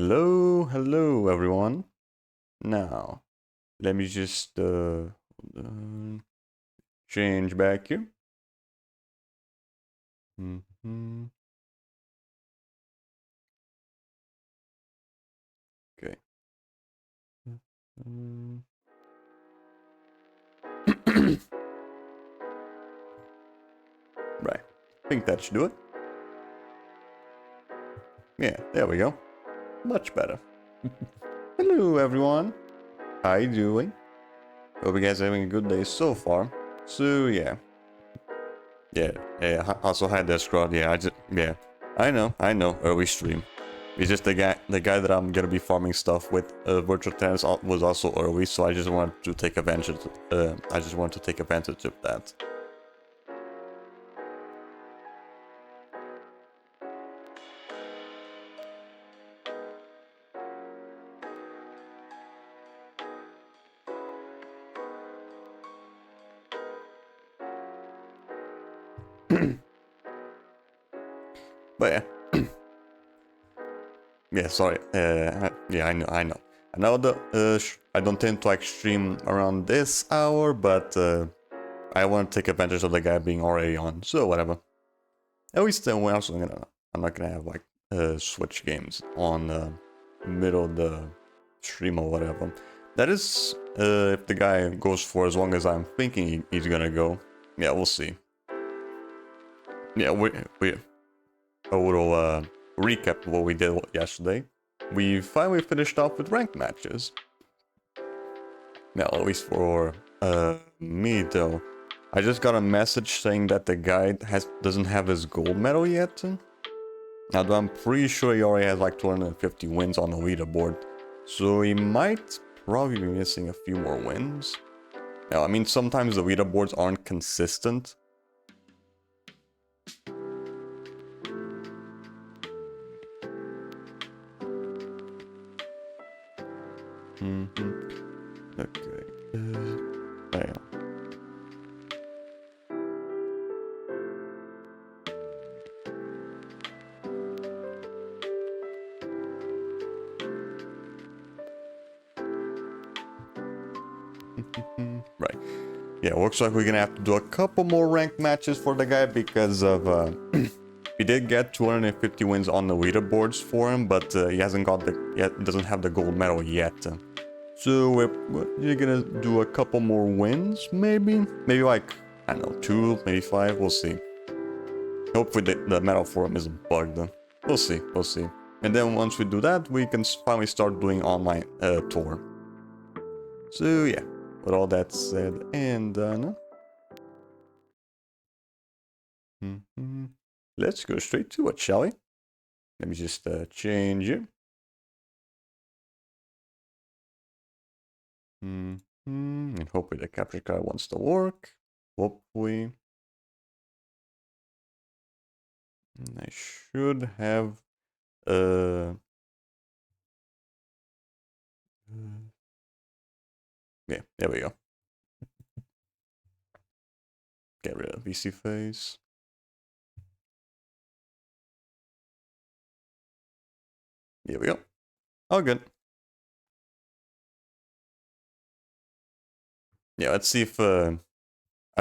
Hello, hello everyone. Now, let me just change back here. Okay. Right. I think that should do it. Yeah, there we go. Much better. Hello everyone. How you doing? Hope you guys are having a good day so far. So yeah. Yeah, also had that scroll. Yeah. I know, early stream. It's just the guy that I'm gonna be farming stuff with. Virtual Tennis was also early, so I just wanted to take advantage. I just wanted to take advantage of that. But yeah, yeah. Sorry. Yeah, I know. I know that I don't tend to like stream around this hour, but I want to take advantage of the guy being already on. So whatever. At least we're also gonna. I'm not gonna have like Switch games on middle of the stream or whatever. That is, if the guy goes for as long as I'm thinking he's gonna go. Yeah, we'll see. Yeah, we a little recap of what we did yesterday. We finally finished off with ranked matches. Now, at least for me though, I just got a message saying that the guy doesn't have his gold medal yet. Now, I'm pretty sure he already has like 250 wins on the leaderboard, so he might probably be missing a few more wins. Now, I mean, sometimes the leaderboards aren't consistent. Okay. There. Right. Yeah, looks like we're gonna have to do a couple more ranked matches for the guy because of we did get 250 wins on the leaderboards for him, but he hasn't got doesn't have the gold medal yet. So you're gonna do a couple more wins, maybe like, I don't know, 2, maybe 5. We'll see. Hopefully the medal for him isn't bugged. We'll see. And then once we do that, we can finally start doing online tour. So yeah, with all that said and done, let's go straight to it, shall we? Let me just change it. And hopefully the capture card wants to work. Hopefully. I should have yeah, there we go. Get rid of VC face. There we go. All good. Yeah, let's see if I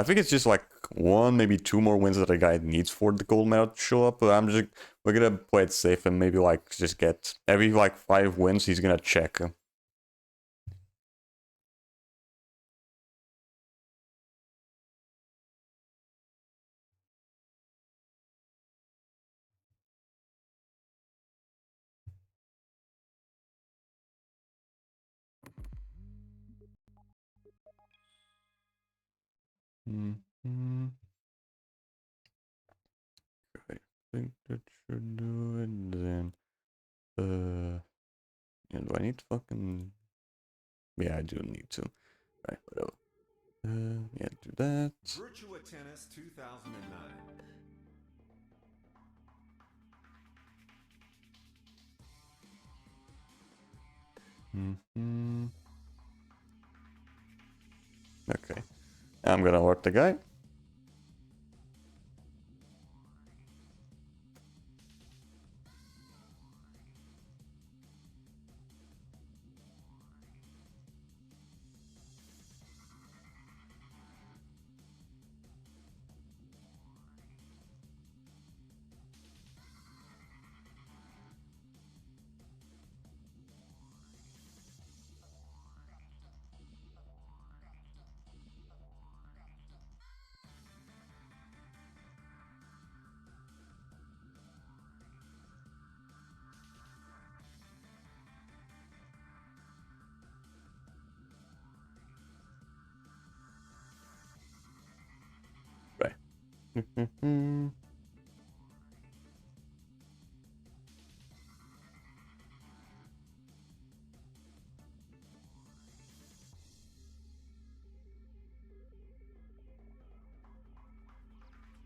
think it's just like 1, maybe 2 more wins that a guy needs for the gold medal to show up. But we're gonna play it safe and maybe like just get every like 5 wins he's gonna check. I think that should do it then. Yeah, do I need to fucking... Yeah, I do need to. Right, whatever. Yeah, do that. Virtua Tennis 2009. Okay. I'm gonna work the guy.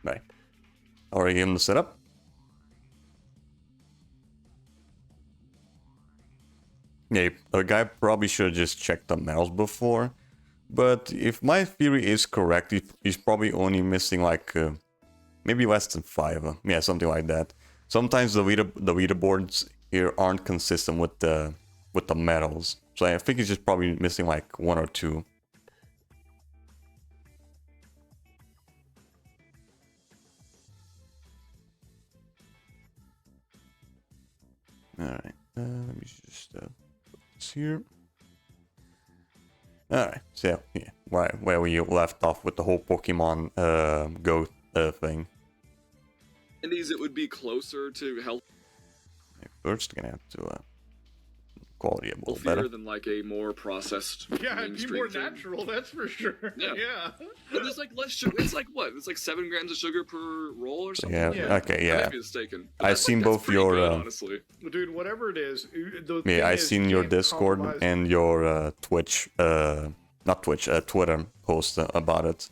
Right. Already give him the setup. Yeah, a guy probably should have just checked the medals before. But if my theory is correct, he's probably only missing like maybe less than 5. Yeah, something like that. Sometimes the leaderboards here aren't consistent with the medals. So I think he's just probably missing like 1 or 2. Alright, let me just put this here. Alright, so yeah, where we left off with the whole Pokemon Go thing. Candies, it would be closer to health. First, gonna have to quality a little Healthier better. than like a more processed. Yeah, it'd be mainstream more thing. natural, that's for sure. Yeah. Yeah. But there's like less sugar. It's like what? It's like 7 grams of sugar per roll or something. Yeah, like that. okay, I yeah. might be mistaken. But I've that's, seen like, that's both pretty your, good, honestly. Dude, whatever it is. The Yeah, thing I've is, seen you your can't Discord compromise- and your Twitch, not Twitch, Twitter post about it.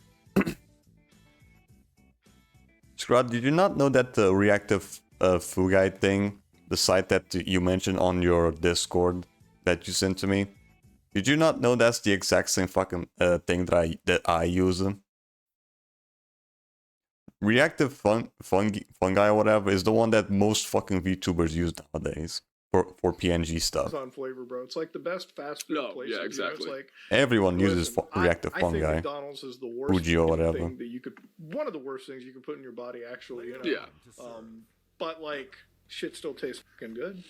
Scrod, did you not know that the reactive Fugai thing, the site that you mentioned on your Discord that you sent to me, did you not know that's the exact same fucking thing that I use? Reactive fungi or whatever is the one that most fucking VTubers use nowadays for PNG stuff. It's on flavor, bro. It's like the best fast food No, places. yeah, exactly. You know? It's like, Everyone uses listen, reactive I fungi. think McDonald's is the worst Fuji or whatever. thing that you could. One of the worst things you could put in your body, actually. You know? Yeah. But like, shit still tastes fucking good.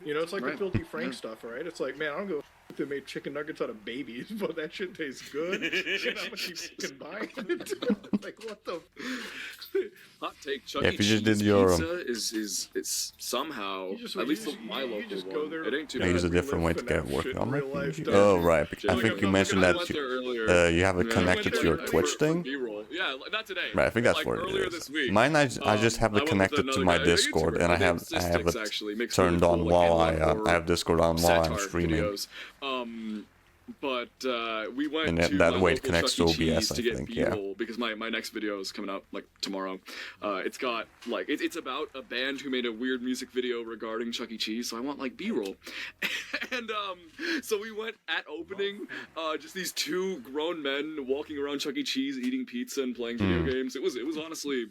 You know, it's like the Right. Filthy Frank stuff, right? It's like, man, I don't go if they made chicken nuggets out of babies, but that shit tastes good. And I'm gonna keep fucking buying it. Like, what the? Hot take. Chuck Yeah, E. if you just Cheese did your, pizza is it's somehow You just- at least you just- my you local just go one. there, It ain't too I bad. use a relive different way to get it FNAF working shit on in my real life, PNG. don't Oh you? right, I Like, think you I mentioned went that there earlier. you have it Yeah, I connected went to there your Twitch for thing. B-roll. Yeah, not today. Right, I think that's like what earlier it is. this week. Mine, I just have I it went with connected to another my guy, a Discord, YouTuber and I named have Systics, it actually. Makes turned really on cool, while like, I analog have Discord on while I'm satire streaming. videos. But we went And to that my way it local connects Chuck E. to OBS, Cheese I to get think, yeah. B-roll because my next video is coming out like tomorrow. It's got like it's about a band who made a weird music video regarding Chuck E. Cheese, so I want like B-roll. And so we went at opening, just these 2 grown men walking around Chuck E. Cheese eating pizza and playing video games. It was honestly.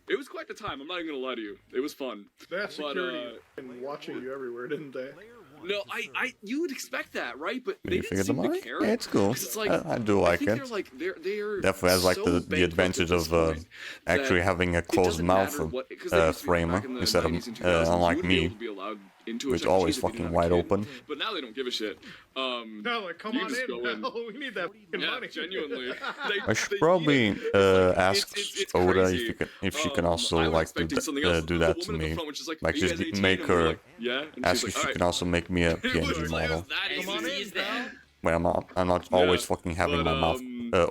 It was quite the time. I'm not even gonna lie to you. It was fun. That But, security and watching you everywhere, didn't they? No, you would expect that, right? But Did they you didn't figure seem them to out? care. Yeah, it's cool. 'Cause it's like, I do I like think it. they're like they're Definitely has like so the bankrupt at advantage this of point actually that having a it closed doesn't mouth matter what- 'cause they used to be framer back in the instead of 90s and 2000s, you unlike would be able me, to be allowed into a which Chuck E. always Cheese if you fucking didn't have a wide kid. open. But now they don't give a shit. No, like, come You on just in. go in. No, we need that fucking Yeah, money. genuinely. I should probably ask it's Oda crazy. if she can also I was like expecting something else. do The that woman to at the me. front was just like, Like "Are you just guys 18?" make And we're her like, yeah. And ask she's if like, she "All can right." also make me a It was PNG like, model. "Is that Come on easy?" in, pal. Where I'm not always fucking having But, my mouth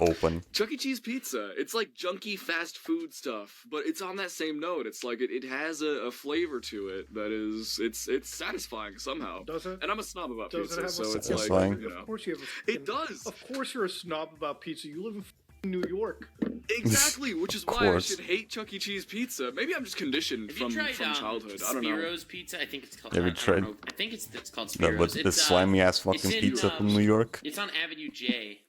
open. Chuck E. Cheese pizza. It's like junky fast food stuff, but it's on that same note. It's like it has a flavor to it that is it's satisfying somehow. Does it? And I'm a snob about Does it pizza, have so a it's Satisfying? like you Of know. course you have a It does. Of course you're a snob about pizza. You live in fucking New York. Exactly, which is Of why I course. should hate Chuck E. Cheese pizza. Maybe I'm just conditioned Have you from tried childhood. I don't know. Spiro's pizza? I think it's called. Have you I don't tried- know. I think it's called No, Spiro's. but the It's, slimy ass it's fucking in, pizza from New York. It's on Avenue J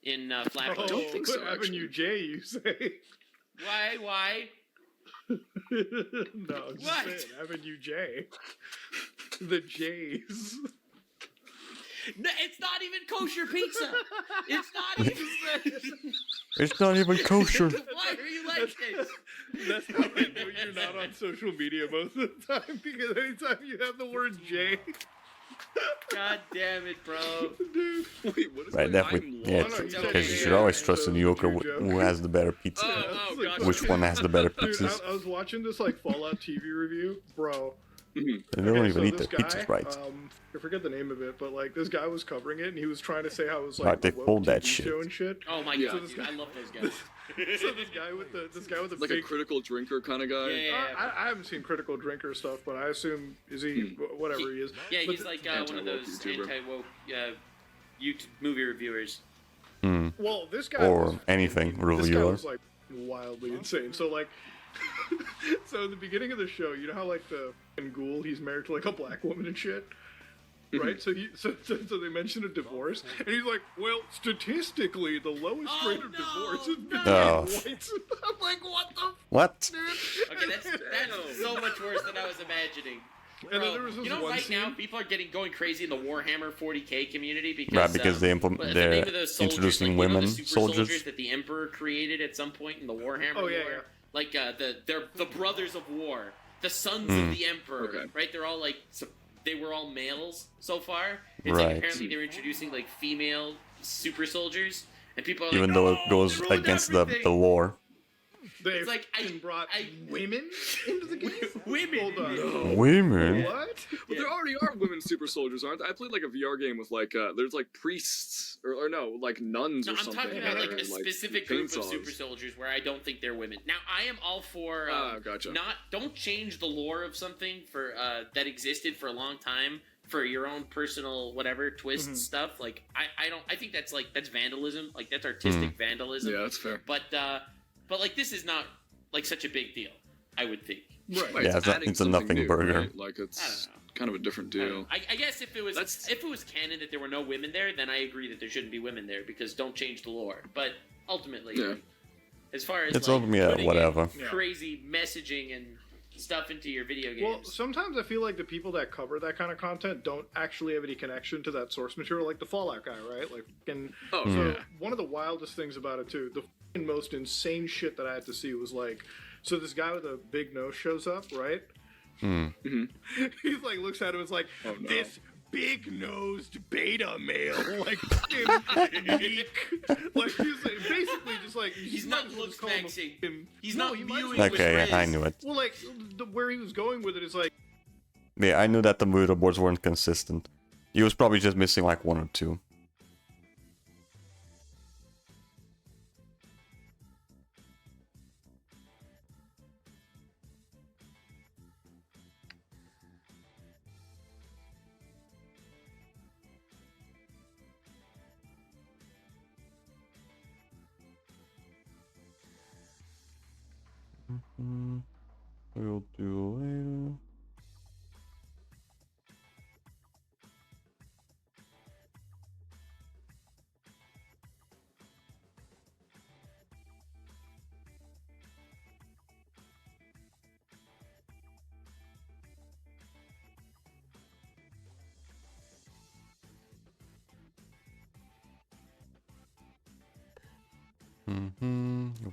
in Flatbush. don't think so, Avenue actually. J, you say? Why? No, just What? saying, Avenue J. The J's. No, it's not even kosher pizza. It's not even. It's not even kosher. Why are you like this? That's how I know you're not on social media most of the time, because anytime you have the word J, God damn it, bro. dude. Wait, what is Right, going definitely. on? Yeah, no, you said because you yeah, should always so trust the New Yorker it's a joke. who has the better pizza. Oh, It's like, gotcha. Which one has the better Dude, pizzas? I was watching this like Fallout TV review, bro. They don't Okay, even so eat this their guy, pizzas right. I forget the name of it, but like this guy was covering it, and he was trying to say how it was like Right, they a woke pulled that TV shit. show and shit. Oh my Yeah. god, dude, I love those guys. So this guy with the Like big a critical drinker kind of guy. Yeah. I haven't seen Critical Drinker stuff, but I assume is he whatever he is. Yeah, But he's like one of Anti-woke those YouTuber. anti-woke YouTube movie reviewers. well, this guy Or was, anything This guy reviewer. was like wildly insane. So like, so in the beginning of the show, you know how like the fucking ghoul, he's married to like a black woman and shit. Right, so they mentioned a divorce, and he's like, "Well, statistically, the lowest Oh, rate of no, divorce is between no. whites." I'm like, "What the What? dude?" Okay, that's so much worse than I was imagining. And then Bro, there was this you know, one right scene. now, people are going crazy in the Warhammer 40k community because Right, because they what's the name they're of those soldiers? introducing like, you know, women the super soldiers. that the Emperor created at some point in the Warhammer Oh, yeah, War. yeah. Like they're the brothers of war, the sons Hmm. of the Emperor. Okay. Right? They're all like they were all males so far. It's Right. like apparently they're introducing like female super soldiers, and people are Even like, though "Oh, it goes they ruined against everything." the war. They It's like, brought I- women into the game. Women. Hold on. No. Women? What? But there already are women super soldiers, aren't there? I played like a VR game with like there's like priests or no, like nuns No, or I'm something. talking about like that a are, specific group of chainsaws. super soldiers where I don't think they're women. Now I am all for Gotcha. don't change the lore of something for that existed for a long time for your own personal whatever twist stuff. Like I think that's vandalism. Like that's artistic vandalism. Yeah, that's fair. But like this is not like such a big deal. I would think. Right. Right, Yeah, it's a adding it's a something nothing new, burger. right? Like I it's don't know. kind of a different I don't deal. know. I guess if it was That's- canon that there were no women there, then I agree that there shouldn't be women there because don't change the lore. But ultimately, Yeah. like, as far as It's like, all yeah, putting in whatever. Yeah. crazy messaging and stuff into your video games. Well, sometimes I feel like the people that cover that kind of content don't actually have any connection to that source material, like the Fallout guy, right? Like, and Oh, Hmm. so yeah. one of the wildest things about it too, the f***ing most insane shit that I had to see was like, so this guy with a big nose shows up, right? He's like, looks at him, and is like, Oh, no. this big-nosed beta male, like fucking meek, like he's like, basically just like He's you not might as well just looks call him a maxing. fucking- He's No, not you might as mewing well- with Okay, yeah, I Riz. knew it. Well, like where he was going with it is like. Yeah, I knew that the mood boards weren't consistent. He was probably just missing like one or two. We'll do later.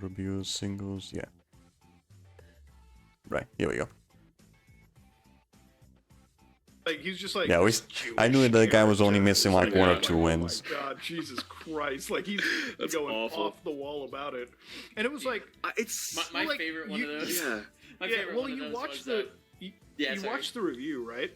Reviews, singles, yeah. Right, here we go. Like he's just like Yeah, I knew the guy was only missing like one or two Oh wins. my god, Jesus Christ! Like he's That's going awful. off the wall about it, and it was like, It's My Well, like, favorite one you- of those. yeah. My yeah. favorite Well, one of you those watch was, the you, yeah, you sorry. watch the review, right?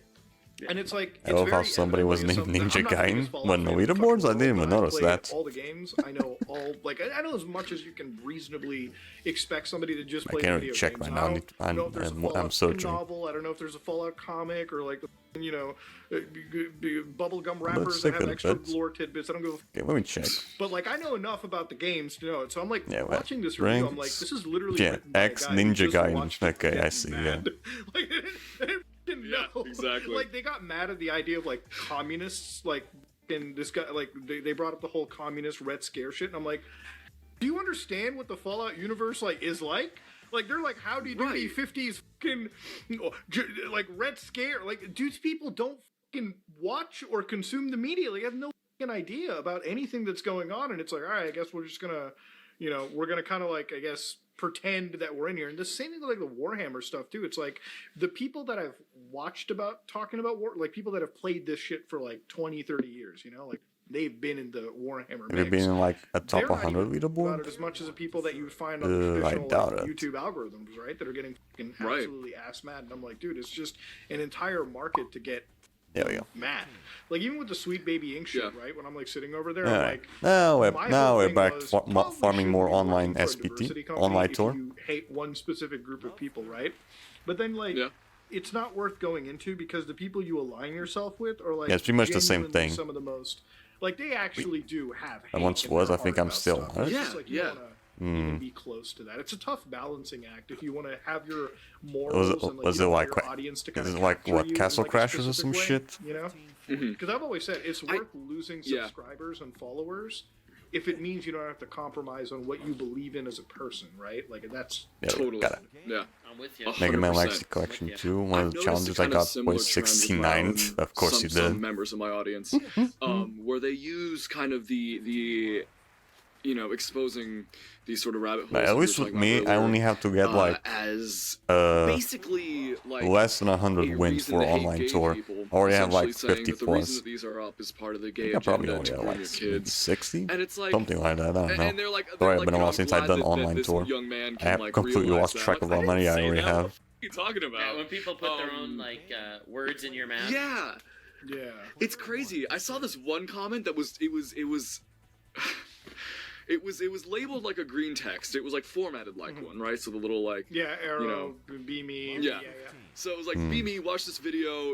And it's like I love how somebody was named Ninja Gaiden when the leaderboards. I didn't even notice that. All the games, I know all. Like I know as much as you can reasonably expect somebody to just I play can't video check games. right I now. don't know if there's a I'm Fallout searching. novel. I don't know if there's a Fallout comic or like you know, bubblegum Let's wrappers that take have a extra bit. lore tidbits. I don't give a Okay, let me check. But like I know enough about the games to know it, so I'm like Yeah, well, watching this review. I'm like, ranks- this is literally yeah, written by a X guy who Ninja just Gaiden. watched it Okay, I get see, mad. Like, they didn't Yeah, know. exactly. Like they got mad at the idea of like communists, like and this guy, like they brought up the whole communist Red Scare shit, and I'm like, do you understand what the Fallout universe like is like? Like they're like, how do you do Right. the 50s fucking like Red Scare? Like, these people don't fucking watch or consume the media. Like, they have no fucking idea about anything that's going on, and it's like, all right, I guess we're just gonna, you know, we're gonna kind of like, I guess, pretend that we're in here. And the same thing with like the Warhammer stuff too. It's like the people that I've watched about talking about war, like people that have played this shit for like 20, 30 years, you know, like they've been in the Warhammer Have you mix. been in like a top They're not 100 even about leaderboard? it as much as the people that you would find on the I traditional doubt like, it. YouTube algorithms, right? That are getting fucking Right. absolutely ass mad. And I'm like, dude, it's just an entire market to get There we go. Matt. Like even with the Sweet Baby Ink shit, Yeah. right? When I'm like sitting over there, All I'm right. like, Now my we're whole thing back was, to probably farming shouldn't more be online working for a SPT, diversity company online if tour. you hate one specific group of people, right? But then like, Yeah. it's not worth going into because the people you align yourself with are like, Yeah, it's pretty much the same genuinely thing. Some of the most, like they actually do have. I hate once in was, their I think heart I'm about still, stuff. right? It's Yeah, just like you yeah. wanna even be close to that. It's a tough balancing act if you want to have your morals and like, was you it know, like your audience to kind is of it like capture what you in, Castle like, a Crashers or some specific way, shit? you know? Mhm. Because I've always said it's I- worth losing yeah. subscribers and followers if it means you don't have to compromise on what you believe in as a person, right? Like that's Yeah, Totally. got it. Yeah. I'm with you. 100%. Mega Man Legacy With Collection you. 2. One I've of the noticed challenges a I kind of got similar was trend with my 69th. own- Of course some, you some did. members of my audience, where they use kind of the exposing these sort of rabbit holes. But that at we least were with talking me, about I earlier, only have to get like as uh basically like less than 100 a wins reason for to hate online gay tour. people, I already have essentially like saying 50 that the reason plus. that these are up is part of the I gay think I probably agenda only to have groom like your kids. 60? And it's like Something like that, I don't know. And they're like, Sorry, it's been a "I'm while since I've glad done that online this tour. young man I can, have like, completely realize lost that." track of Like, how many I didn't say already that. have. What are you talking about? Yeah, when people put their own like words in your mouth. Yeah, yeah. it's crazy. I saw this one comment that was it was labeled like a green text. It was like formatted like one, right? So the little like Yeah, Arrow, know. Be Me. Yeah. yeah. So it was like, be me, watch this video,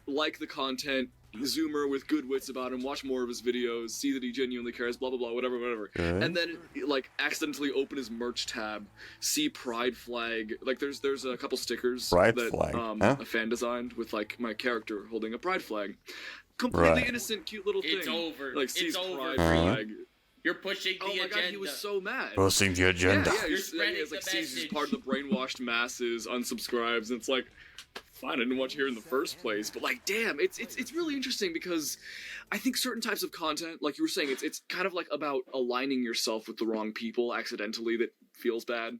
like the content, Zoomer with good wits about him, watch more of his videos, see that he genuinely cares, blah, blah, blah, whatever. Okay. And then, like, accidentally open his merch tab, see Pride Flag. Like, there's a couple stickers Pride that flag, huh? a fan designed with, like, my character holding a Pride Flag. Completely Right. innocent, cute little thing. It's over. Like, It's sees over Pride for you. Flag. You're pushing the Oh my agenda. god, he was so mad. Posting the agenda. Yeah, You're he's spreading like, the sees he's message. part of the brainwashed masses, unsubscribes, and it's like, fine, I didn't want you here in the first place. But like, damn, it's really interesting because I think certain types of content, like you were saying, it's kind of like about aligning yourself with the wrong people accidentally that feels bad.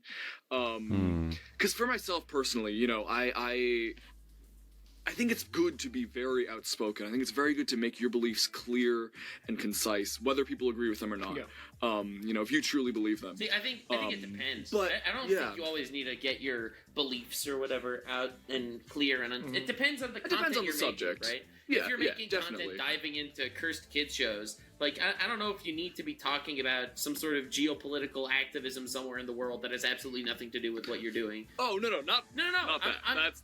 Because for myself personally, I think it's good to be very outspoken. I think it's very good to make your beliefs clear and concise, whether people agree with them or not. Yeah. If you truly believe them. See, I think it depends. but, I don't yeah. think you always need to get your beliefs or whatever out and clear. And it depends on the content depends on the you're subject. making, right? Yeah, if you're yeah, making definitely. content diving into cursed kids shows, like I don't know if you need to be talking about some sort of geopolitical activism somewhere in the world that has absolutely nothing to do with what you're doing. Oh no, not No. not that.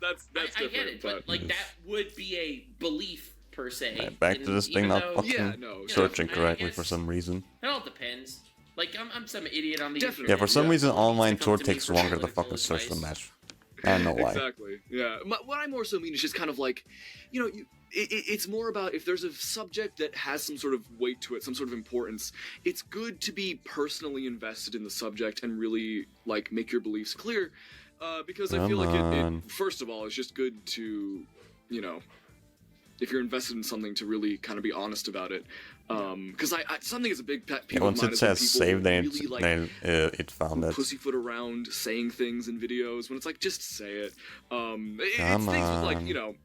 That's I different. get it, but like that would be a belief per se. Right, back to And this thing even not though- fucking Yeah, no, searching I correctly guess- for some reason. It all depends. Like I'm some idiot on the Definitely. Yeah, internet. for some Yeah. reason online Come tour to me takes for longer to political fucking search the advice. match. I don't know why. Exactly. Yeah. What I more so mean is just kind of like, it's more about if there's a subject that has some sort of weight to it, some sort of importance. It's good to be personally invested in the subject and really like make your beliefs clear, because I feel like Come it first of all, it's just good to, if you're invested in something, to really kind of be honest about it. Because I something is a big pet peeve Yeah, of once mine it is when says people save, then really, like, it found that. pussyfoot around saying things in videos when it's like, just say it. It's Come things with like, on.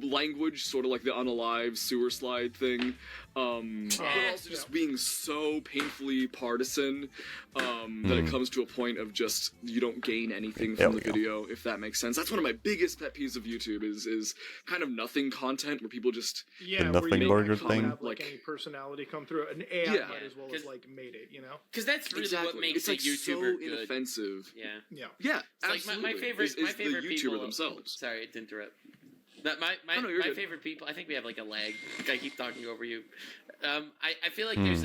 language, sort of like the unalive sewer slide thing. But also just being so painfully partisan that it comes to a point of just you don't gain anything There from we the go. video, if that makes sense. That's one of my biggest pet peeves of YouTube is kind of nothing content where people just Yeah, nothing where you burger don't thing? have like any personality come through. An AI Yeah. might as well have 'Cause- like made it, Because that's really exactly. what makes It's like a YouTuber so good. inoffensive. Yeah. Yeah. Yeah, It's like absolutely. my favorite, is my favorite the YouTuber people. themselves. Sorry to interrupt. That my Oh, no, you're my good. favorite people. I think we have like a lag. I keep talking over you. I feel like there's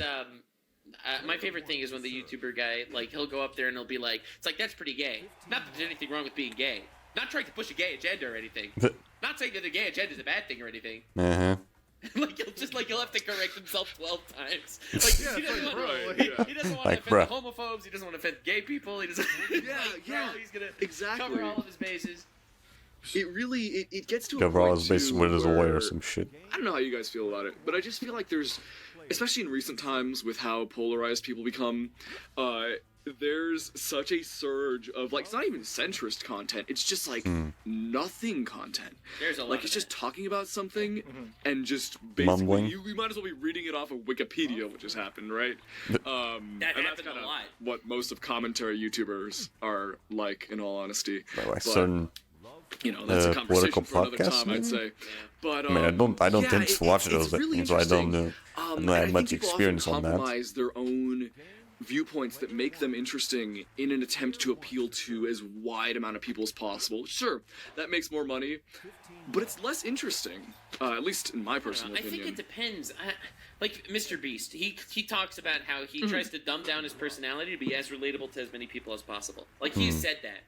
my favorite thing is when the YouTuber guy, like, he'll go up there and he'll be like, it's like, that's pretty gay. Not that there's anything wrong with being gay. Not trying to push a gay agenda or anything. Not saying that the gay agenda is a bad thing or anything. Uh-huh. Like he'll have to correct himself 12 times. Like Yeah, he it's doesn't like, want bro, to. He doesn't want Like, to offend bruh. the homophobes. He doesn't want to offend gay people. He doesn't. Yeah, like, yeah. bro, he's gonna Exactly. cover all of his bases. It really it gets to a Cover all point his bases too with his away or where- some shit. I don't know how you guys feel about it, but I just feel like there's, especially in recent times with how polarized people become, there's such a surge of like, it's not even centrist content, it's just like nothing content. There's a lot. Like of it's just that. talking about something and just Mumbling. basically you might as well be reading it off of Wikipedia, which just happened, right? That and that's happened a kind lot. of what most of commentary YouTubers are like, in all honesty. By the way, But- certain you know, that's a political conversation for another podcast, time, I'd say. Yeah. But I mean, I don't yeah, tend to watch those really things, so I don't know. interesting. Not And I much think people experience often on that. compromise their own viewpoints that make them interesting in an attempt to appeal to as wide amount of people as possible. Sure, that makes more money, but it's less interesting, at least in my personal I opinion. think it depends. Like Mr. Beast, he talks about how he tries to dumb down his personality to be as relatable to as many people as possible. Like he said that.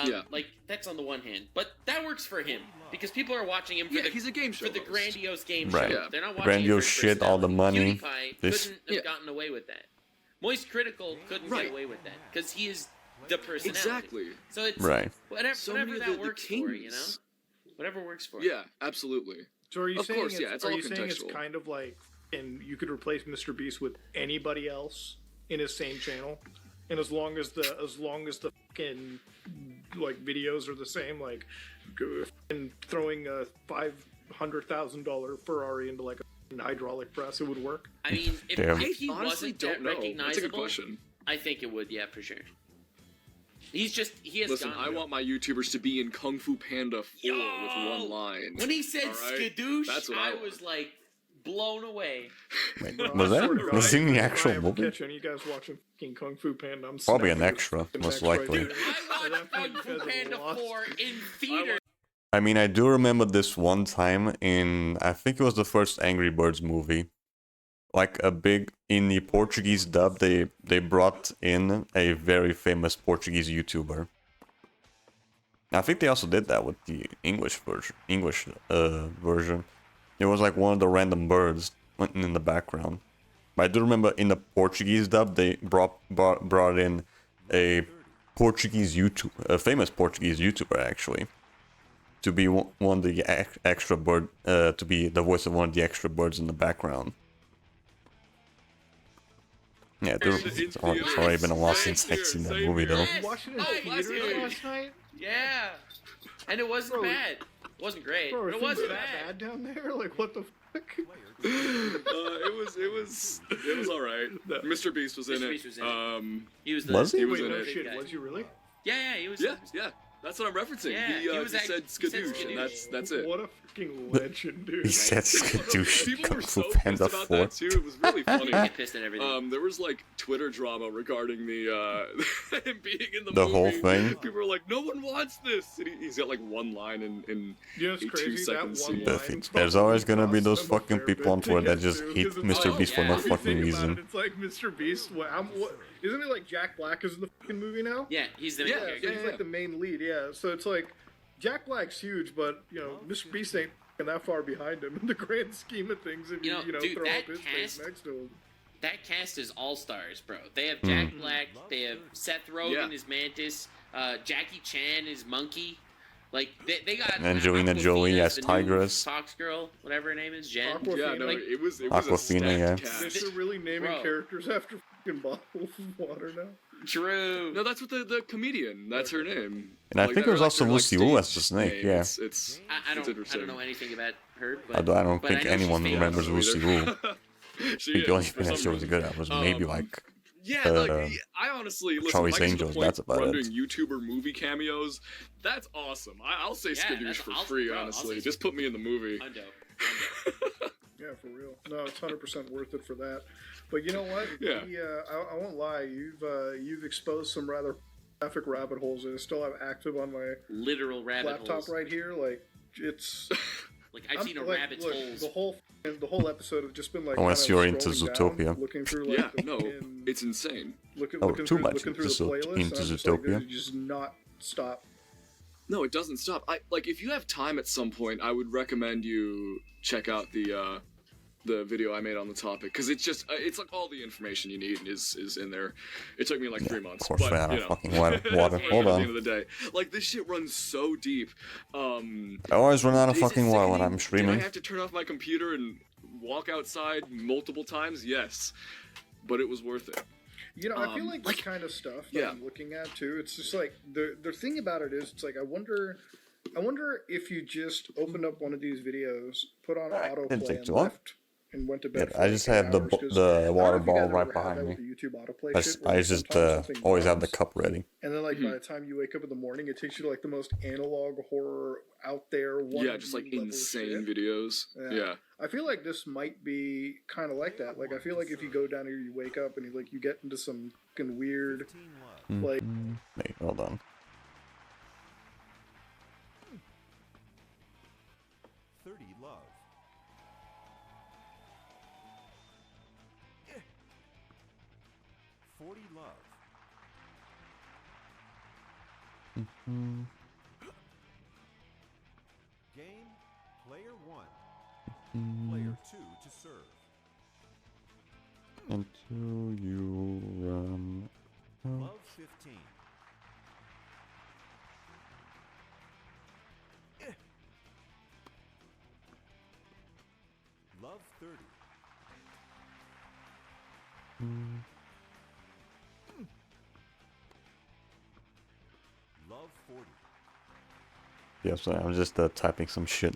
Yeah. Like that's on the one hand, but that works for him because people are watching him for Yeah, he's a game show for the host. grandiose game Right. show. Yeah. They're not watching Grandiose it for shit, all the personality. money. PewDiePie This- couldn't have gotten away with that. Moist Critical couldn't Right. get away with that because he is the personality. Exactly. So it's Right. whatever, So whatever many of that the works for, you know. kings. Whatever works for. you. Yeah, absolutely. So are you Of saying course, yeah, it's are all you saying it's contextual. kind of like, and you could replace Mr. Beast with anybody else in his same channel, and as long as the fucking like videos are the same, like and throwing a $500,000 Ferrari into like a hydraulic press, it would work. I mean, Damn. if he Honestly, wasn't don't that know. That's a good recognizable, question. I think it would. Yeah, for sure. He has Listen, gone. I want my YouTubers to be in Kung Fu Panda 4 with one line. When he said All right? skadoosh, That's what I I want. was like blown away. Wait, Bro, was I that? swear to God, Was it in the if I actual ever movie? catch any of you guys watching fucking Kung Fu Panda, I'm Probably an snapping extra, your fucking most necks right likely. there. I At watched that point, Kung Fu you guys are Panda lost. 4 in theater. I mean, I do remember this one time in, I think it was the first Angry Birds movie. Like a big, in the Portuguese dub, they brought in a very famous Portuguese YouTuber. I think they also did that with the English version. It was like one of the random birds in the background. But I do remember in the Portuguese dub, they brought in a Portuguese YouTuber, a famous Portuguese YouTuber actually, to be one of the extra bird, to be the voice of one of the extra birds in the background. Yeah, it's already been a while since I've seen that movie though. Yes. You watched it in Oh, theaters dude. last night? Yeah, and it wasn't Bro. bad. It wasn't great, Bro, but are it things wasn't that bad. bad down there? Like, what the fuck? It was all right. Mr. Beast was in Mr. it. Beast was in it. He was Was he? He was Wait, in no it. shit, guy. was you really? Yeah, he was. Yeah. That's what I'm referencing. Yeah, he, he was he said he said skadoosh, and skadoosh. that's it. What a fucking legend, dude. He said skadoosh People Kung were Fu so Panda pissed about 4. that too. It was really funny. You get pissed at everything. There was like Twitter drama regarding the him being in the The movie. whole thing? People were like, "No one wants this." And he's got like one line in You know what's a crazy? 2-second That scene. one The line thing- there's always gonna be those cost them a fucking fair people on bit to Twitter that get just to, hate 'cause it's Mr. like, Beast for yeah. no if you fucking think about reason. it, it's like Mr. Beast. Isn't it like Jack Black is in the fucking movie now? Yeah, he's the main Yeah, So character. he's like the main lead, yeah. So it's like Jack Black's huge, but you know, Mr. Beast ain't fucking that far behind him in the grand scheme of things. If You know, dude, throw that up his face cast- next to him. That cast is all stars, bro. They have Jack Hmm. Black, they have Seth Rogen Yeah. as Mantis, Jackie Chan as Monkey. Like they got Angelina Awkwafina Jolie as the new Tigress. Fox girl, whatever her name is, Jen. Aquafina. Yeah, no, Like- it was a Aquafina, stacked yeah. cast. They're really naming Bro. characters after fucking bottles of water now. True. No, that's what the comedian. That's her name. And I Like, think that- it was like also her, like, Lucy Liu as stage the snake, name. yeah. It's I it's don't interesting. know anything about her, but I don't but think I know she's anyone famous. remembers Lucy Liu. I She think the only is, for thing that some she was reason. good at was maybe Um, like Yeah, like I honestly listen. Charlie's if I get to the Angels, point that's about where I'm it. doing YouTuber movie cameos. That's awesome. I'll say Yeah, skadoosh that's for awesome, free. bro. I'll Honestly, say just put me in the movie. I'm dope. Yeah, for real. No, it's 100% worth it for that. But you know what? Yeah. I won't lie. You've exposed some rather graphic rabbit holes that I still have active on my Literal rabbit laptop holes. right here. Like it's. Like I've seen a like, rabbit's look, holes. The whole episode have just been like. Unless kinda you're into scrolling down, Zootopia. looking through like Yeah, the no, fucking- it's insane. looking, Oh, looking too through, much looking through into the playlist. into and I'm just like, Zootopia. dude, just not stop. No, it doesn't stop. Like if you have time at some point, I would recommend you check out the video I made on the topic because it's just it's like all the information you need is in there. It took me like 3 months. Of course, but, ran out you of know. fucking water. Hold At the on. end of the day, like this shit runs so deep. I always run out of Is it fucking water when sickening? I'm streaming. Did I have to turn off my computer and walk outside multiple times? Yes, but it was worth it. You know, I feel like this like- kind of stuff that yeah. I'm looking at too. It's just like the thing about it is, it's like I wonder if you just opened up one of these videos, put on Alright, autoplay didn't take and too long. left, and went to Yeah, bed. For I like just 8 have hours, 'cause I the don't know water if you ball guys right ever had behind that me. with the YouTube autoplay I, shit, s- where I like just sometimes something always have the runs, cup ready. and then like by the time you wake up in the morning, it takes you to like the most analog horror out there. Yeah, just like insane videos. Yeah. I feel like this might be kind of like that. Like I feel like if you go down here, you wake up and you get into some fucking weird, like. Wait, hold on. 30 love. 40 love. Game, player 1. Player 2 to serve. Until you run. Love 15. Love 30. Love 40. Yeah, so I'm just typing some shit.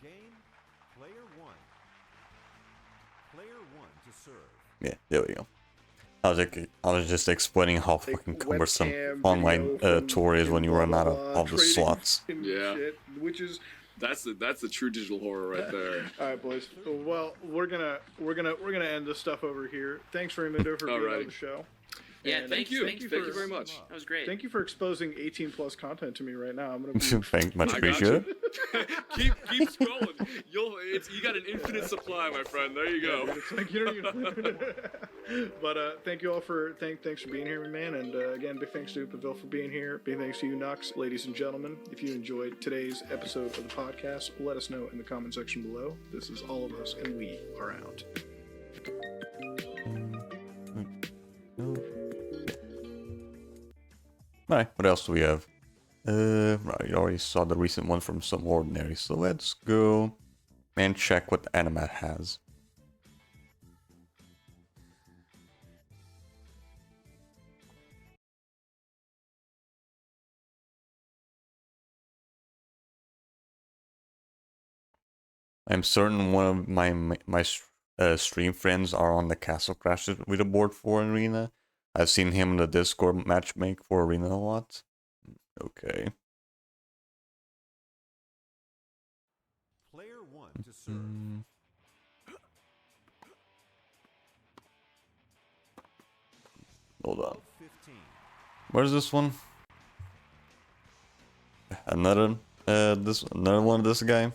Game, player 1. Player 1 to serve. Yeah, there we go. I was just explaining how fucking cumbersome Webcam online video from tour is when you blah, run blah, out of blah, all the trading slots. and Yeah. shit, which is That's the true digital horror right there. all right, boys. Well, we're gonna end this stuff over here. Thanks, Raymundo, for being on Alrighty. the show. Yeah, And thank you. Thank you Thank you very much. That was great. Thank you for exposing 18 plus content to me right now. I'm gonna be Thank much I got appreciated. keep scrolling. You got an infinite supply, my friend. There you go. It's like you don't even. But thank you all for thanks for being here, man. And again, big thanks to Pavel for being here. Big thanks to you, Nux, ladies and gentlemen. If you enjoyed today's episode of the podcast, let us know in the comment section below. This is all of us, and we are out. Alright, what else do we have? Right, you already saw the recent one from Some Ordinary, so let's go and check what Animat has. I'm certain one of my stream friends are on the Castle Crashers leaderboard for Arena. I've seen him in the Discord matchmake for Arena a lot. Okay. Player 1 to serve. Hold on. Love 15. Where's this one? Another one of this guy.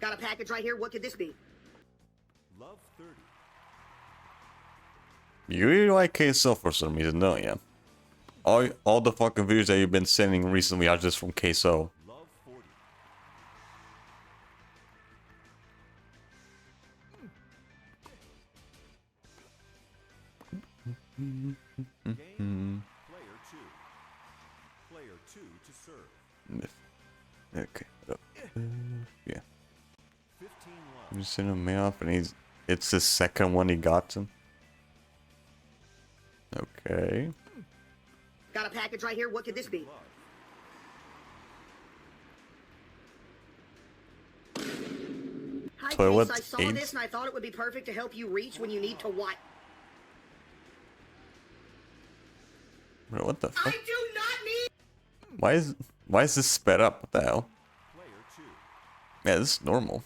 Got a package right here. What could this be? Love 30. You really like KSO for some reason, don't you? All the fucking videos that you've been sending recently are just from KSO. Love 40. Game, player 2. Player 2 to serve. Okay. Yeah. 15 I'm love. just sending him off, and it's the second one he got him. Okay. Got a package right here. What could this be? Love. Hi, Toilet Case. I saw AIDS. this and I thought it would be perfect to help you reach when you need to wipe. Bro, what the I fuck? do not need. Why is this sped up? What the hell? Player 2. Yeah, this is normal.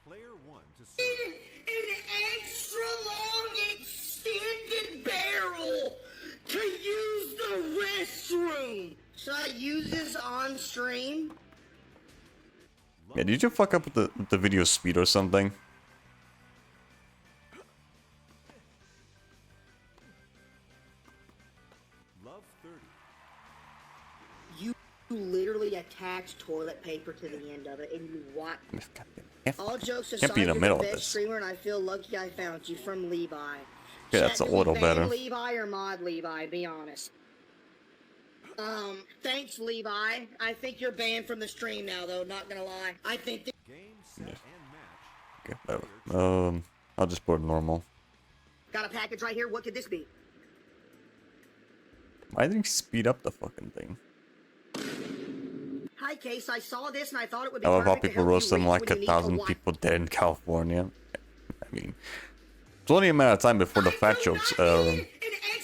Player 1 to serve. An extra long extended barrel to use the restroom. Should I use this on stream? Yeah, did you fuck up with the video speed or something? Love 30. You literally attach toilet paper to the end of it and you wipe. All jokes aside, Can't be in the you're middle the of best this. streamer, and I feel lucky I found you. From Levi. Yeah, that's a Chat, do we little ban better. Levi or mod Levi? Be honest. Thanks, Levi. I think you're banned from the stream now, though. Not gonna lie. I think. Game, set, and match. Okay, I'll just put normal. Got a package right here. What could this be? Why didn't you speed up the fucking thing? Hi, Case. I saw this and I thought it would be I love how perfect to people help you roast them reach like when you need to 1,000 watch- people dead in California. I mean, it's only a matter of time before the fat jokes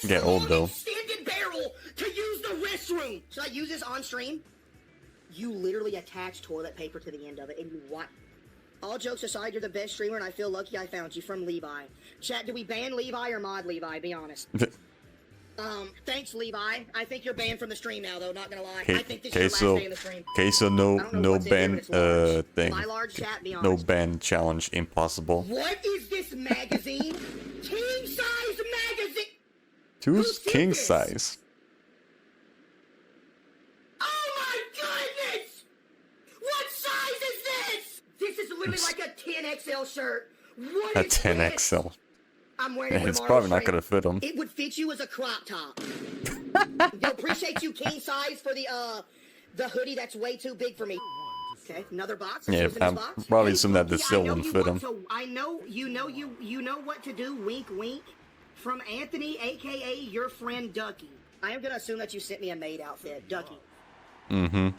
get old, though. Extended barrel to use the restroom. Should I use this on stream? You literally attach toilet paper to the end of it and you what? All jokes aside, you're the best streamer and I feel lucky I found you. From Levi. Chat, do we ban Levi or mod Levi? Be honest. Thanks, Levi. I think you're banned from the stream now, though. Not gonna lie. I think this is your last day in the stream. Queso, no ban thing. My large chat, be honest. No ban challenge, impossible. What is this magazine? King size magazine. Who's king size? Oh my goodness! What size is this? This is literally like a 10XL shirt. What A is 10XL. this? I'm wearing it. It's probably not gonna fit him. It would fit you as a crop top. Yo, appreciate you, king size, for the hoodie that's way too big for me. Okay, another box. Yeah, I'm probably assume that this still won't fit him. I know you know what to do. Wink, wink. From Anthony, aka your friend Ducky. I am gonna assume that you sent me a maid outfit, Ducky. Mm-hmm.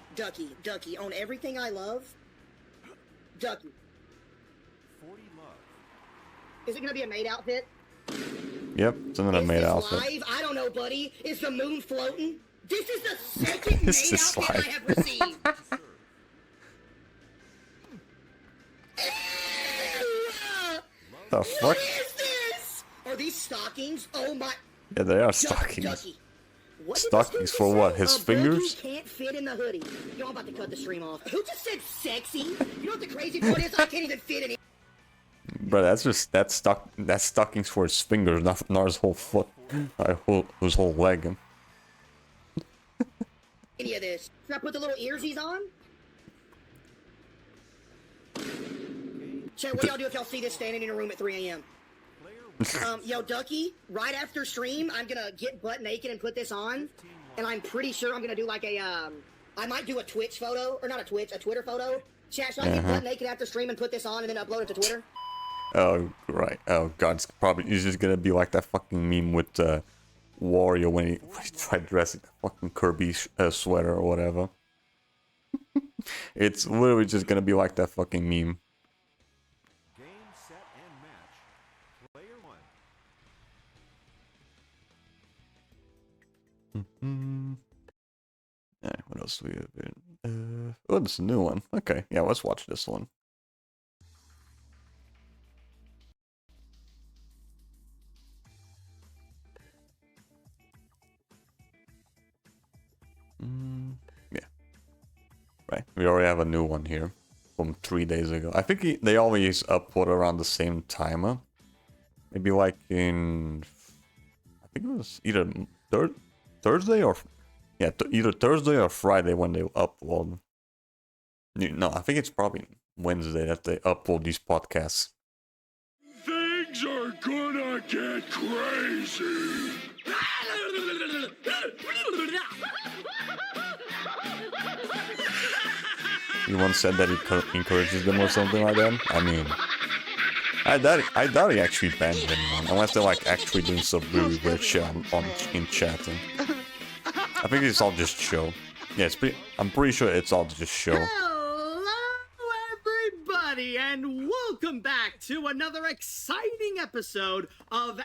Ducky, on everything I love. Ducky. 40 love. Is it gonna be a maid outfit? Yep, something I made outfit. Live? I don't know, buddy. Is the moon floating? This is the second This maid is outfit live. I have received. The What fuck? is this? Are these stockings? Oh my! Yeah, they are Ducky, stockings. Ducky. What did Stockings this for dude what? say? His A fingers? boogie can't fit in the hoodie. Yo, I'm about to cut the stream off. Who just said sexy? You know what the crazy part is? I can't even fit any. Bro, that's stockings for his fingers, not his whole foot. His whole leg. Any of this. Should I put the little earsies on? Chat, what do y'all do if y'all see this standing in a room at 3 a.m.? Yo, Ducky, right after stream, I'm gonna get butt naked and put this on, and I'm pretty sure I'm gonna do like a, I might do a Twitch photo, or not a Twitch, a Twitter photo. Chat, should I get butt naked after stream and put this on and then upload it to Twitter? Oh, right. Oh, God. It's just gonna be like that fucking meme with Wario when he tried dressing the fucking Kirby sweater or whatever. It's literally just gonna be like that fucking meme. Game, set, and match. Player 1. Alright, what else do we have? Oh, this is a new one. Okay, yeah, let's watch this one. Yeah. Right, we already have a new one here from 3 days ago. I think they always upload around the same timer. Maybe like in... I think it was either Thursday or... Yeah, either Thursday or Friday when they upload. No, I think it's probably Wednesday that they upload these podcasts. Things are gonna get crazy. You once said that he encourages them or something like that. I mean, I doubt he actually banned anyone, unless they're like actually doing some really weird shit in chatting. I think it's all just show. Yeah, I'm pretty sure it's all just show. Hello, everybody, and welcome back to another exciting episode of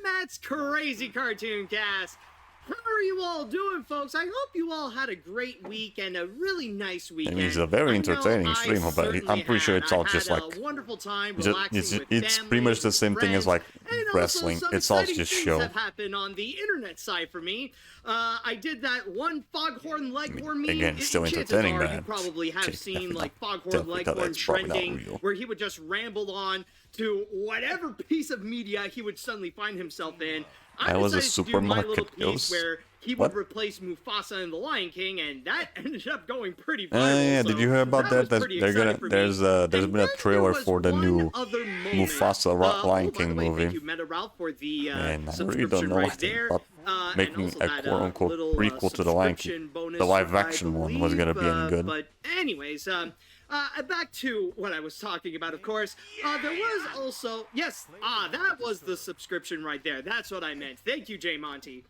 Animat's Crazy Cartoon Cast. How are you all doing, folks? I hope you all had a great week and a really nice weekend. I mean, it's a very entertaining stream, but I'm pretty sure it's all just like... a wonderful time it's pretty much the same thing as like wrestling. It's all just show. Have happened on the internet side for me. I did that one Foghorn Leghorn meme. Again, still entertaining, man. man. You probably have seen Definitely like not- Foghorn definitely Leghorn that's probably not trending, real. where he would just ramble on to whatever piece of media he would suddenly find himself in. I That was a decided to do my little supermarket. It piece was- where he would what? replace Mufasa in The Lion King, and that ended up going pretty viral. Yeah, did you hear about that? was pretty They're gonna exciting for me. there's been And a then trailer there was for the one new other moment. Mufasa Lion by King the way, movie. Thank you, Meta Ralph, for the And I really subscription don't know right anything there. about And making also a that, quote-unquote little, prequel to the Lion King. subscription bonus, The live I action one was gonna be any believe, good. But anyways, back to what I was talking about, of course. There was also... Yes, that was the subscription right there. That's what I meant. Thank you, Jay Monty.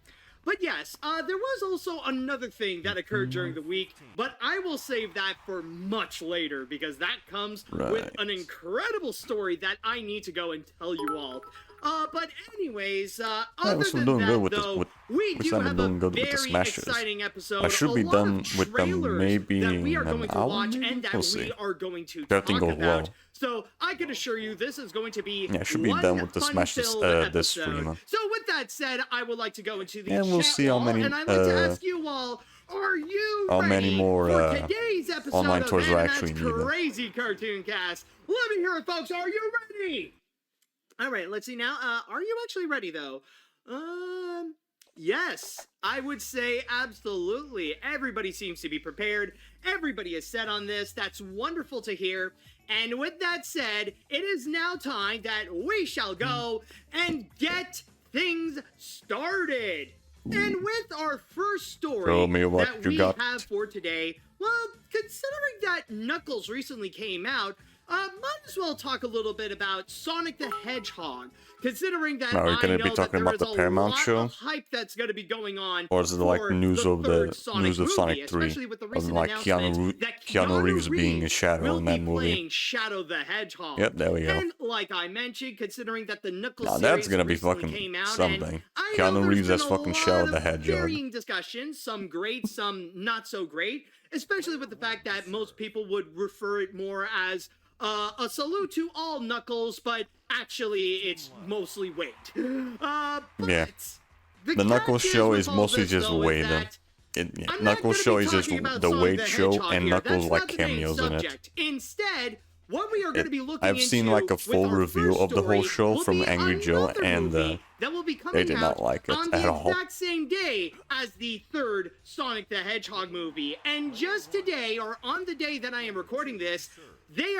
But yes, there was also another thing that occurred during the week, but I will save that for much later because that comes with an incredible story that I need to go and tell you all. But anyways, other than that, though, we do have a very exciting episode. I should be done with them maybe that we are in an going to hour. watch and that We'll we see. are going to Everything talk goes about. well. So I can assure you, this is going to be Yeah, I should be one done with the Smash this fun-filled stream. episode. So with that said, I would like to go into the And we'll chat see how wall, many, and I'd like to ask you all, are you how ready many more, for today's episode online of tours are Animat's actually needed. Crazy Cartoon Cast? Let me hear it, folks. Are you ready? All right, let's see now. Are you actually ready, though? Yes, I would say absolutely. Everybody seems to be prepared. Everybody is set on this. That's wonderful to hear. And with that said, it is now time that we shall go and get things started. And with our first story Show me what that you we got. have for today, well, considering that Knuckles recently came out, might as well talk a little bit about Sonic the Hedgehog. Considering that Are we I gonna know be that talking there about is the a Paramount lot show? of hype that's going to be going on, Or is it like for news of third the Sonic news of movie, Sonic 3? especially with the Of recent like announcement that Keanu Reeves being a shadow will in that be movie. playing Shadow the Hedgehog. Yep, there we go. And like I mentioned, considering that the Knuckles Now series that's gonna be recently fucking came out, something. and I Keanu know there's Reeves been as a fucking lot Shadow the of Hedgehog. varying discussions, some great, some not so great, especially with the fact that most people would refer it more as a salute to all Knuckles, but actually it's mostly Wade. But Yeah. the The Knuckles catch is show with is all mostly this, just though, is Wade. that I'm not Knuckles gonna show be is just talking about the Sonic Wade the show Hedgehog and here. Knuckles That's like not the main cameos in it. subject. Instead, what we are going to be looking I've seen into like a with full our review first of the whole story show will from be Angry Joe, another and movie that will be coming they did not out like it on the at all. exact same day as the third Sonic the Hedgehog movie. And just today, or on the day that I am recording this, they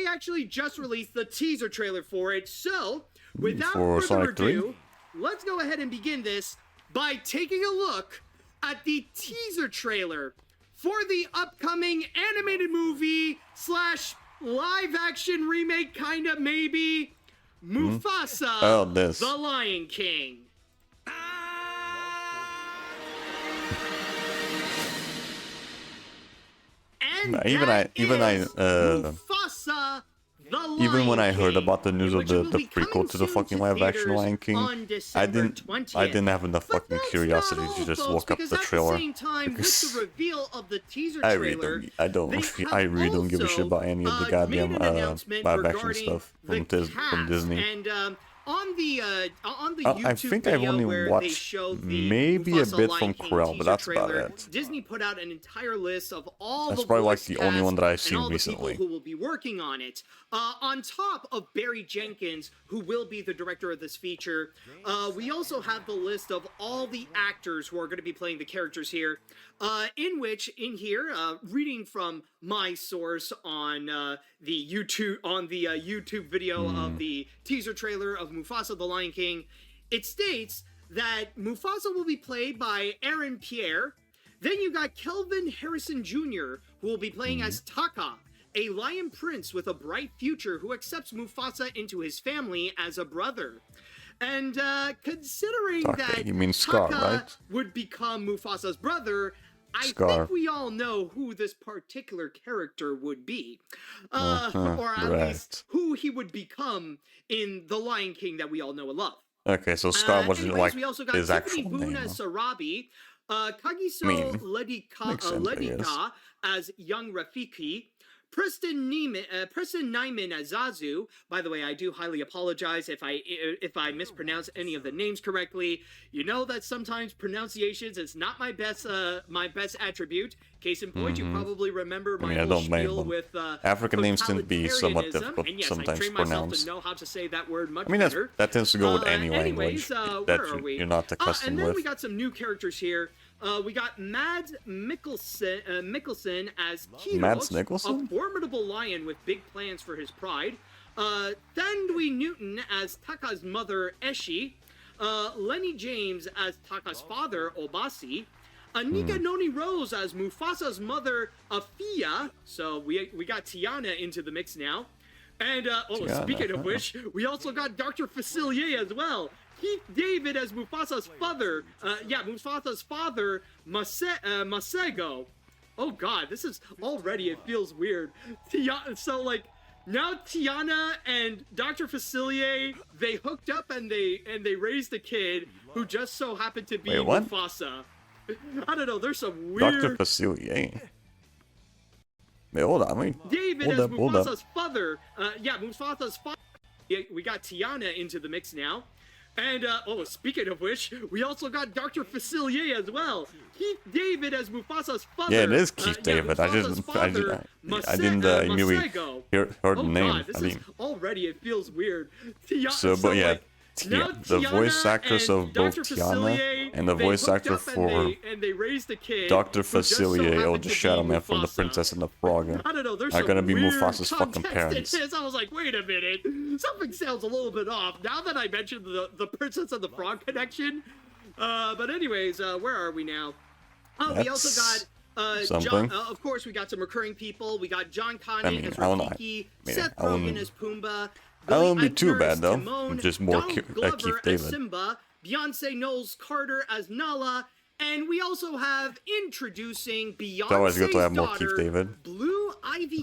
actually just released the teaser trailer for it. So, without For further Sonic 3? ado, let's go ahead and begin this by taking a look at the teaser trailer for the upcoming animated movie / live action remake, kinda maybe, Mufasa, Oh, this. the Lion King. And Even that I, is Mufasa, the Lion even when I heard King, about the news of which the will be prequel coming to the soon fucking to live action theaters Lion King, on I December didn't 20th. have enough But fucking that's curiosity not all, to just folks, look up because the at trailer. the same time, with Because the reveal of the teaser I trailer, really don't, they I really don't give a shit about any of the goddamn made an announcement live action regarding stuff the from Disney. cast. And on the YouTube I think I've video only where they watched showed the maybe a Mufasa bit Lion from King Corel, but teaser that's about trailer, it. Disney put out an entire list of all That's the probably like voice the only cast one that I've and seen all the recently. people who will be working on it. On top of Barry Jenkins, who will be the director of this feature, we also have the list of all the actors who are going to be playing the characters here. Reading from my source on the YouTube video of the teaser trailer of Mufasa the Lion King, it states that Mufasa will be played by Aaron Pierre. Then you got Kelvin Harrison Jr., who will be playing as Taka, a lion prince with a bright future who accepts Mufasa into his family as a brother. And considering that you mean Scar, Taka right? would become Mufasa's brother, I Scar. think we all know who this particular character would be. Or at right. least who he would become in The Lion King that we all know and love. Okay, so Scar wasn't Anyways, like we also got his Tiffany actual name. Boone as Huh? Sarabi, Kagiso makes sense, I guess. Ledika as young Rafiki, Preston Nyman as Zazu. By the way, I do highly apologize if I mispronounce any of the names correctly. You know that sometimes pronunciations is not my best attribute. Case in point, you probably remember my I whole don't blame spiel them. with African names tend to be somewhat totalitarianism, difficult and yes, sometimes I train myself pronounce. to know how to say that word much I mean, better. that tends to go with any Anyways, language where that are we? you're not accustomed and then with. we got some new characters here. We got Mads Mikkelsen as Kiros, Mads Mikkelsen? a formidable lion with big plans for his pride. Thandwi Newton as Taka's mother, Eshi. Lenny James as Taka's father, Obasi. Anika Noni Rose as Mufasa's mother, Afia. So we got Tiana into the mix now. And, speaking of which, we also got Dr. Facilier as well. Keith David as Mufasa's father. Mufasa's father, Masego. Oh God, this is already, it feels weird. So like, now Tiana and Dr. Facilier, they hooked up and they raised a kid who just so happened to be Mufasa. I don't know, there's some weird... Dr. Facilier. Wait, hold on, wait. David Hold as up, hold up. Mufasa's father. Mufasa's father. We got Tiana into the mix now. And, speaking of which, we also got Dr. Facilier as well. Keith David as Mufasa's father. Yeah, it is Keith David. I didn't immediately heard the name. God, this is already, it feels weird. The voice actress of both Tiana and the voice actor for Dr. Facilier, or the Shadow Man from The Princess and the Frog, are gonna be Mufasa's fucking parents. I was like, wait a minute, something sounds a little bit off. Now that I mentioned the Princess and the Frog connection. But anyways, where are we now? Oh, we also got John, of course, we got some recurring people. We got John Connie as Rafiki, Seth Rogen as Pumbaa. I won't be too bad though. Timon, Just more Keith as David. Simba, Beyonce Knowles Carter as Nala, and we also have introducing Beyonce's always good to have more daughter, Keith David. Blue Ivy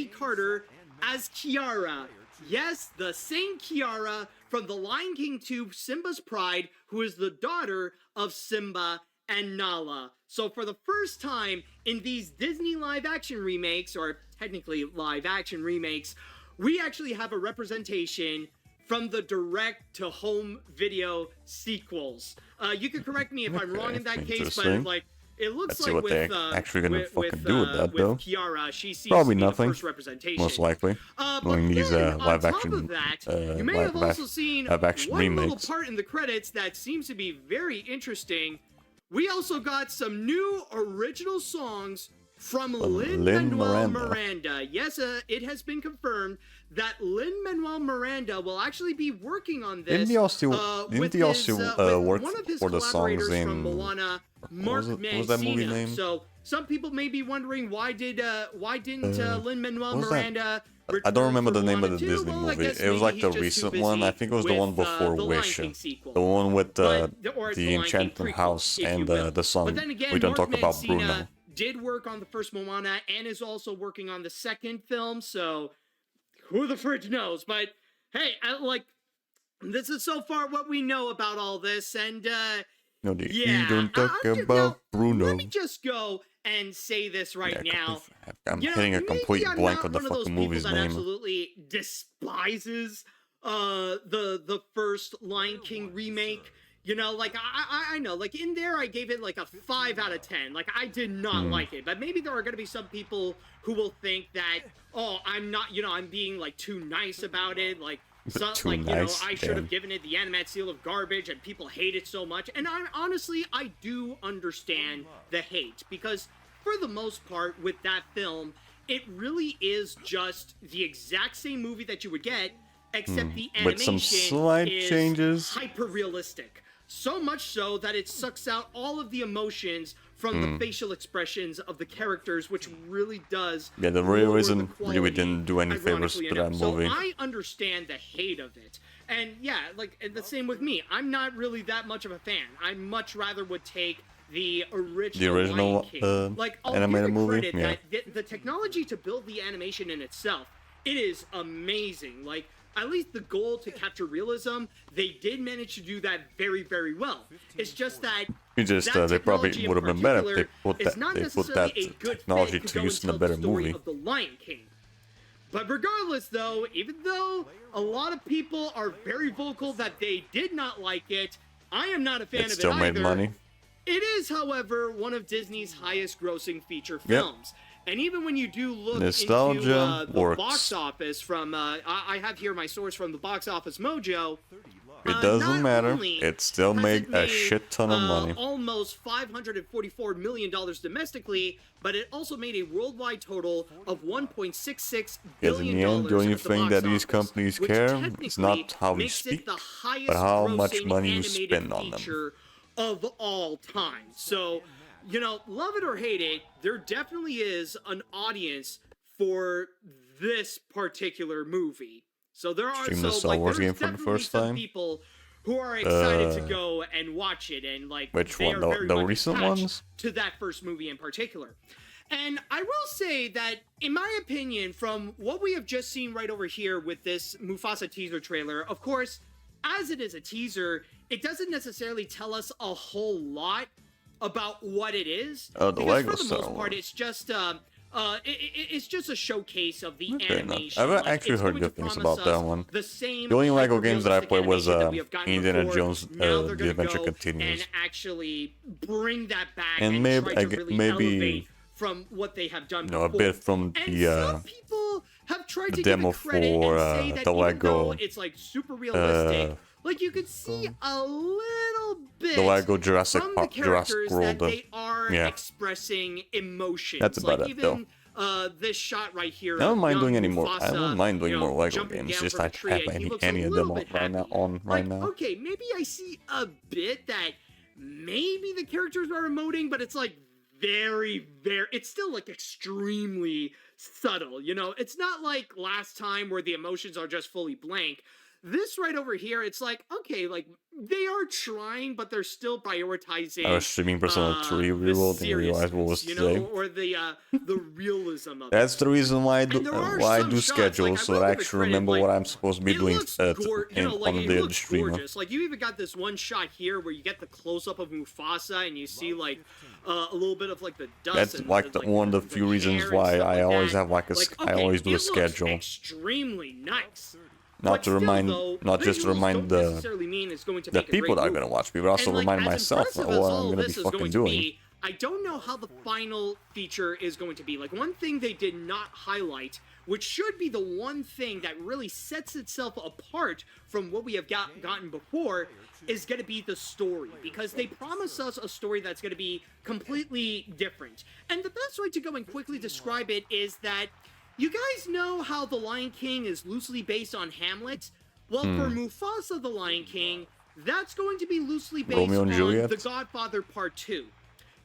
Carter as Kiara. Yes, the same Kiara from The Lion King 2, Simba's Pride, who is the daughter of Simba and Nala. So for the first time in these Disney live-action remakes, or technically live-action remakes, we actually have a representation from the direct-to-home video sequels. You can correct me if I'm wrong in that case, but like it looks like with actually gonna fucking do with that though. Kiara, she seems probably to be nothing. The first representation. Most likely. Doing these live-action you may have also seen live-action one remakes. little part in the credits that seems to be very interesting. We also got some new original songs from Lin-Manuel Miranda. Yes, it has been confirmed that Lin-Manuel Miranda will actually be working on this. Didn't he also work one of his for the songs collaborators in... from Moana, Mark what was that movie name? So some people may be wondering why didn't Lin-Manuel Miranda... I don't remember the name of the too? Disney Well, movie. It was like the recent one. I think it was the one before Wish. The one with the Enchanted House and the song We Don't Talk About Bruno. Did work on the first Moana and is also working on the second film, so who the fridge knows? But hey, this is so far what we know about all this, and No, you don't talk about Bruno. Let me just go and say this right now. I'm hitting a complete blank on the fucking movie's name. Absolutely despises the first Lion King remake. You know, like, I know, like, in there I gave it, like, a 5 out of 10. Like, I did not like it. But maybe there are going to be some people who will think that, oh, I'm not, I'm being, like, too nice about it. Like, I should have given it the Animat seal of garbage and people hate it so much. And honestly, I do understand the hate. Because, for the most part, with that film, it really is just the exact same movie that you would get, except the animation with some slight changes. Hyper-realistic. So much so that it sucks out all of the emotions from the facial expressions of the characters, which really does. Yeah, the realism really didn't do any favors to that movie. So I understand the hate of it. And yeah, like the same with me. I'm not really that much of a fan. I much rather would take the original animated movie. Yeah. The technology to build the animation in itself, it is amazing. Like, at least the goal to capture realism, they did manage to do that very, very well. It's just that they probably would have been better if they put that technology to use in a better movie. Of the Lion King. But regardless, though, even though a lot of people are very vocal that they did not like it, I am not a fan of it still either. made money. It is, however, one of Disney's highest-grossing feature films. And even when you do look into the box office from, I have here my source from the Box Office Mojo. It doesn't matter. It still made a shit ton of money. Almost $544 million domestically, but it also made a worldwide total of $1.66 billion. In the end, the only thing that these companies care is not how we speak, but how much money you spend on them. Of all time. So, love it or hate it, there definitely is an audience for this particular movie. So there are Stream the Star Wars there's game for the definitely first some time? people who are excited to go and watch it, and like Which they one? are The- very the much recent attached ones? to that first movie in particular. And I will say that, in my opinion, from what we have just seen right over here with this Mufasa teaser trailer, of course, as it is a teaser, it doesn't necessarily tell us a whole lot about what it is. Oh, the because Lego for the Star most part, Wars. it's just it's just a showcase of the Okay, no. animation. I've Like, actually it's heard going to good things promise about that us one. The same The only Lego games that I hyper-realistic played was animation that we have gotten Indiana before. Jones, Now they're The gonna Adventure go Continues. and actually bring that back And and maybe- try I to gue- really maybe, elevate from what they have done a before. bit from And the some people have tried the to give demo it credit for, and say that the even Lego, though it's like super realistic, uh, like you could see a little bit the Lego Jurassic from the Park, Jurassic characters World. that they are yeah. expressing emotions. That's about like it, though. even this shot right here. I don't of mind young doing any more. I Mufasa, don't mind doing you know, more Lego jumping games. down Just from I a tree, have and he looks any a of them little bit right now happy. on right Like, now. okay, maybe I see a bit that maybe the characters are emoting, but it's like very, it's still like extremely subtle, you know? It's not like last time where the emotions are just fully blank. This right over here, it's like, okay, like, they are trying, but they're still prioritizing I was streaming Persona 3 the reload and realized what was seriousness, you today. know, or the realism of it. That's the reason why I do, And there are why I some do shots, like, schedules, I so will that I give it actually credit, remember like, what I'm supposed to be it doing looks you know, like, on it the looks streamer. gorgeous. Like, you even got this one shot here where you get the close-up of Mufasa and you see, like, a little bit of, like, the dust. That's and like the one of the few reasons hair and why stuff I like always that. have like I okay, always do a it looks schedule. extremely nice. Not But to still, remind, though, not just to visuals remind don't necessarily mean it's going to the make a people great that are movie. gonna watch me, but also And, like, remind as myself impressive as what all I'm of gonna be this is fucking going to doing. be, I don't know how the final feature is going to be. Like, one thing they did not highlight, which should be the one thing that really sets itself apart from what we have gotten before, is going to be the story. Because they promise us a story that's going to be completely different. And the best way to go and quickly describe it is that you guys know how The Lion King is loosely based on Hamlet? Well, for Mufasa the Lion King, that's going to be loosely based Romeo and on Juliet? The Godfather Part 2.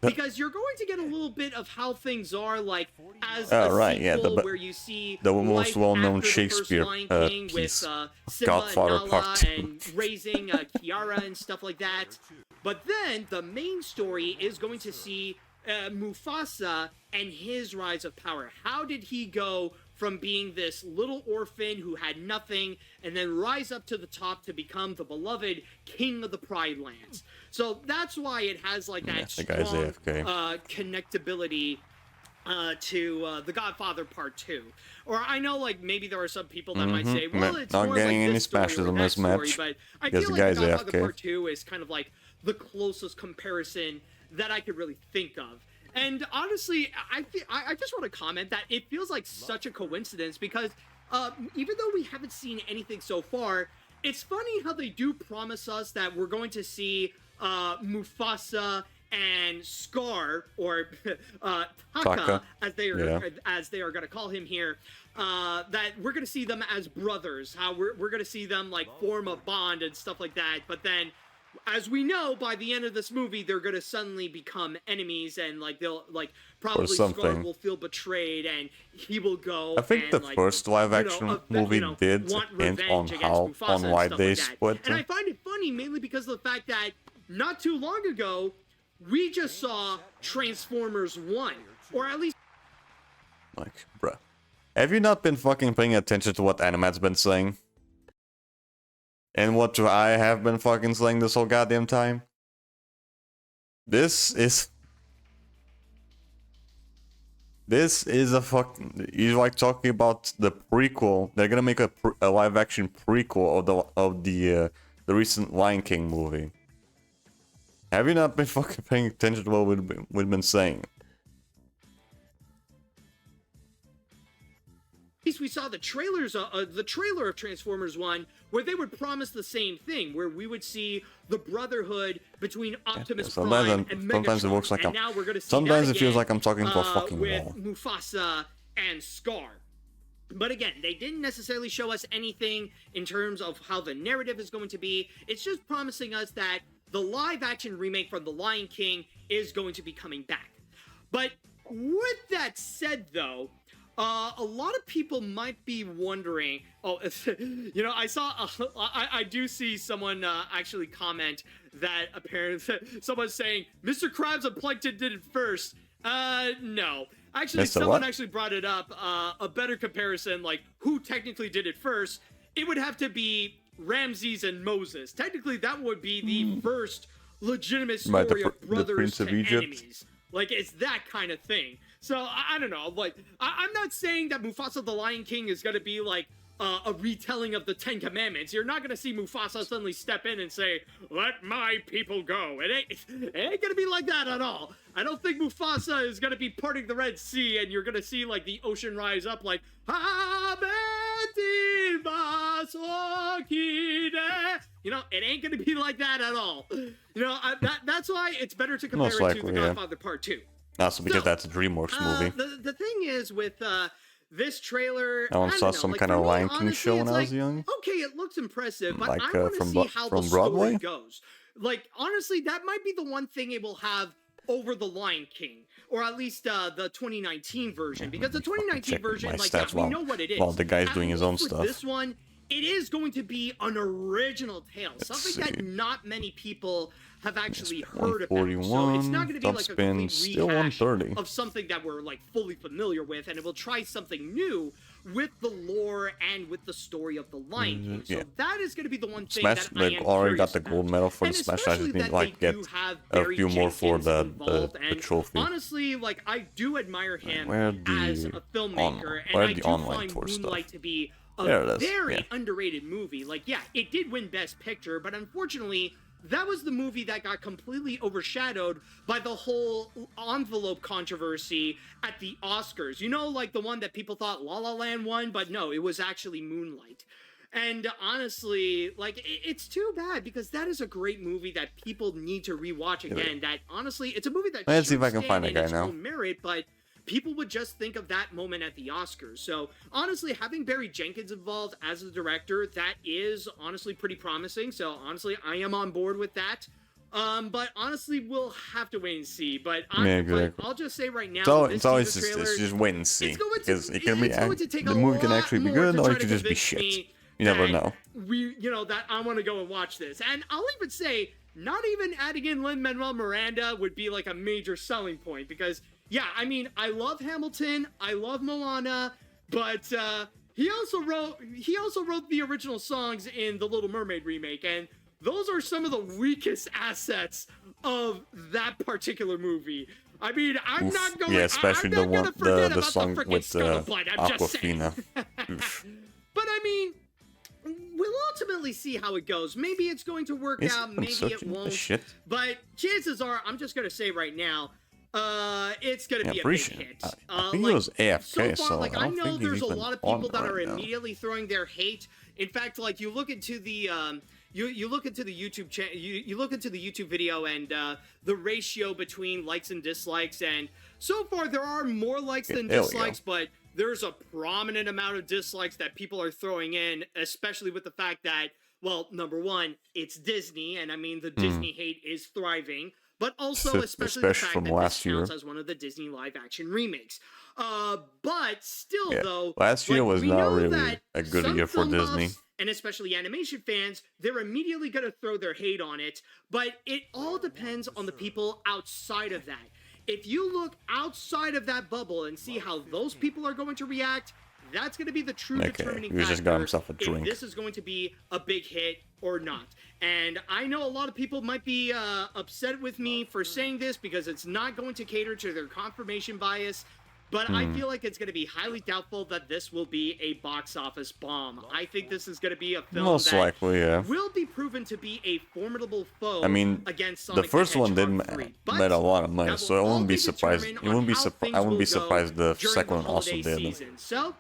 Because you're going to get a little bit of how things are, like, as a right, yeah, sequel but where you see the most life well-known after the first Shakespeare, Lion King piece, with Simba Godfather and Part Nala 2. and raising Kiara and stuff like that. But then the main story is going to see Mufasa and his rise of power. How did he go from being this little orphan who had nothing and then rise up to the top to become the beloved king of the Pride Lands? So that's why it has like that the guy's strong AFK. connectability to The Godfather Part 2. Or I know, like, maybe there are some people that might say, well, it's Not more getting like any this story smashes or in that this story, match, but I because feel the like guy's The Godfather AFK. Part 2 is kind of like the closest comparison that I could really think of. And honestly, I just want to comment that it feels like such a coincidence because even though we haven't seen anything so far, it's funny how they do promise us that we're going to see Mufasa and Scar, or Taka, as they are going to call him here, that we're going to see them as brothers. How we're going to see them like form a bond and stuff like that. But then, as we know, by the end of this movie, they're going to suddenly become enemies, and like they'll like probably Scar something. will feel betrayed, and he will go. I think and, the like, first live action movie did want hint revenge on against how Mufasa on and why stuff they like that. split. And I find it funny mainly because of the fact that not too long ago we just saw Transformers 1, or at least Like, bruh. Have you not been fucking paying attention to what Animat's been saying? And what I have been fucking saying this whole goddamn time? This is a fucking... You're like talking about the prequel. They're gonna make a live action prequel of the recent Lion King movie. Have you not been fucking paying attention to what we've been saying? least we saw the trailer of Transformers 1, where they would promise the same thing, where we would see the brotherhood between Optimus Prime and Megatron. Sometimes it looks like and now we're gonna see sometimes that it feels again, like I'm talking to a fucking with wall. Mufasa and Scar. But again, they didn't necessarily show us anything in terms of how the narrative is going to be. It's just promising us that the live-action remake from The Lion King is going to be coming back. But with that said, though, a lot of people might be wondering. Oh, I saw. I do see someone actually comment that apparently someone's saying Mr. Krabs and Plankton did it first. No. Actually, Mr. someone what? actually brought it up. A better comparison, like who technically did it first, it would have to be Ramses and Moses. Technically, that would be the first legitimate Right, story of the brothers Prince to of Egypt. enemies. Like, it's that kind of thing. So, I don't know. Like, I'm not saying that Mufasa the Lion King is going to be, like, a retelling of the Ten Commandments. You're not going to see Mufasa suddenly step in and say, let my people go. It ain't going to be like that at all. I don't think Mufasa is going to be parting the Red Sea and you're going to see, like, the ocean rise up like, you know, it ain't going to be like that at all. You know, that's why it's better to compare Most it to likely, The yeah. Godfather Part 2. Also because So, that's a DreamWorks movie. The thing is with this trailer, I once don't saw know, some like, kind for of me, Lion King honestly, show when it's I was like, young. Okay, it looks impressive, but Like, I want to from see how the from Broadway? story goes. Like, honestly, that might be the one thing it will have over the Lion King, or at least the 2019 version, because the 2019 Check version, my like, stats we while- know what it is. while the guy's At doing his least own with stuff. This one, it is going to be an original tale, something see. that not many people have actually heard about. So 141, it's not going to be top like a spin, complete still rehash 130. of something that we're like fully familiar with, and it will try something new with the lore and with the story of the Lion King. So yeah. that is going to be the one thing Smash, that I like, am already got curious the gold about. medal for And the Smash. I especially just need that to, like, they get do have a Barry few more for Jenkins the involved, and trophy. honestly, like, I do admire him Where the as a filmmaker, and where I the do online find tour stuff? Moonlight to be There a it is, very yeah. underrated movie. Like, yeah, it did win Best Picture, but unfortunately, that was the movie that got completely overshadowed by the whole envelope controversy at the Oscars. You know, like the one that people thought La La Land won, but no, it was actually Moonlight. And honestly, like, it's too bad because that is a great movie that people need to rewatch again. That honestly, it's a movie that Let's see should if I can stand find the in guy its now. own merit, but people would just think of that moment at the Oscars. So honestly, having Barry Jenkins involved as a director, that is honestly pretty promising. So honestly, I am on board with that. But honestly, we'll have to wait and see. But, Yeah, exactly. but I'll just say right now, It's always this teaser just, trailer, wait and see. it's going to- Because it can be it's going to take the a movie can lot actually be more good to or try it to could just be convince shit. me You never that know. that I want to go and watch this. And I'll even say, not even adding in Lin-Manuel Miranda would be like a major selling point because, yeah, I mean, I love Hamilton, I love Moana, but he also wrote the original songs in the Little Mermaid remake, and those are some of the weakest assets of that particular movie. I mean, I'm Oof. not going. Yeah, especially I'm not gonna forget the about song the frickin' with Scuttlebutt. I'm just saying. Aquafina. Oof. But I mean, we'll ultimately see how it goes. Maybe it's going to work Is out. I'm Maybe it searching the won't. shit? But chances are, I'm just gonna say right now, it's gonna Yeah, be a big appreciate hit. it. I think he was AFK, so far, so like, I I don't know think he's there's a even lot of on people that right are now. immediately throwing their hate. In fact, like, you look into the you look into the YouTube you look into the YouTube video and the ratio between likes and dislikes, and so far there are more likes than There we go. dislikes, but there's a prominent amount of dislikes that people are throwing in, especially with the fact that, well, number one, it's Disney, and I mean the Disney hate is thriving, but also especially the fact from that last this counts year. as one of the Disney live action remakes. But still, Yeah, though, last year like, was we not know really that a good some year for film Disney. buffs, and especially animation fans, they're immediately going to throw their hate on it, but it all depends on the people outside of that. If you look outside of that bubble and see how those people are going to react, that's going to be the true Okay, determining he factor just got himself a drink. if this is going to be a big hit or not. And I know a lot of people might be upset with me for saying this because it's not going to cater to their confirmation bias, but I feel like it's going to be highly doubtful that this will be a box office bomb. I think this is going to be a film Most that likely, yeah. will be proven to be a formidable foe I mean, against the Sonic first one did Hedgehog 3. But made a lot of money, that so I will wouldn't all be surprised. determined You wouldn't be on how surprised. I wouldn't be things will surprised the go during second the one also holiday did. season. So,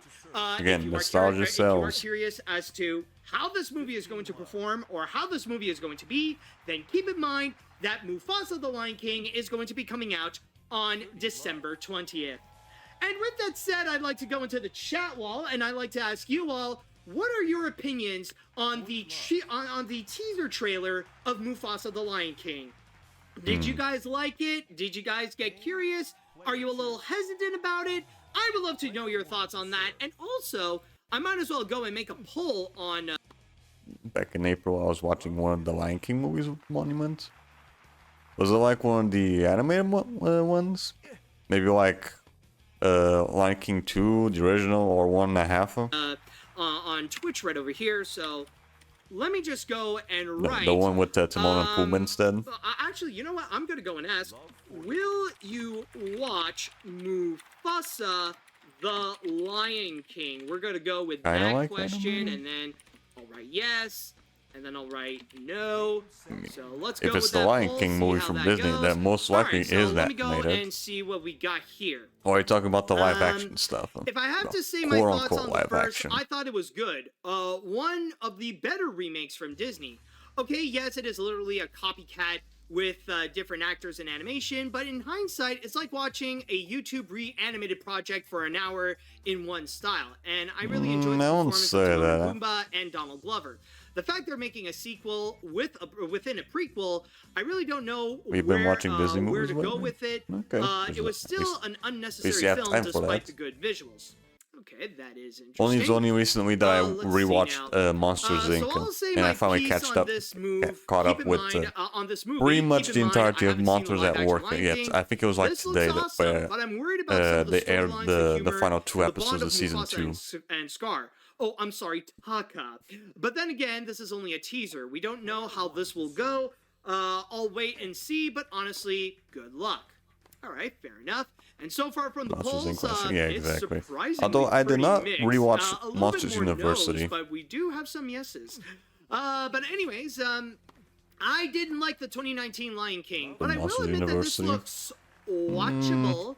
Again, if you nostalgia if you are sells. curious as to how this movie is going to perform or how this movie is going to be, then keep in mind that Mufasa the Lion King is going to be coming out on December 20th. And with that said, I'd like to go into the chat wall, and I'd like to ask you all, what are your opinions on the on the teaser trailer of Mufasa the Lion King? Did you guys like it? Did you guys get curious? Are you a little hesitant about it? I would love to know your thoughts on that. And also, I might as well go and make a poll on... Back in April, I was watching one of the Lion King movies with Monument. Was it like one of the animated ones? Maybe like Lion King 2, the original, or 1.5? On Twitch right over here, so let me just go and write... The one with Timon and Pumbaa instead? Actually, you know what? I'm going to go and ask, will you watch Mufasa the Lion King? We're going to go with that like question, and then I'll write yes, and then I'll write no. So let's go If it's with the that Lion poll, King see movie how from that Disney, goes. then most likely Alright, so is let me go animated. and see what we got here. Or are you talking about the live action stuff? If I have No, to say my thoughts quote-unquote on the live first, action. I thought it was good. One of the better remakes from Disney. Okay, yes, it is literally a copycat with different actors and animation, but in hindsight, it's like watching a YouTube reanimated project for an hour in one style. And I really enjoyed the I won't performance say of Timon that. and Pumbaa and Donald Glover. The fact they're making a sequel within a prequel, I really don't know We've been watching Disney where movies to go lately? with it. Okay. It was still an least unnecessary you have film time for despite that. the good visuals. Okay, that is interesting. It's only recently that I Let's see rewatched now. Monsters So Inc. I'll say and my I finally piece caught on up, this move. caught Keep up in with mind, on this movie, pretty keep much in the mind, entirety I of haven't seen Monsters the at live Work action yet. Lion I think it was like This today looks awesome, where but I'm worried about some of they the aired storylines, the humor, final 2 the episodes bond of season Mufasa 2. and Scar. Oh, I'm sorry, Taka. But then again, this is only a teaser. We don't know how this will go. I'll wait and see, but honestly, good luck. All right, fair enough. And so far from the Monsters polls, Inc. question. Yeah, it's exactly. surprisingly Although I did pretty not mixed. rewatch A little Monsters bit more University. no's, but we do have some yeses. But anyways, I didn't like the 2019 Lion King, but I will Monsters admit University? that this looks watchable.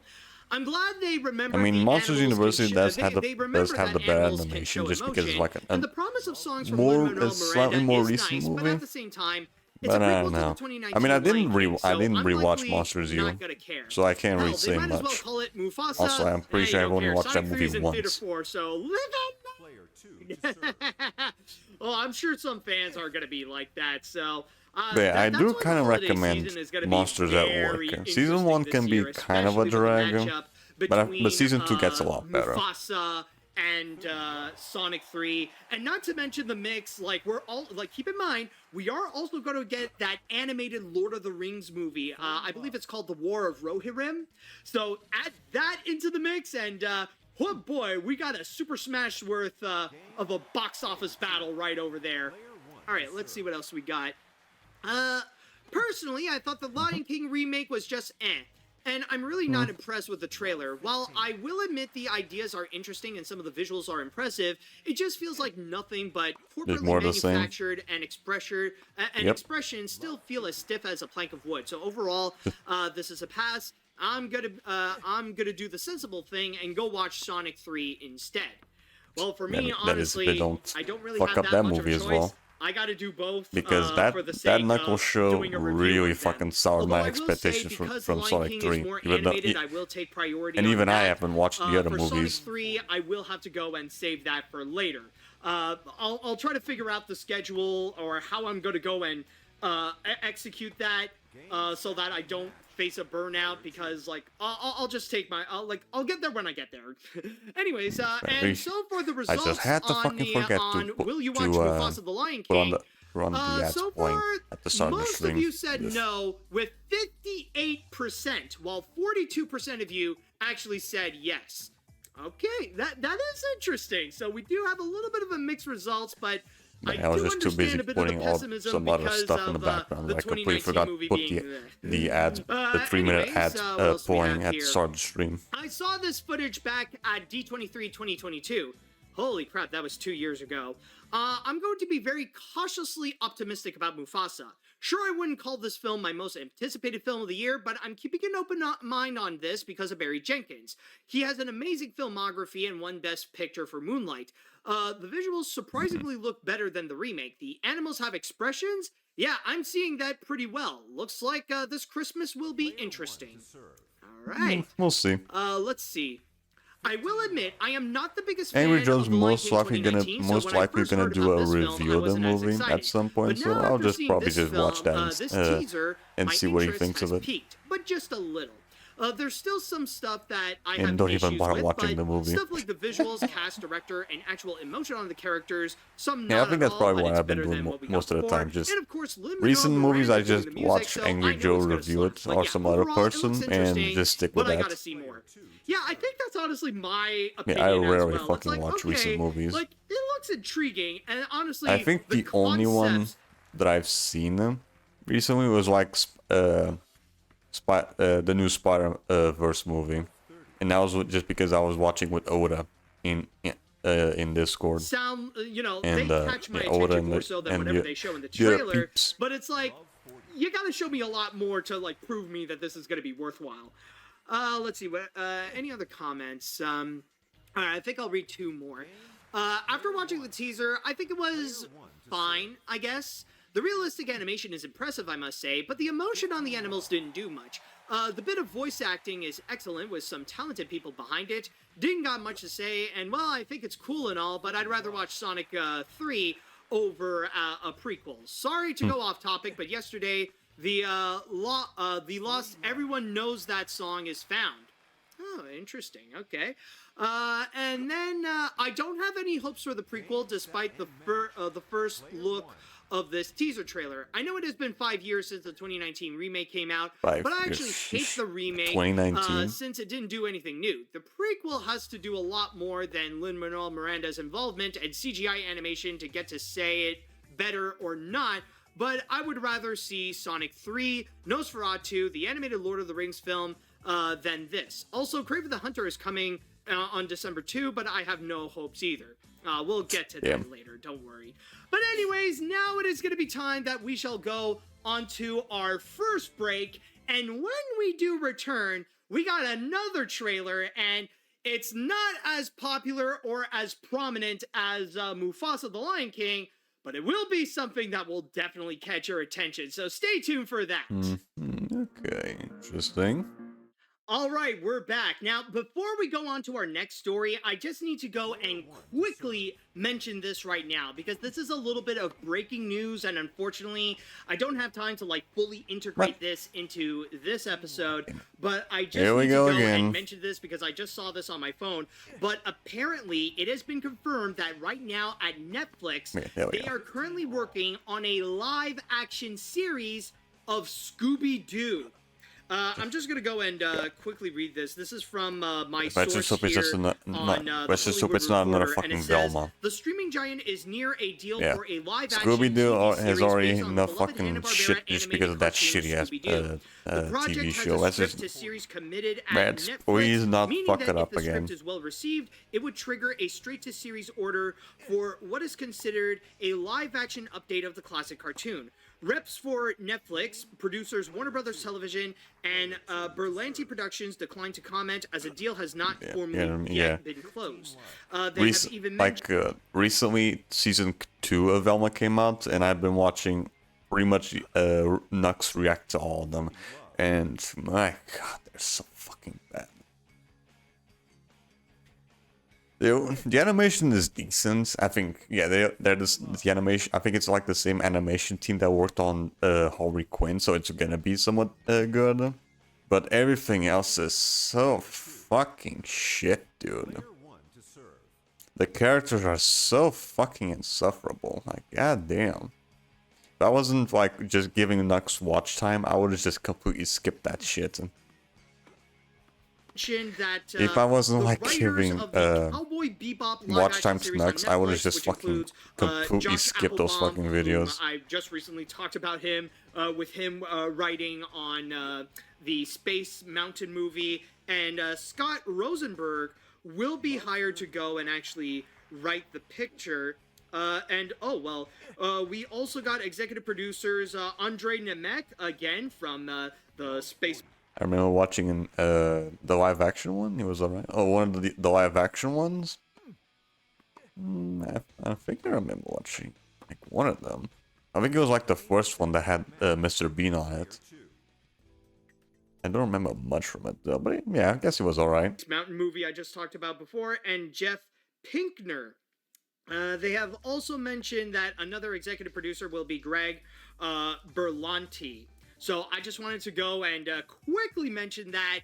I'm glad they remember. I mean, the Monsters animals University can does have the bad animals can animation, show just because it's emotion, like and the promise of songs from more- Lin-Manuel a slightly Miranda more is recent nice, but movie. at the same time, it's But a I prequel don't to the know. 2019 I mean, I didn't Lion King, I so didn't I'm rewatch likely Monsters U, not gonna care. so I can't really Hell, say they might as well much. call it Mufasa. Also, I'm pretty Hey, sure I've don't only care. watched that Sonic movie 3's in Theater once. 4, so live it. Player 2 to serve. Well, I'm sure some fans are gonna be like that. So. But yeah, I that's do why kind the of holiday recommend season is gonna be Monsters at very Work. Season interesting 1 this can be year, kind of a especially with the drag, matchup but between, season 2 gets a lot better. Mufasa and Sonic 3, and not to mention the mix. Like we're all like, keep in mind, we are also going to get that animated Lord of the Rings movie. I believe it's called The War of Rohirrim. So add that into the mix, and oh boy, we got a Super Smash worth of a box office battle right over there. All right, let's see what else we got. Personally, I thought the Lion King remake was just eh. And I'm really not impressed with the trailer. While I will admit the ideas are interesting and some of the visuals are impressive, it just feels like nothing but corporately more of the same. manufactured and expressions still feel as stiff as a plank of wood. So overall, this is a pass. I'm gonna do the sensible thing and go watch Sonic 3 instead. Well, for me, That is if they honestly, don't I don't really fuck have up that that much movie of a as choice. well. I gotta do both Because for the that sake Knuckles of show doing a review really of them. fucking soured Although my I will say, expectations because from Lion Sonic King 3. is more Even though, animated, I will take priority and on even I that. haven't watched the other for movies. Sonic 3, I will have to go and save that for later. I'll try to figure out the schedule or how I'm going to go and execute that so that I don't face a burnout, because like I'll just take my I'll get there when I get there. Anyways, and so for the results just had to on fucking forget on to put- Will You to, Watch Mufasa the Lion Put on King? the ads So playing far, at the start of the most stream. of you said Yes. no, with 58%, while 42% of you actually said yes. Okay, that is interesting. So we do have a little bit of a mixed results, but I was just too busy putting all some other stuff in the of, background. the I completely 2019 forgot to movie put being the ads, the 3-minute anyways, ads what else we playing have at the here? start of the stream. I saw this footage back at D23 2022. Holy crap, that was 2 years ago. I'm going to be very cautiously optimistic about Mufasa. Sure, I wouldn't call this film my most anticipated film of the year, but I'm keeping an open mind on this because of Barry Jenkins. He has an amazing filmography and won Best Picture for Moonlight. The visuals surprisingly look better than the remake. The animals have expressions. Yeah, I'm seeing that pretty well. Looks like this Christmas will be interesting. All right. We'll see. Let's see. I will admit, I am not the biggest fan Angry of Joe's The Lion most King likely gonna 2019, so when I first heard do about a this film, I review of the wasn't as movie excited. at some point, But so now I'll after just seeing probably this just film, watch that this and teaser, and my see what he interest thinks has of it. peaked, but just a little. There's still some stuff that I And have don't issues even bother with, watching but the movie. stuff like the visuals, cast, director, and actual emotion on the characters, some Yeah, I not think at that's all, probably but what it's I've been better doing than what we most got of the before. time. Just And of course, Lin-Manuel recent movies, I Miranda's doing just the music, watch so Angry I know Joe it's gonna review suck. it, But or yeah, some other overall, it looks person, and interesting, just stick but with I that. gotta see more. Yeah, I think that's honestly my Yeah, opinion I as rarely well. It's fucking like, watch okay, recent movies. like, it looks intriguing, and honestly, I think the only one concepts- that I've seen recently was like the new Spider-Verse movie, and that was just because I was watching with Oda in Discord. sound, And, they catch my yeah, Oda attention and more the- so than and whatever the- they show in the the other trailer. peeps. But it's like, you gotta show me a lot more to like prove me that this is gonna be worthwhile. Let's see what any other comments. All right, I think I'll read two more. After watching the teaser, I think it was fine, I guess. The realistic animation is impressive, I must say, but the emotion on the animals didn't do much. The bit of voice acting is excellent with some talented people behind it. Didn't got much to say, and well, I think it's cool and all, but I'd rather watch Sonic 3 over a prequel. Sorry to go off topic, but yesterday, the Lost Everyone Knows That Song is found. Oh, interesting. Okay. And then I don't have any hopes for the prequel, despite the first look of this teaser trailer. I know it has been 5 years since the 2019 remake came out, but I actually hate the remake 2019? since it didn't do anything new. The prequel has to do a lot more than Lin-Manuel Miranda's involvement and CGI animation to get to say it better or not. But I would rather see Sonic 3, Nosferatu, the animated Lord of the Rings film, than this. Also, Kraven the Hunter is coming on December 2, but I have no hopes either. We'll get to that later, don't worry. But anyways, now it is going to be time that we shall go onto our first break, and when we do return, we got another trailer, and it's not as popular or as prominent as Mufasa the Lion King, but it will be something that will definitely catch your attention, so stay tuned for that. Okay, interesting. All right, we're back. Now, before we go on to our next story, I just need to go and quickly mention this right now, because this is a little bit of breaking news, and unfortunately, I don't have time to, like, fully integrate this into this episode, but I just need to go and mention this because I just saw this on my phone, but apparently, it has been confirmed that right now at Netflix, they are currently working on a live-action series of Scooby-Doo. I'm just gonna go and quickly read this. This is from my source here on it's not another fucking Velma. The streaming giant is near a deal for a live-action Scooby-Doo has already based on enough beloved fucking Hanna-Barbera shit just because of that animated shitty ass cartoon The project TV has show. a That's script just to series committed at Mads, Netflix, please not meaning fuck that it up if the again. script is well received, it would trigger a straight-to-series order for what is considered a live-action update of the classic cartoon. Reps for Netflix, producers Warner Brothers Television, and Berlanti Productions declined to comment as a deal has not formally yet been closed. They have even mentioned... recently, season 2 of Velma came out, and I've been watching pretty much Nux react to all of them, and my god, they're so fucking bad. The animation is decent. I think, yeah, they're the animation. I think it's like the same animation team that worked on Harley Quinn, so it's gonna be somewhat good. But everything else is so fucking shit, dude. The characters are so fucking insufferable. Like, goddamn. If I wasn't like just giving Nux watch time, I would have just completely skipped that shit. That, if I wasn't like giving watch time to Nux, I would have just fucking completely skipped those fucking videos. I just recently talked about him with him writing on the Space Mountain movie, and Scott Rosenberg will be hired to go and actually write the picture. We also got executive producers Andre Nemec again from the Space. I remember watching the live action one. He was alright. Oh, one of the live action ones. I think I remember watching like one of them. I think it was like the first one that had Mr. Bean on it. I don't remember much from it though, but yeah, I guess it was alright. Mountain movie I just talked about before, and Jeff Pinkner. They have also mentioned that another executive producer will be Greg Berlanti. So I just wanted to go and quickly mention that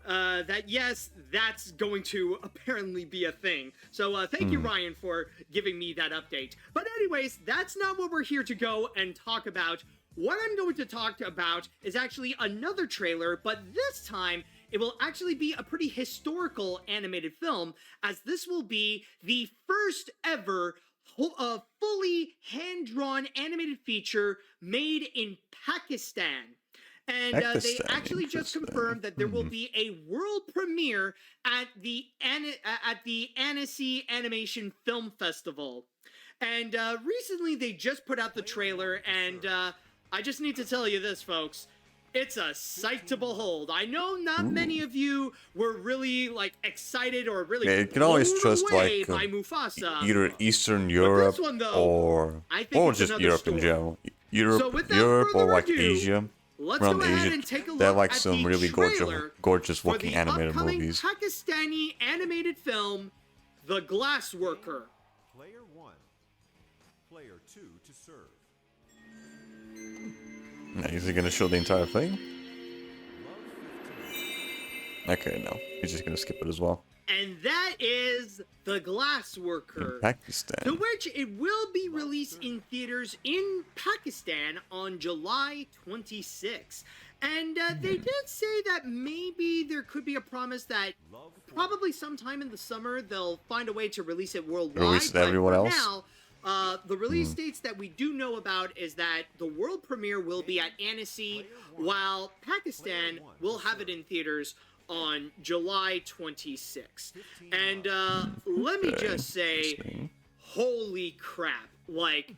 that yes, that's going to apparently be a thing. So thank you, Ryan, for giving me that update. But anyways, that's not what we're here to go and talk about. What I'm going to talk about is actually another trailer, but this time it will actually be a pretty historical animated film, as this will be the first ever fully hand-drawn animated feature made in Pakistan. And they actually just confirmed that there will be a world premiere at the Annecy Animation Film Festival. And recently they just put out the trailer, and I just need to tell you this, folks. It's a sight to behold. I know not many of you were really excited or really you can always trust by Mufasa. Either Eastern Europe one, though, or just Europe in general. Europe or Asia. Let's around go ahead Asia, and take a look they have at some the really trailer gorgeous for looking the animated upcoming movies. Pakistani animated film, The Glassworker. Player 1. Player 2 to serve. Now, is he gonna show the entire thing? Love 15. Okay, no. He's just gonna skip it as well. And that is The Glassworker, Pakistan. to which it will be released in theaters in Pakistan on July 26. And they did say that maybe there could be a promise that probably sometime in the summer they'll find a way to release it worldwide. Release it but everywhere for else? now, the release dates that we do know about is that the world premiere will be at Annecy, while Pakistan will have it in theaters on July 26th. And let me just say, holy crap, like,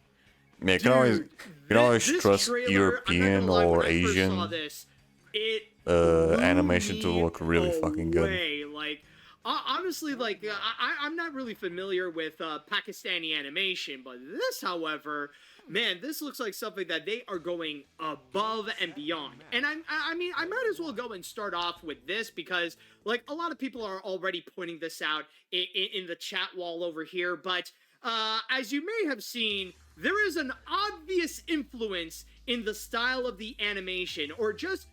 Yeah, you can always this trust trailer, European I'm not gonna lie, or when I first Asian saw this, it blew animation to me look really fucking good. away. Like, honestly, like, I'm not really familiar with Pakistani animation, but this, however, man, this looks like something that they are going above and beyond. And I mean, I might as well go and start off with this because, like, a lot of people are already pointing this out in the chat wall over here. But as you may have seen, there is an obvious influence in the style of the animation, or just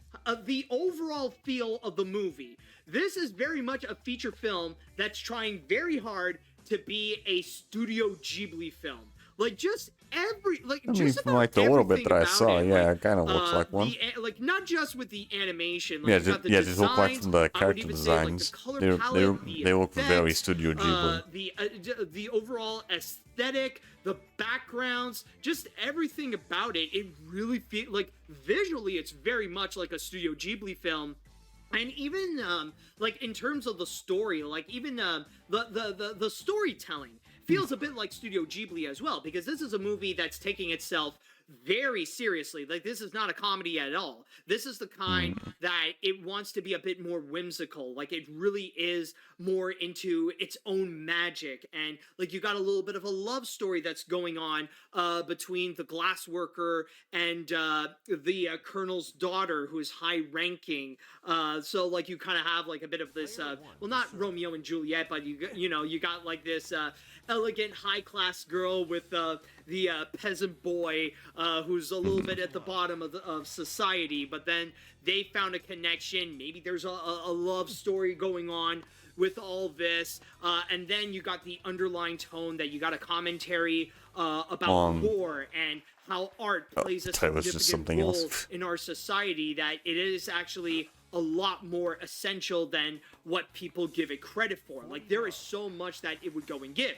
the overall feel of the movie. This is very much a feature film that's trying very hard to be a Studio Ghibli film. Like, just just from about the little bit everything that I about saw, it, yeah, like, it kind of looks like one. like, not just with the animation. Like, Yeah, you've got the just look like designs, from the I would character even say, like, the designs. color They palette, the they look very effects, Studio Ghibli. the overall aesthetic, the backgrounds, just everything about it. It really feels like visually, it's very much like a Studio Ghibli film. And even like in terms of the story, like even the storytelling feels a bit like Studio Ghibli as well, because this is a movie that's taking itself very seriously. Like, this is not a comedy at all. This is the kind that it wants to be a bit more whimsical. Like, it really is more into its own magic. And, like, you got a little bit of a love story that's going on between the glassworker and the colonel's daughter, who is high-ranking. So, like, you kind of have, like, a bit of this, well, not Romeo and Juliet, but you know, you got, like, this elegant high-class girl with the peasant boy who's a little bit at the bottom of society, but then they found a connection. Maybe there's a love story going on with all this, and then you got the underlying tone that you got a commentary about war and how art plays a significant role in our society, that it is actually a lot more essential than what people give it credit for. Like, there is so much that it would go and give.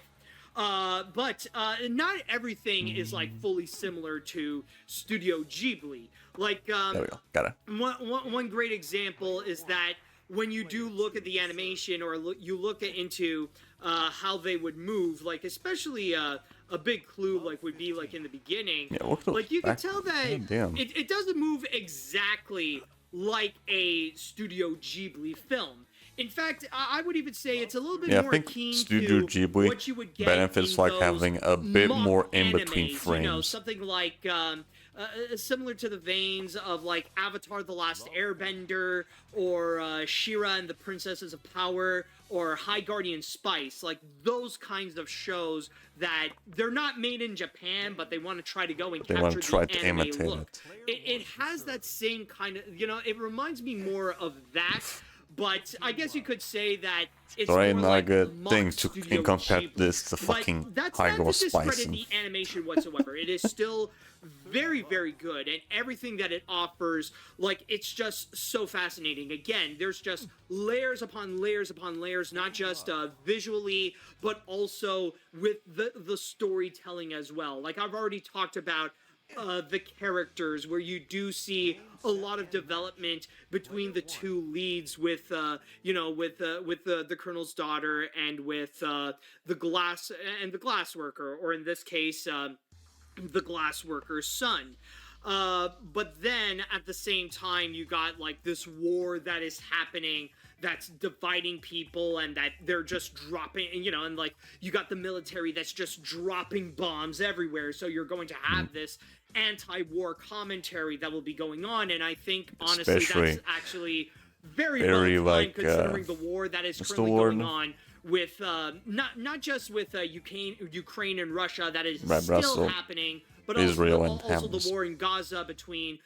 But not everything is, like, fully similar to Studio Ghibli. Like, there we go. Got it. One great example is that when you do look at the animation, or you look into how they would move, like, especially a big clue, like, would be, like, in the beginning, like, you can tell that it doesn't move exactly like a Studio Ghibli film. In fact, I would even say it's a little bit more akin Studio to Ghibli what you would get benefits in like those having a bit more in between animes, frames. You know, something like similar to the veins of, like, Avatar: The Last Airbender, or She-Ra and the Princesses of Power, or High Guardian Spice. Like, those kinds of shows that they're not made in Japan, but they want to try to go and capture the anime look. It has that same kind of, you know, it reminds me more of that. but I guess you could say that it's Sorry, more not like a good mock thing to studio compare achievement. this to But fucking that's High not Gross to discredit Spicing. the animation whatsoever. It is still very, very good, and everything that it offers, like, it's just so fascinating. Again, there's just layers upon layers upon layers, not just visually, but also with the storytelling as well. Like, I've already talked about the characters, where you do see a lot of development between the two leads, with the colonel's daughter and with the glass worker, or in this case, the glass worker's son. But then at the same time, you got like this war that is happening, that's dividing people, and that they're just dropping, and like you got the military that's just dropping bombs everywhere. So you're going to have this anti-war commentary that will be going on, and I think honestly Especially that's actually very very, well timed, like, considering the war that is what's the currently word? going on with not just with Ukraine and Russia, that is Right, still Russell. happening, but Israel also, and also the Hamas. war in Gaza between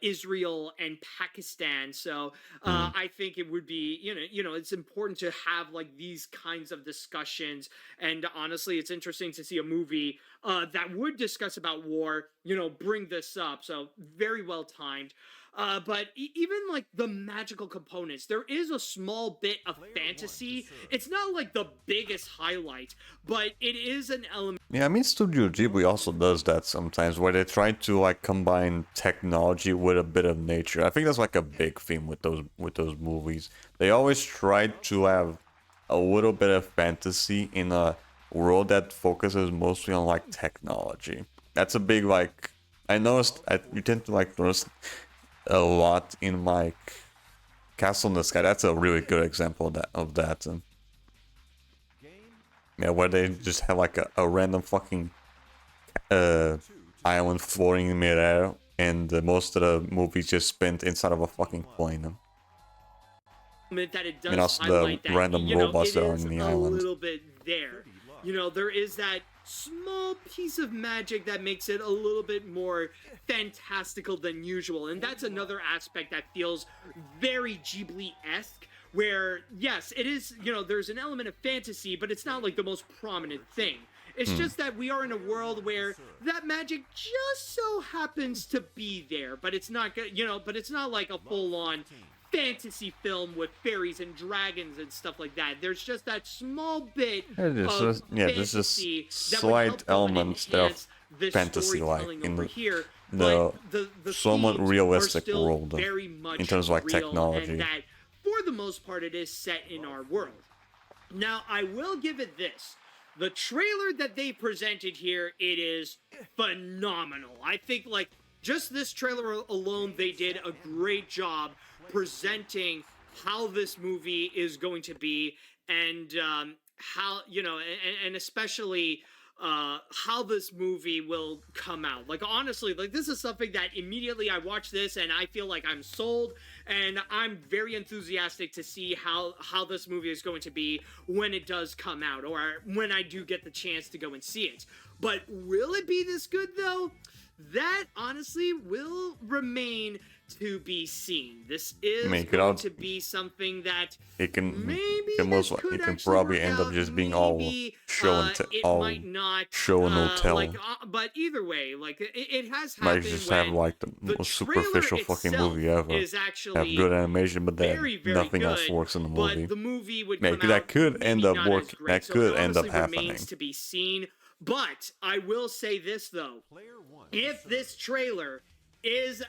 Israel and Pakistan. So I think it would be, it's important to have like these kinds of discussions. And honestly, it's interesting to see a movie that would discuss about war, bring this up. So very well timed. But even like the magical components, there is a small bit of fantasy. It's not like the biggest highlight, but it is an element. Yeah, I mean, Studio Ghibli also does that sometimes, where they try to like combine technology with a bit of nature. I think that's like a big theme with those movies. They always try to have a little bit of fantasy in a world that focuses mostly on like technology. That's a big like. I noticed you tend to like notice a lot in like Castle in the Sky. That's a really good example of that. Yeah, where they just have like a random fucking island floating in midair, and most of the movie's just spent inside of a fucking plane. That it does And also highlight the that, random robots it that are is on the a island. little bit there. There is that small piece of magic that makes it a little bit more fantastical than usual, and that's another aspect that feels very Ghibli-esque, where yes, it is, there's an element of fantasy, but it's not like the most prominent thing. It's just that we are in a world where that magic just so happens to be there, but it's not, but it's not like a full-on fantasy film with fairies and dragons and stuff like that. There's just that small bit of there's just fantasy that slight would help them elements that are enhance the fantasy-like storytelling in over the- here. the But the somewhat themes realistic are still world very much in terms of like real, technology. and that for the most part it is set in our world. Now I will give it this. The trailer that they presented here, it is phenomenal. I think like just this trailer alone, they did a great job presenting how this movie is going to be, and how, and especially how this movie will come out. Like honestly, like this is something that immediately I watch this and I feel like I'm sold, and I'm very enthusiastic to see how this movie is going to be when it does come out, or when I do get the chance to go and see it. But will it be this good though? That honestly will remain to be seen. This is going to be something that It can maybe most this could it can actually probably work end up out. just being all Maybe, show and it all might not show and no tell. but either way, like it has Might happened just when have like the the most trailer superficial fucking itself movie ever. is Have actually good animation, but then very, very nothing good, else works in the movie. But the movie would Maybe come that out could maybe end up not as working. great. That So could it end up honestly happening. remains to be seen. But I will say this though: if this trailer is,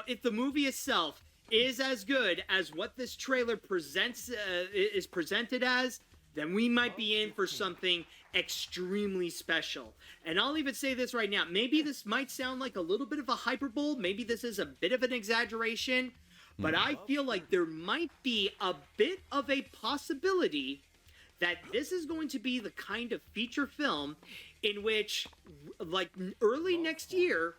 if the movie itself is as good as what this trailer presents is presented as, then we might be in for something extremely special. And I'll even say this right now. Maybe this might sound like a little bit of a hyperbole. Maybe this is a bit of an exaggeration. But I feel like there might be a bit of a possibility that this is going to be the kind of feature film in which, like, early next year,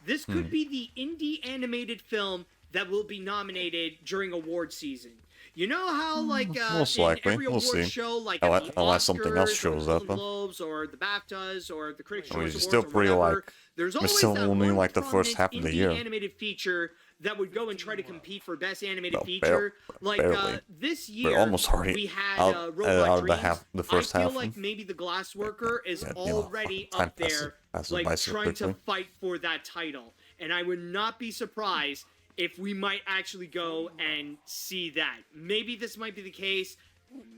this could be the indie animated film that will be nominated during award season. You know how, like, Most in likely. every We'll award see. show, like Unless at the unless something else Oscars, shows or up, the huh? Golden Globes, or the BAFTAs, or the Critics' I mean, Choice it's Awards, still or pretty, whatever, like, there's it's always still that only, one like, the first prominent half of the indie year. animated feature that would go and try to compete for best animated No, feature. Like barely. this We're year, almost already we had out Robot of the Dreams. the first I feel half. like maybe The Glassworker is Yeah, you know, already time up there, passes like by so trying to quickly. fight for that title. And I would not be surprised if we might actually go and see that. Maybe this might be the case.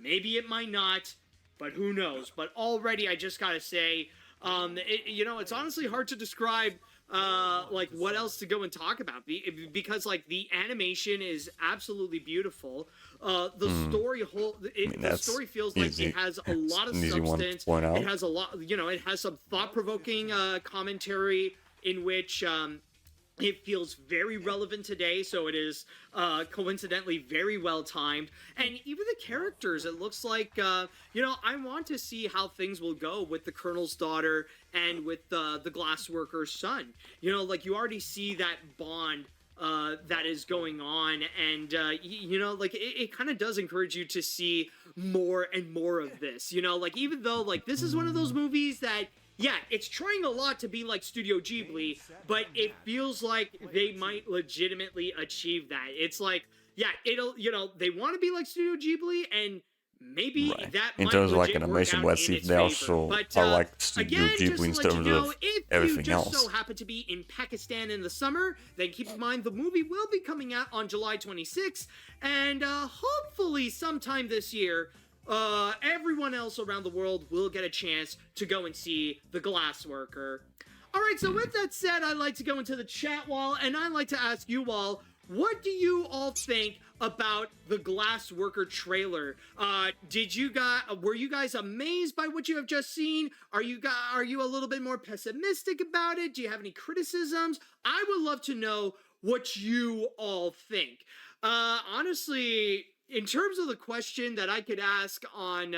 Maybe it might not. But who knows? But already, I just gotta say, it's honestly hard to describe like what else to go and talk about because like the animation is absolutely beautiful. The story the story feels like easy. it has a lot of It's an easy one to substance. point out. It has a lot, it has some thought-provoking commentary in which it feels very relevant today, so it is coincidentally very well timed. And even the characters, it looks like, I want to see how things will go with the Colonel's daughter and with the Glassworker's son. Like you already see that bond that is going on, and it kind of does encourage you to see more and more of this. Like even though like this is one of those movies that, yeah, it's trying a lot to be like Studio Ghibli, but it feels like they might legitimately achieve that. It's like, yeah, they want to be like Studio Ghibli, and maybe Right. that In might terms of like legit work animation, out let's in see if its they favor. also But, are like Studio again, Ghibli in just to let terms you know, of if everything you just else. so happen to be in Pakistan in the summer, then keep in mind the movie will be coming out on July 26th, and hopefully sometime this year, everyone else around the world will get a chance to go and see The Glassworker. All right, so with that said, I'd like to go into the chat wall, and I'd like to ask you all, what do you all think about the Glassworker trailer? Were you guys amazed by what you have just seen? Are you a little bit more pessimistic about it? Do you have any criticisms? I would love to know what you all think. Honestly, in terms of the question that I could ask on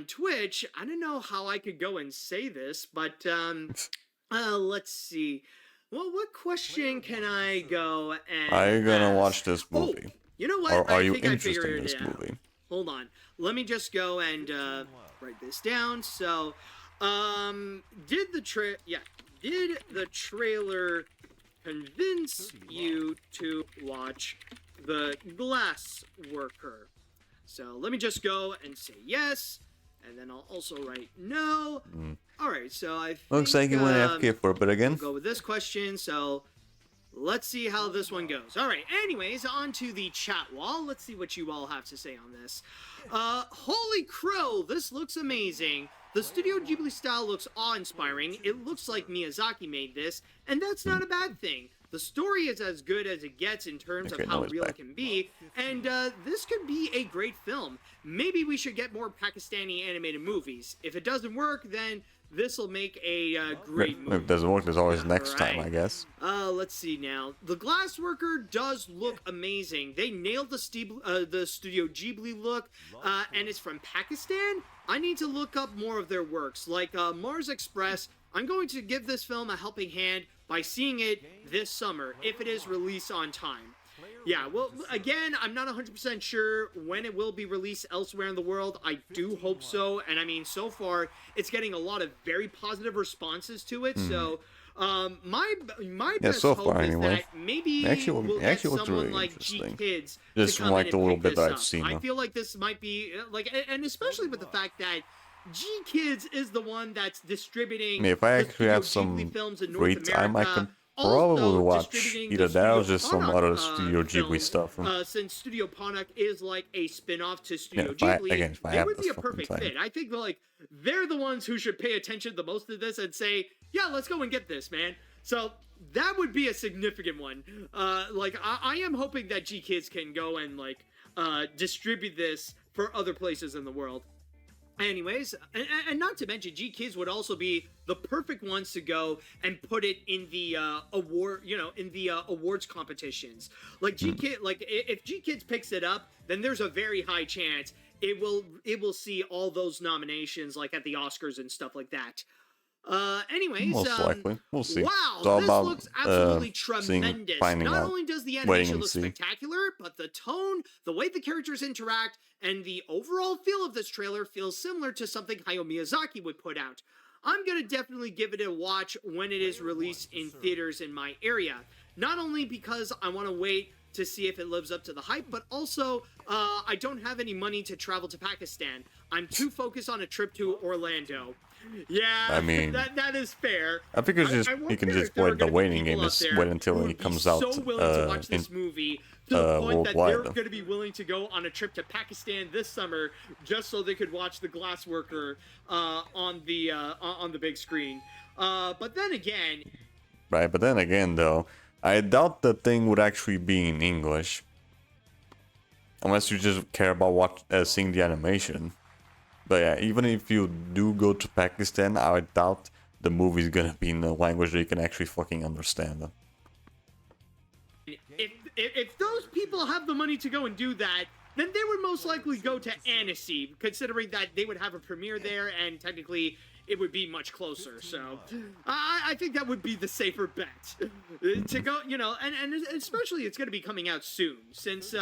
Twitch, I don't know how I could go and say this, but let's see. Well, what question can I go and Are you gonna ask? watch this Oh, movie? you know what? Or are I you think I interested figured in this it out. movie? Hold on. Let me just go and write this down. So, did the trailer convince you to watch The Glassworker? So let me just go and say yes, and then I'll also write no. All right, so I think, Looks like you went AFK for a bit again. we'll go with this question. So let's see how this one goes. All right, anyways, on to the chat wall. Let's see what you all have to say on this. Holy crow, this looks amazing. The Studio Ghibli style looks awe-inspiring. It looks like Miyazaki made this, and that's not a bad thing. The story is as good as it gets in terms Okay, of now how it's real back. it can be, and this could be a great film. Maybe we should get more Pakistani animated movies. If it doesn't work, then this will make a great If movie. it doesn't work, there's always next time, Alright. I guess. Let's see now. The Glassworker does look amazing. They nailed the Studio Ghibli look, and it's from Pakistan. I need to look up more of their works, like Mars Express. I'm going to give this film a helping hand by seeing it this summer, if it is released on time. Yeah, well, again, I'm not 100% sure when it will be released elsewhere in the world. I do hope so, and I mean, so far, it's getting a lot of very positive responses to it, so my best so hope far, is anyway. that maybe Actually, we'll it get actually looked someone really like G interesting. Kids Just to from, come like, in the and little pick bit this that I've up. seen, I though. feel like this might be, and especially with the fact that G Kids is the one that's distributing If I the actually have Studio some Ghibli films in free North time, I America. can probably Also watch distributing either the that or Studio just some Ponok, other Studio Ghibli film, stuff. Since Studio Ponok is like a spin-off to Studio if I Ghibli, have they would the be a fucking perfect time. fit. I think they're the ones who should pay attention the most to this and say, yeah, let's go and get this, man. So that would be a significant one. I am hoping that G Kids can go and distribute this for other places in the world. Anyways, and not to mention, G Kids would also be the perfect ones to go and put it in the awards competitions. Like if G Kids picks it up, then there's a very high chance it will see all those nominations, like at the Oscars and stuff like that. Anyways, Most likely. We'll see. Wow, It's all this about, looks absolutely seeing, tremendous. finding Not out, only does the waiting animation and look see. spectacular, but the tone, the way the characters interact, and the overall feel of this trailer feels similar to something Hayao Miyazaki would put out. I'm going to definitely give it a watch when it is released in theaters in my area. Not only because I want to wait to see if it lives up to the hype, but also I don't have any money to travel to Pakistan. I'm too focused on a trip to Orlando. Yeah, I mean, that is fair. I think it's just you can just play the waiting game. Just wait until it comes out So willing to watch this movie to the point that they're going to be willing to go on a trip to Pakistan this summer just so they could watch The Glassworker on the big screen. But then again, right? But then again, though, I doubt the thing would actually be in English, unless you just care about seeing the animation. But yeah, even if you do go to Pakistan, I doubt the movie's gonna be in a language that you can actually fucking understand. if those people have the money to go and do that, then they would most likely go to Annecy, considering that they would have a premiere there, and technically it would be much closer. So I think that would be the safer bet to go, you know, and especially it's going to be coming out soon, since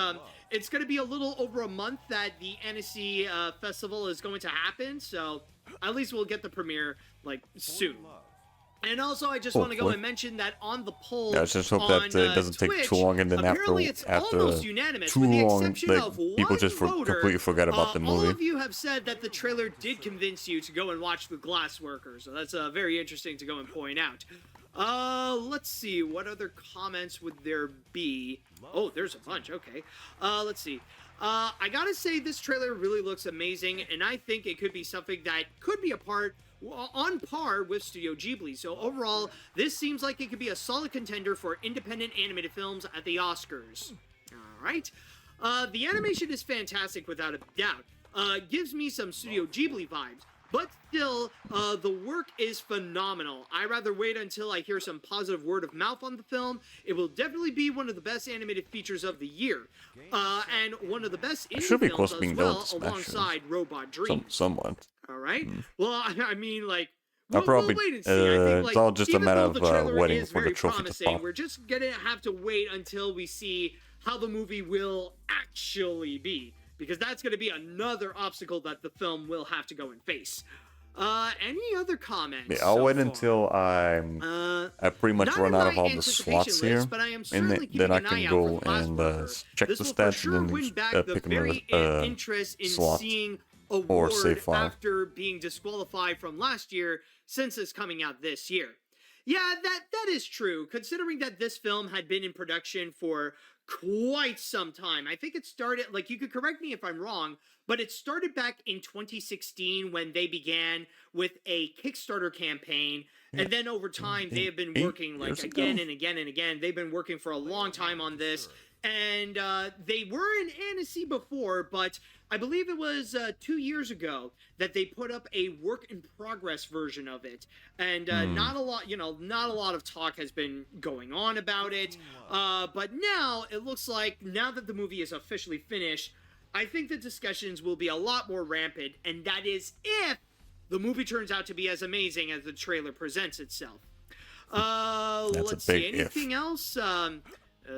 it's going to be a little over a month that the Annecy festival is going to happen. So at least we'll get the premiere like soon. And also, I just want to go and mention that on the poll, yeah, I just hope that it doesn't take too long, and then after too long, people just completely forget about the movie. All of you have said that the trailer did convince you to go and watch The Glassworker, so that's very interesting to go and point out. Let's see, what other comments would there be? Oh, there's a bunch, okay. Let's see. I gotta say, this trailer really looks amazing, and I think it could be something that could be on par with Studio Ghibli. So overall, this seems like it could be a solid contender for independent animated films at the Oscars. Alright. The animation is fantastic without a doubt. Gives me some Studio Ghibli vibes. But still, the work is phenomenal. I'd rather wait until I hear some positive word of mouth on the film. It will definitely be one of the best animated features of the year. And one of the best indie films as well, alongside Robot Dreams. Somewhat. Alright? Well, I mean, like, I'll probably, we'll wait and see. I think, like, it's all just a matter of waiting for the trophy to pop. We're just gonna have to wait until we see how the movie will actually be. Because that's going to be another obstacle that the film will have to go and face. Any other comments? Yeah, I'll wait until I pretty much run out of all the slots here, and then I can go and check the stats and then pick another slot or save file. After being disqualified from last year, since it's coming out this year. Yeah, that is true, considering that this film had been in production for quite some time. I think it started, like, you could correct me if I'm wrong, but it started back in 2016 when they began with a Kickstarter campaign, and then over time they have been working, like, again and again and again. They've been working for a long time on this, and they were in Annecy before, but I believe it was 2 years ago that they put up a work-in-progress version of it, and not a lot of talk has been going on about it, but now it looks like, now that the movie is officially finished, I think the discussions will be a lot more rampant, and that is if the movie turns out to be as amazing as the trailer presents itself. Let's see, anything else?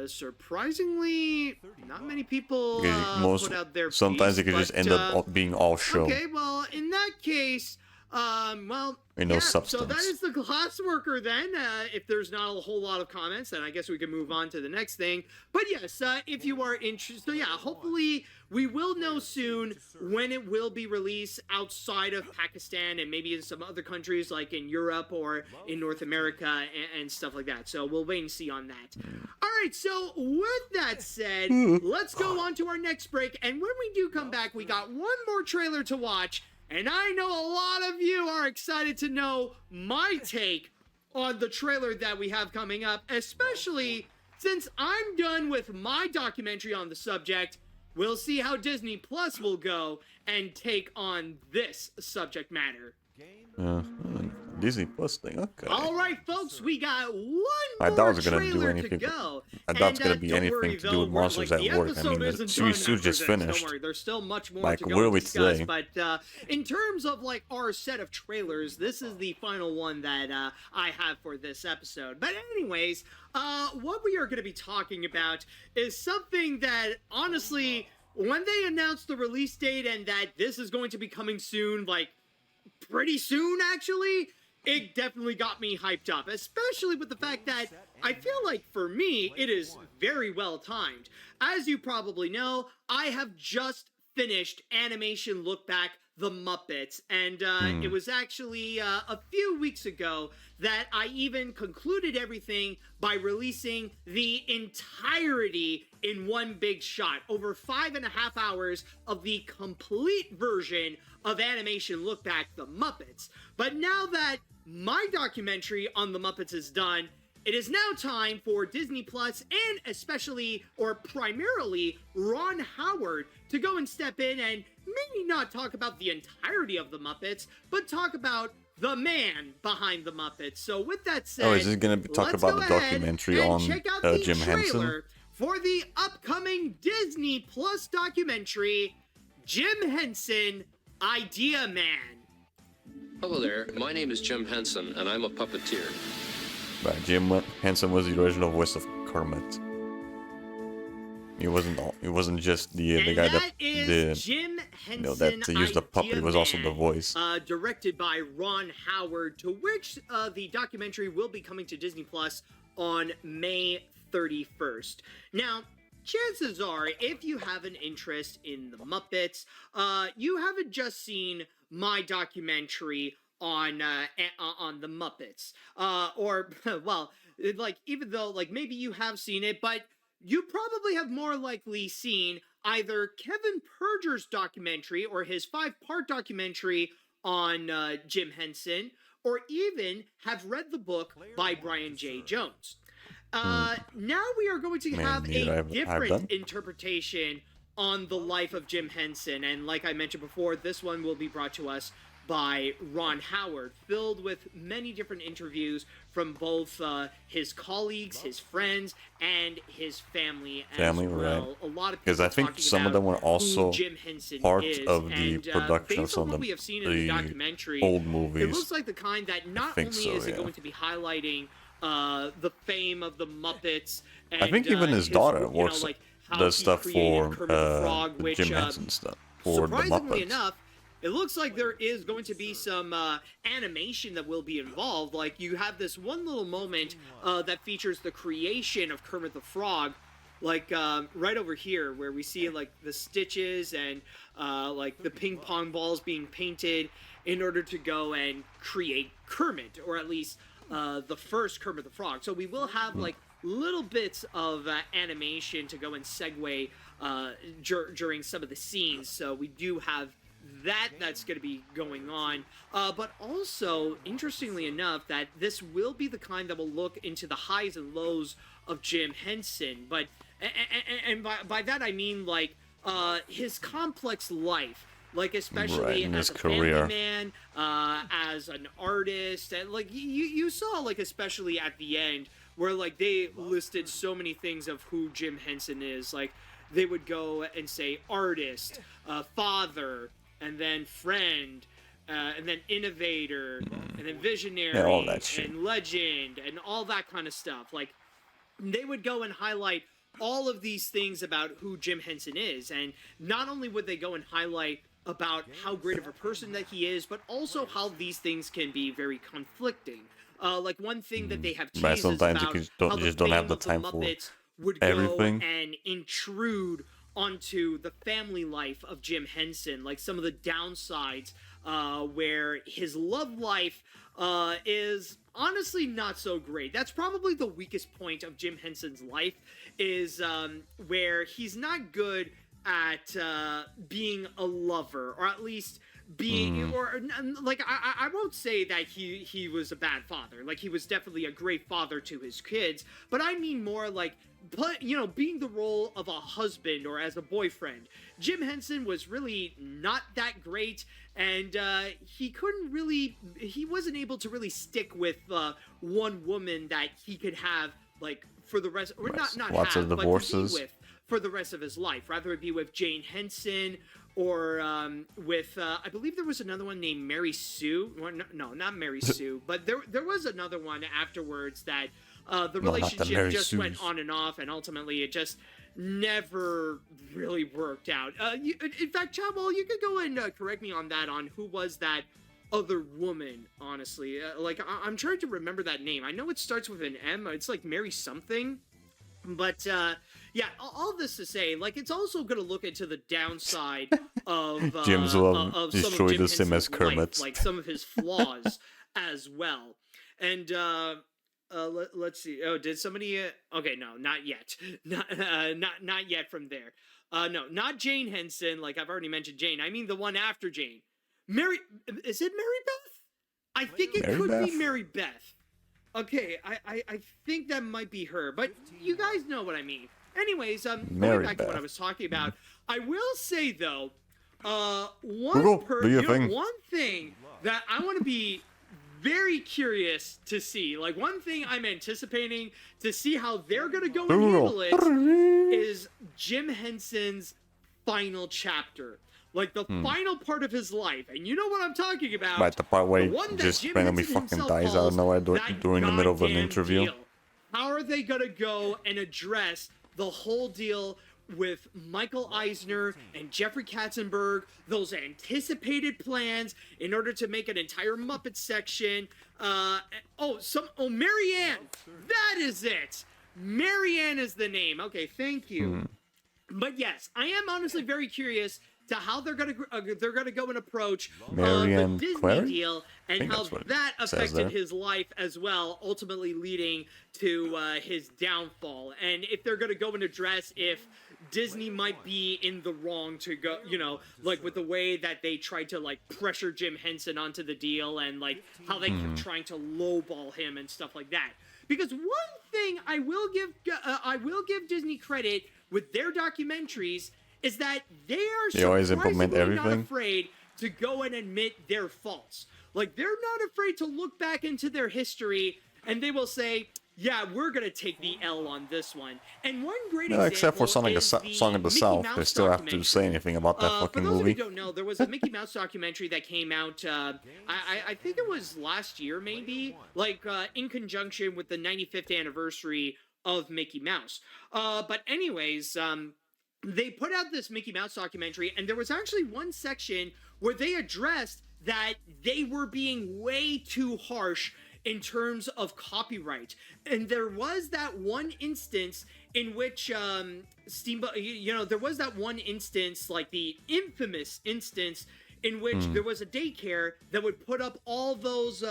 Surprisingly, not many people put out their sometimes piece, it could just end up being all show. Okay, well, in that case, substance. So that is The Glassworker then. If there's not a whole lot of comments, then I guess we can move on to the next thing. But yes, if you are interested, so yeah, hopefully we will know soon when it will be released outside of Pakistan and maybe in some other countries like in Europe or in North America and stuff like that. So we'll wait and see on that. All right, so with that said, let's go on to our next break. And when we do come back, we got one more trailer to watch. And I know a lot of you are excited to know my take on the trailer that we have coming up, especially since I'm done with my documentary on the subject. We'll see how Disney Plus will go and take on this subject matter. Disney Plus thing, okay. All right, folks, we got one I thought it was gonna do anything. I thought it was gonna be anything to do with Monsters at Work. I mean, the series just finished. Don't worry, there's still much more like to go literally discuss, today. But in terms of like our set of trailers, this is the final one that I have for this episode. But anyways, what we are going to be talking about is something that honestly, when they announced the release date and that this is going to be coming soon, like pretty soon, actually, it definitely got me hyped up, especially with the fact that I feel like for me, it is very well timed. As you probably know, I have just finished Animation Look Back The Muppets, and it was actually a few weeks ago that I even concluded everything by releasing the entirety in one big shot, over 5.5 hours of the complete version of Animation Look Back The Muppets. But now that my documentary on the Muppets is done, it is now time for Disney Plus and especially, or primarily, Ron Howard to go and step in and maybe not talk about the entirety of the Muppets, but talk about the man behind the Muppets. So with that said, Oh, is it gonna be talk let's about go the ahead documentary and on check out the Jim Henson? trailer for the upcoming Disney Plus documentary, Jim Henson, Idea Man. Hello there, my name is Jim Henson, and I'm a puppeteer. Right, Jim Henson was the original voice of Kermit. He wasn't just the guy that did, Jim Henson, that used the puppet. He was also the voice. Directed by Ron Howard, to which the documentary will be coming to Disney Plus on May 31st. Now, chances are, if you have an interest in the Muppets, you haven't just seen my documentary on the Muppets, or well, like, even though like maybe you have seen it, but you probably have more likely seen either Kevin Perjure's documentary or his 5-part documentary on Jim Henson, or even have read the book by Brian J. Jones. Now we are going to have a different interpretation on the life of Jim Henson, and like I mentioned before, this one will be brought to us by Ron Howard, filled with many different interviews from both his colleagues, his friends, and his family as well. Right. A lot of people, because I think some of them were also part of the and, production based of on what some we have seen in the the documentary, old movies. it looks like the kind that not only so, is it yeah. going to be highlighting the fame of the Muppets, and I think even his daughter works how does he stuff created for Kermit the Frog, which, Jim Henson stuff for the surprisingly Muppets. enough, it looks like there is going to be some animation that will be involved. Like, you have this one little moment that features the creation of Kermit the Frog, like right over here, where we see like the stitches and like the ping pong balls being painted in order to go and create Kermit, or at least the first Kermit the Frog. So we will have like little bits of animation to go and segue during some of the scenes. So we do have that's going to be going on, but also, interestingly enough, that this will be the kind that will look into the highs and lows of Jim Henson, but and by that I mean like his complex life, like especially in as his a career. family man, as an artist, and like you saw, like especially at the end where like they listed so many things of who Jim Henson is. Like they would go and say artist, father, and then friend, and then innovator, and then visionary, Yeah, all that shit. and legend, and all that kind of stuff. Like, they would go and highlight all of these things about who Jim Henson is, and not only would they go and highlight about how great of a person that he is, but also how these things can be very conflicting. Like, one thing that they have Right, teased is sometimes about you how just don't have the fame time of for Muppets would everything. go and intrude onto the family life of Jim Henson, like some of the downsides, where his love life is honestly not so great. That's probably the weakest point of Jim Henson's life, is where he's not good at being a lover, or at least being, or like I won't say that he was a bad father. Like, he was definitely a great father to his kids, but I mean more like, being the role of a husband or as a boyfriend. Jim Henson was really not that great, and he wasn't able to really stick with one woman that he could have, like, for the rest, or not Lots have, of but to divorces. be with for the rest of his life. Rather it be with Jane Henson, or with I believe there was another one named Mary Sue. Well, no, not Mary Sue, but there was another one afterwards that the relationship Mary just went Sues. on and off, and ultimately it just never really worked out. In fact, Chavo, you could go and correct me on that, on who was that other woman, honestly. Like, I'm trying to remember that name. I know it starts with an M. It's like Mary something. But, yeah, all this to say, like, it's also going to look into the downside of, James will of some of destroy Jim the sim as Henson's life, Kermit. like some of his flaws as well. And, let's see. Oh, did somebody? Okay, no, not yet. Not yet from there. No, not Jane Henson. Like I've already mentioned Jane. I mean the one after Jane. Mary. Is it Mary Beth? I think it Mary could be Beth? Mary Beth. Okay, I think that might be her, but you guys know what I mean. Anyways, Mary going back to what I Beth. was talking about, I will say though, Google, do your thing. one thing that I want to be very curious to see, like one thing I'm anticipating to see how they're gonna go and handle it is Jim Henson's final chapter. Like the final part of his life, and you know what I'm talking about. Right, the part where the one he that just Jim randomly Henson fucking himself dies out of calls nowhere that during the middle of an goddamn interview. deal. How are they gonna go and address the whole deal with Michael Eisner and Jeffrey Katzenberg, those anticipated plans in order to make an entire Muppet section? Marianne, that is it. Marianne is the name. Okay, thank you. But yes, I am honestly very curious to how they're gonna go and approach the Marianne Disney Clary? deal and think how that's what it that says affected there. his life as well, ultimately leading to his downfall. And if they're gonna go and address if Disney might be in the wrong to go, you know, like with the way that they tried to like pressure Jim Henson onto the deal and like how they kept trying to lowball him and stuff like that. Because one thing I will give Disney credit with their documentaries is that they always implement surprisingly not everything. afraid to go and admit their faults. Like they're not afraid to look back into their history and they will say, yeah, we're gonna take the L on this one. And one great No, example except for Song of is the, Song of the Mickey South, Mouse they still have to documentary. say anything about that fucking For those movie. of you who don't know, there was a Mickey Mouse documentary that came out, I think it was last year maybe, like in conjunction with the 95th anniversary of Mickey Mouse. But anyways, they put out this Mickey Mouse documentary, and there was actually one section where they addressed that they were being way too harsh in terms of copyright. And there was that one instance in which Steamboat, there was that one instance, like the infamous instance in which there was a daycare that would put up all those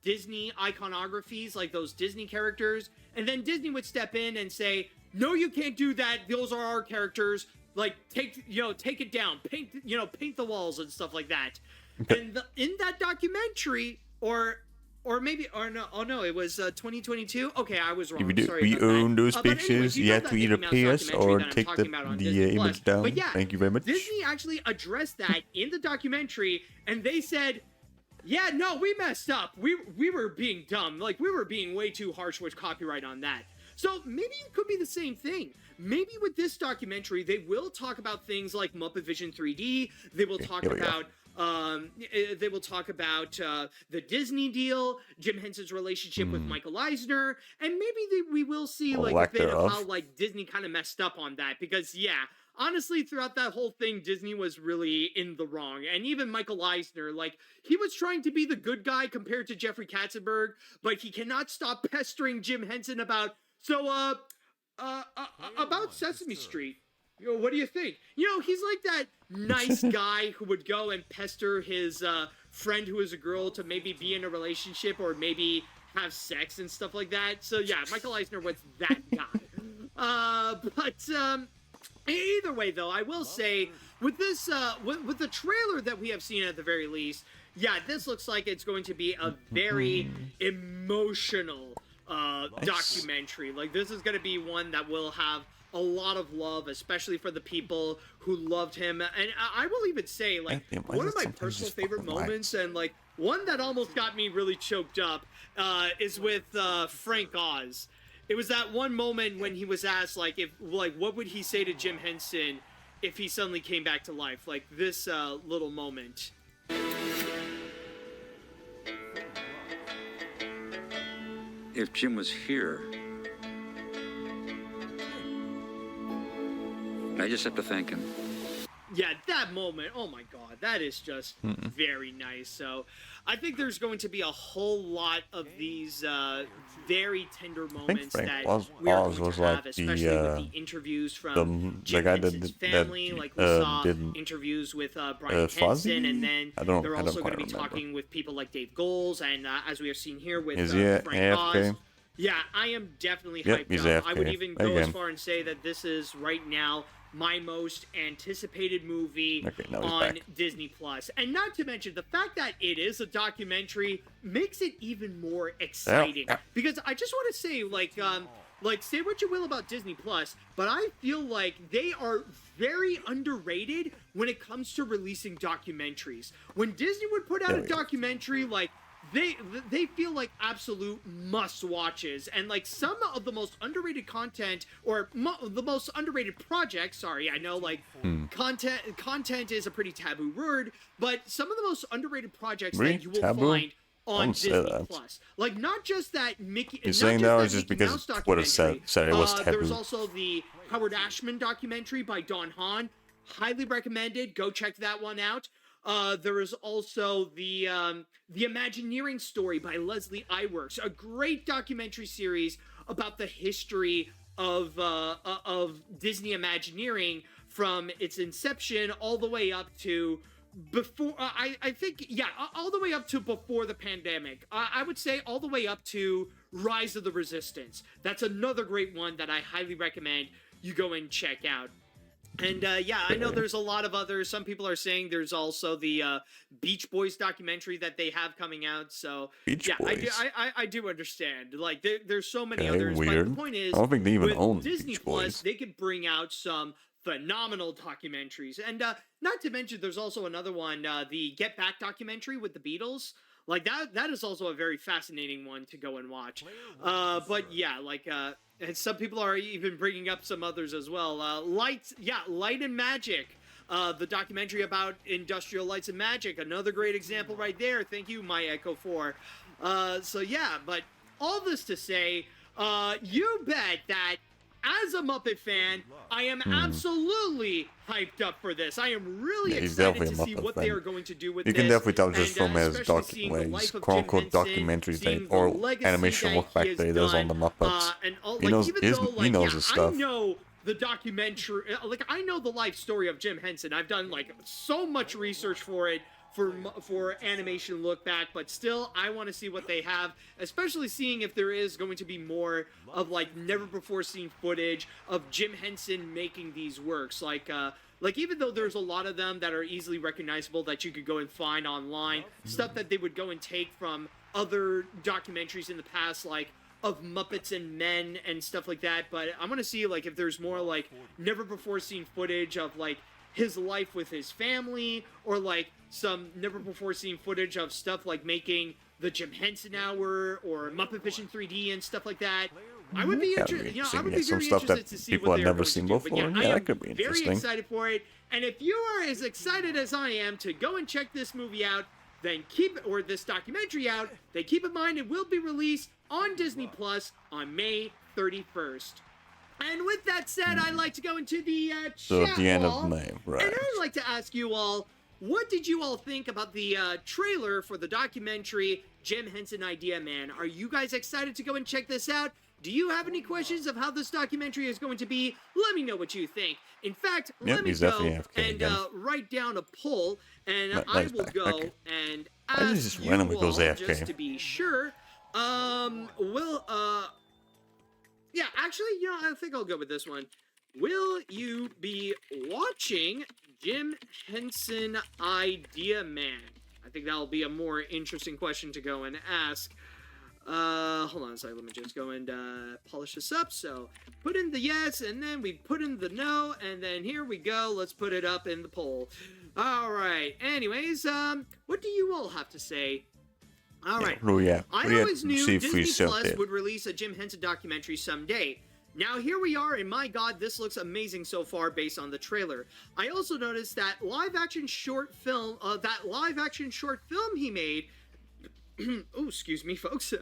Disney iconographies, like those Disney characters, and then Disney would step in and say, no, you can't do that. Those are our characters. Like, take it down. Paint the walls and stuff like that. And in that documentary, or no, it was 2022. Okay, I was wrong. If you Sorry about own that. those But anyways, pictures, you know have that to either Mickey pay Mouse us documentary or that I'm take talking about on the Disney Plus. image down. But yeah, Thank you very much. Disney actually addressed that in the documentary, and they said, yeah, no, we messed up. We were being dumb. Like, we were being way too harsh with copyright on that. So maybe it could be the same thing. Maybe with this documentary, they will talk about things like Muppet Vision 3D. They will talk about the Disney deal, Jim Henson's relationship with Michael Eisner, and maybe we will see like a bit of how like Disney kind of messed up on that. Because yeah, honestly, throughout that whole thing, Disney was really in the wrong. And even Michael Eisner, like, he was trying to be the good guy compared to Jeffrey Katzenberg, but he cannot stop pestering Jim Henson about, about Sesame Street. What do you think? He's like that nice guy who would go and pester his friend who is a girl to maybe be in a relationship or maybe have sex and stuff like that. So yeah, Michael Eisner was that guy. But either way, though, I will say with this, with the trailer that we have seen at the very least, yeah, this looks like it's going to be a very emotional documentary. Like, this is going to be one that will have a lot of love, especially for the people who loved him. And I will even say, like, one of my personal favorite moments, and like one that almost got me really choked up, is with Frank Oz. It was that one moment when he was asked, like, what would he say to Jim Henson if he suddenly came back to life? Like, this little moment. If Jim was here, I just have to thank him. Yeah, that moment. Oh my god, that is just very nice. So, I think there's going to be a whole lot of these very tender moments Frank that Oz we are going was to like have, especially with the interviews from the Jim guy that Henson's did- family. that, Like we saw did, interviews with Brian Fuzzy? Henson, and then I don't they're also going quite to be remember. talking with people like Dave Goles, and as we have seen here with Is he Frank Oz. AFK? Yeah, I am definitely Yep, hyped he's up. I would AFK. even go as Again. far and say that this is right now my most anticipated movie Okay, now he's on back. Disney Plus. And not to mention the fact that it is a documentary makes it even more exciting. Yeah. Because I just want to say, like say what you will about Disney Plus, but I feel like they are very underrated when it comes to releasing documentaries. When Disney would put out a documentary, like they feel like absolute must watches, and like some of the most underrated content or the most underrated projects. Sorry, I know like content is a pretty taboo word, but some of the most underrated projects Really? that you will Taboo? find on Don't say Disney that. Plus. Like not just that Mickey. You're not saying just that or that just Mickey because Mouse Twitter said it was documentary. There's taboo? also the Howard Ashman documentary by Don Hahn. Highly recommended. Go check that one out. There is also the Imagineering story by Leslie Iwerks, a great documentary series about the history of Disney Imagineering from its inception all the way up to before. I think all the way up to before the pandemic. I would say all the way up to Rise of the Resistance. That's another great one that I highly recommend you go and check out. And I know there's a lot of others. Some people are saying there's also the Beach Boys documentary that they have coming out. So Beach Boys. I do understand. Like there's so many Okay, others. But weird. the point is, I don't think they even with own Disney Beach Plus, Boys. they could bring out some phenomenal documentaries. And not to mention, there's also another one, the Get Back documentary with the Beatles. Like that is also a very fascinating one to go and watch. But yeah, like and some people are even bringing up some others as well. Light and Magic, the documentary about industrial lights and magic. Another great example right there. Thank you, My Echo 4. But all this to say, you bet that as a Muppet fan, I am absolutely hyped up for this. I am really he's excited definitely to a see Muppet what fan. they are going to do with You this. can definitely tell just And, from his especially seeing the his life of quote-unquote Jim Henson, documentaries seeing that, the or legacy animation that look he back has that he does on the done, Muppets. and all, He like, knows even his, though, like, he knows his stuff. I know the documentary, like I know the life story of Jim Henson. I've done like so much research for it for animation look back, but still I want to see what they have, especially seeing if there is going to be more of like never before seen footage of Jim Henson making these works. Like even though there's a lot of them that are easily recognizable that you could go and find online, stuff that they would go and take from other documentaries in the past, like of Muppets and Men and stuff like that. But I want to see like if there's more like never before seen footage of like his life with his family, or like some never before seen footage of stuff like making the Jim Henson Hour or Muppet Vision 3D and stuff like that. I would be interested. You know, I would be some very stuff that interested to see people what have they're never going seen to do. But before. yeah, Yeah, I am that could be very interesting. excited for it. And if you are as excited as I am to go and check this movie out, then this documentary out, then keep in mind it will be released on Disney Plus on May 31st. And with that said, I'd like to go into the So chat at the end wall, of May, right? and I'd like to ask you all, what did you all think about the trailer for the documentary Jim Henson Idea Man? Are you guys excited to go and check this out? Do you have any questions of how this documentary is going to be? Let me know what you think. In fact, let me he's go definitely AFK and again. write down a poll, and No, I he's will back. go Okay. and Why does he ask just you randomly all, goes AFK? just to be sure. Yeah, actually, I think I'll go with this one. Will you be watching Jim Henson Idea Man? I think that'll be a more interesting question to go and ask. Hold on a second, let me just go and polish this up. So, put in the yes, and then we put in the no, and then here we go. Let's put it up in the poll. Alright, anyways, what do you all have to say? Alright. I always knew Disney Plus would release a Jim Henson documentary someday. Now here we are, and my god, this looks amazing so far based on the trailer. I also noticed that live-action short film he made, oh, excuse me, folks,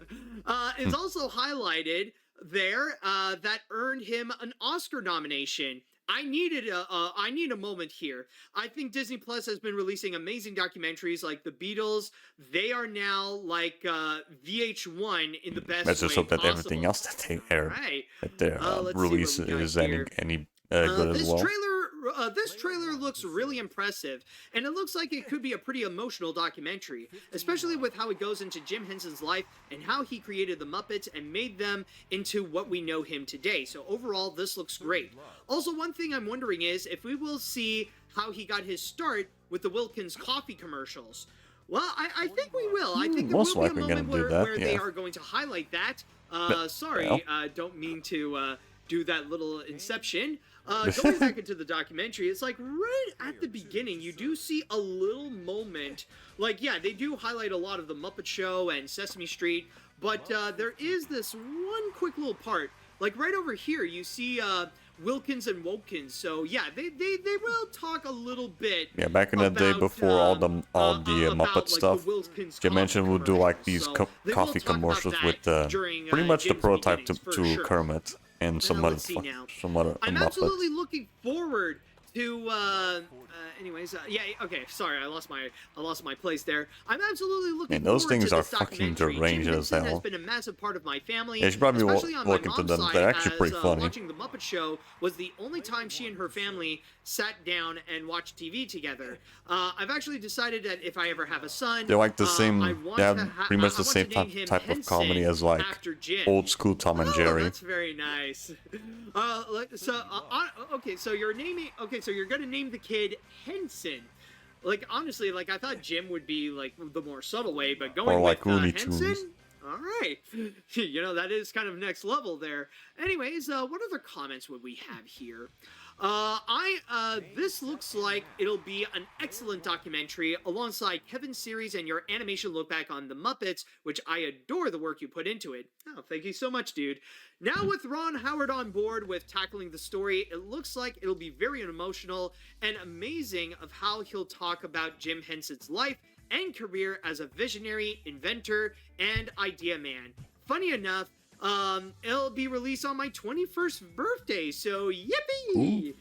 is also highlighted there, that earned him an Oscar nomination. I need a moment here. I think Disney Plus has been releasing amazing documentaries like The Beatles. They are now like VH1 in the best Let's just way hope that possible. everything else that they air, Right. that their Let's see what release we got is here. any good as well. This trailer looks really impressive, and it looks like it could be a pretty emotional documentary, especially with how it goes into Jim Henson's life and how he created the Muppets and made them into what we know him today. So overall, this looks great. Also, one thing I'm wondering is if we will see how he got his start with the Wilkins coffee commercials. Well, I think we will. I think there Most will be a likely moment gonna do that, where they yeah. are going to highlight that. Sorry, well. don't mean to do that little inception. Going back into the documentary, it's like right at the beginning, you do see a little moment. Like, yeah, they do highlight a lot of the Muppet Show and Sesame Street, but there is this one quick little part. Like right over here, you see Wilkins and Wokins. So yeah, they will talk a little bit. Yeah, back in the day about, before all the about, Muppet like, stuff, the Wilkins Jim mentioned we'll do like commercials. these So they will coffee talk about commercials that with during, pretty much the Jim's prototype beginnings, for to sure. Kermit and some other Let's see now. I'm Muppets. absolutely looking forward to anyways, yeah, okay, sorry, I lost my place there. I'm absolutely looking Man, those forward things to are this fucking documentary. deranged Jim as Henson hell. has been a massive part of my family. Yeah, you should probably especially on look my into mom's them. side, They're actually pretty as, funny. Watching the Muppet Show was the only time she and her family sat down and watched TV together. I've actually decided that if I ever have a son, They're like the same, I want they have to pretty much I the want same to name him type of comedy Henson as like after Jim. old school Tom and Jerry. That's very nice. Okay, so you're naming. Okay, so you're gonna name the kid Henson. Like honestly, like I thought Jim would be like the more subtle way, but going Or like with Looney Henson. Tunes. All right, you know that is kind of next level there. Anyways, what other comments would we have here? This looks like it'll be an excellent documentary alongside Kevin's series and your animation look back on the Muppets, which I adore the work you put into it. Oh, thank you so much, dude. Now with Ron Howard on board with tackling the story, it looks like it'll be very emotional and amazing of how he'll talk about Jim Henson's life and career as a visionary, inventor, and idea man. Funny enough, it'll be released on my 21st birthday, so yippee!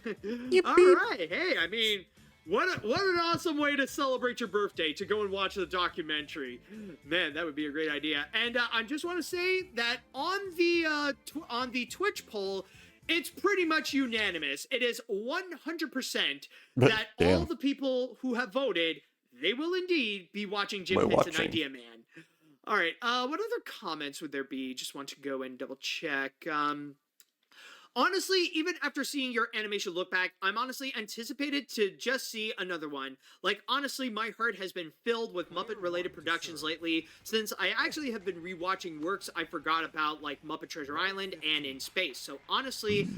All right, hey, I mean, what an awesome way to celebrate your birthday, to go and watch the documentary. Man, that would be a great idea. And I just want to say that on the Twitch poll, it's pretty much unanimous. It is 100% that all the people who have voted, they will indeed be watching Jim Henson Idea Man. All right, what other comments would there be? Just want to go and double check. Honestly, even after seeing your animation look back, I'm honestly anticipated to just see another one. Like, honestly, my heart has been filled with Muppet-related productions lately, since I actually have been rewatching works I forgot about, like Muppet Treasure Island and In Space. So, honestly,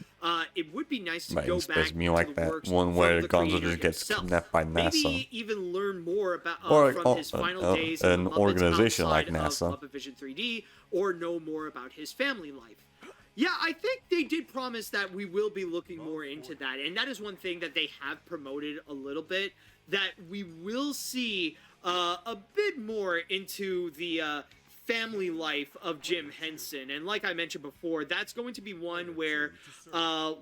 it would be nice to go back me to like the that works one from where the Gonzo creator just gets himself. kidnapped by NASA. Maybe even learn more about Or from his final days in an the Muppets organization like outside NASA. of Muppet Vision 3D, or know more about his family life. Yeah, I think they did promise that we will be looking more into that, and that is one thing that they have promoted a little bit, that we will see a bit more into the family life of Jim Henson. And like I mentioned before, that's going to be one where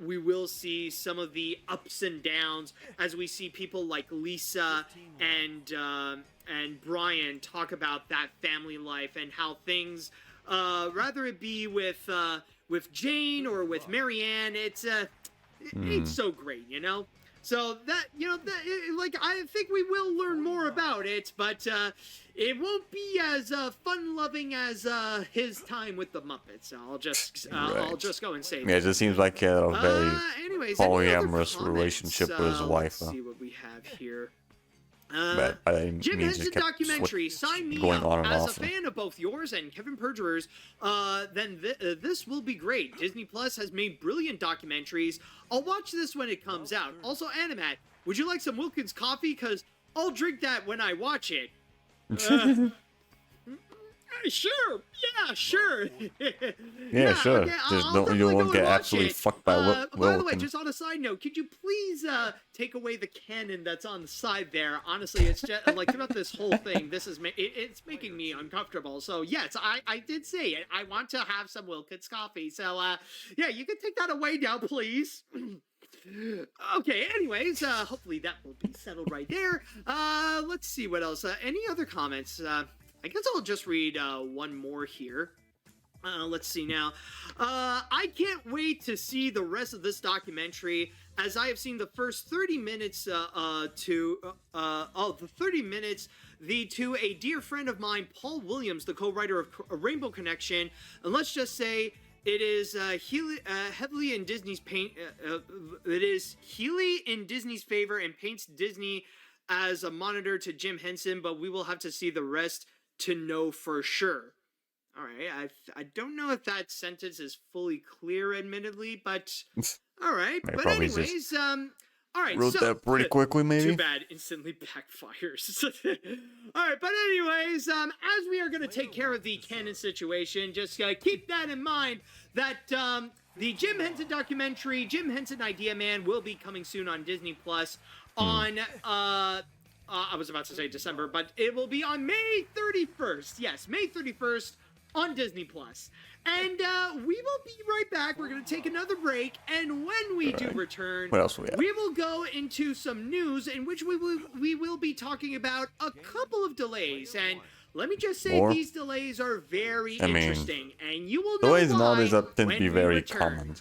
we will see some of the ups and downs as we see people like Lisa and Brian talk about that family life and how things, rather it be with Jane or with Marianne, it's so great, you know? So that, you know, like, I think we will learn more about it, but it won't be as fun-loving as his time with the Muppets. I'll just go and say that. Yeah, it just seems like a very anyways, any other polyamorous comments? relationship with his wife. Let's see what we have here. But by any Jim means, Henson it kept documentary. Sign me going up. on and As off. a fan of both yours and Kevin Perjurer's, then this will be great. Disney Plus has made brilliant documentaries. I'll watch this when it comes out. Also, Animat, would you like some Wilkins coffee? Because I'll drink that when I watch it. Sure. Yeah, sure. Yeah, sure. Okay, Just I'll don't, you definitely won't go get and watch absolutely it. fucked by By the way, Wilkin. just on a side note, could you please take away the cannon that's on the side there? Honestly, it's just like throughout this whole thing, this is it's making me uncomfortable. So yes, I did say it. I want to have some Wilkins coffee. So yeah, you can take that away now, please. Okay, anyways, hopefully that will be settled right there. Let's see what else. Any other comments? I guess I'll just read one more here. Let's see now. I can't wait to see the rest of this documentary, as I have seen the first 30 minutes the 30 minutes to a dear friend of mine, Paul Williams, the co-writer of Rainbow Connection, and let's just say it is heavily in Disney's it is heavily in Disney's favor and paints Disney as a monitor to Jim Henson, but we will have to see the rest to know for sure. All right, I don't know if that sentence is fully clear, admittedly, but all right. But anyways, all right. Wrote so, that pretty quickly, maybe. Too bad, instantly backfires. All right, but anyways, as we are going to take care of the canon situation, just keep that in mind that the Jim Henson documentary, Jim Henson Idea Man, will be coming soon on Disney Plus on I was about to say December, but it will be on May 31st. Yes, May 31st on Disney Plus. And we will be right back. We're going to take another break, and when we do return, What else we have? we will go into some news in which we will be talking about a couple of delays. And let me just say, More? these delays are very I mean, interesting, and you will know Delays why nowadays that tend to when be we very return. common.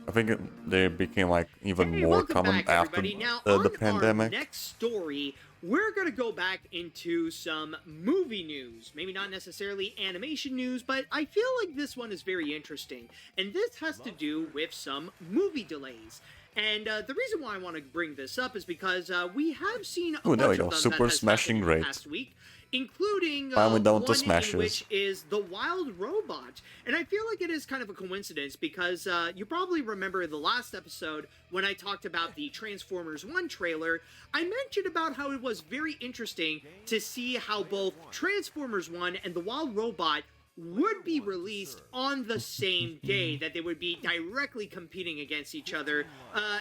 I think they became like even Hey, more welcome common back, after everybody. Now, the on pandemic. Our next story, we're going to go back into some movie news. Maybe not necessarily animation news, but I feel like this one is very interesting. And this has to do with some movie delays. And the reason why I want to bring this up is because we have seen a Ooh, there we bunch go. of them Super that has smashing happened in the great. past week, including Finally done one with the in smashes. which is The Wild Robot. And I feel like it is kind of a coincidence because you probably remember the last episode when I talked about the Transformers 1 trailer. I mentioned about how it was very interesting to see how both Transformers 1 and The Wild Robot would be released on the same day, that they would be directly competing against each other,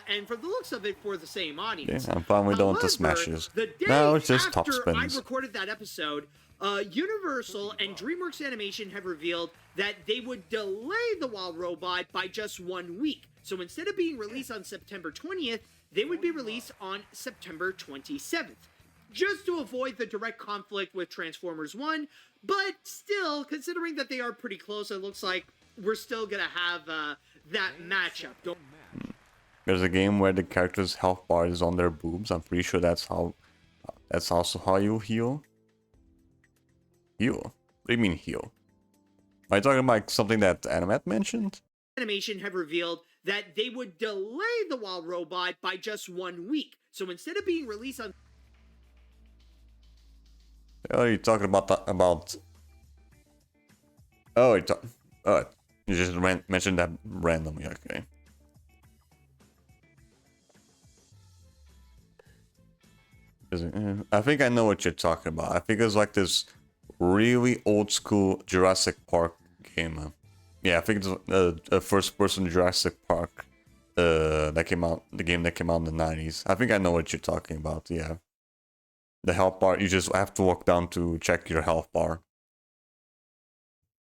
and from the looks of it, for the same audience. Yeah, I'm finally done with the However, smashes. the day Now it's just top after spins. I recorded that episode, Universal and DreamWorks Animation have revealed that they would delay The Wild Robot by just 1 week. So instead of being released on September 20th, they would be released on September 27th. Just to avoid the direct conflict with Transformers 1, but still, considering that they are pretty close, it looks like we're still gonna have that matchup. There's a game where the character's health bar is on their boobs. I'm pretty sure that's also how you heal. Heal? What do you mean heal? Are you talking about like, something that Animat mentioned? Animation have revealed that they would delay The Wild Robot by just 1 week. So instead of being released on Oh, you're talking about. Oh, you just mentioned that randomly. Okay. I think I know what you're talking about. I think it's like this really old school Jurassic Park game. Yeah, I think it's a first-person Jurassic Park that came out. The game that came out in the 90s. I think I know what you're talking about. Yeah. The health bar, you just have to walk down to check your health bar.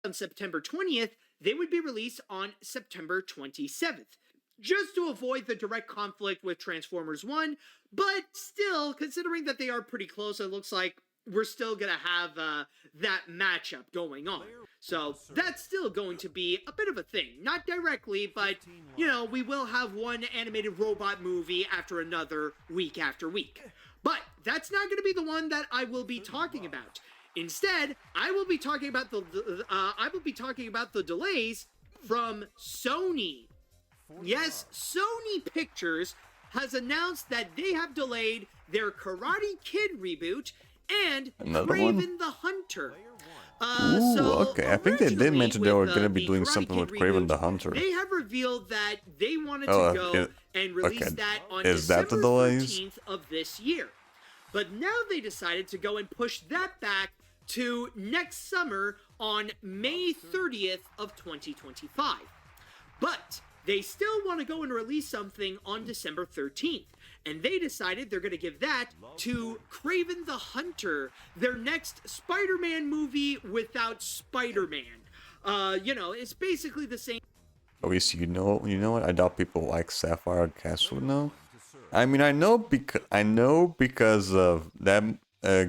on September 20th, they would be released on September 27th. Just to avoid the direct conflict with Transformers 1, but still, considering that they are pretty close, it looks like we're still gonna have that matchup going on. So that's still going to be a bit of a thing. Not directly, but, you know, we will have one animated robot movie after another, week after week. But that's not going to be the one that I will be talking about. Instead, I will be talking about the delays from Sony. Yes, Sony Pictures has announced that they have delayed their Karate Kid reboot and Another Kraven one? the Hunter. Ooh, okay. I think they did originally mention they were with, going to be the doing Karate something Kid with Kraven the reboot, Hunter. They have revealed that they wanted Oh, to go and release okay. that on Is that the December delays? 13th of this year. But now they decided to go and push that back to next summer on May 30th of 2025. But they still want to go and release something on December 13th. And they decided they're going to give that to Kraven the Hunter, their next Spider-Man movie without Spider-Man. It's basically the same. At least you know what? I doubt people like Sapphire Castle know. I mean, I know because of that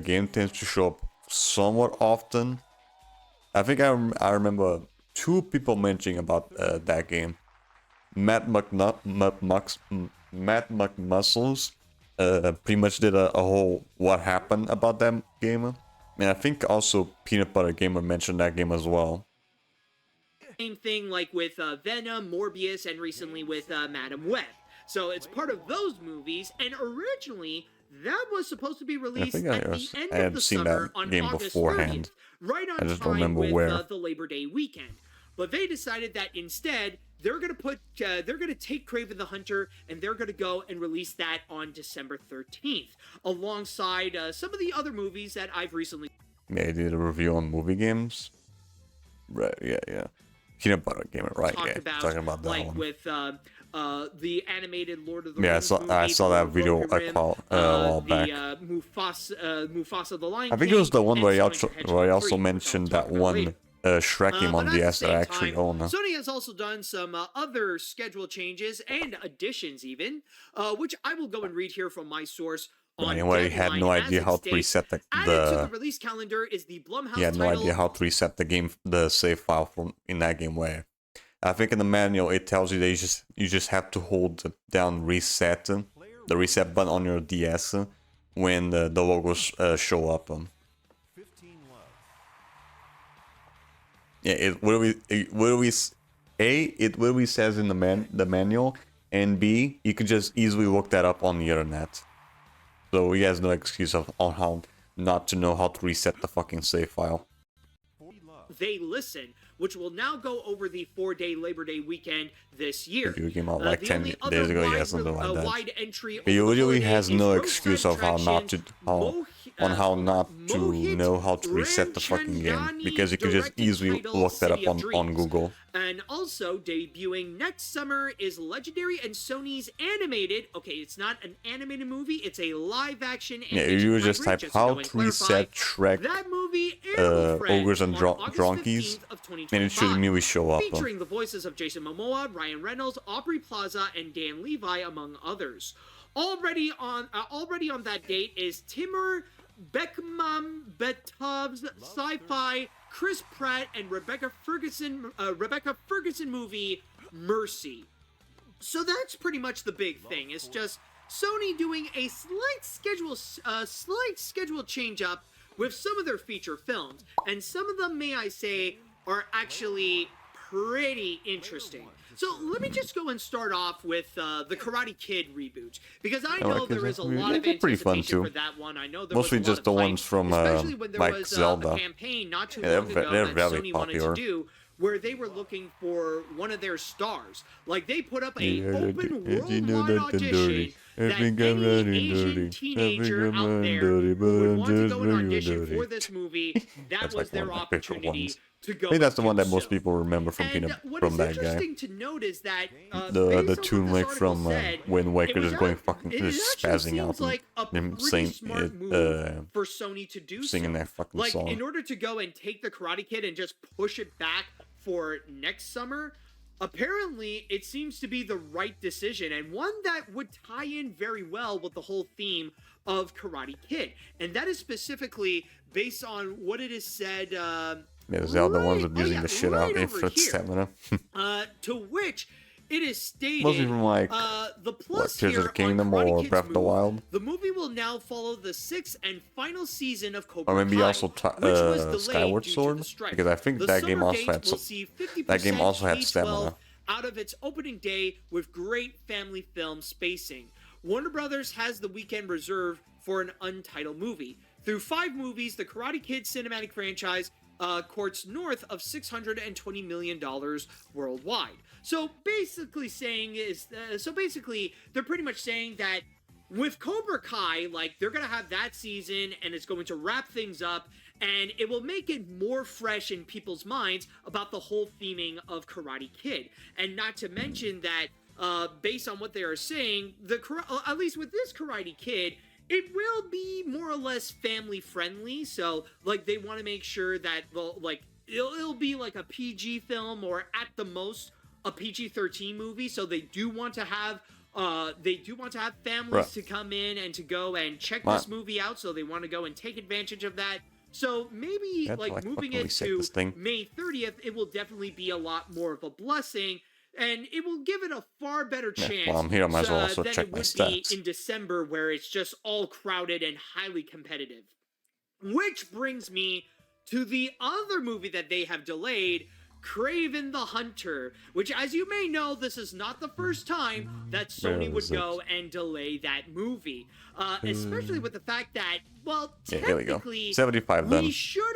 game tends to show up somewhat often. I think I remember 2 people mentioning about that game. Matt McMuscles pretty much did a whole what happened about that game. And I think also Peanut Butter Gamer mentioned that game as well. Same thing like with Venom, Morbius, and recently with Madam Web. So it's part of those movies, and originally that was supposed to be released at the end of the summer on August 30th, right on time with the Labor Day weekend. But they decided that instead they're gonna take Kraven the Hunter and they're gonna go and release that on December 13th, alongside some of the other movies that I've recently. Yeah, I did a review on movie games. Right? Yeah. Peanut Butter Gamer, right? Talking about that one. With the animated Lord of the Rings movie, I saw that video a while back. Mufasa the Lion King. I think it was the one where I also mentioned that one Shrek game on DS that I actually own. Sony has also done some other schedule changes and additions even, which I will go and read here from my source. Anyway, he had no idea how to reset the release calendar is the Blumhouse he had no idea how to reset the save file from in that game. Where I think in the manual it tells you that you just have to hold down the reset button on your DS when the logos show up. Yeah, it literally says in the manual, and B, you can just easily look that up on the internet. So he has no excuse on how not to know how to reset the fucking save file. They Listen, which will now go over the 4-day Labor Day weekend this year. Video came out like 10 days ago, yeah, something like that. Wide entry he really has no excuse of how not to know how to reset the fucking game, because you can just easily look that up on Google. And also debuting next summer is Legendary and Sony's animated. Okay, it's not an animated movie; it's a live-action. Yeah, you just type how to reset Shrek, Ogres and Dronkies, and it should immediately show up. Featuring the voices of Jason Momoa, Ryan Reynolds, Aubrey Plaza, and Dan Levi, among others. Already on that date is Timur Bekmambetov's sci-fi Chris Pratt and Rebecca Ferguson movie Mercy. So that's pretty much the big thing. It's just Sony doing a slight schedule change up with some of their feature films, and some of them, may I say, are actually pretty interesting. So let me just go and start off with the Karate Kid reboot, because I know there is a lot of anticipation for that one. I know there mostly was just the ones from especially when there like was Zelda. A campaign not too long ago that Sony wanted to do, where they were looking for one of their stars. Like, they put up a open worldwide audition that any Asian teenager out there who would want to go and audition for this movie, that was their opportunity to go. I think that's the one that most people remember from that guy. What is interesting to note is that the tune like from Wind Waker is going fucking just spazzing out like and saying for Sony to do singing that fucking like, song. in order to go and take the Karate Kid and just push it back for next summer, apparently it seems to be the right decision, and one that would tie in very well with the whole theme of Karate Kid, and that is specifically based on what it is said. Yeah, Zelda one's abusing the shit out of its stamina. To which it is stated, mostly from like the plus Tears here of the Kingdom on or Karate Breath of the Wild. The movie will now follow the 6th and final season of Cobra Or maybe Kai, also Skyward Sword, because I think that game also had stamina. Out of its opening day with great family film spacing. Warner Brothers has the weekend reserved for an untitled movie. Through 5 movies, the Karate Kid cinematic franchise courts north of $620 million worldwide. So basically they're pretty much saying that with Cobra Kai, like, they're gonna have that season and it's going to wrap things up, and it will make it more fresh in people's minds about the whole theming of Karate Kid. And not to mention that, based on what they are saying, at least with this Karate Kid, it will be more or less family friendly. So, like, they want to make sure that, well, like, it'll be like a PG film, or at the most a PG-13 movie. So they do want to have families to come in and to go and check this movie out. So they want to go and take advantage of that. So maybe like moving it to May 30th, it will definitely be a lot more of a blessing, and it will give it a far better chance I'm here, I might as well also than check it my would stats. be in December, where it's just all crowded and highly competitive. Which brings me to the other movie that they have delayed, Kraven the Hunter, which, as you may know, this is not the first time that Sony would go and delay that movie. Especially with the fact that, well, technically, here we go. 75 done. we should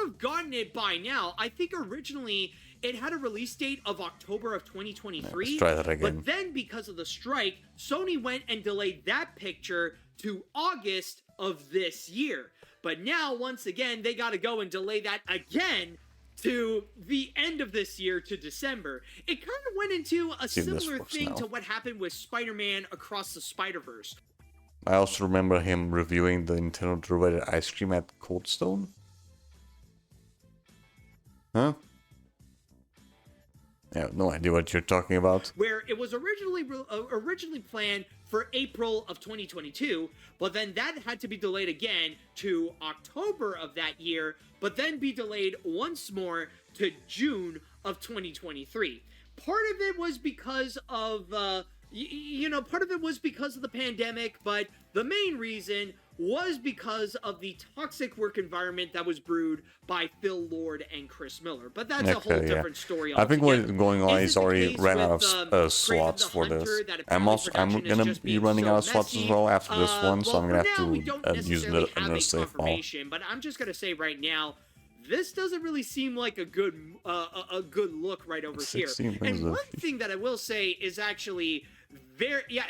have gotten it by now. I think originally it had a release date of October of 2023. Let's try that again. But then, because of the strike, Sony went and delayed that picture to August of this year. But now, once again, they got to go and delay that again to the end of this year, to December. It kind of went into a similar thing to what happened with Spider-Man Across the Spider-Verse. I also remember him reviewing the Nintendo Direct ice cream at Cold Stone. Huh? I have no idea what you're talking about. Where it was originally planned for April of 2022, but then that had to be delayed again to October of that year, but then be delayed once more to June of 2023. Part of it was because of, part of it was because of the pandemic, but the main reason was because of the toxic work environment that was brewed by Phil Lord and Chris Miller. But that's a whole different story altogether. I think what's going on is already ran out of slots for this. I'm gonna be running out of slots as well after this one, so I'm gonna have to use another save file. But I'm just gonna say right now, this doesn't really seem like a good look right over here. And one thing that I will say is actually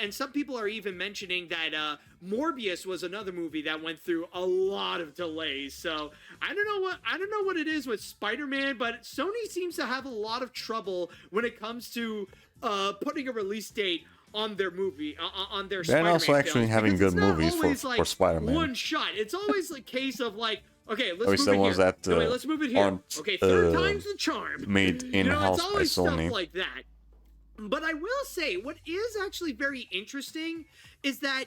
and some people are even mentioning that Morbius was another movie that went through a lot of delays. So I don't know what it is with Spider-Man, but Sony seems to have a lot of trouble when it comes to putting a release date on their movie, on their Spider-Man They're also actually films, having good movies like for Spider-Man. One shot. It's always a case of like, okay, let's move move it here. that Let's move it here. Okay, third time's the charm. Made in-house it's always by Sony. stuff like that. But I will say, what is actually very interesting is that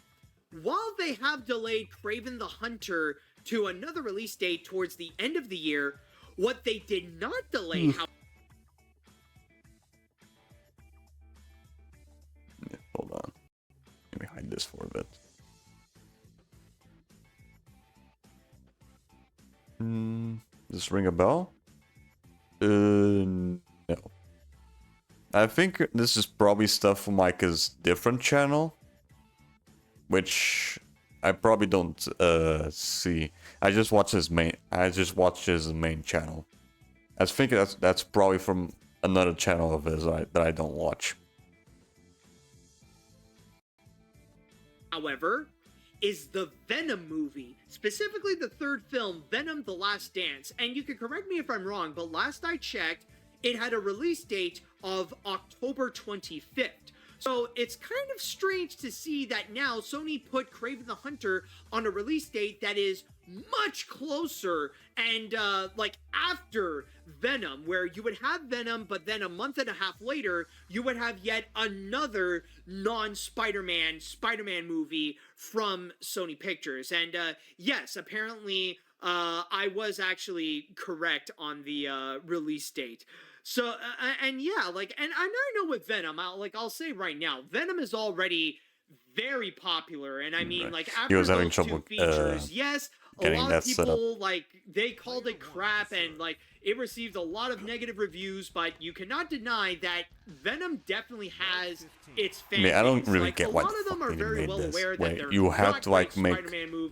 while they have delayed Kraven the Hunter to another release date towards the end of the year, what they did not delay, Hold on. Let me hide this for a bit. Does this ring a bell? No. I think this is probably stuff from Micah's different channel, which I probably don't see. I just watch his main channel. I think that's probably from another channel of his that I don't watch. However, is the Venom movie, specifically the third film, Venom: The Last Dance. And you can correct me if I'm wrong, but last I checked, it had a release date of October 25th. So it's kind of strange to see that now Sony put Kraven the Hunter on a release date that is much closer and like after Venom, where you would have Venom, but then a month and a half later you would have yet another non-Spider-Man movie from Sony Pictures. And yes, apparently I was actually correct on the release date. So, and yeah, like, and I know with Venom, I'll say right now, Venom is already very popular, and I mean, like, after those two features, yes, a lot of people, like, they called it crap, and, like, it received a lot of negative reviews, but you cannot deny that Venom definitely has its fan base. I don't really like, get why the fuck they made this. Wait, you have to, like, make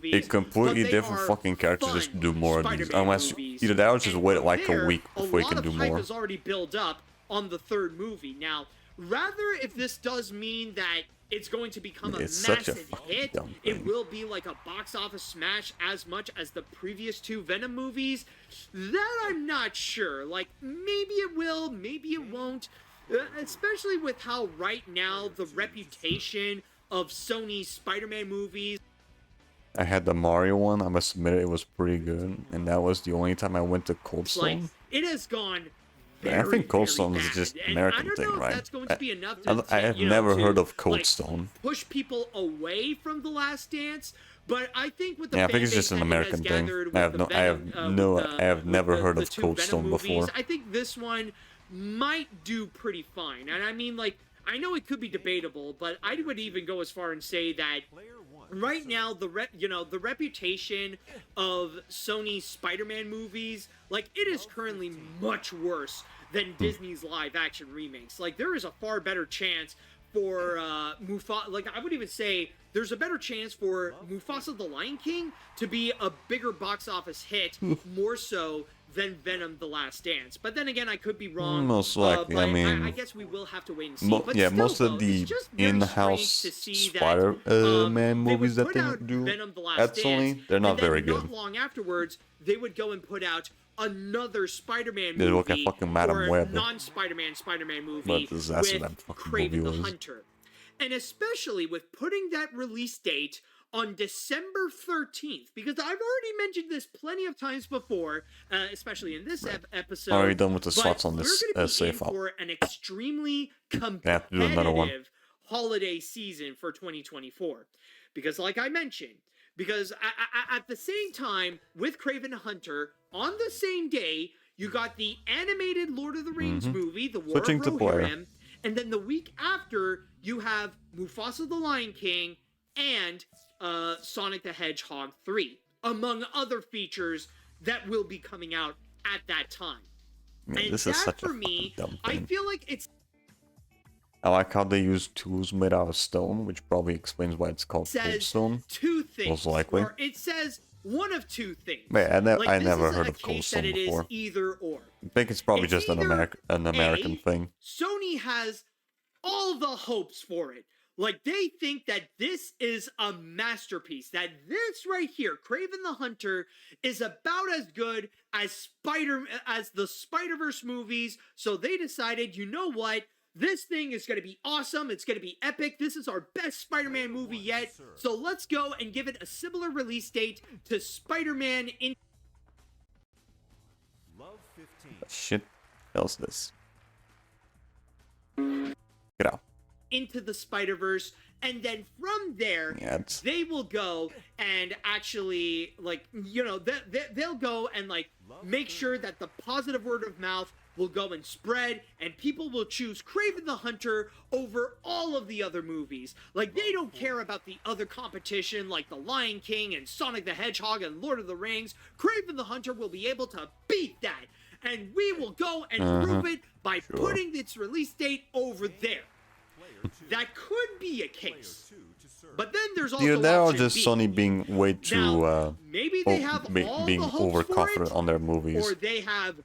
a completely different fucking character just to do more of these. Unless, either that or just wait, like, a week before you can do more. A lot of hype is already built up on the third movie. Now, rather if this does mean that it's going to become a It's such a massive fucking hit, dumb it thing. will be like a box office smash as much as the previous 2 Venom movies, that I'm not sure. Like, maybe it will, maybe it won't, especially with how right now the reputation of Sony's Spider-Man movies. I had the Mario one. I must admit it was pretty good, and that was the only time I went to Cold Like, Stone. it has gone I very, think Cold very Stone is bad. just And American I don't thing, know if right? that's going to be enough I have you know, never to, heard of Cold like, Stone. push people away from The Last Dance, but I think with the Yeah, I fan think it's just base an that it has American thing. gathered I with have the no, Venom, I have never with heard the of 2 Cold Venom Stone movies, before. I think this one might do pretty fine. And I mean, like, I know it could be debatable, but I would even go as far and say that right now the reputation of Sony's Spider-Man movies, like, it is currently much worse than Disney's live action remakes. Like, there is a far better chance for Mufasa, like, I would even say there's a better chance for Mufasa the Lion King to be a bigger box office hit more so than Venom The Last Dance. But then again, I could be wrong. Most likely, but I mean, I guess we will have to wait and see. But yeah, still, most though, of the it's just very in-house strange to see that, Spider-Man they would movies that put they out do Venom The Last at Dance, Sony, they're not and then very Not good. long afterwards, they would go and put out another Spider-Man They movie, look at fucking Madam or Web. non-Spider-Man Spider-Man movie What a disaster with that fucking Kraven movie the was. Hunter. And especially with putting that release date on December 13th, because I've already mentioned this plenty of times before, especially in this episode. Already done with the but slots on this we're gonna be save in file. for an extremely have to do another one. competitive holiday season for 2024, because like I mentioned, because at the same time with Kraven the Hunter, on the same day you got the animated Lord of the Rings movie, The War Switching to of player. Rohirrim, and then the week after you have Mufasa the Lion King and Sonic the Hedgehog 3, among other features that will be coming out at that time. Man, and this that, is such a for fucking me, dumb I thing. feel like it's I like how they use tools made out of stone, which probably explains why it's called Cold says Stone. two things. Most likely. Or it says one of two things. Man, I Like, this never is heard a of Cold case Stone that it is before. either or. I think it's probably It's just an either American A, thing. Sony has all the hopes for it. Like, they think that this is a masterpiece. That this right here, Kraven the Hunter, is about as good as the Spider-Verse movies. So they decided, you know what? This thing is going to be awesome. It's going to be epic. This is our best Spider-Man movie yet. So let's go and give it a similar release date to Spider-Man in Love 15. What shit else this? Get out. Into the Spider-Verse, and then from there, Yeah, it's- they will go and actually, like, you know, they'll go and, like, make sure that the positive word of mouth will go and spread, and people will choose Kraven the Hunter over all of the other movies. Like, they don't care about the other competition, like The Lion King and Sonic the Hedgehog and Lord of the Rings. Kraven the Hunter will be able to beat that, and we will go and prove it by putting its release date over there. That could be a case. But then there's also Either that or option just B. Sony being way too Now, maybe they have all being the hopes overconfident for it, on their movies. or they have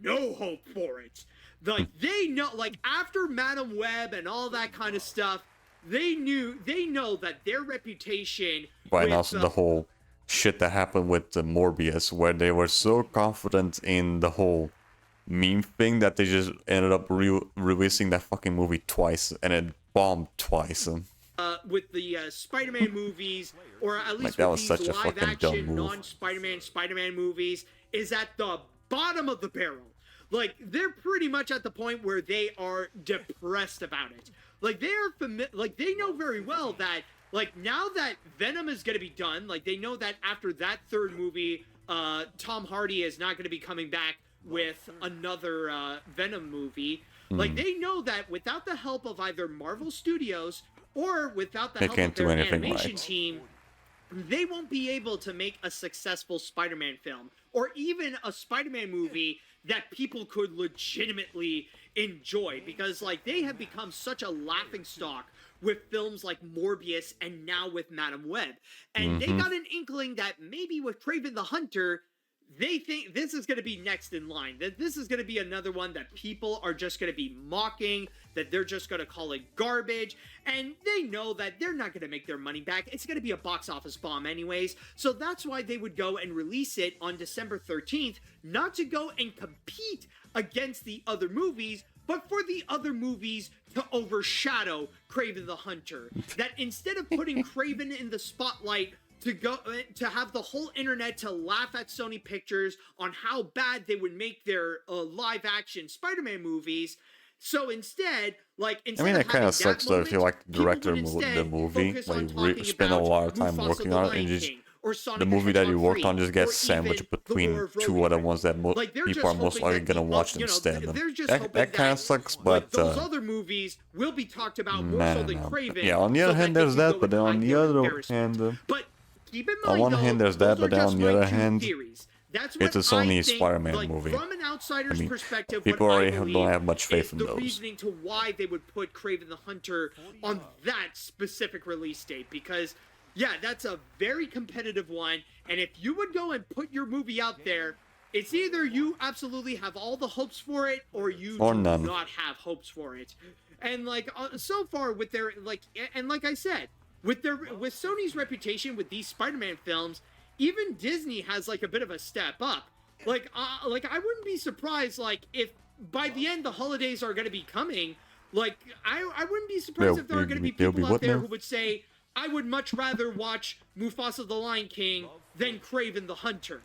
no hope for it. Like, they know, like, after Madam Web and all that kind of stuff, they know that their reputation Right, and with, also the whole shit that happened with the Morbius, where they were so confident in the whole meme thing that they just ended up releasing that fucking movie twice, and it bombed twice. with the Spider-Man movies, or at least that with was these such a fucking dumb live-action, move. non-Spider-Man Spider-Man movies, is at the bottom of the barrel. Like, they're pretty much at the point where they are depressed about it. Like, they are like, they know very well that, like, now that Venom is going to be done, like, they know that after that third movie, Tom Hardy is not going to be coming back with another Venom movie. Like, they know that without the help of either Marvel Studios or without the They help can't of their do anything animation right. team, they won't be able to make a successful Spider-Man film, or even a Spider-Man movie that people could legitimately enjoy, because, like, they have become such a laughingstock with films like Morbius and now with Madam Web. And they got an inkling that maybe with Kraven the Hunter, they think this is going to be next in line, that this is going to be another one that people are just going to be mocking, that they're just going to call it garbage, and they know that they're not going to make their money back. It's going to be a box office bomb anyways, so that's why they would go and release it on December 13th, not to go and compete against the other movies, but for the other movies to overshadow Kraven the Hunter. That instead of putting Kraven in the spotlight, to have the whole internet to laugh at Sony Pictures on how bad they would make their live action Spider-Man movies. So instead, it kind of sucks though if you like the director of the movie, like you spend a lot of time working on it, and just the movie that you worked on just gets sandwiched between two other ones that people are most likely gonna watch instead. That kind of sucks, but those other movies will be talked about more so than Kraven. Yeah, on the other hand, there's that, but then on the other hand, but keep in mind, on one hand there's that, but then on the other hand, it's a Sony Spider-Man movie. From an outsider's perspective, people already don't have much faith in the those. Reasoning to why they would put Kraven the Hunter on that specific release date, because yeah, that's a very competitive one, and if you would go and put your movie out there, it's either you absolutely have all the hopes for it, or you do not have hopes for it. And so far with their and like I said, with Sony's reputation with these Spider-Man films, even Disney has a bit of a step up. I wouldn't be surprised if by the end the holidays are going to be coming. I wouldn't be surprised if there are going to be people out there who would say, I would much rather watch Mufasa the Lion King than Kraven the Hunter.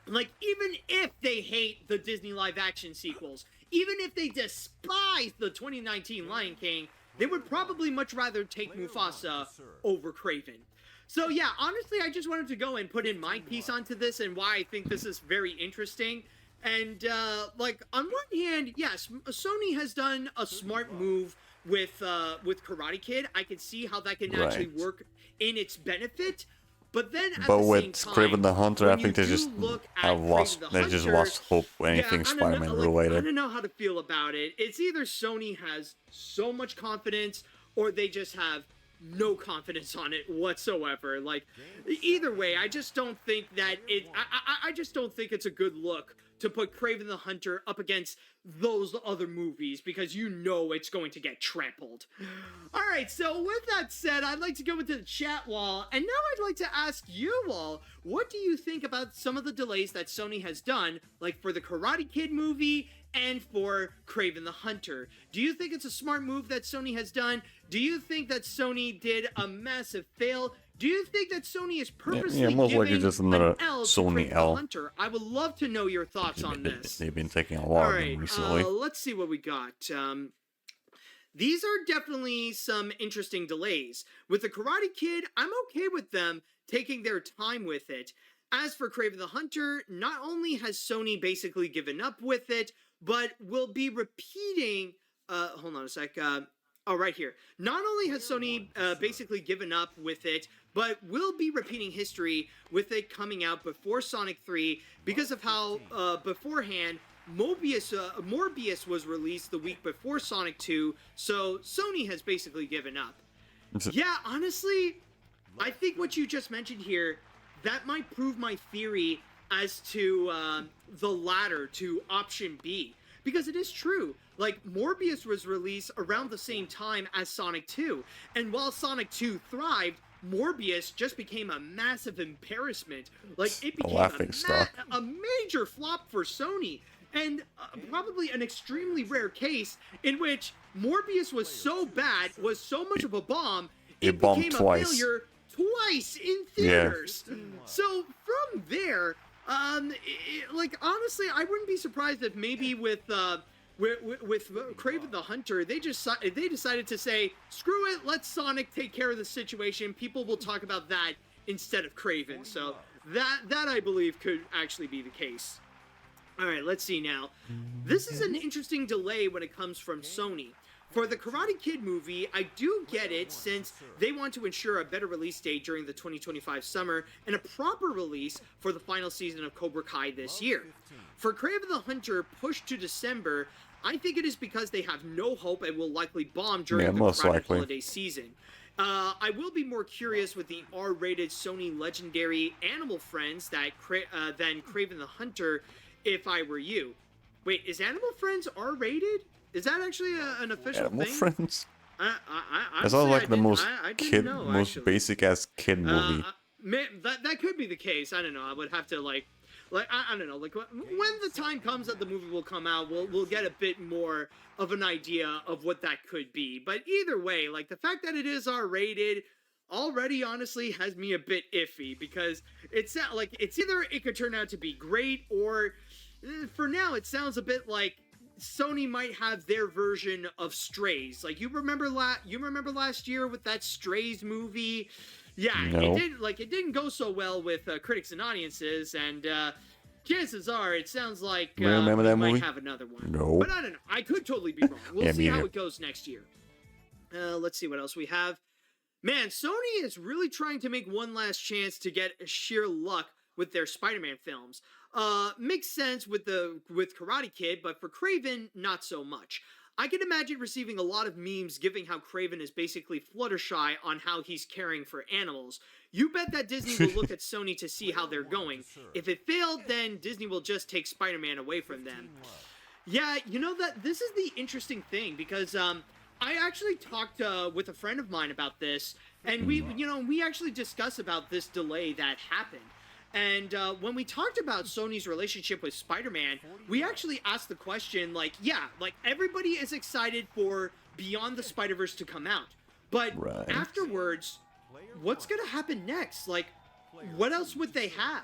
Even if they hate the Disney live-action sequels, even if they despise the 2019 Lion King, they would probably much rather take Mufasa over Kraven. So yeah, honestly, I just wanted to go and put in my piece onto this and why I think this is very interesting. And on one hand, yes, Sony has done a smart move with Karate Kid. I can see how that can actually work in its benefit. But then at the with same time, Kraven the Hunter, I think they just lost hope for anything Spider-Man related. I don't know how to feel about it. It's either Sony has so much confidence, or they just have no confidence on it whatsoever. Either way, I just don't think that I just don't think it's a good look to put Kraven the Hunter up against those other movies, because it's going to get trampled. All right, so with that said, I'd like to go into the chat wall, and now I'd like to ask you all, what do you think about some of the delays that Sony has done, for the Karate Kid movie and for Kraven the Hunter? Do you think it's a smart move that Sony has done? Do you think that Sony did a massive fail? Do you think that Sony is purposely most likely giving just another an L to Sony Kraven L. the Hunter? I would love to know your thoughts on this. They've been taking a lot of them recently. Let's see what we got. These are definitely some interesting delays. With the Karate Kid, I'm okay with them taking their time with it. As for Kraven the Hunter, not only has Sony basically given up with it, but will be repeating... hold on a sec. Right here. Not only has Sony basically given up with it, but will be repeating history with it coming out before Sonic 3 because of how beforehand Morbius was released the week before Sonic 2, so Sony has basically given up. Yeah, honestly, I think what you just mentioned here, that might prove my theory as to the latter, to option B. Because it is true, Morbius was released around the same time as Sonic 2, and while Sonic 2 thrived, Morbius just became a massive embarrassment. It became a major flop for Sony, and probably an extremely rare case in which Morbius was so bad, was so much of a bomb, it became a failure twice in theaters. Yeah. So from there... honestly, I wouldn't be surprised if maybe with Kraven the Hunter, they decided to say, screw it, let Sonic take care of the situation. People will talk about that instead of Kraven. So that I believe could actually be the case. All right, let's see now. This is an interesting delay when it comes from Sony. For the Karate Kid movie, I do get it since they want to ensure a better release date during the 2025 summer and a proper release for the final season of Cobra Kai this year. For Kraven the Hunter pushed to December, I think it is because they have no hope and will likely bomb during the crowded holiday season. I will be more curious with the R-rated Sony legendary animal friends than Kraven the Hunter if I were you. Wait, is Animal Friends R-rated? Is that actually an official Animal thing? Friends? That Honestly, sounds like the most I didn't know, most actually. basic ass kid movie. That could be the case. I don't know. I would have to like I don't know. Like when the time comes that the movie will come out, we'll get a bit more of an idea of what that could be. But either way, like the fact that it is R-rated already honestly has me a bit iffy, because it's not like it's either it could turn out to be great, or for now it sounds a bit like Sony might have their version of Strays. Like you remember last year with that Strays movie? Yeah, No. it didn't go so well with critics and audiences, and chances are it sounds like Remember that we movie? might have another one. No. But I don't know. I could totally be wrong. We'll Yeah, see me how either. it goes next year. Let's see what else we have. Man, Sony is really trying to make one last chance to get sheer luck with their Spider-Man films. Makes sense with Karate Kid, but for Kraven, not so much. I can imagine receiving a lot of memes giving how Kraven is basically Fluttershy on how he's caring for animals. You bet that Disney will look at Sony to see how they're going. If it failed, then Disney will just take Spider-Man away from them. Yeah, you know that this is the interesting thing, because I actually talked with a friend of mine about this, and we actually discussed about this delay that happened. And when we talked about Sony's relationship with Spider-Man, we actually asked the question, like, yeah, like everybody is excited for Beyond the Spider-Verse to come out, but afterwards, what's gonna happen next? Like, what else would they have?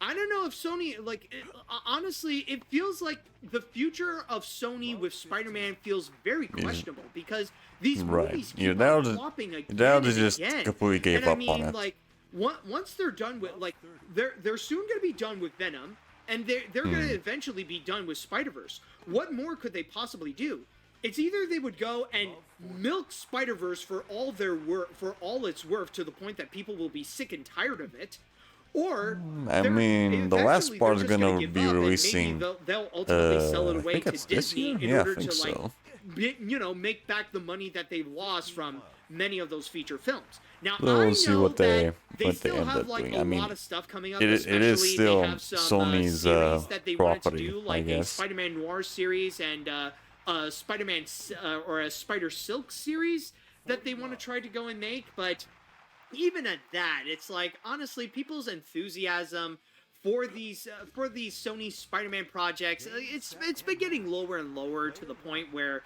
I don't know if Sony, like, honestly, it feels like the future of Sony with Spider-Man feels very questionable, because these movies keep on flopping again and just again. completely gave And I up mean, on it. like, once they're done with, like, they're soon going to be done with Venom, and they're going to eventually be done with Spider-Verse. What more could they possibly do? It's either they would go and milk Spider-Verse for all its worth to the point that people will be sick and tired of it, or I mean, the last part is gonna give be up, and maybe releasing. they'll ultimately sell it I away think to it's this Disney year. in Yeah, I order think to like so. make back the money that they've lost from many of those feature films. Now, We'll I see know what they still end have up like doing. a I mean, lot of stuff coming up. it is Especially still they have some, Sony's series that they wanted to property, do, I like a guess. Spider-Man Noir series and a Spider-Man or a Spider Silk series that they want to try to go and make. But even at that, it's like, honestly, people's enthusiasm for these Sony Spider-Man projects, it's been getting lower and lower to the point where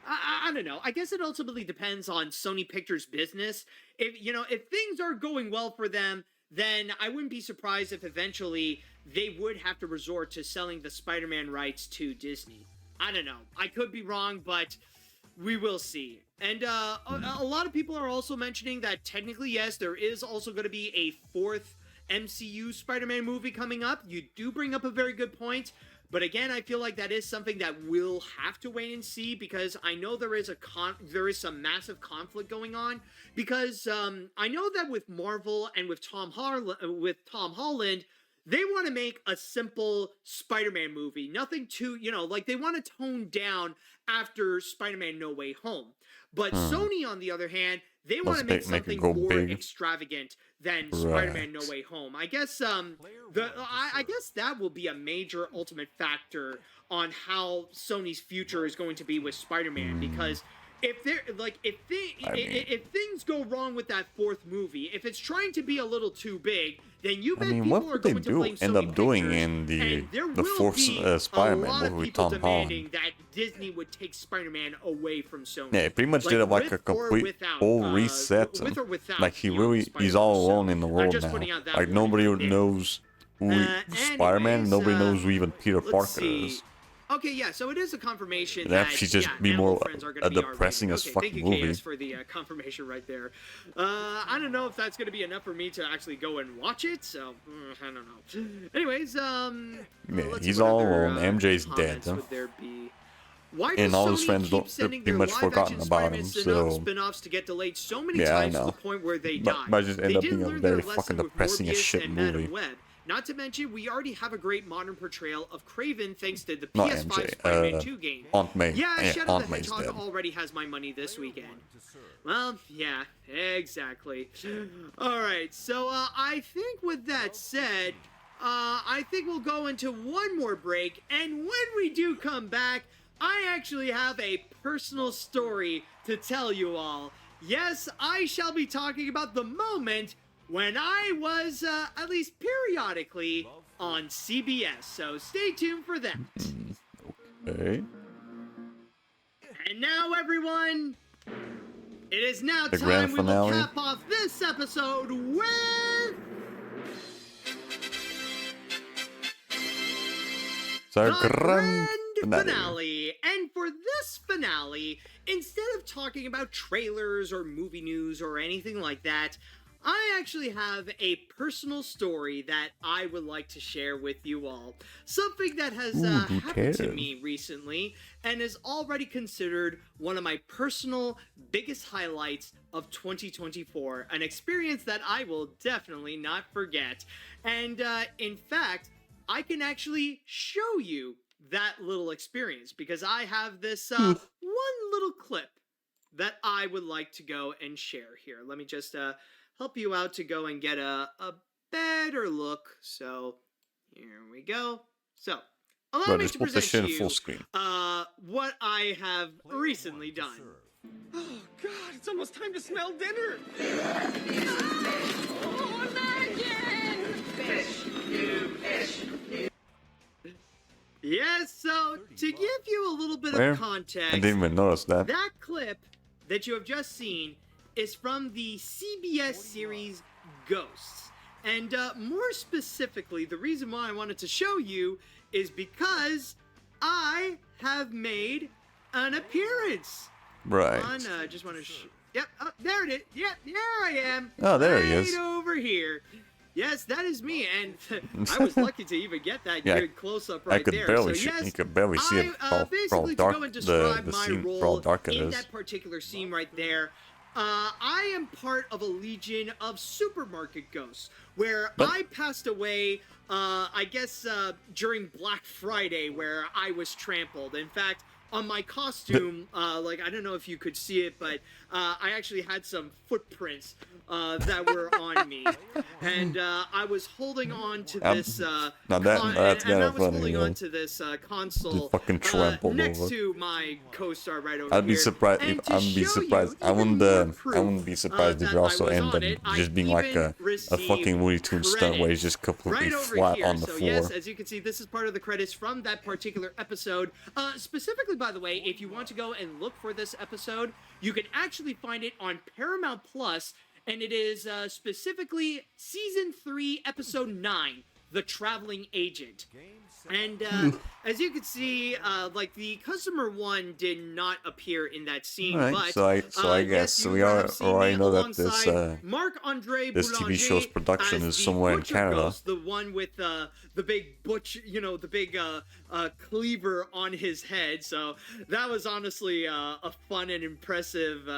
I don't know. I guess it ultimately depends on Sony Pictures' business. If things are going well for them, then I wouldn't be surprised if eventually they would have to resort to selling the Spider-Man rights to Disney. I don't know. I could be wrong, but we will see. And a lot of people are also mentioning that technically, yes, there is also going to be a fourth MCU Spider-Man movie coming up. You do bring up a very good point. But again, I feel like that is something that we'll have to wait and see, because I know there is some massive conflict going on. Because I know that with Marvel and with Tom Holland, they want to make a simple Spider-Man movie. Nothing too, like they want to tone down after Spider-Man No Way Home. But Sony, on the other hand, they want to make something more extravagant than Spider-Man No Way Home. I guess I guess that will be a major ultimate factor on how Sony's future is going to be with Spider-Man, because if things go wrong with that fourth movie, if it's trying to be a little too big, then you bet people are going to blame Sony end up doing Pictures, in and there the will fourth be a Spider-Man lot of movie with people Tom demanding Holland? that Disney would take Spider-Man away from Sony. Yeah, it pretty much did like a with or complete without, full reset. with or without Like he's Spider-Man. all alone in the I'm world just now. putting out that Like warning nobody right there. knows who Spider-Man. anyways, Nobody knows who even Peter let's Parker see. is. Okay, yeah, so it is a confirmation It'd that actually just be Animal more Friends are a gonna be depressing R-rated. as Okay, thank fucking you, movie. KS, for the confirmation right there. I don't know if that's going to be enough for me to actually go and watch it, so I don't know. Anyways, let's see he's what all other, alone. MJ's dead, comments huh? would there be? Why And does all his Sony friends keep don't- they're sending pretty their much forgotten live-action about Spider-Man him, so- spin-offs to get delayed so many Yeah, I times to know. the point where they But die? might just end They up didn't being a learn very their lesson fucking with depressing as Morbius shit and movie. Madam Web, Not to mention, we already have a great modern portrayal of Kraven thanks to the Not PS5 MJ, Spider-Man 2 game. Aunt May. Yeah, Shadow Aunt the May's Hedgehog dead. already has my money this weekend. Well, yeah, exactly. Alright, so I think with that said, I think we'll go into one more break, and when we do come back, I actually have a personal story to tell you all. Yes, I shall be talking about the moment when I was, at least periodically, on CBS, so stay tuned for that. Okay. And now, everyone, it is now The time grand we will finale. cap off this episode with So the grand finale. And for this finale, instead of talking about trailers or movie news or anything like that, I actually have a personal story that I would like to share with you all. Something that has happened to cares? me recently and is already considered one of my personal biggest highlights of 2024. An experience that I will definitely not forget. And in fact, I can actually show you that little experience because I have this one little clip that I would like to go and share here. Let me just help you out to go and get a better look. So here we go. So allow Bro, me just to put the present shit to in you full screen. what I have recently done. Oh, God, it's almost time to smell dinner. Oh, not again! Fish, you fish. Yes, so to give you a little bit Where? of context, I didn't even notice that. that clip that you have just seen is from the CBS series Ghosts. And more specifically, the reason why I wanted to show you is because I have made an appearance. Right. On, just want to yep, oh, there it is. Yep, there I am. Oh, there he right is. over here. Yes, that is me, and I was lucky to even get that Yeah, good close-up right I could there. barely so, yes, you could barely see it for how basically dark to go and describe the my scene, for how role dark it in is. that particular scene right there, I am part of a legion of supermarket ghosts, where But- I passed away, I guess, during Black Friday, where I was trampled. In fact, on my costume, like, I don't know if you could see it, but I actually had some footprints that were on me. And I was holding on to this, now that's and I kinda was funny, holding yeah. on to this console Just fucking trampled next over. to my co-star right over I'd be here. surprised And if to show you I even wouldn't more proof, I wouldn't be surprised if that you I also was end on up it, I just being like even a received fucking Looney Tunes stunt where he's just completely right over flat here. on the so floor. yes, as you can see, this is part of the credits from that particular episode. Specifically, by the way, if you want to go and look for this episode, you can actually find it on Paramount Plus, and it is specifically Season 3, Episode 9, The Traveling Agent. And as you can see, like the customer one did not appear in that scene, Alright, but so I guess yes, you we have seen already me know that this alongside Marc-Andre this TV Boulanger show's production as is the somewhere in Butcher Canada. Ghost, the one with the big butch, the big cleaver on his head. So that was honestly a fun and impressive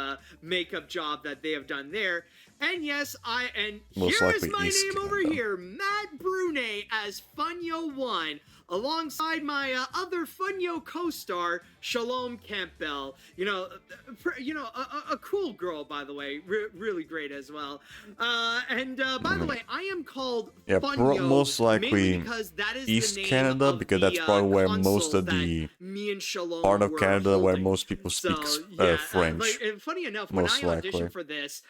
makeup job that they have done there. And yes, Most here is likely my East name over Canada. here, Matt Brunet as Funyo1, alongside my other Funyo co-star, Shalom Campbell. A cool girl, by the way, really great as well. And by the way, I am called Yeah, Funyo most likely mainly because that is East the name Canada, of because the, that's probably where most console of the that me and Shalom part of were Canada where holding. most people speak So, French. and funny enough, when most I auditioned likely. for this,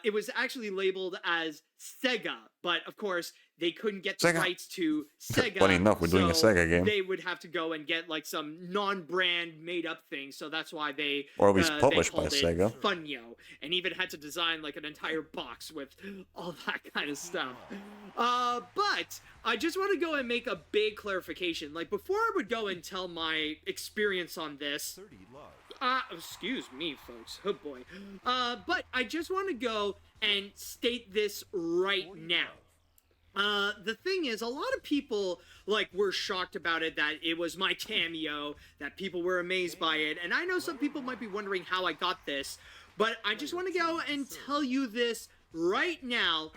it was actually labeled as Sega, but of course they couldn't get the Sega. rights to Sega. Funny enough, we're doing a so Sega game. They would have to go and get like some non-brand made-up thing, so that's why they Or at least they published by called it Sega. Funyo, and even had to design like an entire box with all that kind of stuff. But I just want to go and make a big clarification. Like before I would go and tell my experience on this. Excuse me, folks. Oh boy. But I just want to go and state this right now. The thing is, a lot of people, were shocked about it, that it was my cameo, that people were amazed by it, and I know some people might be wondering how I got this, but I just want to go and tell you this right now.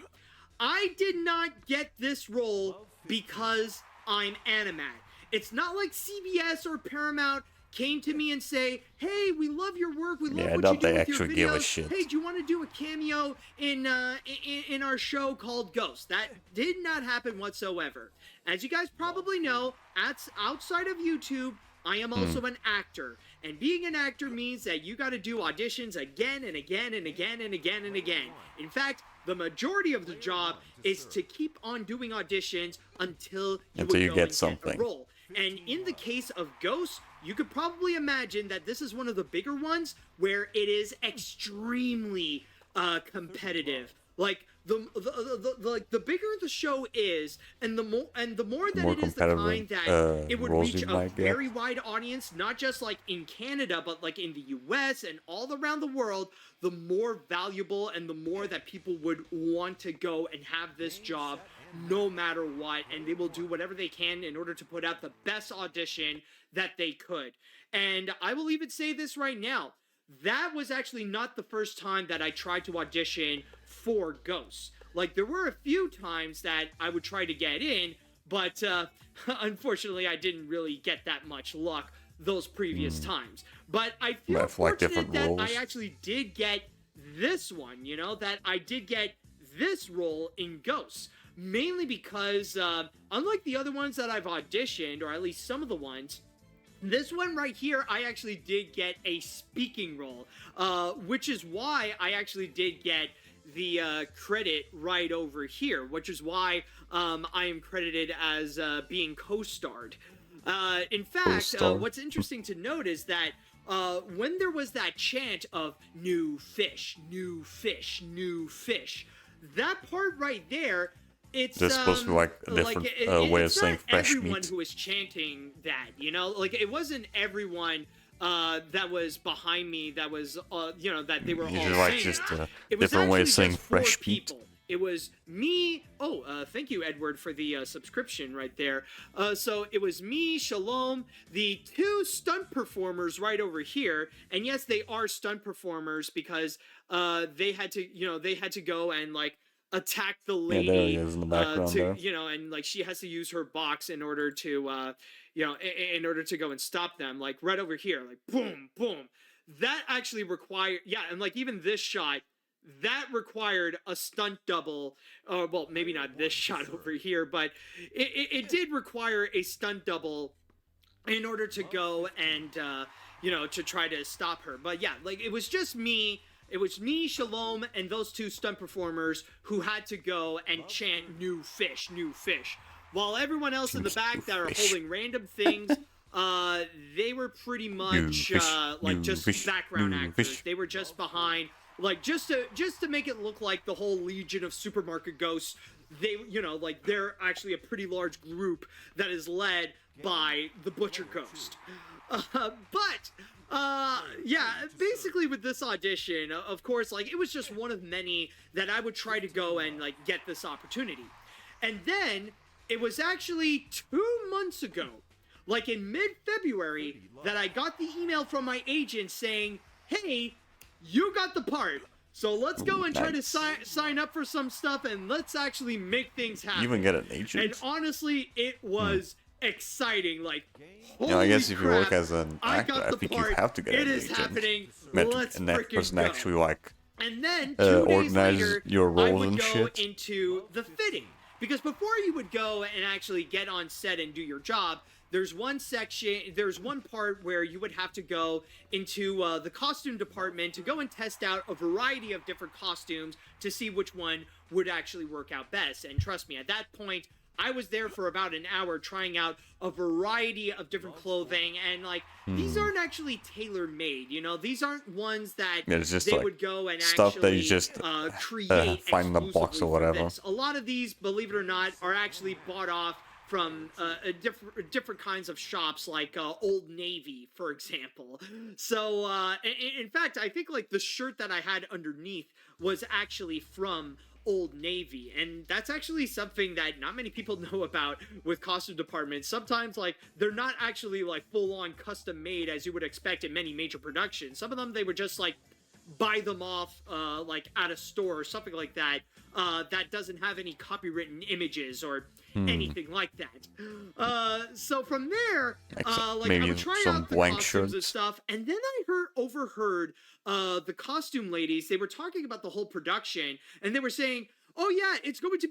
I did not get this role because I'm Animat. It's not like CBS or Paramount came to me and say, "Hey, we love your work. We love Yeah, I what doubt you do they with your actually give a videos. shit. Hey, do you want to do a cameo in our show called Ghost?" That did not happen whatsoever. As you guys probably know, outside of YouTube, I am also an actor. And being an actor means that you got to do auditions again and again and again and again and again. In fact, the majority of the job is to keep on doing auditions until you get something. a role. And in the case of Ghost, you could probably imagine that this is one of the bigger ones where it is extremely competitive. Like the bigger the show is, and the more that it is the kind that it would reach a very wide audience, not just like in Canada, but like in the US and all around the world, the more valuable and the more that people would want to go and have this job no matter what, and they will do whatever they can in order to put out the best audition that they could. And I will even say this right now, that was actually not the first time that I tried to audition for Ghosts. Like, there were a few times that I would try to get in, but unfortunately I didn't really get that much luck those previous times. But I feel fortunate that I actually did get this one, you know, that I did get this role in Ghosts. Mainly because, unlike the other ones that I've auditioned, or at least some of the ones, this one right here, I actually did get a speaking role, which is why I actually did get the credit right over here, which is why I am credited as being co-starred. In fact, what's interesting to note is that when there was that chant of new fish, new fish, new fish, that part right there, it's supposed to be like a different way of saying fresh meat. Everyone who was chanting that, you know, like it wasn't everyone that was behind me that was, you know, that they were all saying. Just a different way of saying fresh meat. It was me. Oh, thank you, Edward, for the subscription right there. So it was me, Shalom, the two stunt performers right over here, and yes, they are stunt performers because they had to, you know, they had to go and like attack the lady, there he is in the background there. You know, and like she has to use her box in order to, you know, in order to go and stop them. Like right over here, like boom, boom. That actually required, yeah, and like even this shot, that required a stunt double. Well, maybe not this shot over here, but it did require a stunt double in order to go and, you know, to try to stop her. But yeah, like it was just me. It was me, Shalom, and those two stunt performers who had to go and chant new fish, new fish. While everyone else in the back that are holding random things, they were pretty much like just background actors. They were just behind, like just to make it look like the whole Legion of Supermarket Ghosts. They, you know, like they're actually a pretty large group that is led by the Butcher Ghost. Yeah, basically with this audition, of course, like it was just one of many that I would try to go and like get this opportunity. And then it was actually 2 months ago, like in mid-February, that I got the email from my agent saying, "Hey, you got the part. So let's go and try to sign up for some stuff and let's actually make things happen." You even get an agent? And honestly, it was exciting. Like, you know, I guess if you crap, work as an actor, I think you have to get an agent. It is happening. Let's and that freaking person go. actually like And then 2 days organize later, your I role would and go shit. into the fitting. Because before you would go and actually get on set and do your job, there's one part where you would have to go into the costume department to go and test out a variety of different costumes to see which one would actually work out best. And trust me, at that point, I was there for about an hour trying out a variety of different clothing, and like these aren't actually tailor-made, you know, these aren't ones that it's just they like would go and stuff actually that you just create find in the box or whatever. A lot of these, believe it or not, are actually bought off from different kinds of shops, like Old Navy, for example. So in fact, I think like the shirt that I had underneath was actually from Old Navy, and that's actually something that not many people know about with costume departments. Sometimes like they're not actually like full-on custom made as you would expect in many major productions. Some of them, they would just like buy them off like at a store or something like that that doesn't have any copywritten images or anything like that. So from there, like I maybe would try some out the blank costumes and shirts. stuff, and then I overheard the costume ladies. They were talking about the whole production, and they were saying, "Oh yeah, it's going to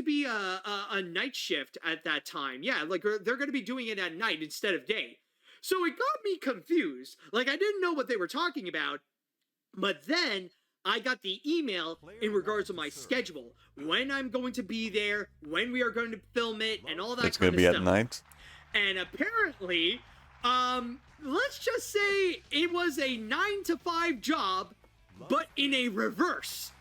be a night shift at that time. Yeah, like they're going to be doing it at night instead of day." So it got me confused. Like I didn't know what they were talking about. But then I got the email in regards to my schedule, when I'm going to be there, when we are going to film it, and all that It's kind gonna of be stuff. at night. And apparently, let's just say it was a 9 to 5 job, but in a reverse,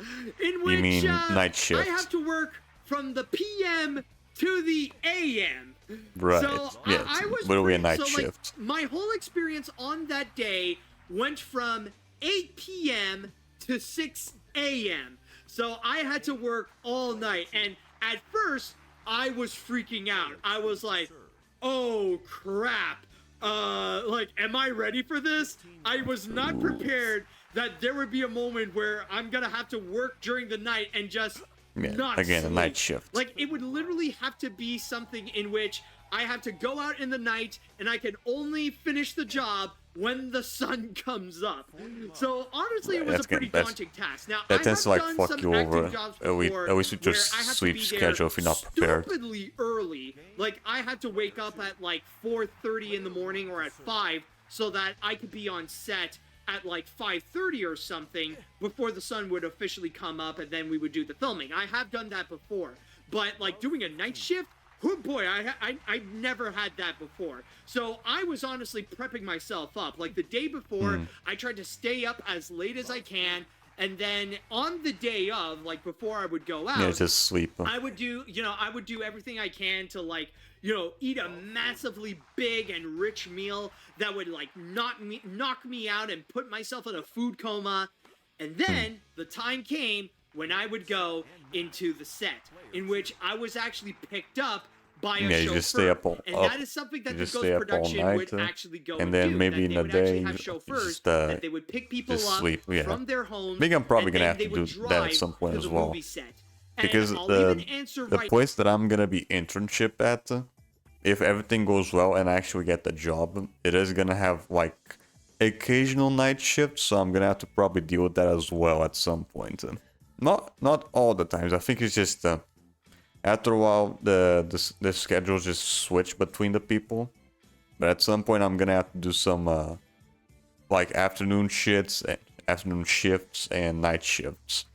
in which mean night I shift? have to work from the PM to the AM. Right. So Yeah, I was literally a pretty- night so, like, shift. my whole experience on that day went from 8 p.m. to 6 a.m. So I had to work all night. And at first, I was freaking out. I was like, oh crap. Like, am I ready for this? I was not prepared that there would be a moment where I'm gonna have to work during the night and just not again, a sleep. night shift. Like, it would literally have to be something in which I have to go out in the night and I can only finish the job when the sun comes up. So honestly, it was a pretty daunting task. Now, I That tends have to done fuck some you acting over. jobs At least before with your where I have to sleep be there schedule if you're not prepared. stupidly early. Like, I had to wake up at like 4:30 in the morning or at 5 so that I could be on set at like 5:30 or something before the sun would officially come up, and then we would do the filming. I have done that before, but like doing a night shift, oh boy, I never had that before. So I was honestly prepping myself up. Like the day before, I tried to stay up as late as I can, and then on the day of, like before I would go out, Yeah, just sleep. I would do, I would do everything I can to like, eat a massively big and rich meal that would like knock me out and put myself in a food coma. And then the time came when I would go into the set, in which I was actually picked up by a Yeah, you chauffeur. just stay up And that is something that you the just Ghost stay up all production would night, actually go and then do, maybe that in they a would actually day, have you chauffeurs just, that they would pick people just up sleep, yeah. from their homes. I think I'm probably and gonna then have they to would do that at drive some point to as the well. movie set. And Because I'll even answer the right place that I'm gonna be internship at, if everything goes well and I actually get the job, it is gonna have like occasional night shifts, so I'm gonna have to probably deal with that as well at some point. Not all the times. I think it's just after a while the schedules just switch between the people. But at some point I'm gonna have to do some like afternoon shifts and night shifts.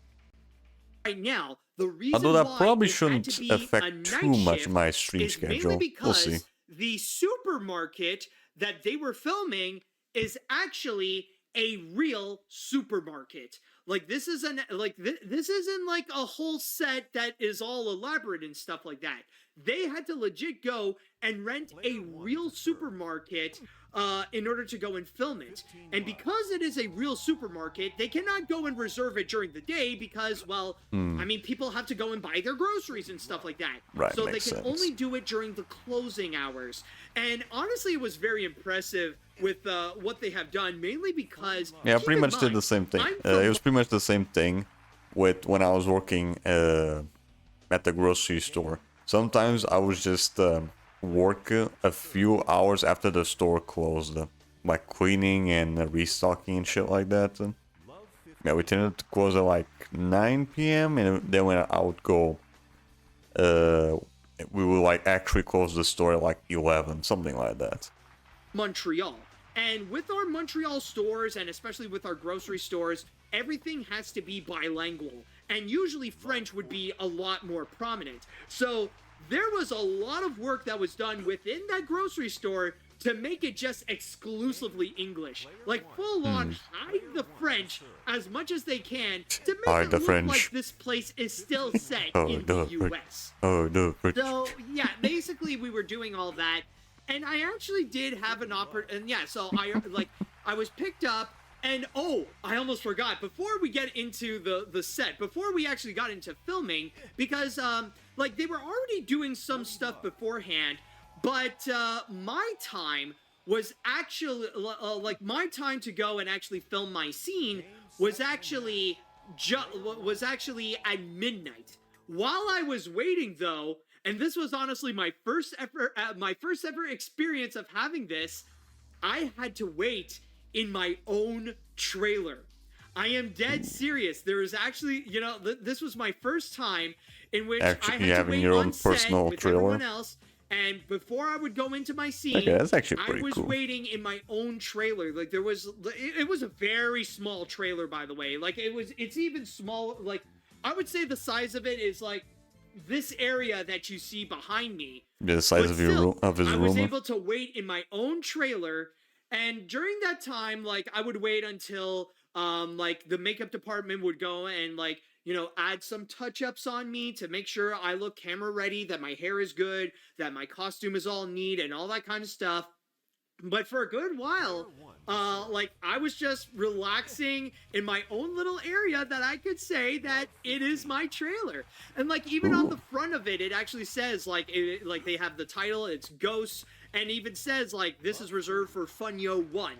right now, the reason Although that why probably it had shouldn't to be a affect too night much shift my stream is schedule. mainly We'll because see. the supermarket that they were filming is actually a real supermarket. Like this isn't this isn't like a whole set that is all elaborate and stuff like that. They had to legit go and rent a real supermarket in order to go and film it. And because it is a real supermarket, they cannot go and reserve it during the day because, well, I mean, people have to go and buy their groceries and stuff like that. Right, so they makes can sense. only do it during the closing hours. And honestly, it was very impressive with what they have done, mainly because Yeah, I keep pretty in much did mind, the same thing. I'm from It was pretty much the same thing with when I was working at the grocery store. Sometimes I would just work a few hours after the store closed, like cleaning and restocking and shit like that. Yeah, we tended to close at like 9 p.m. and then when I would go, we would like actually close the store at like 11, something like that. Montreal. And with our Montreal stores, and especially with our grocery stores, everything has to be bilingual. And usually French would be a lot more prominent. So there was a lot of work that was done within that grocery store to make it just exclusively English. Like full on hide the French as much as they can to make Hide it the look French. like this place is still set Oh, in no, the French. US. Oh no, So yeah, basically we were doing all that, and I actually did have an and yeah, so I was picked up, and oh, I almost forgot before we get into the set, before we actually got into filming, because like they were already doing some stuff beforehand, but my time was actually like my time to go and actually film my scene was actually at midnight. While I was waiting, though, and this was honestly my first ever experience of having this, I had to wait in my own trailer. I am dead serious. There is actually, this was my first time in which I had to wait on set with everyone else. And before I would go into my scene, that's actually pretty I was cool. waiting in my own trailer. Like it was a very small trailer, by the way. Like it's even small. Like I would say the size of it is like this area that you see behind me. Yeah, the size of his room. I was able to wait in my own trailer, and during that time, like I would wait until like the makeup department would go and like, add some touch-ups on me to make sure I look camera ready, that my hair is good, that my costume is all neat and all that kind of stuff. But for a good while, like I was just relaxing in my own little area that I could say that it is my trailer. And like even on the front of it, it actually says like like they have the title, it's Ghosts, and even says like this is reserved for Funyo 1.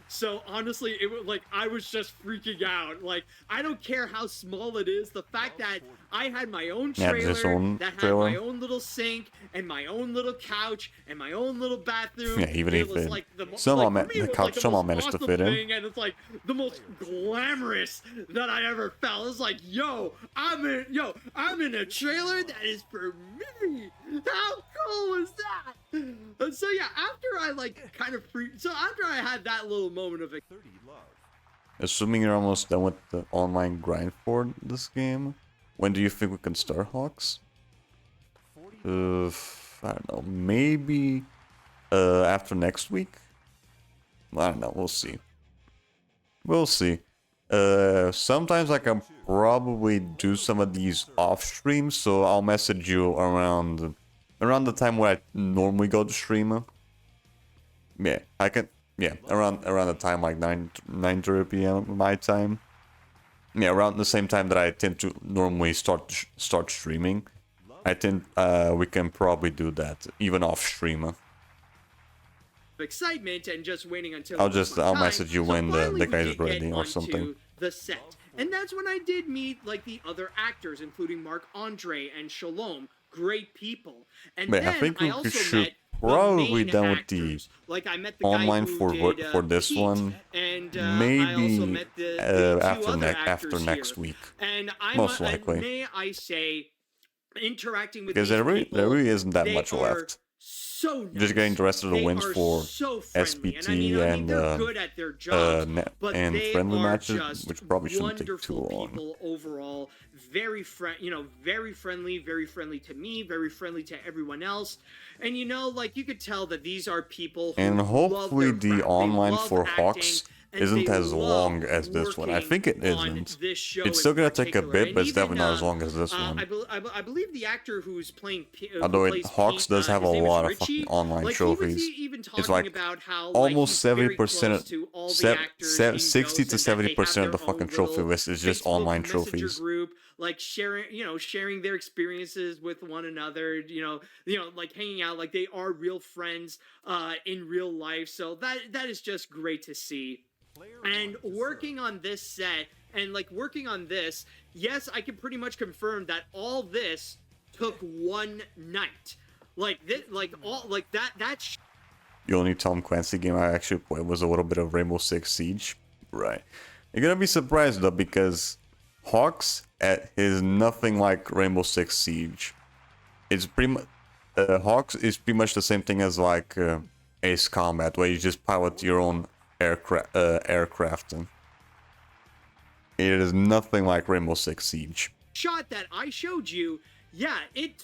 So honestly, it was like I was just freaking out. Like I don't care how small it is. The fact that I had my own trailer that had my own little sink and my own little couch and my own little bathroom. Yeah, even if it like somehow managed to fit in. And it's like the most glamorous that I ever felt. It's like, I'm in a trailer that is for me. How cool is that? And so yeah, after I after I had that little moment of it. Assuming you're almost done with the online grind for this game, when do you think we can start, Hawks? I don't know, maybe after next week? I don't know, we'll see. Sometimes I can probably do some of these off streams, so I'll message you around the time where I normally go to stream. Yeah, I can. Yeah, around the time like 9:30 p.m. my time. Yeah, around the same time that I tend to normally start streaming. I think we can probably do that even off stream. Excitement and just waiting until I'll message you when the guy's ready or something. The set, and that's when I did meet like the other actors, including Marc Andre and Shalom. Great people. And but then I think we also should met probably the done main with the actors. Like I met the online guy who did, for this Pete, one. and maybe I also met the after next here. week. And most likely. May I say, interacting with Because these there really isn't that they much are left. So nice. Just getting the rest of the wins for so SPT and they're good at their jobs, but they friendly are matches, just which probably shouldn't take too wonderful long. people overall. Very friendly to me, very friendly to everyone else. And like you could tell that these are people who And hopefully love their the craft. online They love for acting, Hawks and isn't they as long love as this one. I think it working isn't. on this show It's still in gonna take a particular. bit, And but it's even, definitely not as long as this one. I believe the actor who's playing Although Hawks Hawks does have a lot of fucking online trophies. It's like about how, almost 70%, to all the actors 60 to 70% of the fucking their trophy own list is just Facebook online Messenger trophies. group, like sharing their experiences with one another, like hanging out, like they are real friends in real life. So that is just great to see. And working on this set and like working on this, yes, I can pretty much confirm that all this took one night. Like this, like all like that. The only Tom Clancy game I actually played was a little bit of Rainbow Six Siege. Right. You're gonna be surprised though, because Hawks is nothing like Rainbow Six Siege. It's pretty much Hawks is pretty much the same thing as like Ace Combat, where you just pilot your own aircraft. It is nothing like Rainbow Six Siege. Shot that I showed you, yeah, it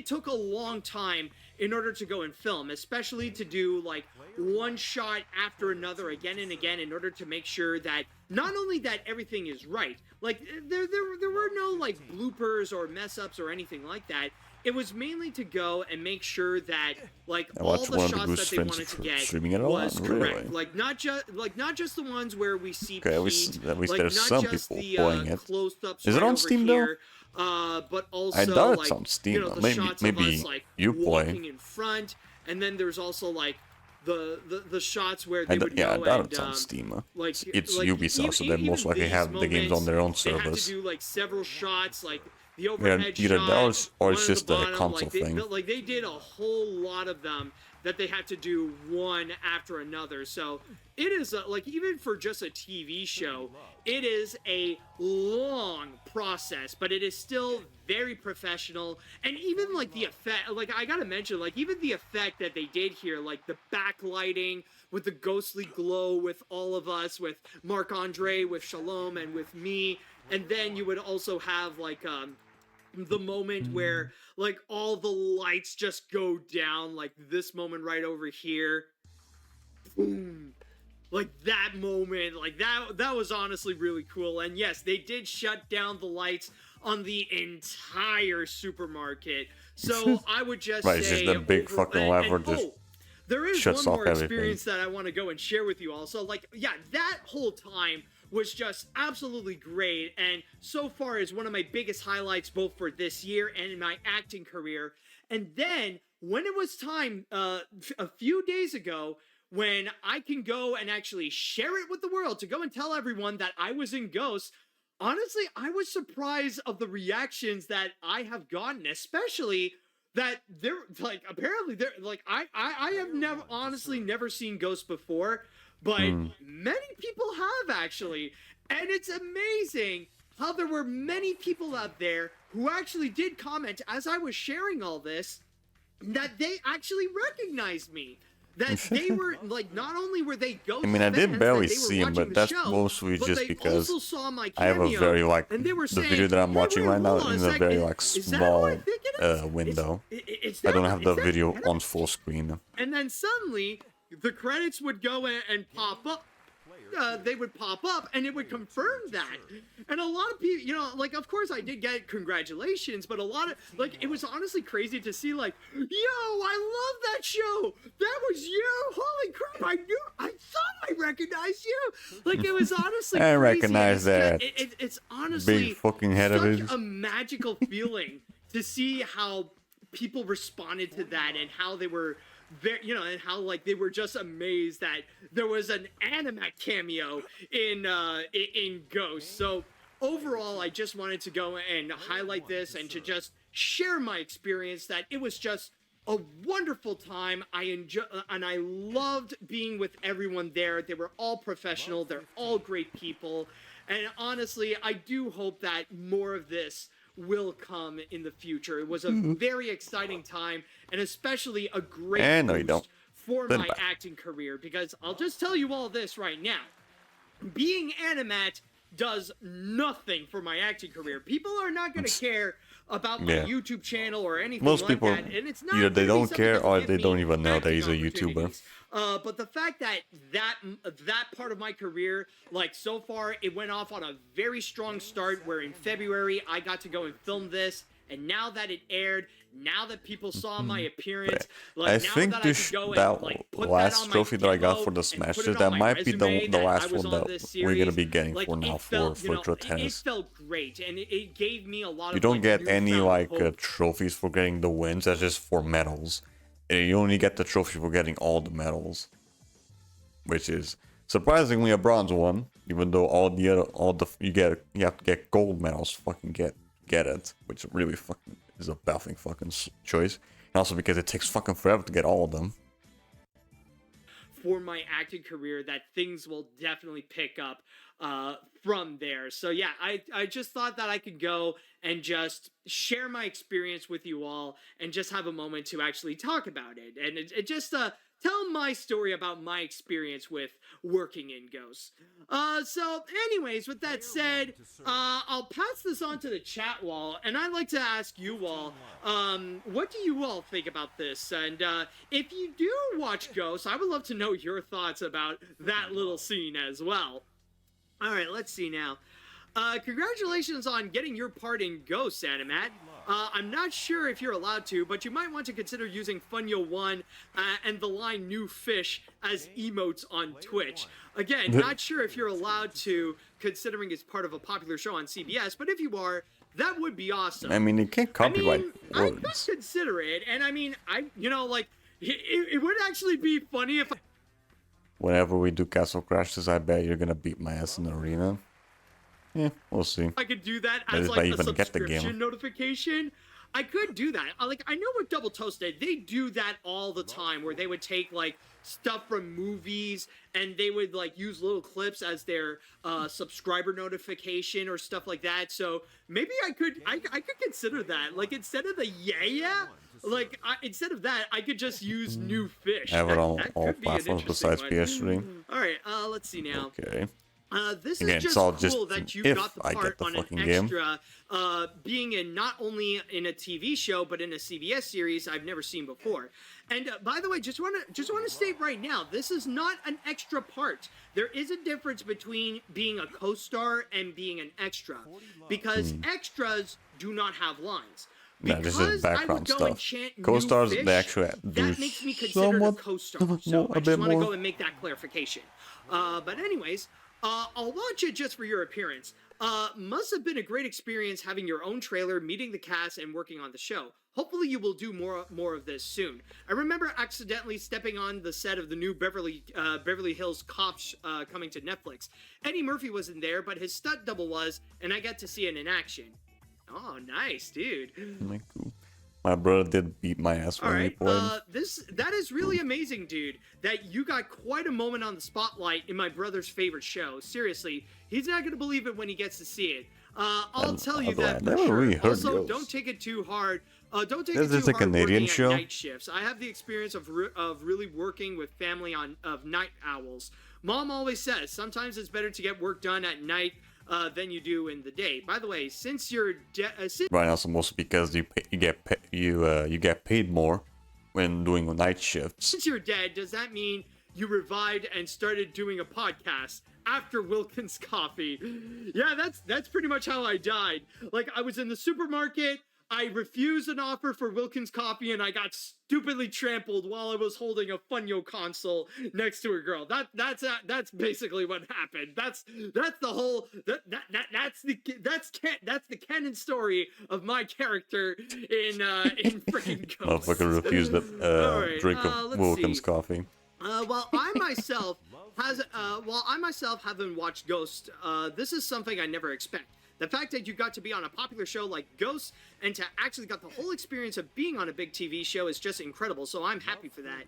took a long time in order to go and film, especially to do like one shot after another again and again in order to make sure that not only that everything is right, like there were no like bloopers or mess ups or anything like that. It was mainly to go and make sure that like all the shots that they wanted to get was correct. Really? Like not just the ones where we see Okay, at least like, there's some people playing it. Close-ups Is it on over Steam here, but also I doubt it's like, on Steam. the Maybe shots of us, like, you play. walking in front, and then there's also like the shots where they would yeah, I go doubt and it's on Steam. like It's like, Ubisoft, so they even most likely these have the games on their own moments, they have to servers. do like several shots, like the Yeah, overhead either shot, that or one it's at the just a bottom, console like they, thing. like they did a whole lot of them that they had to do one after another. So it is like, even for just a TV show, it is a long process, but it is still very professional. And even like the effect, like I gotta mention, like even the effect that they did here, like the backlighting with the ghostly glow with all of us, with Marc Andre, with Shalom, and with me. And then you would also have like the moment where like all the lights just go down, like this moment right over here. Boom. Like that moment, like that was honestly really cool. And yes, they did shut down the lights on the entire supermarket. So I would just Right, say it's just that big fucking lever just there is shuts one off more everything. experience that I want to go and share with you all. So like, yeah, that whole time was just absolutely great, and so far is one of my biggest highlights both for this year and in my acting career. And then when it was time a few days ago, when I can go and actually share it with the world, to go and tell everyone that I was in Ghost, honestly, I was surprised of the reactions that I have gotten, especially that they're like, apparently they're like, I have never seen Ghost before, but many people have actually. And it's amazing how there were many people out there who actually did comment as I was sharing all this, that they actually recognized me. That they were like, not only were they Ghost I mean, I did fans, barely that they were see him, watching but the that's show, mostly but just they because also saw my I have a cameo, very like and they were the saying, video that I'm "Wait, watching wait, right now hold on is a a second. very like Is that who small I think it is? window. It's I don't that- have is the that- video and I- on full screen. And then suddenly, the credits would go in and pop up. They would pop up, and it would confirm that. And a lot of people, you know, like, of course I did get congratulations, but a lot of, like, it was honestly crazy to see, like, yo, I love that show. That was you. Holy crap, I thought I recognized you. Like, it was honestly I crazy. recognize that It's honestly big fucking head of such his. a magical feeling to see how people responded to that, and how they were very, you know, and how like they were just amazed that there was an Animac cameo in Ghost. So overall, I just wanted to go and highlight this and to just share my experience, that it was just a wonderful time. I enjoy and I loved being with everyone there. They were all professional. They're all great people. And honestly, I do hope that more of this will come in the future. It was a very exciting time, and especially a great And no, you boost don't. for Then my back. acting career, because I'll just tell you all this right now. Being Animat does nothing for my acting career. People are not going to care about my Yeah. YouTube channel or anything Most like people that, and it's not either they really don't something care that'll or give they me don't even know that he's a acting YouTuber. opportunities. But the fact that that part of my career, like so far, it went off on a very strong start, where in February I got to go and film this, and now that it aired, now that people saw my appearance, like I now think that this I could go that and like put last that on my trophy that I got pillow for the and Smash put Hit, it that on my might be resume the that last I was one on that this we're gonna series, be getting like, for now it felt, for you know, Virtua it Tennis. felt great, and it gave me a lot You of don't like, get any newfound like hope. trophies for getting the wins. That's just for medals. And you only get the trophy for getting all the medals, which is surprisingly a bronze one. Even though all the you have to get gold medals. To fucking get it, which really fucking is a baffling fucking choice. And also because it takes fucking forever to get all of them. For my acting career, that things will definitely pick up from there. So yeah, I just thought that I could go and just share my experience with you all, and just have a moment to actually talk about it, and it just tell my story about my experience with working in Ghosts. So anyways, with that said, I'll pass this on to the chat wall, and I'd like to ask you all, what do you all think about this? And if you do watch Ghosts, I would love to know your thoughts about that little scene as well. All right, let's see now. Congratulations on getting your part in Ghosts, Animat. I'm not sure if you're allowed to, but you might want to consider using Funyo1 and the line New Fish as emotes on Twitch. Again, not sure if you're allowed to, considering it's part of a popular show on CBS, but if you are, that would be awesome. I mean, you can't copyright I could words. consider it, and I mean, you know, like, It would actually be funny if Whenever we do Castle Crashes, I bet you're gonna beat my ass in the arena. Yeah, we'll see. I could do that That as is like if I a even get the subscription game. notification. I could do that. Like I know with Double Toasted, they do that all the time, where they would take like stuff from movies and they would like use little clips as their subscriber notification or stuff like that. So maybe I could consider that. Like instead of the like instead of that, I could just use new fish. I have it on That all could be an platforms interesting besides one. PS3. All right, let's see now. Okay. This Again, is it's just all cool just that you if got the I part get the on fucking an game. extra, being in not only in a TV show but in a CBS series I've never seen before. And by the way, just want to state right now, this is not an extra part. There is a difference between being a co-star and being an extra, because extras do not have lines. Yeah, this is Because I would background go and stuff. chant new Co-stars, fish, they actually do that makes me considered a somewhat co-star. So more, I a just bit want to more. go and make that clarification. But anyways, I'll watch it just for your appearance. Must have been a great experience having your own trailer, meeting the cast, and working on the show. Hopefully you will do more of this soon. I remember accidentally stepping on the set of the new Beverly Hills Cops coming to Netflix. Eddie Murphy wasn't there, but his stunt double was, and I got to see it in action. Oh, nice, dude. My brother did beat my ass when he played. That is really amazing, dude. That you got quite a moment on the spotlight in my brother's favorite show. Seriously, he's not gonna believe it when he gets to see it. I'll tell you that for sure. Really heard Also, yours. don't take it too hard. Don't take This it is too a hard Canadian working show? at night shifts. I have the experience of really working with family of night owls. Mom always says sometimes it's better to get work done at night than you do in the day. By the way, since you're Right now, so mostly because you get paid more when doing night shifts. since you're dead, does that mean you revived and started doing a podcast after Wilkins Coffee? Yeah, that's pretty much how I died. Like, I was in the supermarket, I refused an offer for Wilkins Coffee, and I got stupidly trampled while I was holding a Funyo console next to a girl. That's basically what happened. That's the whole that's the canon story of my character in freaking Ghost. Motherfucker refused a Alright, drink of let's Wilkins see. coffee. While I myself haven't watched Ghost, this is something I never expect. The fact that you got to be on a popular show like Ghost and to actually got the whole experience of being on a big TV show is just incredible, so I'm happy for that.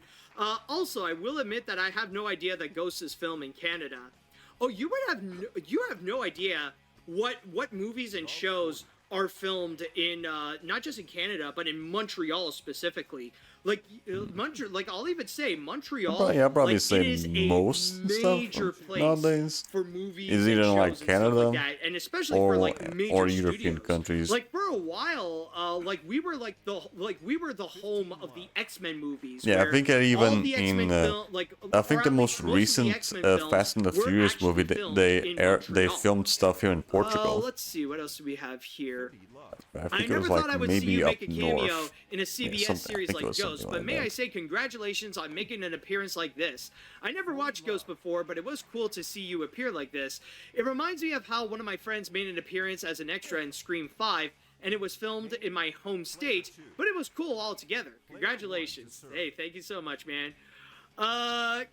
Also, I will admit that I have no idea that Ghost is filmed in Canada. Oh, you have no idea what movies and shows are filmed in not just in Canada but in Montreal specifically. Like I'll even say Montreal. Yeah, I'll probably like, say it is most a major stuff place nowadays for movies. is and either in like shows and stuff Canada like that, and especially or for like major or European studios. countries. Like for a while, we were the home of the X-Men movies. Yeah, I where think even all the X-Men in like I think or the at most least most of the recent X-Men films Fast and the were Furious actually movie filmed they in they Montreal. filmed stuff here in Portugal. Let's see what else do we have here. I I think it never was thought like I would see maybe you up make a cameo north. in a CBS I series think it like was Ghost, something but like may that. I say congratulations on making an appearance like this. I never watched Ghost before, but it was cool to see you appear like this. It reminds me of how one of my friends made an appearance as an extra in Scream 5, and it was filmed in my home state, but it was cool altogether. Congratulations. Hey, thank you so much, man.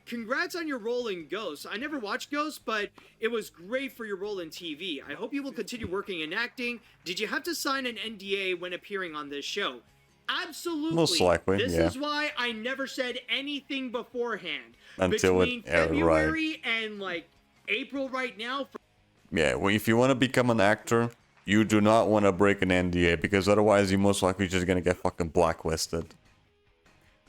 Congrats on your role in Ghost. I never watched Ghost, but it was great for your role in TV. I hope you will continue working in acting. Did you have to sign an NDA when appearing on this show? Absolutely. Most likely, This yeah. is why I never said anything beforehand. Until it Between aired, right. February and like April right now. Yeah, well, if you want to become an actor, you do not want to break an NDA because otherwise you're most likely just gonna get fucking blacklisted.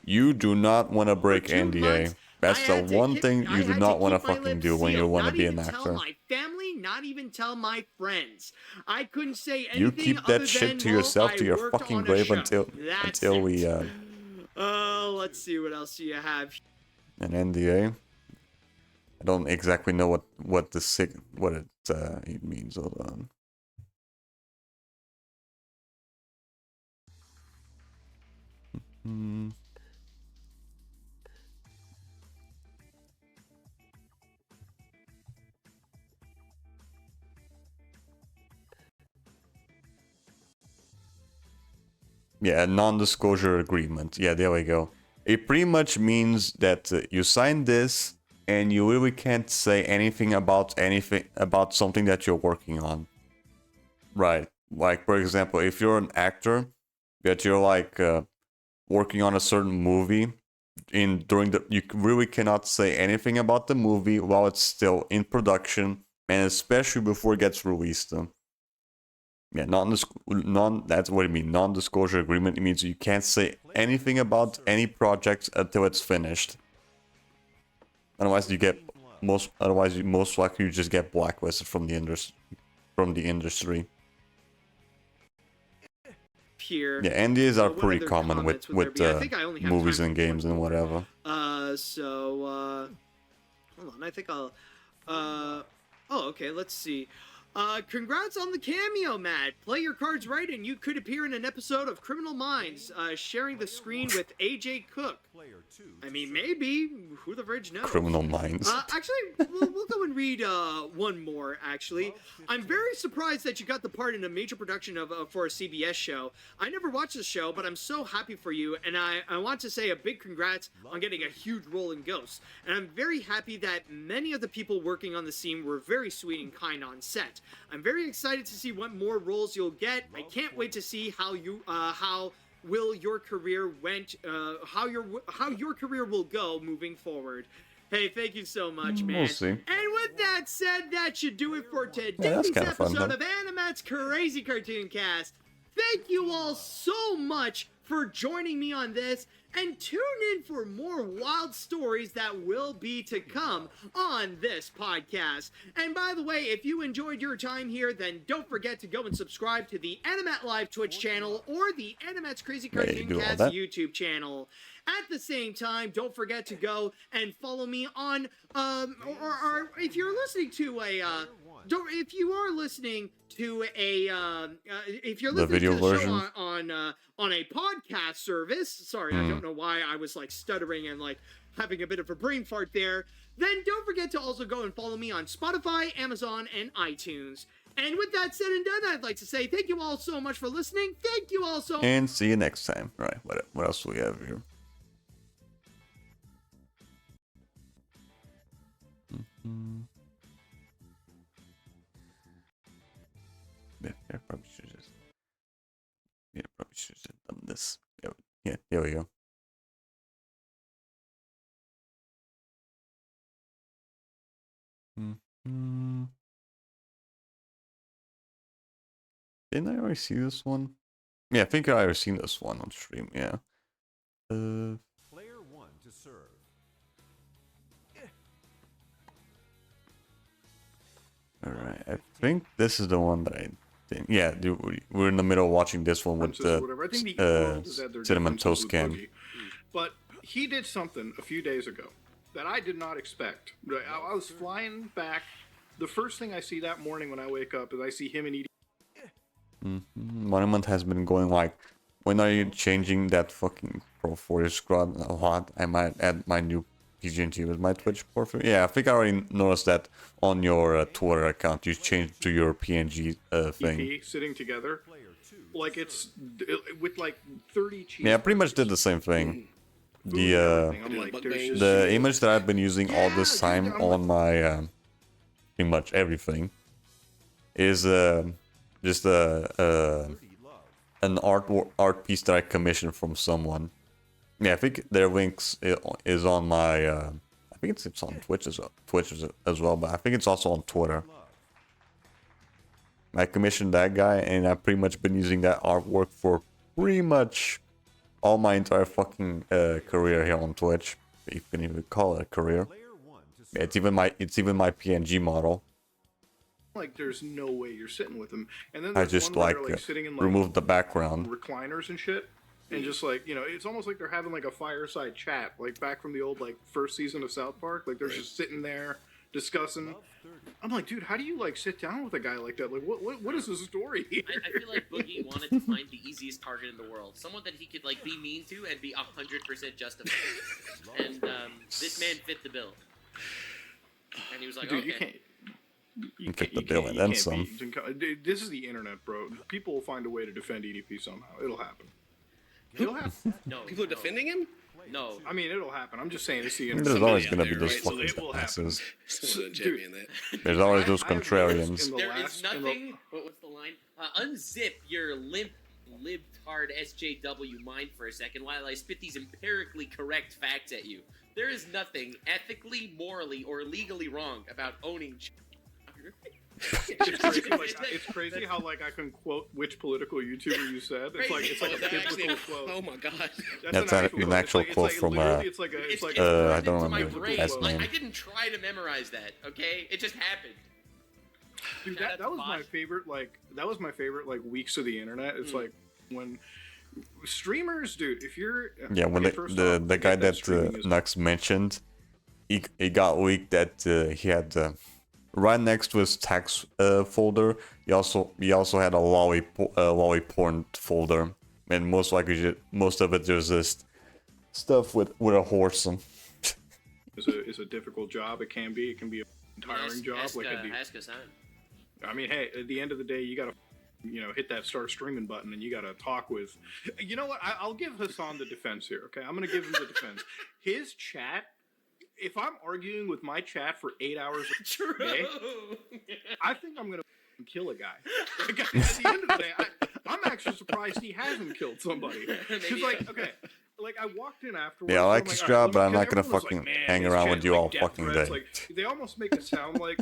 You do not want to break NDA. That's the one thing you do not want to fucking do when you want to be an Tell actor. my family, not even tell my friends. I couldn't say anything. You keep other that shit than, to well, yourself I to your worked fucking on a grave show. until That's we it. Let's see what else do you have. an NDA. I don't exactly know what it means. Hold on. Hmm. Yeah, a non-disclosure agreement. Yeah, there we go. It pretty much means that you sign this and you really can't say anything about something that you're working on. Right. Like, for example, if you're an actor that you're like working on a certain movie, you really cannot say anything about the movie while it's still in production, and especially before it gets released. Yeah, that's what it means. Non-disclosure agreement. It means you can't say anything about any project until it's finished. Otherwise, you most likely just get blacklisted from the industry. Here. Yeah, NDAs are What pretty other common with comments would there be? I think I only have movies time and for games one and more. whatever. Hold on. I think I'll. Oh, okay. Let's see. Congrats on the cameo, Matt. Play your cards right, and you could appear in an episode of Criminal Minds, sharing the screen with AJ Cook. I mean, maybe. Who the fridge knows? Criminal Minds. Actually, we'll go and read one more, actually. I'm very surprised that you got the part in a major production for a CBS show. I never watched the show, but I'm so happy for you, and I want to say a big congrats on getting a huge role in Ghosts. And I'm very happy that many of the people working on the scene were very sweet and kind on set. I'm very excited to see what more roles you'll get. I can't wait to see how your career will go moving forward. Hey, thank you so much, man. We'll see. And with that said, that should do it for today's that's kinda fun, episode though. of Animat's Crazy Cartoon Cast. Thank you all so much for joining me on this, and tune in for more wild stories that will be to come on this podcast. And by the way, if you enjoyed your time here, then don't forget to go and subscribe to the Animat Live Twitch channel or the Animat's Crazy Yeah, you Cartoon do all Cast that. YouTube channel. At the same time, don't forget to go and follow me on, or if you're listening to if you are listening to The video to the version. show on a podcast service, sorry, I don't know why I was like stuttering and like having a bit of a brain fart there, then don't forget to also go and follow me on Spotify, Amazon, and iTunes. And with that said and done, I'd like to say thank you all so much for listening. Thank you all so And see you next time. Right, what else do we have here? Yeah, probably should just. Yeah, probably should have done this. Yeah, here we go. Didn't I already see this one? Yeah, I think I already seen this one on stream. Yeah. Player 1 to serve. All right, I think this is the one that I didn't. Yeah, dude, we're in the middle of watching this one with Or whatever. I think the world has had their Cinnamon differences Toast with Can. Boogie. But he did something a few days ago that I did not expect. I was flying back. The first thing I see that morning when I wake up is I see him and Edie. Monument has been going like, when are you changing that fucking Pro 4 squad? What? I might add my new PG&T with my Twitch profile. Yeah, I think I already noticed that on your Twitter account. You changed to your PNG thing. EP sitting together. Like it's with like 30 cheese. Yeah, I pretty much did the same thing. I'm like, there's The image that I've been using all this time on my pretty much everything is just an art piece that I commissioned from someone. Yeah, I think their links is on my. I think it's on Twitch as well, but I think it's also on Twitter. I commissioned that guy, and I've pretty much been using that artwork for pretty much all my entire fucking career here on Twitch. If you can even call it a career. Yeah, it's even my PNG model. like there's no way you're sitting with them. And then I there's just one where like they're, like sitting in like remove the background. recliners and shit. And just like, you know, it's almost like they're having like a fireside chat, like back from the old like first season of South Park. Like they're just sitting there discussing. I'm like, dude, how do you like sit down with a guy like that? Like, what is the story here? I feel like Boogie wanted to find the easiest target in the world, someone that he could like be mean to and be 100% justified. And this man fit the bill. And he was like, Dude, okay. You fit the bill and then some. This is the internet, bro. People will find a way to defend EDP somehow. It'll happen. It'll happen. No, People are defending him? No. I mean, it'll happen. I'm just saying it's the There's internet. always out gonna be there, those right? So fucking it will happen. asses. Someone Dude. champion that. There's always those I have noticed contrarians. in the There is last- in the- nothing. What's the line? Unzip your libtard SJW mind for a second while I spit these empirically correct facts at you. There is nothing ethically, morally, or legally wrong about owning. It's crazy how like I can quote which political YouTuber you said. It's like a biblical quote. Oh my god. That's an actual quote from literally, It's I don't into my remember the brain. guy's Like, name. I didn't try to memorize that. Okay, it just happened. Dude, Shout out that to was my Bosch. favorite. That was my favorite. Like weeks of the internet. It's like when streamers, dude. If you're When okay, first off, the guy forget that streaming is- Nux mentioned, he got leaked that he had right next to his tax folder. He also had a lolly porn folder, and most likely most of it there's just stuff with a horse. is a difficult job. It can be. It can be a tiring job. Ask, Like at the, ask Hassan. I mean, hey, at the end of the day, you gotta, hit that start streaming button, and you gotta talk with. You know what? I'll give Hassan the defense here. Okay, I'm gonna give him the defense. His chat. If I'm arguing with my chat for 8 hours a day, I think I'm gonna kill a guy. Like, at the end of the day, I'm actually surprised he hasn't killed somebody. Because I walked in afterwards. Yeah, I like I'm his all job, but I'm not 'cause gonna everyone was fucking "Man, hang his around chat with is you like all death fucking threats." day. Like, they almost make it sound like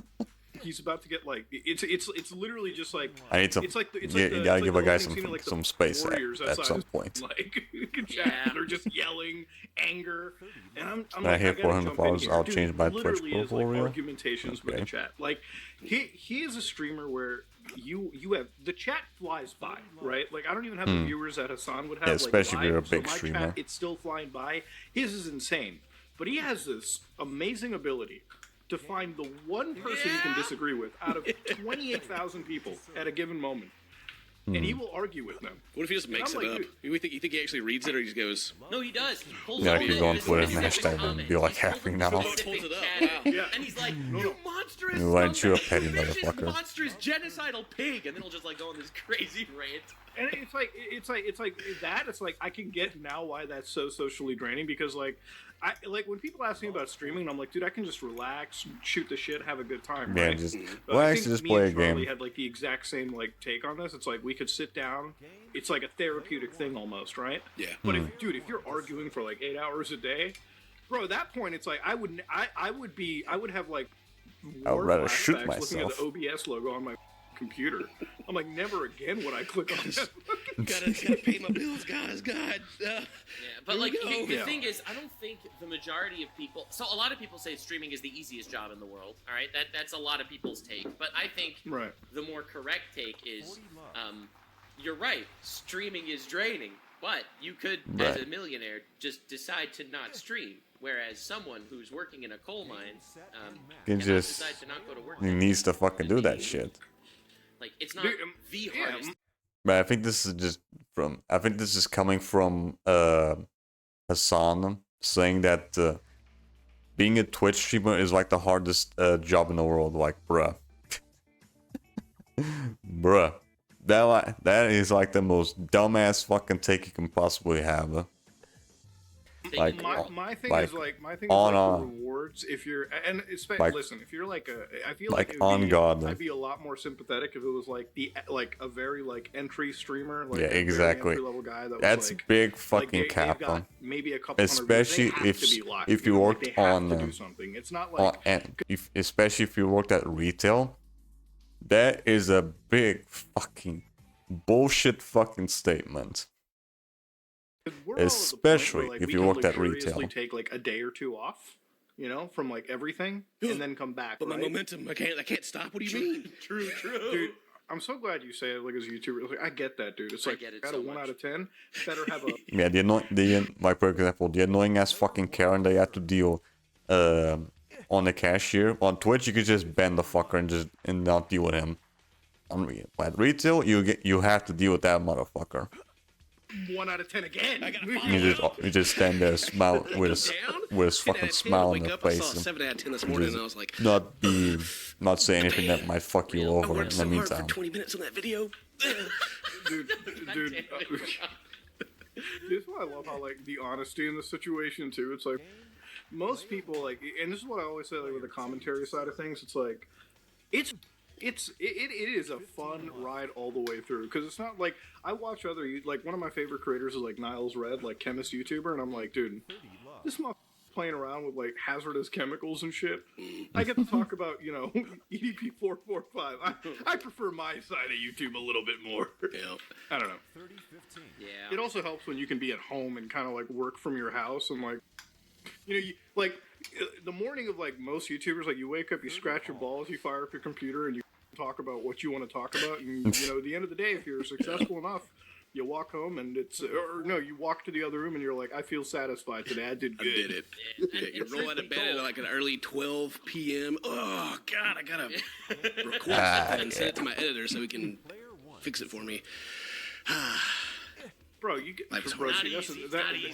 he's about to get like it's literally just like I need to. it's like You the, gotta it's give like a the guy opening scene of, like, the some space Warriors at outside some his- point. Like Yeah. they're just yelling anger, and I'm When I like, hit gotta 400 jump in followers, here. I'll Dude, change my Twitch literally is, profile like, reel. argumentations with the Okay. chat. Like he is a streamer where you have the chat flies by, right? Like I don't even have the viewers that Hassan would have. Yeah, like, especially if you're a live, so big my streamer. Chat, it's still flying by. His is insane, but he has this amazing ability to find the one person he can disagree with out of 28,000 people at a given moment, and he will argue with them. What if he just makes I'm it like, up? dude- You think he actually reads it, or he just goes? No, he does. He pulls Yeah, up if you the go on Twitter and specific hashtag them, comments. be like He pulls happy up now. the Pulls specific it up, chat, wow. Yeah. And he's like, "You monstrous You aren't you a scumbag, petty vicious, motherfucker." monstrous genocidal pig," and then he'll just like go on this crazy rant. And it's like that. It's like I can get now why that's so socially draining, because like I like when people ask me about streaming, I'm like, dude, I can just relax, shoot the shit, have a good time. Yeah, right? just But I relax, think just me play a and Charlie game. had like the exact same like take on this. It's like we could sit down. It's like a therapeutic thing almost, right? Yeah. But if you're arguing for like 8 hours a day, bro, at that point it's like I would have like I would war rather shoot flashbacks looking at myself. the OBS logo on my computer. I'm like, never again would I click on that. Gotta pay my bills, guys. God. Yeah, but Here like we go. the Yeah. thing is, I don't think the majority of people. So a lot of people say streaming is the easiest job in the world. All right, that's a lot of people's take. But I think Right. the more correct take is, you're right. Streaming is draining, but you could, as Right. a millionaire, just decide to not stream. Whereas someone who's working in a coal mine Can cannot just decide to not go to work. he needs to fucking do that shit. Like it's not Dude, the yeah, hardest. But I think this is just from. I think this is coming from Hassan saying that being a Twitch streamer is like the hardest job in the world. Like, bruh, bruh, that is like the most dumbass fucking take you can possibly have. Like, My thing like, is like on the rewards. If you're and especially like- listen, if you're like I feel like like it would on be, God. I'd be a lot more sympathetic if it was like a very like entry streamer. Like Yeah, a very exactly. entry-level guy that was, That's like, big like, fucking they've cap got on. maybe a couple Especially hundred views. They have if- to be live, if you you know, worked like, they have on, to do something. It's not like And especially if you worked at retail, that is a big fucking bullshit fucking statement. we're all at the point where, especially like, if we you can worked at luxuriously retail. take like a day or two off, you know, from like everything, and then come back. But my right? momentum, I can't stop. What do you mean? True. Dude, I'm so glad you say it like as a YouTuber. Like, I get that, dude. It's I like get it out so of 1 much. out of 10, better have a Yeah, like for example, the annoying ass fucking Karen that you have to deal on the cashier. On Twitch, you could just ban the fucker and not deal with him. At retail, you have to deal with that motherfucker. 1 out of 10 again. I gotta You just stand there, smile with his fucking smile on Wake your up, I saw face, 7 out of 10 this and morning, just and I was like, not say anything that might fuck you I over in worked the so hard for meantime. 20 minutes on that video. dude, This is why I love how like the honesty in the situation too. It's like most people like, and this is what I always say like with the commentary side of things. It's like it is a fun ride all the way through because it's not like I watch other like one of my favorite creators is like Niles Red, like chemist YouTuber, and I'm like, dude, this motherfucker playing around with like hazardous chemicals and shit. I get to talk about EDP 445. I prefer my side of YouTube a little bit more. Yeah. I don't know. 30, 15. Yeah. It also helps when you can be at home and kind of like work from your house and like like the morning of like most YouTubers, like you wake up, you scratch your balls, you fire up your computer, and you talk about what you want to talk about, and at the end of the day, if you're successful enough, you walk home and you walk to the other room and you're like, I feel satisfied today. I did good. I did it. Yeah, you roll out of bed at like an early 12 p.m. Oh God, I gotta record something and send it to my editor so he can fix it for me. Bro, you get bro. See,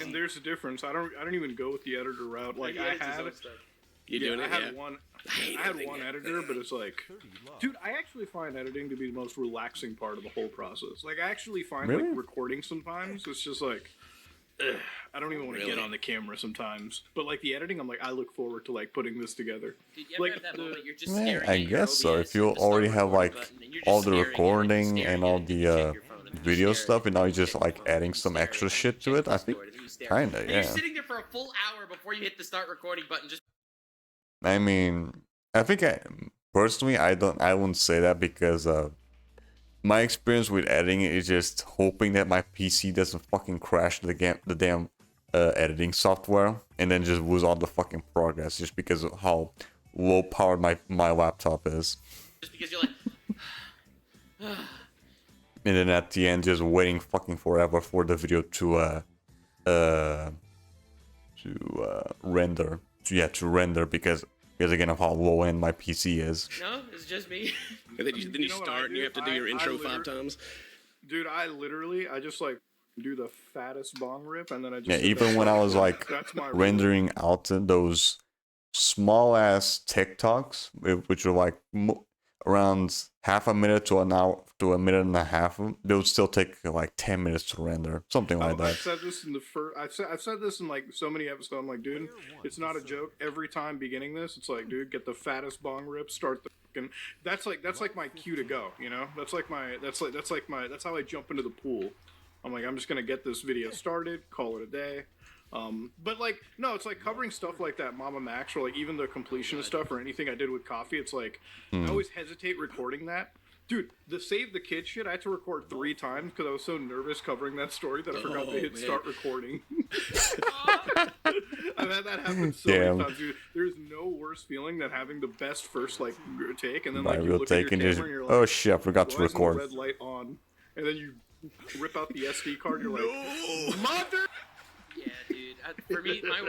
and there's a difference. I don't even go with the editor route. Like I had one. I had one editor, but it's like, dude, I actually find editing to be the most relaxing part of the whole process. Like, I actually find like recording sometimes. It's just like, I don't even want to get on the camera sometimes. But like the editing, I'm like, I look forward to like putting this together. Dude, you ever like, have that moment you're just staring I at your guess so. OBS If you and the already start have recording like button and you're just all the staring at it, recording staring and at all it, the you check your phone and video you're stuff, and now you're just staring like at your adding phone, some staring extra at it, shit to check it. I think Discord, and you stare. kinda, And yeah. you're sitting there for a full hour before you hit the start recording button. Just I mean, I think personally, I wouldn't say that because my experience with editing is just hoping that my PC doesn't fucking crash the damn editing software and then just lose all the fucking progress just because of how low powered my laptop is. just because you're like, And then at the end, just waiting fucking forever for the video to render. To render because again of how low end my PC is. no, it's just me. And then you start and you have to do your intro 5 times. Dude, I just like do the fattest bong rip, and then I just Even when I was like that's my rendering out those small ass TikToks, which are like around half a minute to an hour to a minute and a half, they would still take like 10 minutes to render, something like that. I've said this in the first. I've said this in like so many episodes. I'm like, dude, it's not a joke. Every time beginning this, it's like, dude, get the fattest bong rip, start the fucking. That's like my cue to go. That's how I jump into the pool. I'm like, I'm just gonna get this video started, call it a day. But like, no, it's like covering stuff like that Mama Max or like even the completionist stuff or anything I did with coffee. It's like, I always hesitate recording that. Dude, the Save the Kid shit, I had to record 3 times because I was so nervous covering that story that I forgot to hit start recording. I've had that happen so many times, dude. There's no worse feeling than having the best first like take and then like you look at your camera and you're like, oh shit, I forgot to why isn't the record. red light on? And then you rip out the SD card, you're like, mother. Yeah, dude. For me, my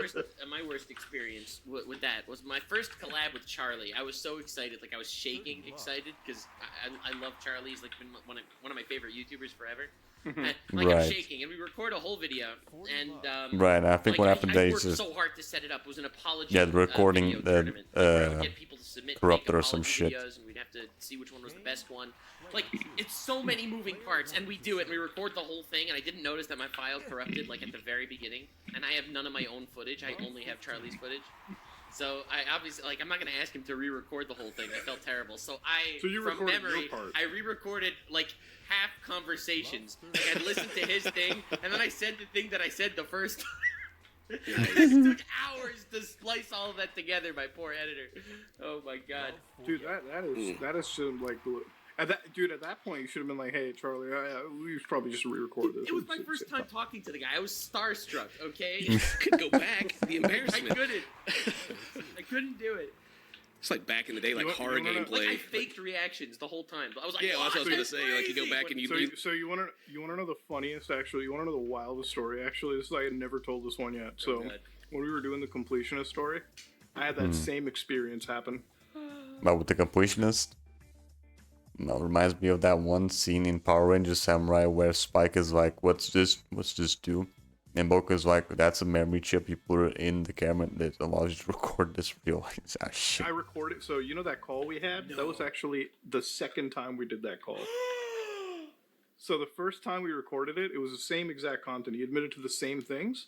worst experience with that was my first collab with Charlie. I was so excited, like I was shaking excited because I love Charlie. He's like been one of my favorite YouTubers forever. And, like I'm shaking, and we record a whole video, and right. I think like, what happened I is worked just so hard to set it up. It was an apology. the recording video tournament, where I would get people to submit corrupted fake or some apology shit. videos, and we'd have to see which one was the best one. Like, it's so many moving parts, and we do it, and we record the whole thing, and I didn't notice that my file corrupted, like, at the very beginning, and I have none of my own footage, I only have Charlie's footage. So, I obviously, like, I'm not gonna ask him to re-record the whole thing, I felt terrible. So from memory, I re-recorded, like, half conversations. Like, I listened to his thing, and then I said the thing that I said the first time. It took hours to splice all of that together, my poor editor. Oh my god. Dude, that is just like at that point you should have been like, hey Charlie, we should probably just re-record this. It was my first time talking to the guy. I was starstruck, okay? Couldn't go back. The embarrassment. I couldn't do it. It's like back in the day, like horror gameplay. Like, I faked reactions the whole time. I was like, yeah, well, that's what I was gonna say. Like you go back and you. So you want to know the funniest? Actually, you want to know the wildest story? Actually, I had never told this one yet. So when we were doing the completionist story, I had that same experience happen. But with the completionist, no, reminds me of that one scene in Power Rangers Samurai where Spike is like, "What's this? What's this do?" And Boku's like, "That's a memory chip. You put it in the camera that allows you to record this video." Shit. I recorded. So you know that call we had? No. That was actually the second time we did that call. So the first time we recorded it, it was the same exact content. He admitted to the same things.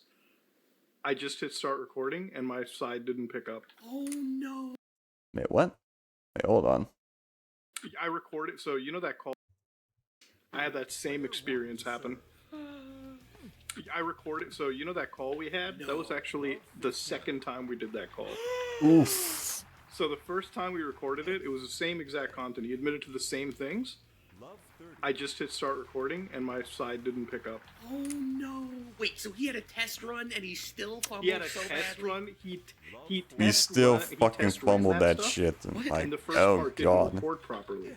I just hit start recording, and my side didn't pick up. Oh no! Wait, what? Wait, hold on. I recorded, so you know that call? I had that same experience happen. I recorded, so you know that call we had? That was actually the second time we did that call. Oof. So the first time we recorded it, it was the same exact content. He admitted to the same things. I just hit start recording, and my side didn't pick up. Oh no! Wait, so he had a test run and he still fumbled He had a so test badly? run. He still fucking fumbled that shit. And like, and the first oh part didn't god. record properly.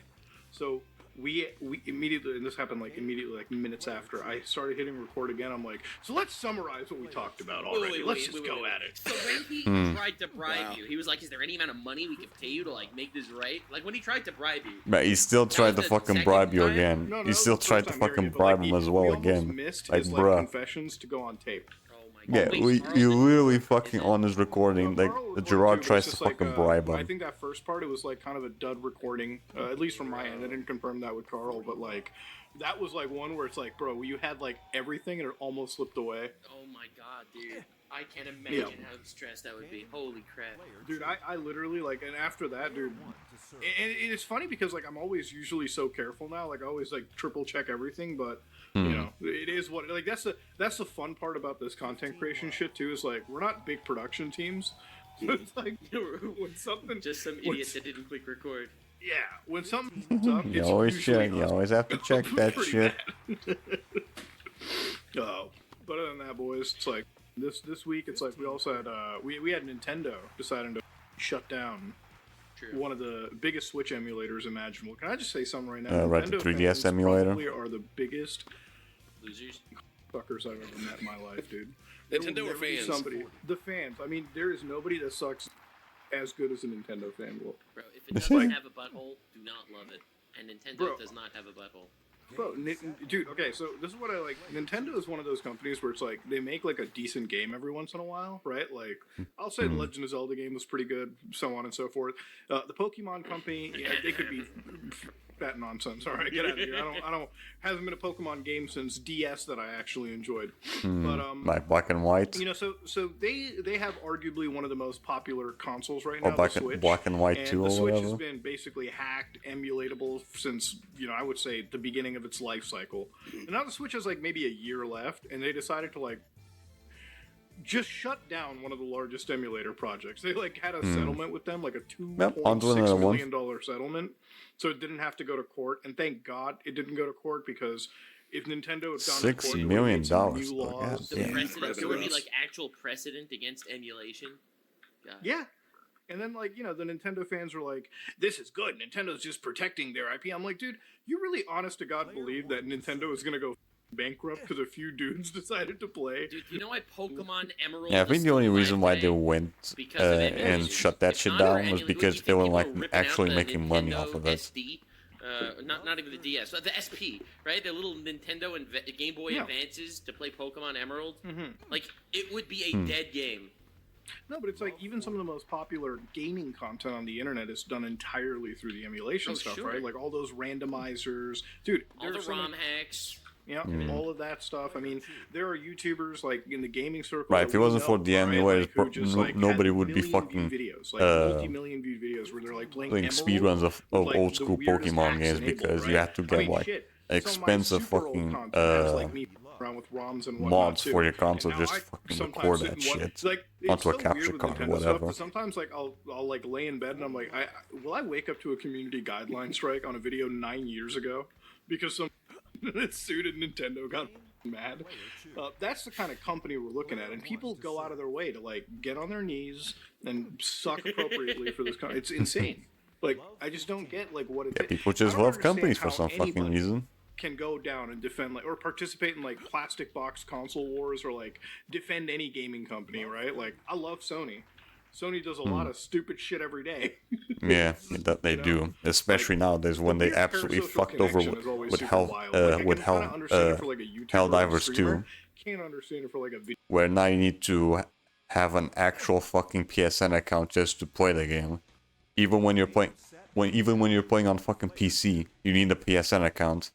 So we immediately, and this happened like immediately, like minutes after I started hitting record again. I'm like, so let's summarize what we talked about already. Let's just go at it. So when he tried to bribe you, he was like, "Is there any amount of money we could pay you to like make this right?" Like when he tried to bribe you. But he still tried to the fucking second bribe you time? again. No, He still that was the tried first to time hearing fucking it, but, bribe like, him as we well almost again. missed Like, his, bruh. confessions to go on tape. Oh my Yeah, god. you literally fucking on his recording. Like, Carl recorded Gerard too, but tries it's to just like, fucking bribe I him. think that first part, it was like kind of a dud recording, at least from my end. I didn't confirm that with Carl, but like, that was like one where it's like, bro, you had like everything and it almost slipped away. Oh my god, dude. I can't imagine how stressed that would be. Holy crap. Dude, I literally, like, and after that, dude, and it's funny because, like, I'm always usually so careful now. Like, I always, like, triple check everything, but, you know, it is what, like, that's the fun part about this content creation shit, too, is, like, we're not big production teams. So it's like, when something... Just some idiot that didn't click record. Yeah, when something comes up, You it's always usually check. You us. always have to check that Pretty shit. bad. Oh, but other than that, boys, it's like, this week, it's like we also had, we had Nintendo deciding to shut down one of the biggest Switch emulators imaginable. Can I just say something right now? Right, the Nintendo 3DS fans emulator? probably are the biggest Losers. fuckers I've ever met in my life, dude. Nintendo There will or never be fans? Somebody, the fans. I mean, there is nobody that sucks as good as a Nintendo fan will. Bro, if it doesn't have a butthole, do not love it. And Nintendo does not have a butthole. Bro, dude, okay, so this is what I like. Nintendo is one of those companies where it's like, they make like a decent game every once in a while, right? Like, I'll say the Legend of Zelda game was pretty good, so on and so forth. The Pokemon company, yeah, they could be that nonsense. All right, get out of here. I don't, hasn't been a Pokemon game since DS that I actually enjoyed. But, Like black and white. you know, so they have arguably one of the most popular consoles right Or now, black the and- Switch. black and white and too, the or Switch has whatever. been basically hacked, emulatable since, you know, I would say the beginning of its life cycle. And now the Switch has like maybe a year left, and they decided to like just shut down one of the largest emulator projects. They like had a settlement with them, like a on to another $2.6 one. million settlement, so it didn't have to go to court. And thank God it didn't go to court, because if Nintendo had gone to $6 court, it would million make some dollars, new though, laws. God damn. Precedent. There would be like actual precedent against emulation. God. Yeah. And then, like, you know, the Nintendo fans were like, this is good. Nintendo's just protecting their IP. I'm like, dude, you really honest to God believe that Nintendo is going to go bankrupt because a few dudes decided to play? Dude, you know why Pokemon Emerald? Yeah, I is think the still only alive reason why they today? went Because of and emulation. shut that It's shit not about down was emulation. because You they were think like people ripping actually out the making money Nintendo off of it. SD? Not even the DS, but the SP, right? The little Nintendo and Game Boy Yeah. Advances to play Pokemon Emerald. Mhm. Like, it would be a dead game. No, but it's like even some of the most popular gaming content on the internet is done entirely through the emulation Oh, stuff, sure. right? Like all those randomizers. Dude, All there the are so ROM many- hacks. Yeah, all of that stuff. I mean, there are YouTubers like in the gaming circle. Right, that if it we wasn't for know, the right, emulators, like, who just, like, nobody have would be million-view fucking videos, like multi-million view videos where they're like playing doing Emerald speedruns of with, like, old the school weirdest Pokemon hacks games enabled, because you right? have to I get mean, like shit, some of my expensive super old fucking content is, like me around with ROMs and whatnot mods too. for your console And now just I fucking sometimes record sit that and watch- shit it's like, it's onto a so capture weird with card or Nintendo stuff, whatever. but sometimes like I'll like lay in bed and I'm like, will I wake up to a community guideline strike on a video 9 years ago because some that suited Nintendo got mad? That's the kind of company we're looking at, and people go out of their way to like get on their knees and suck appropriately for this. It's insane. Like, I just don't get like what it. Yeah, people I just don't love understand companies for how some fucking anybody reason. can go down and defend like or participate in like plastic box console wars or like defend any gaming company, right? Like, I love Sony. Sony does a lot of stupid shit every day. Yeah, that they do, especially nowadays when they weird absolutely parasocial fucked over connection is always with super Hell, wild. Like, I with can kinda Hell, understand it for, like, a YouTuber or a Helldivers streamer. 2, Can't understand it for like a video. where now you need to have an actual fucking PSN account just to play the game. Even when you're playing, even when you're playing on fucking PC, you need a PSN account.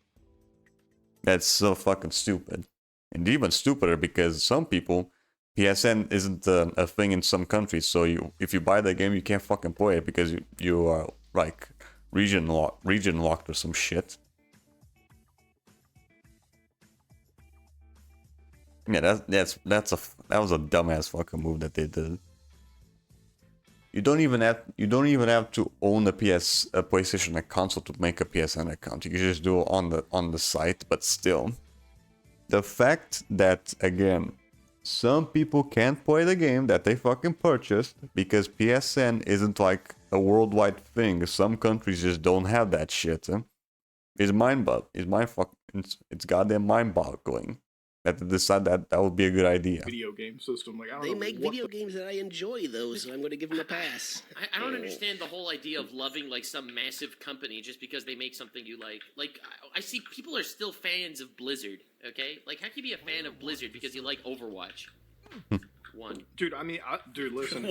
That's so fucking stupid. And even stupider because some people, PSN isn't a thing in some countries. So if you buy the game, you can't fucking play it because you are like region locked or some shit. Yeah, that was a dumbass fucking move that they did. You don't even have to own a PlayStation console to make a PSN account. You can just do it on the site, but still. The fact that, again, some people can't play the game that they fucking purchased because PSN isn't like a worldwide thing. Some countries just don't have that shit. It's goddamn mind-boggling that they decide that would be a good idea. Video game system. Like, I don't They know make what video games that I enjoy, though, so I'm going to give them a pass. I don't understand the whole idea of loving like some massive company just because they make something you like. Like I see people are still fans of Blizzard. Okay, like how can you be a fan of Blizzard because you like Overwatch? One. Dude, I mean, listen,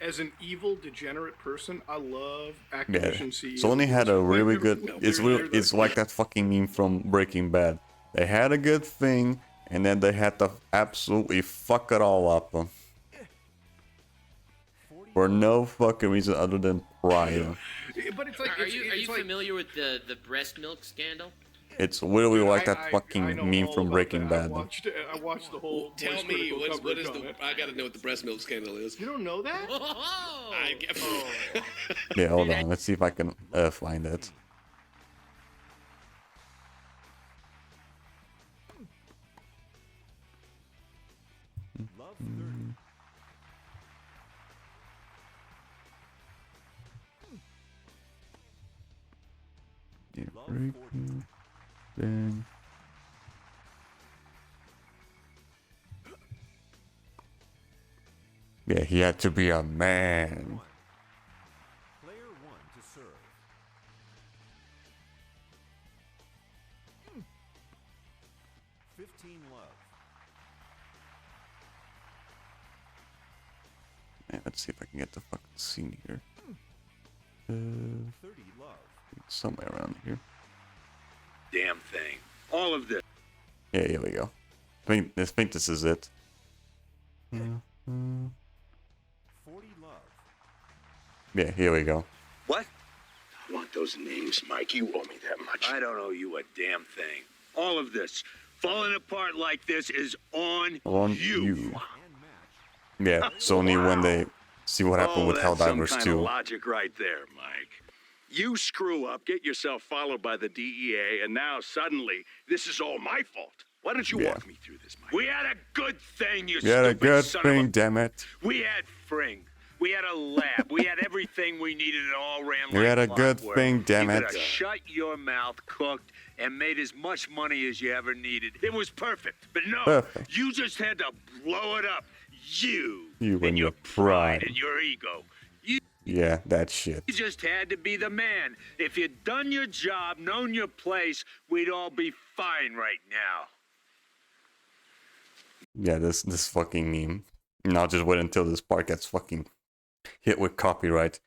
as an evil degenerate person, I love Activision CEO. Sony had a really good. It's like that fucking meme from Breaking Bad. They had a good thing, and then they had to absolutely fuck it all up. For no fucking reason other than pride. But it's like, Are you familiar with the breast milk scandal? It's literally like that fucking I know meme all from about Breaking that. Bad. I watched the whole. Tell me, what is the... I got to know what the breast milk scandal is. You don't know that? Yeah, hold on. Let's see if I can find it. Yeah, breaking. Then. Yeah, he had to be a man. Player 1 to serve. Mm. 15 love. Yeah, let's see if I can get the fucking scene here. 30 love. Somewhere around here. Damn thing. All of this. Yeah, here we go. I think this is it. 40 love. Yeah, here we go. What? I want those names, Mike. You owe me that much. I don't owe you a damn thing. All of this, falling apart like this, is on you. Yeah, Sony when they see what happened with that's some Helldivers kind 2. of logic right there, Mike. You screw up, get yourself followed by the DEA, and now suddenly this is all my fault. Why don't you walk me through this, Mike? We had a good thing, you We had a stupid good son thing, of a... damn it. We had Fring. We had a lab. We had everything we needed. It all ran We like had a good clockwork. thing, damn you it. could have shut your mouth, cooked, and made as much money as you ever needed. It was perfect. But no, Perfect. you just had to blow it up. You and your pride. and your ego. Yeah, that shit. You just had to be the man. If you'd done your job, known your place, we'd all be fine right now. Yeah, this fucking meme. And I'll just wait until this part gets fucking hit with copyright.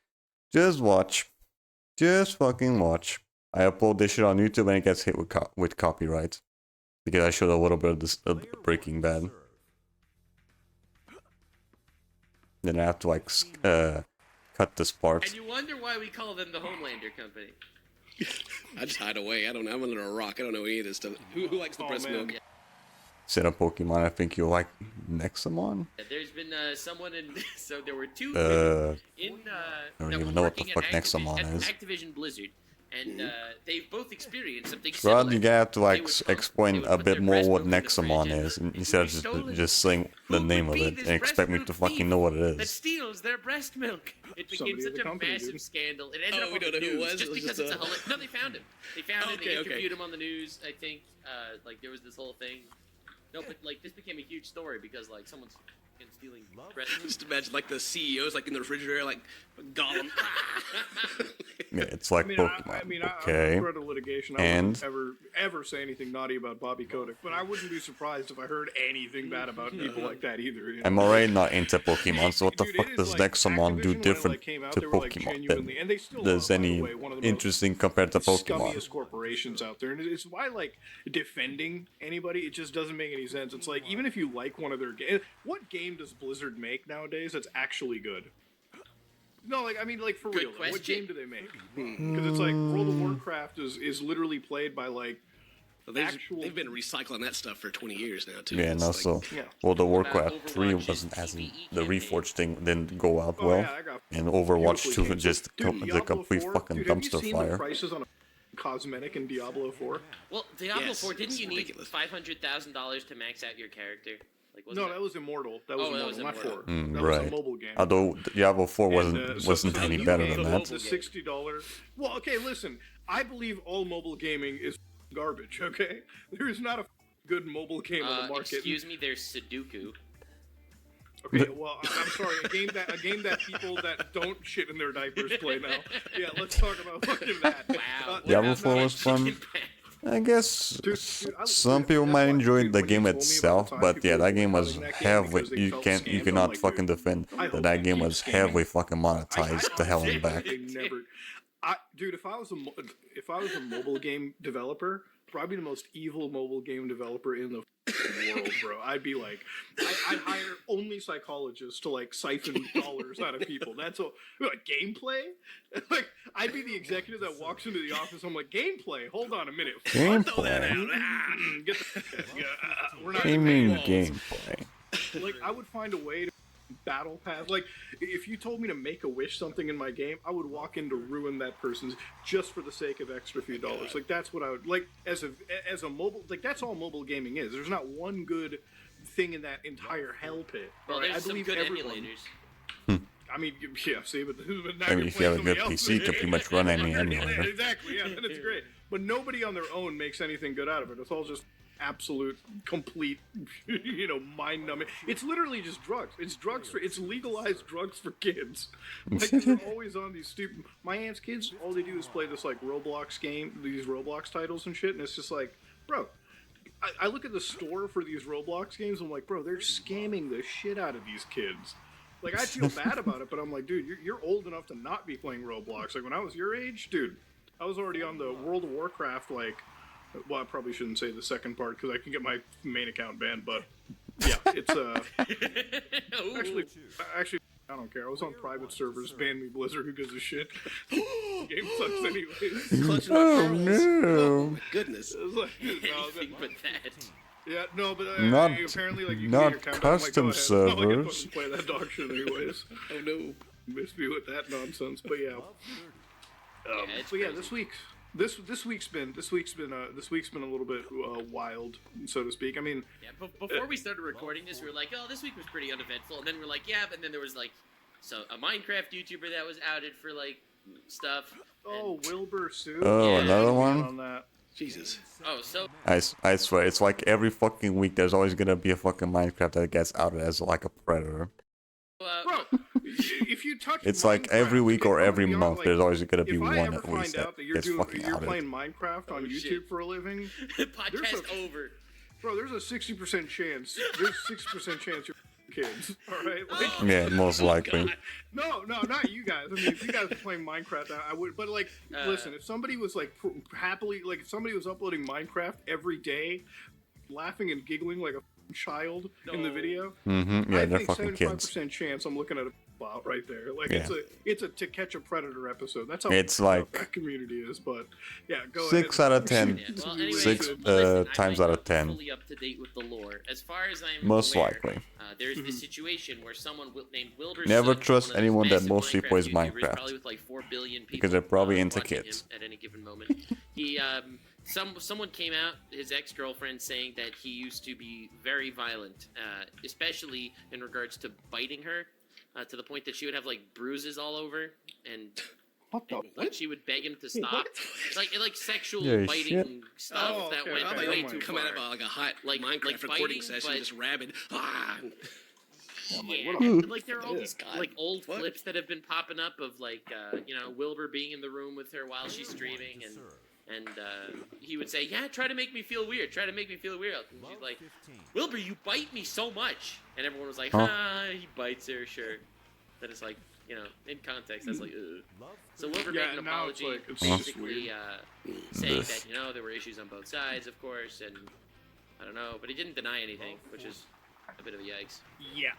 Just watch. Just fucking watch. I upload this shit on YouTube and it gets hit with copyright. Because I showed a little bit of this Breaking Bad. Then I have to like cut this part. And you wonder why we call them the Homelander Company. I just hide away. I don't know. I'm under a rock. I don't know any of this stuff. Who likes the breast milk? Set up Pokemon. I think you'll like Nexamon. There's been someone in. So there were two in. I don't even know what the fuck Nexamon is. Activision Blizzard, and they've both experienced something Rod, similar. you gotta have to like explain a bit more what Nexamon is instead of just saying the name of it and expect me to fucking know what it That is. steals their breast milk. It became Somebody at such the a company, massive dude. scandal. It ended up we on don't the know who it news was? just It was because just it's a no. They found him. They found him. They interviewed him on the news. I think like there was this whole thing. No, but like this became a huge story because like someone's stealing Just imagine like the CEOs like in the refrigerator, like Gollum. Yeah, it's like Pokemon. Okay. I'm afraid of litigation. I And wouldn't ever say anything naughty about Bobby Kotick, but I wouldn't be surprised if I heard anything bad about people like that either. You know? I'm already not into Pokemon, so what the Dude, fuck it is does like next Summon do Activision, when it, different like, came out, to they were, like, Pokemon genuinely- than and they still does are, by the any way, one of the interesting compared to Pokemon? scummiest corporations out there, and it's why like defending anybody, it just doesn't make any sense. It's like even if you like one of their games, what game does Blizzard make nowadays that's actually good? No, like I mean, like for Good real, what question. game do they make? Because it's like World of Warcraft is literally played by like They've been recycling that stuff for 20 years now too. Yeah, and It's also, like, World of Warcraft 3 wasn't as the Reforged thing didn't go out Oh, well, yeah, I got and Overwatch 2 beautifully games. just Dude, the Diablo complete 4, fucking dude, have you dumpster seen fire. the prices on a cosmetic in Diablo 4? Well, Diablo Yes, 4, didn't it's you need ridiculous. $500,000 to max out your character? Like, No, that was Immortal. That was Oh, that Immortal, was not Immortal. 4. Mm, that was a right. mobile game. Although Diablo 4 wasn't And, wasn't so any you better pay than the that. $60. Well, okay, listen. I believe all mobile gaming is garbage. Okay, there is not a good mobile game on the market. Excuse me, there's Sudoku. Okay, well, I'm sorry. A game that people that don't shit in their diapers play now. Yeah, let's talk about fucking that. Wow. Diablo 4 was fun. I guess some people might enjoy the game itself, but yeah, that game was heavily. You cannot fucking defend that game was heavily fucking monetized to hell and back. Dude, if I was a mobile game developer, probably the most evil mobile game developer in the world, bro. I'd be like, I'd hire only psychologists to like siphon dollars out of people. That's all. Like gameplay, like I'd be the executive that walks into the office. I'm like, gameplay. Hold on a minute. Gameplay. We're not. Gaming gameplay. Like I would find a way to battle pass. Like if you told me to make a wish something in my game, I would walk in to ruin that person's just for the sake of extra few dollars. Like that's what I would like as a mobile. Like that's all mobile gaming is. There's not one good thing in that entire hell pit. Well, Alright, there's I believe some good everyone. emulators. I mean, yeah. See, but now I mean, you're if you have a playing good somebody PC, you can else. pretty much run any emulator. Exactly. Yeah, then it's great. But nobody on their own makes anything good out of it. It's all just absolute, complete, mind numbing. It's literally just drugs. It's legalized drugs for kids. Like they're always on these stupid. My aunt's kids, all they do is play this like Roblox game, these Roblox titles and shit, and it's just like, bro. I look at the store for these Roblox games. I'm like, bro, they're scamming the shit out of these kids. Like I feel bad about it, but I'm like, dude, you're old enough to not be playing Roblox. Like when I was your age, dude, I was already on the World of Warcraft. Like, well, I probably shouldn't say the second part because I can get my main account banned. But yeah, it's actually. I don't care. I was on private servers. Ban me, Blizzard. Who gives a shit? Game sucks anyways. Oh no! my goodness. It's like, Anything but that. yeah, no, but Not- apparently, like you can not get your account custom I'm like, go ahead. I'm not gonna servers. fucking play that dog shit anyways. Oh no. Miss me with that nonsense, but yeah. It's But yeah, crazy. this week's been a little bit wild, so to speak. I mean, Yeah, before we started recording this, we were like, oh, this week was pretty uneventful. And then we're like, yeah, but then there was like a Minecraft YouTuber that was outed for like stuff. oh, Wilbur Sue. Oh, Yeah. another one? On that. Jesus. Oh, so I swear, it's like every fucking week there's always gonna be a fucking Minecraft that gets outed as like a predator. Bro, if you touch It's like Minecraft, every week or it goes every beyond, month like, there's always gonna be if one I ever at least find out that that gets fucking you're outed. playing Minecraft on YouTube shit. for a living, podcast a- over. bro, there's a 60% chance. There's 60% chance you're kids. All right. Like, Yeah, most likely. No, not you guys. I mean, if you guys were playing Minecraft, I would. But like, listen, if somebody was like happily, like if somebody was uploading Minecraft every day, laughing and giggling like a child in the video, Mm-hmm. Yeah, I they're think fucking kids. 75% chance I'm looking at a bot right there. Like Yeah. it's a To Catch a Predator episode. That's how It's fucked up like that community is. But yeah, go 6 ahead. out of 10. Yeah, well, anyways, Six listen, I times might out of not be 10. Fully up to date with the lore. As far as I'm Most aware, likely. There's Mm-hmm. this situation where someone named Wilbur Never Soot, trust one of these anyone that massive mostly plays YouTubers, Minecraft. probably with like 4 billion people Because they're probably into watching kids. him at any given moment. He someone came out, his ex-girlfriend, saying that he used to be very violent, especially in regards to biting her, to the point that she would have like bruises all over, and What the? like she would beg him to stop. Like sexual Yeah, biting shit. stuff Oh, that okay. went I thought way you were too Come out far. of like a hot Like Minecraft biting, recording session, but- just rabid. Ah! Yeah, what a- and, like there are all Oh, these God. like old What? clips that have been popping up of like Wilbur being in the room with her while she's streaming, and he would say, "Yeah, try to make me feel weird. Try to make me feel weird." And she's like, "Wilbur, you bite me so much," and everyone was like, he bites her, sure. That is like, in context, that's like, ugh. So Wilbur made an now it's apology, like, it's just basically saying that there were issues on both sides, of course, and I don't know, but he didn't deny anything, which is a bit of a yikes. Yeah,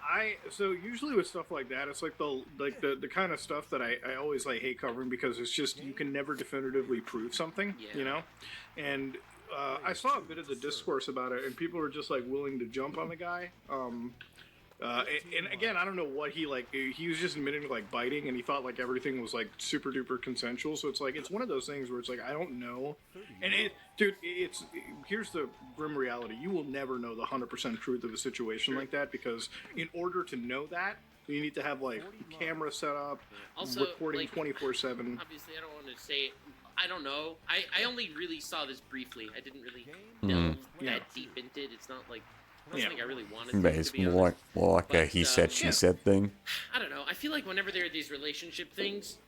so usually with stuff like that, it's like the kind of stuff that I always like hate covering because it's just you can never definitively prove something, and I saw a bit of the discourse about it, and people were just like willing to jump on the guy. And again, I don't know what he was just admitting to like biting, and he thought like everything was like super duper consensual. So it's like it's one of those things where it's like I don't know, and here's the grim reality: you will never know the 100% truth of a situation like that because in order to know that, you need to have like camera set up, Also, recording 24/7. Obviously, I don't want to say. I don't know. I only really saw this briefly. I didn't really delve that deep into it. It's not like something I really wanted to. But it's more like a he said, she said thing. I don't know. I feel like whenever there are these relationship things,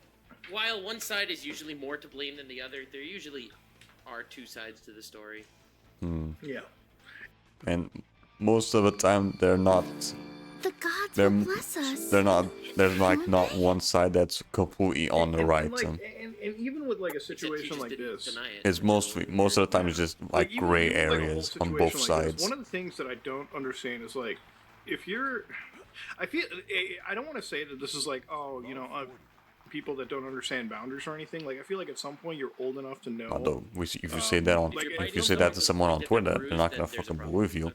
while one side is usually more to blame than the other, there usually are two sides to the story. Yeah. And most of the time, they're not. The gods will bless us. They're not. There's like not one side that's completely on the right. And even with like a situation like this, It's most of the time it's just like even gray with, like, a whole areas on situation both like this, sides. one of the things that I don't understand is like, if you're, I don't want to say that this is like, people that don't understand boundaries or anything. Like, I feel like at some point you're old enough to know. Although if you say that if you say that to someone on Twitter, they're not gonna fucking believe you,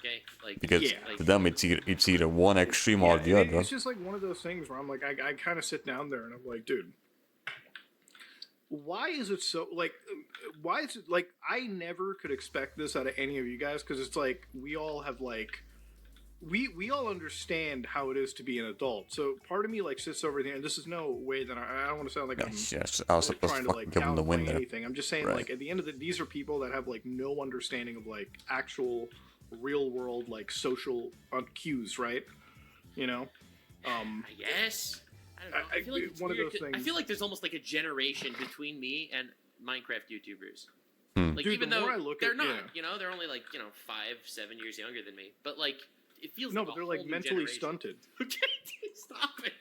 because to them it's either one extreme or the other. It's just like one of those things where I'm like, I kind of sit down there and I'm like, dude, why is it so like? Why is it like? I never could expect this out of any of you guys because it's like we all have like. We all understand how it is to be an adult. So part of me like sits over there, and this is no way that I don't want to sound like I'm I was supposed trying to to like give them the win downplay there. anything. I'm just saying like at the end of these are people that have like no understanding of like actual real world like social cues, right? Yes. I don't know. I feel like it's one of weird those 'cause I things- feel like there's almost like a generation between me and Minecraft YouTubers. Like Dude, even the more though I look they're at- not, they're only like 5-7 years younger than me. But like it feels No, like but a they're whole like new mentally generation. stunted. Stop it.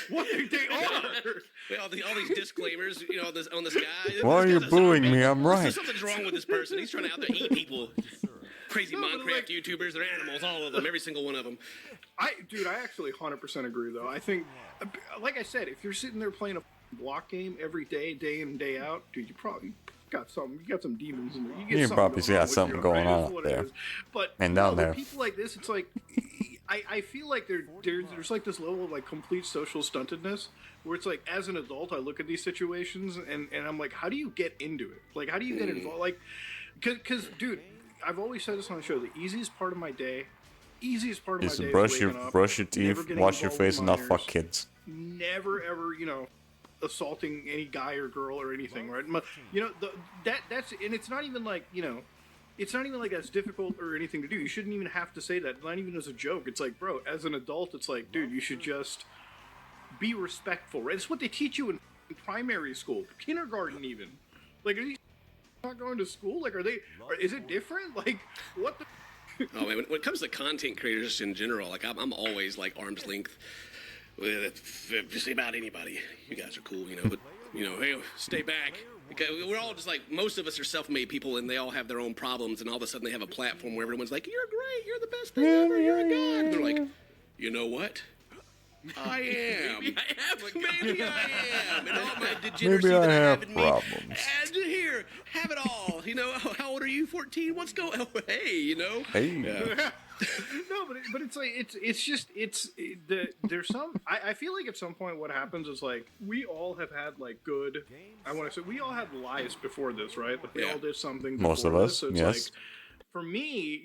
What they are? Wait, all these disclaimers, on this guy. Why are you booing me? I'm right. Something's wrong with this person. He's trying to out there eat people. Crazy Minecraft YouTubers, they're animals, all of them, every single one of them. I actually 100% agree though. I think, like I said, if you're sitting there playing a block game every day, day in day out, dude, you probably got some demons in there. You probably got something going on up there. But and down there. People like this, it's like I feel like there's like this level of like complete social stuntedness where it's like as an adult I look at these situations and I'm like, how do you get into it? Like, how do you get involved? Like, because dude, I've always said this on the show. The easiest part of my day is brush your teeth, wash your face, and not fuck kids. Never ever, assaulting any guy or girl or anything, right? That's and it's not even like it's not even like that's difficult or anything to do. You shouldn't even have to say that. Not even as a joke. It's like, bro, as an adult, it's like, dude, you should just be respectful, right? It's what they teach you in primary school, kindergarten, even. Like, are you not going to school? Like, is it different? Like, what the? Oh man, when it comes to content creators in general, like I'm always like arm's length with just about anybody. You guys are cool, but hey, stay back. Because we're all just like, most of us are self-made people, and they all have their own problems, and all of a sudden they have a platform where everyone's like, you're great, you're the best thing ever, you're a god. And they're like, you know what? I am. Maybe I have a Maybe I am. And all my degeneracy Maybe I that I have have in problems. me. And here, have it all. How old are you? 14? What's going on? Hey, Hey. Yeah. No, but it's like there's some. I feel like at some point what happens is like we all have had like good. I want to say we all had lives before this, right? Like we all did something. Most of before us, this, so it's yes. Like, for me,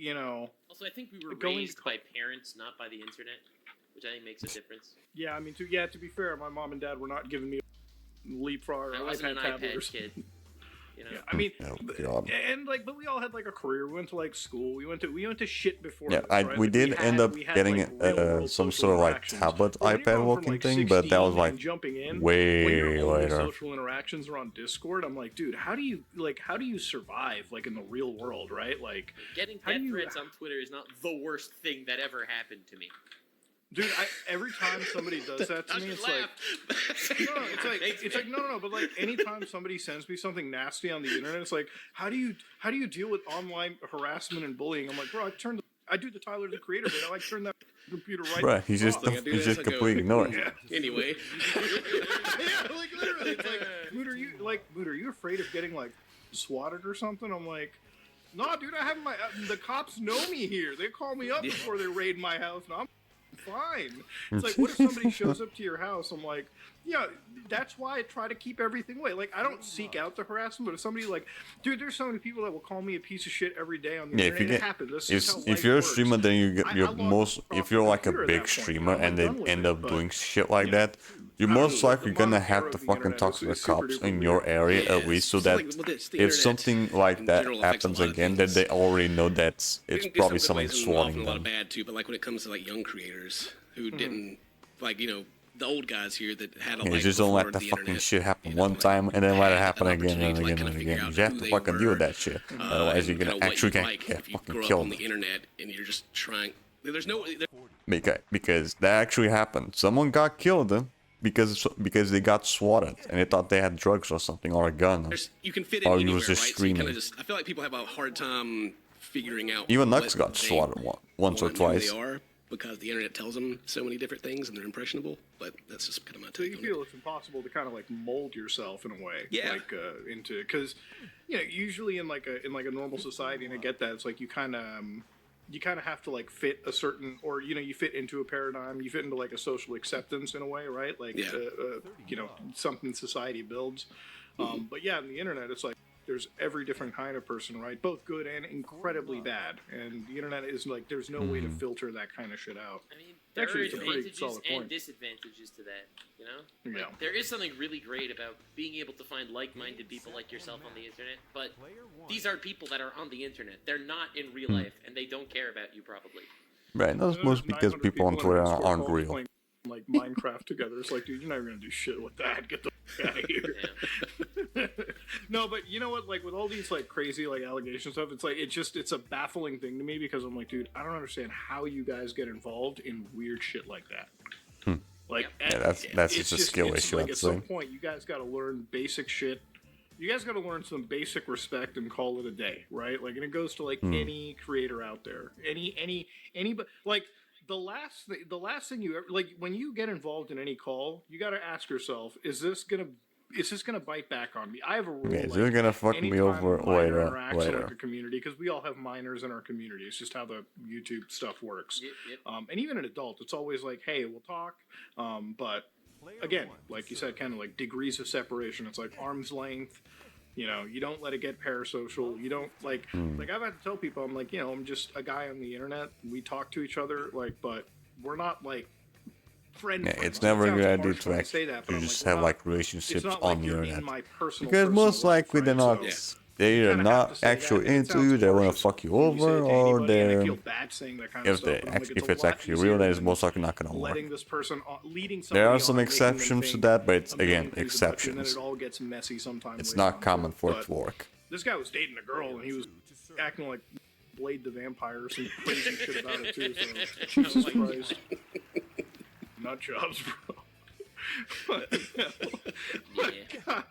Also, I think we were Going- raised by parents, not by the internet, which I think makes a difference. Yeah, I mean, to be fair, my mom and dad were not giving me leapfrog or I wasn't iPad an tablet or iPad kid. You know? Yeah, I mean, Oh, God. and like, but we all had like a career. We went to like school. We went to shit before. Yeah, this, right? we Like, did end up we had, getting like, real some social sort of like interactions. tablet But when you're iPad going from, looking like, thing, but that was 16 like and jumping in, when way your only later. social interactions are on Discord, I'm like, dude, how do you survive like in the real world, right? Like, Getting how do death you- threats on Twitter is not the worst thing that ever happened to me. dude, every time somebody does that to me, it's like, it's like no, but like anytime somebody sends me something nasty on the internet, it's like, how do you deal with online harassment and bullying? I'm like, bro, I do the Tyler the Creator, but I like turn that computer Right, he's just off. completely ignoring it. Yeah. Anyway. Yeah, like literally, it's like, Mood, are you afraid of getting like swatted or something? I'm like, no, dude, I have the cops know me here. They call me up before they raid my house, and I'm fine. It's like, what if somebody shows up to your house? I'm like, yeah, that's why I try to keep everything away. Like, I don't seek out the harassment, but if somebody like, dude, there's so many people that will call me a piece of shit every day on the internet. It happens. That's just how if life you're a works. streamer, then you get if you're like a computer at big that point, streamer I'm, and like, they done with end it, up but, doing shit like that, you're most likely gonna have to fucking talk to the cops in your area at least, so that if something like that happens again, that they already know that it's probably something swatting a lot them. of bad too, but like when it comes to like young creators who didn't like, you know, the old guys here that had a You life just don't let before the the fucking internet, shit happen one time and then let it happen again and again and again. You have to fucking deal with that shit. Otherwise, you're gonna actually get fucking grow up on killed. the internet and you're just trying. There's no. Because that actually happened. Someone got killed because they got swatted and they thought they had drugs or something or a gun. You can fit in Or he anywhere, was just right? So you screaming. kind of just. I feel like people have a hard time figuring out. Even Nux what got they swatted once or want, twice. Who they are, because the internet tells them so many different things and they're impressionable. But that's just kind of my So take you on feel it's impossible to kind of like mold yourself in a way, Yeah. like into, because you know, usually in like a normal society, and I get that, it's like you kind of have to like fit a certain, or you know, you fit into a paradigm, you fit into like a social acceptance in a way, right? Like you know, something society builds. But yeah, on the internet, it's like there's every different kind of person, right? Both good and incredibly bad. And the internet is like, there's no way to filter that kind of shit out. I mean, there Actually, are it's a pretty advantages solid and point. disadvantages to that, you know? Yeah. There is something really great about being able to find like-minded people like yourself on the internet, but these are people that are on the internet. They're not in real life, and they don't care about you, probably. Right, that's most because people on Twitter aren't real. Playing, like Minecraft together. It's like, dude, you're never gonna do shit with that. Get the fuck out of here. No, but you know what? Like with all these like crazy like allegation stuff, it's like it's a baffling thing to me because I'm like, dude, I don't understand how you guys get involved in weird shit like that. Like, Yeah, that's just a skill issue. Like I'd at say. some point, you guys got to learn basic shit. You guys got to learn some basic respect and call it a day, right? Like, and it goes to like any creator out there, anybody. Like the last thing you ever, like when you get involved in any call, you got to ask yourself, is this gonna bite back on me? I have a rule. Yeah, like, they're gonna fuck me anytime over a minor later. interacts in, like a community, because we all have minors in our community. It's just how the YouTube stuff works. And even an adult, it's always like, hey, we'll talk, but again, like you said, kind of like degrees of separation. It's like arm's length. You know, you don't let it get parasocial. You don't like I've had to tell people, I'm like, you know, I'm just a guy on the internet. We talk to each other, like, but we're not like friends. Yeah, it's never a good idea to actually just have like relationships on the internet. Because most likely they're not. They're not actually into you. They want to fuck you over, or they're if it's actually real, then it's most likely not gonna work. Letting this person leading There are somebody some on, exceptions to that, but it's a million again things about you, and then exceptions. it all gets messy sometimes. It's later not on. common for it But to work. This guy was dating a girl, and he was acting like Blade the Vampire or some crazy shit about it too. So Jesus Christ, nut jobs, bro. God.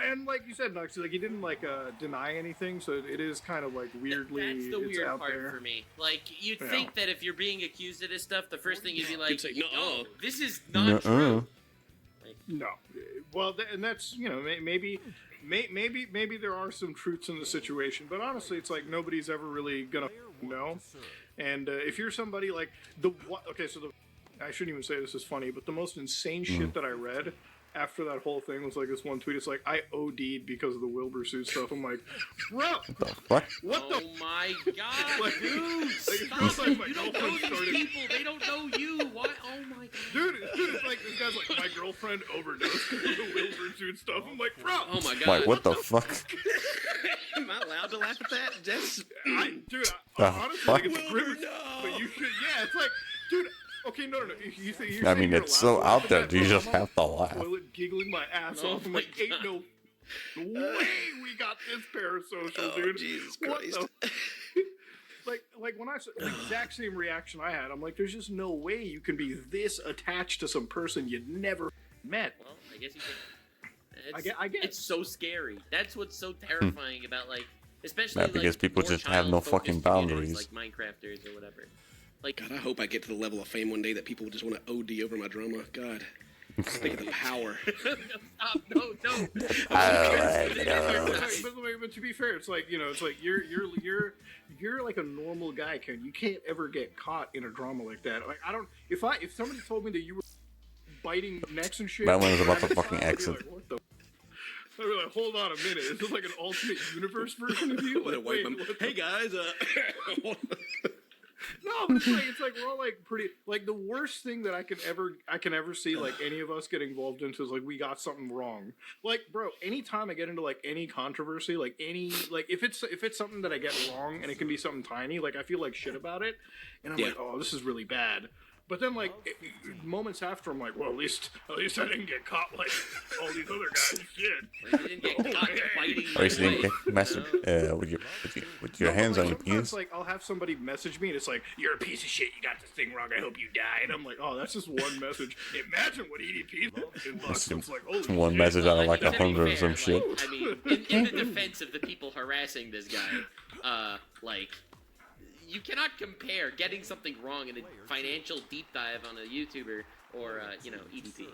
And like you said, Nux, like he didn't like deny anything, so it is kind of like weirdly. That's the it's weird out part there. for me. Like you'd Yeah. think that if you're being accused of this stuff, the first thing you'd be like, You'd say, "No, this is not true." No, well, and that's, you know, maybe there are some truths in the situation, but honestly, it's like nobody's ever really gonna know. And if you're somebody like I shouldn't even say this is funny, but the most insane shit that I read after that whole thing was like this one tweet. It's like, I OD'd because of the Wilbur suit stuff. I'm like, bro, What? what the? Oh my god, Like, dude! Stop Stop it. it. You don't know these people. They don't know you. Why? Oh my god. Dude, it's like this guy's like, my girlfriend overdosed because of the Wilbur suit stuff. I'm like, bro. Oh my god. Like, what the fuck? Am I allowed to laugh at that? That's Dude, The honestly, fuck? like, it's grim, but you should. Yeah, it's like, dude. Okay, no. You think you're I saying mean, you're it's allowed so to laugh out at there. that, You bro? just I'm have to on the laugh. toilet giggling my ass Oh off. I'm my like, ain't no way we got this parasocial, oh, dude. Jesus What Christ. the? Like when I said the exact same reaction I had, I'm like, there's just no way you can be this attached to some person you'd never met. Well, I guess you can. I guess. It's so scary. That's what's so terrifying about like, especially Yeah, because like, people more just have no child-focused fucking communities, boundaries. like Minecrafters or whatever. Like, God, I hope I get to the level of fame one day that people just want to OD over my drama. God, think of the power. stop! No. But to be fair, it's like, you know, it's like you're like a normal guy, Ken. You can't ever get caught in a drama like that. Like, I don't. If somebody told me that you were biting necks and shit, That one was about to I'd be fucking like, exit. what the? I'd be like, hold on a minute. Is this like an alternate universe version of you? Like, wait, what the- Hey guys, No, but it's like we're all like pretty like the worst thing that I can ever see like any of us get involved into is like we got something wrong. Like, bro, anytime I get into like any controversy, like any like if it's something that I get wrong and it can be something tiny, like I feel like shit about it, and I'm like, oh, this is really bad. But then, like, moments after, I'm like, well, at least I didn't get caught like all these other guys. Shit. you didn't get caught fighting. Or you didn't get message with your hands on your sometimes, penis. like, I'll have somebody message me, and it's like, you're a piece of shit. You got this thing wrong. I hope you die. And I'm like, oh, that's just one message. Imagine what EDP's inbox looks like. Holy One shit. message out of like To be 100 or some fair, shit. like, I mean, in the defense of the people harassing this guy, like, you cannot compare getting something wrong in a financial deep dive on a YouTuber or, EDP.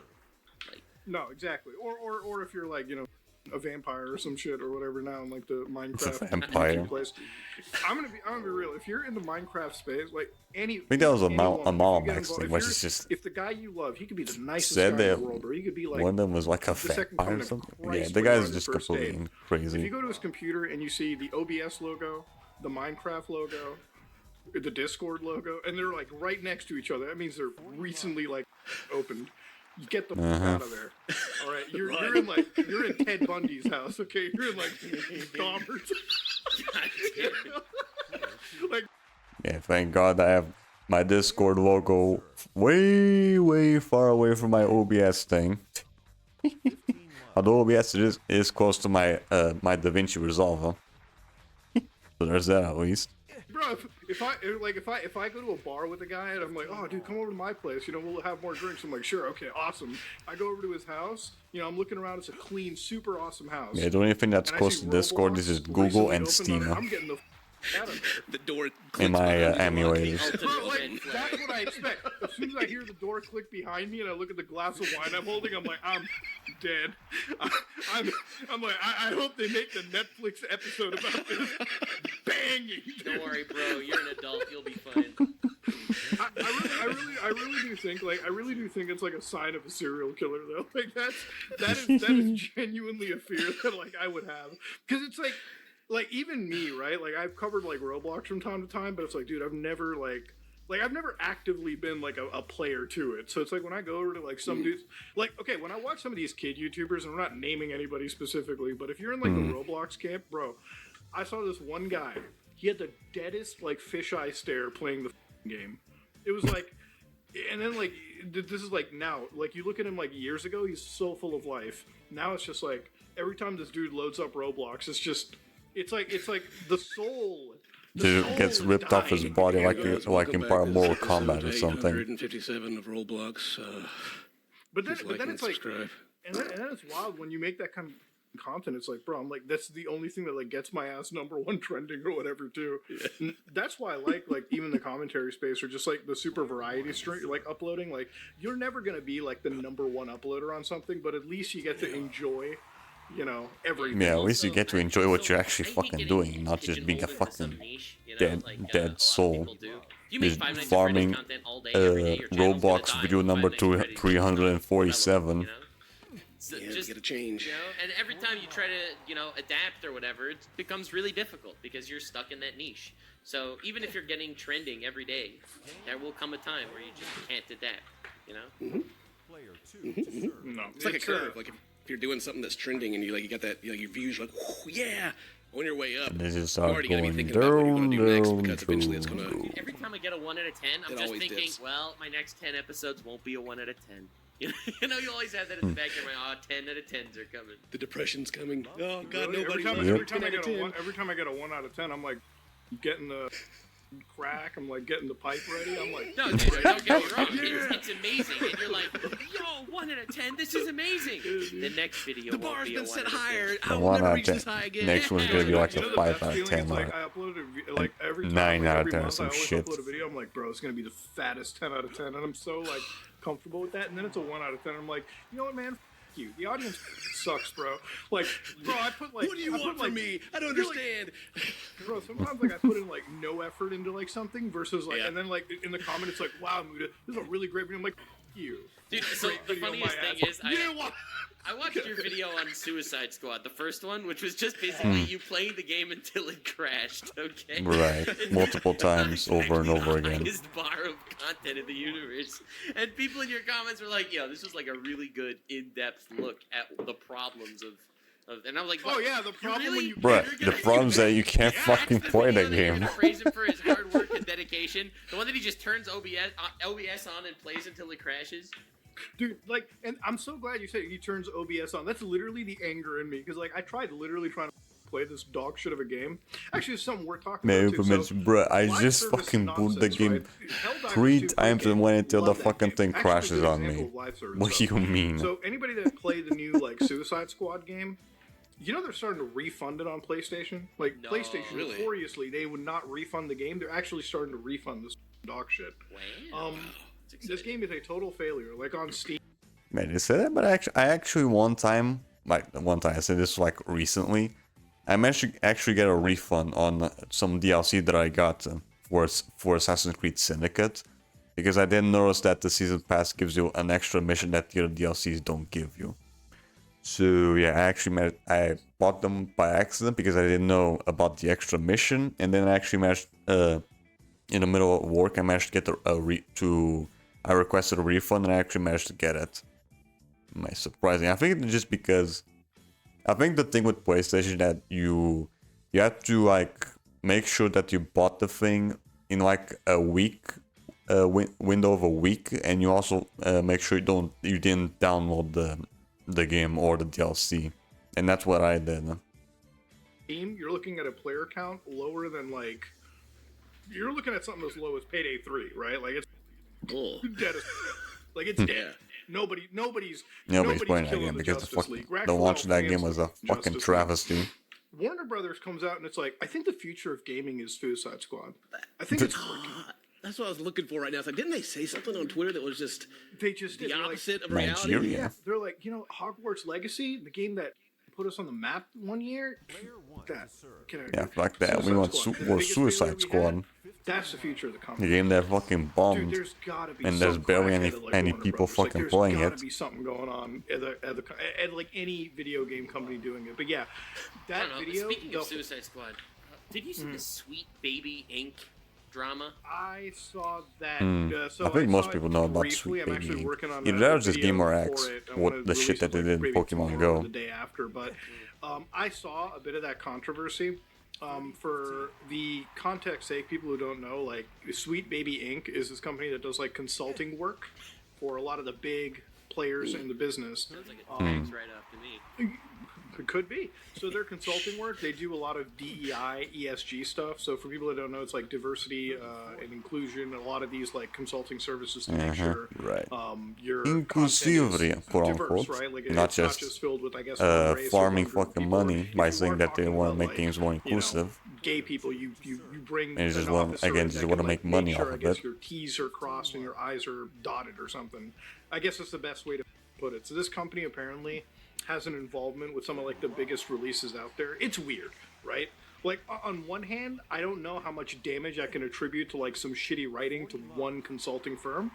Like, No, exactly. Or if you're like, you know, a vampire or some shit or whatever now in like the Minecraft Vampire. place. I'm gonna be real. If you're in the Minecraft space, like I think that was a Malmax thing, which is just if the guy you love, he could be the nicest said guy in that the world, or he could be like one of them was like a the second vampire coming or of something. Christ Yeah, the when you're guy's on just your first completely date. If you crazy. go to his computer and you see the OBS logo, the Minecraft logo, the Discord logo, and they're like right next to each other, that means they're recently like opened. Get the fuck out of there. All right, you're in Ted Bundy's house, okay? You're in like Dahmer's. Like, Yeah, thank God I have my Discord logo way far away from my OBS thing. Although OBS is close to my my DaVinci Resolve, huh? So there's that at least. bro, if I go to a bar with a guy and I'm like, oh, dude, come over to my place. You know, we'll have more drinks. I'm like, sure, okay, awesome. I go over to his house. You know, I'm looking around. It's a clean, super awesome house. Yeah, the only thing that's And I close see to Discord Roblox is just Google recently and opened Steam. on it. Huh? I'm getting the out of there. The door In my emulators. Bro, like, that's what I expect. As soon as I hear the door click behind me and I look at the glass of wine I'm holding, I'm like, I'm dead. I'm like, I hope they make the Netflix episode about this banging. Don't worry, bro. You're an adult. You'll be fine. I really do think it's like a sign of a serial killer though. Like that is genuinely a fear that like I would have, because it's like even me, right? Like I've covered like Roblox from time to time, but it's like, dude, I've never I've never actively been like a player to it. So it's like when I go over to like some dudes, like, okay, when I watch some of these kid YouTubers, and we're not naming anybody specifically, but if you're in like the Roblox camp, bro, I saw this one guy. He had the deadest like fisheye stare playing the game. It was like, and then like this is like now, like you look at him like years ago, he's so full of life. Now it's just like every time this dude loads up Roblox, it's like the soul. Dude gets ripped off his body like in part of Mortal Kombat or something. 857 of Roblox. But then it's like, subscribe. and then it's wild when you make that kind of content. It's like, bro, I'm like, that's the only thing that like gets my ass #1 trending or whatever too. Yeah. That's why I like even the commentary space or just like the super variety stream, like uploading. Like you're never gonna be like the #1 uploader on something, but at least you get to enjoy, you know, everything. Yeah, at least you get to enjoy what you're actually fucking doing, not just being a fucking dead soul. Just farming Roblox video number 347. So Yeah, just get a change. You know, and every time you try to, adapt or whatever, it becomes really difficult because you're stuck in that niche. So even if you're getting trending every day, there will come a time where you just can't adapt. You know. No, It's like a curve. Like if you're doing something that's trending and you got that, your views are like, yeah. On your way up, This is you already got to be going thinking about what you're going to do next down, because eventually it's going to. Every time I get a 1 out of 10, I'm It just always thinking, dips. well, my next 10 episodes won't be a 1 out of 10. You always have that in the back of your mind. 10 out of 10s are coming. The depression's coming. Oh God, Really? nobody. Every time I get a 1 out of 10, I'm like getting the crack. I'm like getting the pipe ready. I'm like, No, dude, don't get me wrong. It's amazing. And you're like, yo, 1 out of 10, this is amazing. The next video The won't bar's be been a 1 set out of 10. higher. The I will 1 never out of reach 10. this high again. Next one's gonna be like a the 5 best out of feeling 10. is, like, I uploaded like every time, 9 out of every 10 or month, I some always shit. upload a video. I'm like, bro, it's gonna be the fattest 10 out of 10, and I'm so like comfortable with that. And then it's a 1 out of 10. I'm like, you know what, man? F you. The audience sucks, bro. Like, bro, I put like, What do you want from me? I don't you're like- understand. Bro, sometimes like I put in like no effort into like something versus like, Yeah. and then like in the comment it's like, wow, Muda, this is a really great video. I'm like, F you. Dude, so Great the video, funniest my thing ass. is, Yeah, what? I watched your video on Suicide Squad, the first one, which was just basically you playing the game until it crashed, okay? Right. It's Multiple times exactly over and over the again. highest bar of content in the universe. And people in your comments were like, yo, this was like a really good in-depth look at the problems of and I was like, Oh what? yeah, the problem really? when you Bruh, the problem's that you can't fucking play that You're game. gonna praise him for his hard work and dedication. The one that he just turns OBS on and plays until it crashes. Dude, like, and I'm so glad you said he turns OBS on. That's literally the anger in me because like I tried literally trying to play this dog shit of a game. Actually, it's something worth talking Man, about too. So, bruh, I live just service fucking booted the nonsense, game right? Helldivers 3 2 times game, and went until the love that fucking game. thing Actually, crashes good on example me. of live service What stuff. do you mean? So anybody that played the new like Suicide Squad game, you know they're starting to refund it on PlayStation. Like No. PlayStation, Really? notoriously, they would not refund the game. They're actually starting to refund this dog shit. Wow. This game is a total failure. Like on Steam. Man, they said that, but I actually one time, I said this like recently, I managed to actually get a refund on some DLC that I got for Assassin's Creed Syndicate, because I didn't notice that the Season Pass gives you an extra mission that the other DLCs don't give you. So yeah, I bought them by accident because I didn't know about the extra mission, and then I actually managed, in the middle of work, I managed to get I requested a refund and I actually managed to get it. Surprising. I think it's just because I think the thing with PlayStation that you have to like make sure that you bought the thing in like a week, window of a week, and you also make sure you didn't download the game or the DLC, and that's what I did. Steam, you're looking at a player count lower than like you're looking at something as low as Payday 3, right? Like it's dead as like it's dead. Nobody's playing that killing game the because Justice League. the launch of that game was a Justice fucking League. travesty. Warner Brothers comes out and it's like, I think the future of gaming is Suicide Squad. I think it's working. That's what I was looking for right now. It's like, didn't they say something on Twitter that was just They just the did. They're opposite of Nigeria. reality? Yeah, they're like, Hogwarts Legacy, the game that put us on the map one year. Yeah, fuck that. We want more Suicide Squad. That's the future of the The company. game that fucking bombed. Dude, there's gotta be And there's some barely crackhead at, any Warner people Brothers. Like, fucking there's playing gotta it. be something going on at like any video game company doing it. But yeah, I that don't know. video. Speaking of Suicide Squad, did you see the Sweet Baby Inc. drama? I saw that. So I think saw most it people know about briefly. Sweet I'm Baby actually Inc. working on Either a that or just video Game or for X, it. I'm what gonna the shit release that it, they like, did in maybe Pokemon tomorrow or Go. the day after, but I saw a bit of that controversy. For the context sake, people who don't know, like Sweet Baby Inc. is this company that does like consulting work for a lot of the big players in the business. Sounds like a tax write-off to me. It could be. So their consulting work, they do a lot of DEI, ESG stuff. So for people that don't know, it's like diversity and inclusion. A lot of these like consulting services to make sure right. your Inclusivity, content is quote diverse, unquote. right? Like Not it's not just just filled with, I guess, one race or farming one group of fucking people. money If by you saying are that they talking want to about, make like, games more you know, inclusive. gay people, you bring And you just an want- officer again, that just can, wanna like, make money sure, off I of guess it. your T's are crossed and your I's are dotted or something. I guess that's the best way to put it. So this company apparently has an involvement with some of like the biggest releases out there. It's weird, right? Like on one hand, I don't know how much damage I can attribute to like some shitty writing to one consulting firm,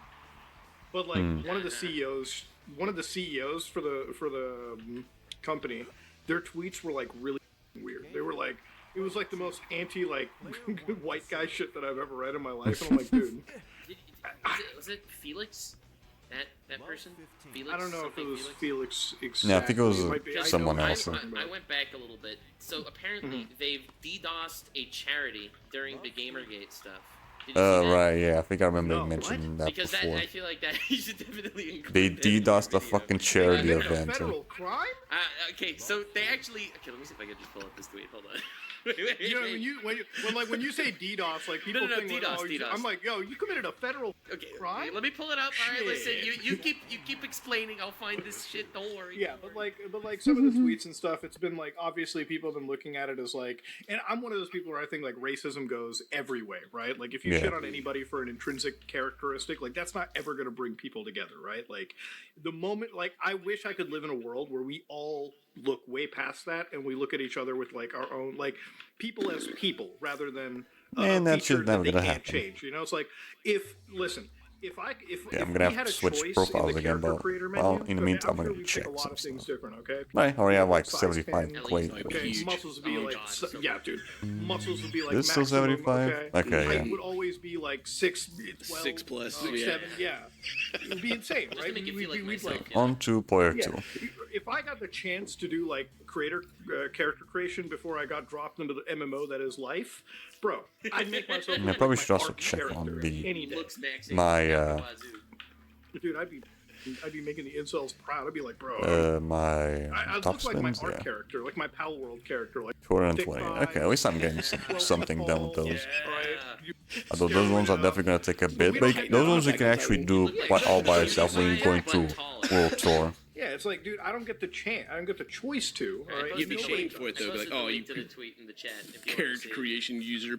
but like one of the CEOs one of the CEOs for the company, their tweets were like really weird. They were like, it was like the most anti like white guy shit that I've ever read in my life. And I'm like, dude. Was it Felix? That person? Felix? I don't know if it was Felix exactly. Yeah, I think it was someone else. I went back a little bit. So apparently they've DDoSed a charity during the Gamergate stuff. Right, yeah, I think I remember you mentioning that because before. I feel like that you should definitely include They DDoSed the fucking charity event. Federal crime? Okay, so they actually. Okay, let me see if I can just pull up this tweet. Hold on. You know, when you say DDoS, like people think DDoS, like, DDoS. I'm like, yo, you committed a federal crime. Let me pull it up. All right, listen, you keep explaining. I'll find this shit. Don't worry. Yeah, but like some of the tweets and stuff, it's been like obviously people have been looking at it as like, and I'm one of those people where I think like racism goes every way, right? Like if you shit on anybody for an intrinsic characteristic, like that's not ever going to bring people together, right? Like the moment, like I wish I could live in a world where we all look way past that and we look at each other with like our own like people as people rather than and that shit never gonna happen. Change, you know, it's like if I'm gonna have to switch profiles again, but well, in the meantime, I'm gonna check some stuff. Okay? Right, I already have like 75 clay. Okay, muscles would be like, yeah, dude. Muscles would be like this is 75. Okay, height yeah. would always be like 6, 12, 6 plus, 7, yeah. It would be insane, right? We'd like On to player 2. If I got the chance to do like character creation before I got dropped into the MMO that is life, bro, I'd make myself. I probably should also check on my dude, I'd be making the incels proud. I'd be like, bro, my I'd top look like my spins, art yeah. character, like my Pal World character, like 220. Okay, at least I'm getting something done with those. Although those ones are definitely gonna take a bit, but those ones you can actually do all by yourself when you're going through World Tour. Yeah, it's like, dude, I don't get the chance. I don't get the choice to. All right? You'd be shamed for it though. Be like, oh, you tweet in the chat. Character creation user.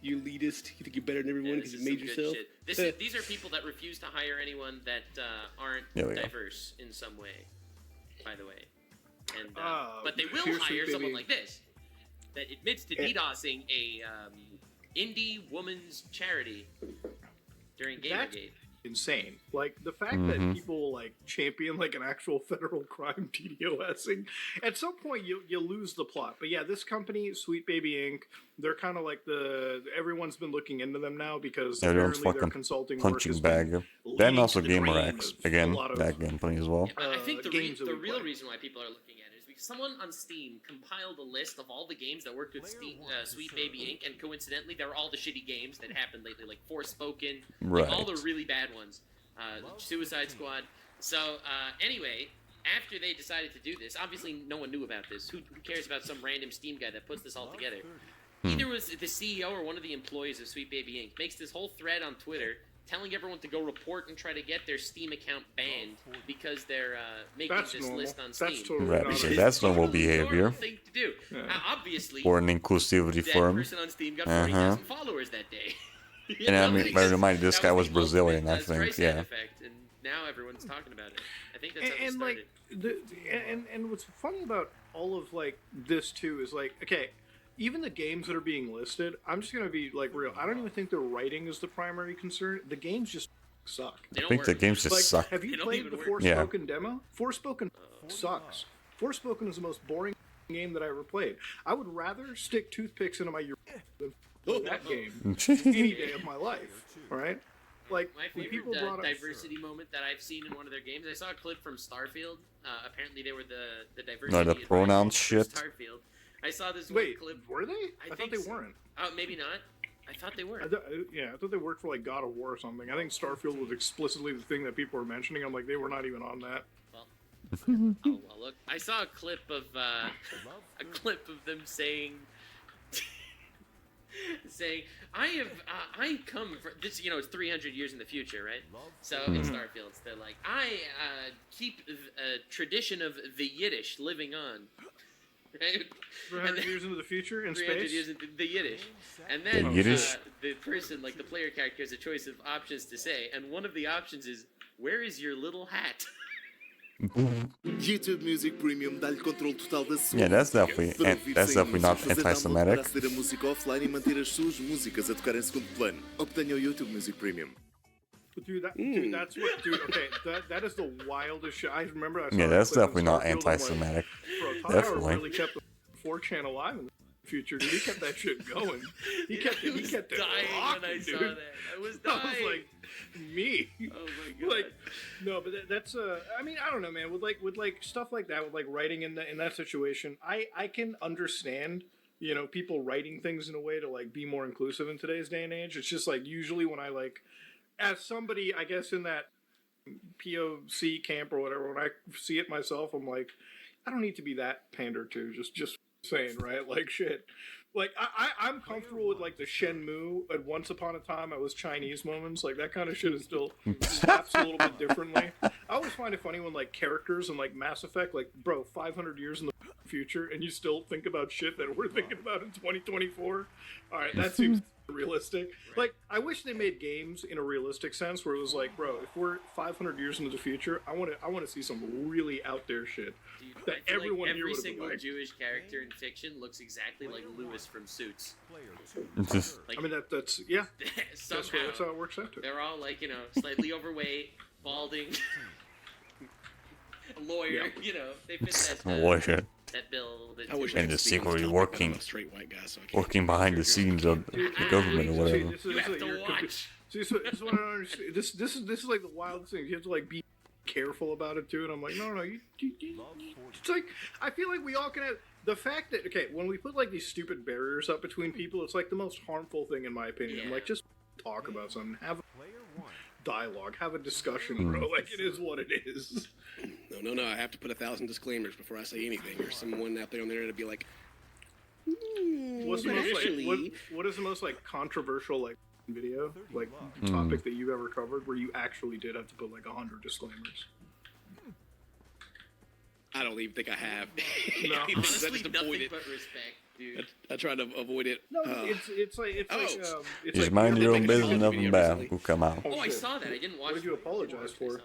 You elitist. You think you're better than everyone because you made yourself. These are people that refuse to hire anyone that aren't diverse in some way. By the way, and but they will hire someone like this that admits to DDoSing a indie woman's charity during Gamergate. Insane. Like the fact that people like champion like an actual federal crime DDoSing, at some point you lose the plot. But yeah, this company, Sweet Baby Inc., they're kind of like everyone's been looking into them now because everyone's apparently their fucking consulting punching bag. Then also GamerX again, that company as well. I think the real reason why people are looking at it is because someone on Steam compiled a list of all the games that worked with Sweet Baby Inc. and coincidentally they were all the shitty games that happened lately, like Forspoken, like all the really bad ones, Suicide Squad. So anyway, after they decided to do this, obviously no one knew about this. Who cares about some random Steam guy that puts this all together? Either was the CEO or one of the employees of Sweet Baby Inc. makes this whole thread on Twitter telling everyone to go report and try to get their Steam account banned because they're making this list on Steam. That's totally right, because that's normal behavior. Normal thing to do. Obviously, for an inclusivity that firm. person on Steam got 40,000 followers that day. And I mean, bear in mind, this guy was Brazilian, I think. Yeah. Effect, and now everyone's talking about it. I think that's how it started. Like and what's funny about all of like this too is like, okay, even the games that are being listed, I'm just gonna be like real. I don't even think the writing is the primary concern. The games just suck. I think the games just suck. Have you played the Forspoken demo? Forspoken sucks. Forspoken is the most boring game that I ever played. I would rather stick toothpicks into my urine than play that game any day of my life. All right. Like my favorite diversity moment that I've seen in one of their games. I saw a clip from Starfield. Apparently they were the diversity. No, the pronoun shit. Starfield. I saw this clip. Were they? I thought they weren't. Oh, maybe not. I thought they were. I thought they worked for like God of War or something. I think Starfield was explicitly the thing that people were mentioning. I'm like, they were not even on that. Well, I'll look. I saw a clip of them saying, I come from this. You know, it's 300 years in the future, right? So in Starfield, they're like, I keep a tradition of the Yiddish living on. Right? 300 years into the future in 300 space? years into the Yiddish. And then the person, like the player character, has a choice of options to say. And one of the options is, where is your little hat? YouTube Music Premium dá-lhe controle total da sua. Yeah, that's definitely not anti-Semitic. Para aceder a música offline e manter as suas músicas a tocar em segundo plano. Obtenha o YouTube Music Premium. Dude, that's what, dude. Okay, that is the wildest shit. I remember. I saw Yeah, that that's clip in definitely not Starfield, I'm like, anti-Semitic. Bro, Todd Definitely. Howard really kept the 4chan alive in the future, dude. He kept that shit going. He kept it. He kept it dying rocking, when I saw dude. that. I was dying. I was like, me. Oh my god. Like, no, but that's I mean, I don't know, man. With like stuff like that, with like writing in that situation, I can understand. You know, people writing things in a way to like be more inclusive in today's day and age. It's just like usually when I like, as somebody, I guess in that POC camp or whatever, when I see it myself, I'm like, I don't need to be that pander to. Just saying, right? Like shit. Like I'm comfortable with like the Shenmue and Once Upon a Time I was Chinese moments. Like that kind of shit is still slaps a little bit differently. I always find it funny when like characters in like Mass Effect, like bro, 500 years in the future, and you still think about shit that we're thinking about in 2024. All right, that seems realistic. Like I wish they made games in a realistic sense where it was like, bro, if we're 500 years into the future, I want to see some really out there shit that I feel everyone like here every would single have liked. Jewish character in fiction looks exactly like Lewis from Suits. I mean that's yeah. Somehow, that's how it works out. They're all like, you know, slightly overweight, balding, a lawyer. You know, they fit that. Lawyer. That bill. That I wish And the secretly working, I'm a straight white guy, so I can't. working behind the scenes of the government or whatever. You have to watch. See, this is what I don't understand. This is like the wildest thing. You have to like be careful about it too. And I'm like, no, you it's like I feel like we all can have the fact that when we put like these stupid barriers up between people, it's like the most harmful thing in my opinion. I'm like, just talk about something, have a dialogue, have a discussion, bro. Like it is what it is. No. I have to put 1,000 disclaimers before I say anything. There's someone out there on the internet to be like, What's the most like, what is the most like controversial like video like topic that you've ever covered where you actually did have to put like 100 disclaimers? I don't even think I have. No. Honestly, I just nothing avoid it. but respect, dude. I try to avoid it. No, it's like Just mind your own business, nothing bad will come out. Oh, I saw that. I didn't watch. What did you apologize for?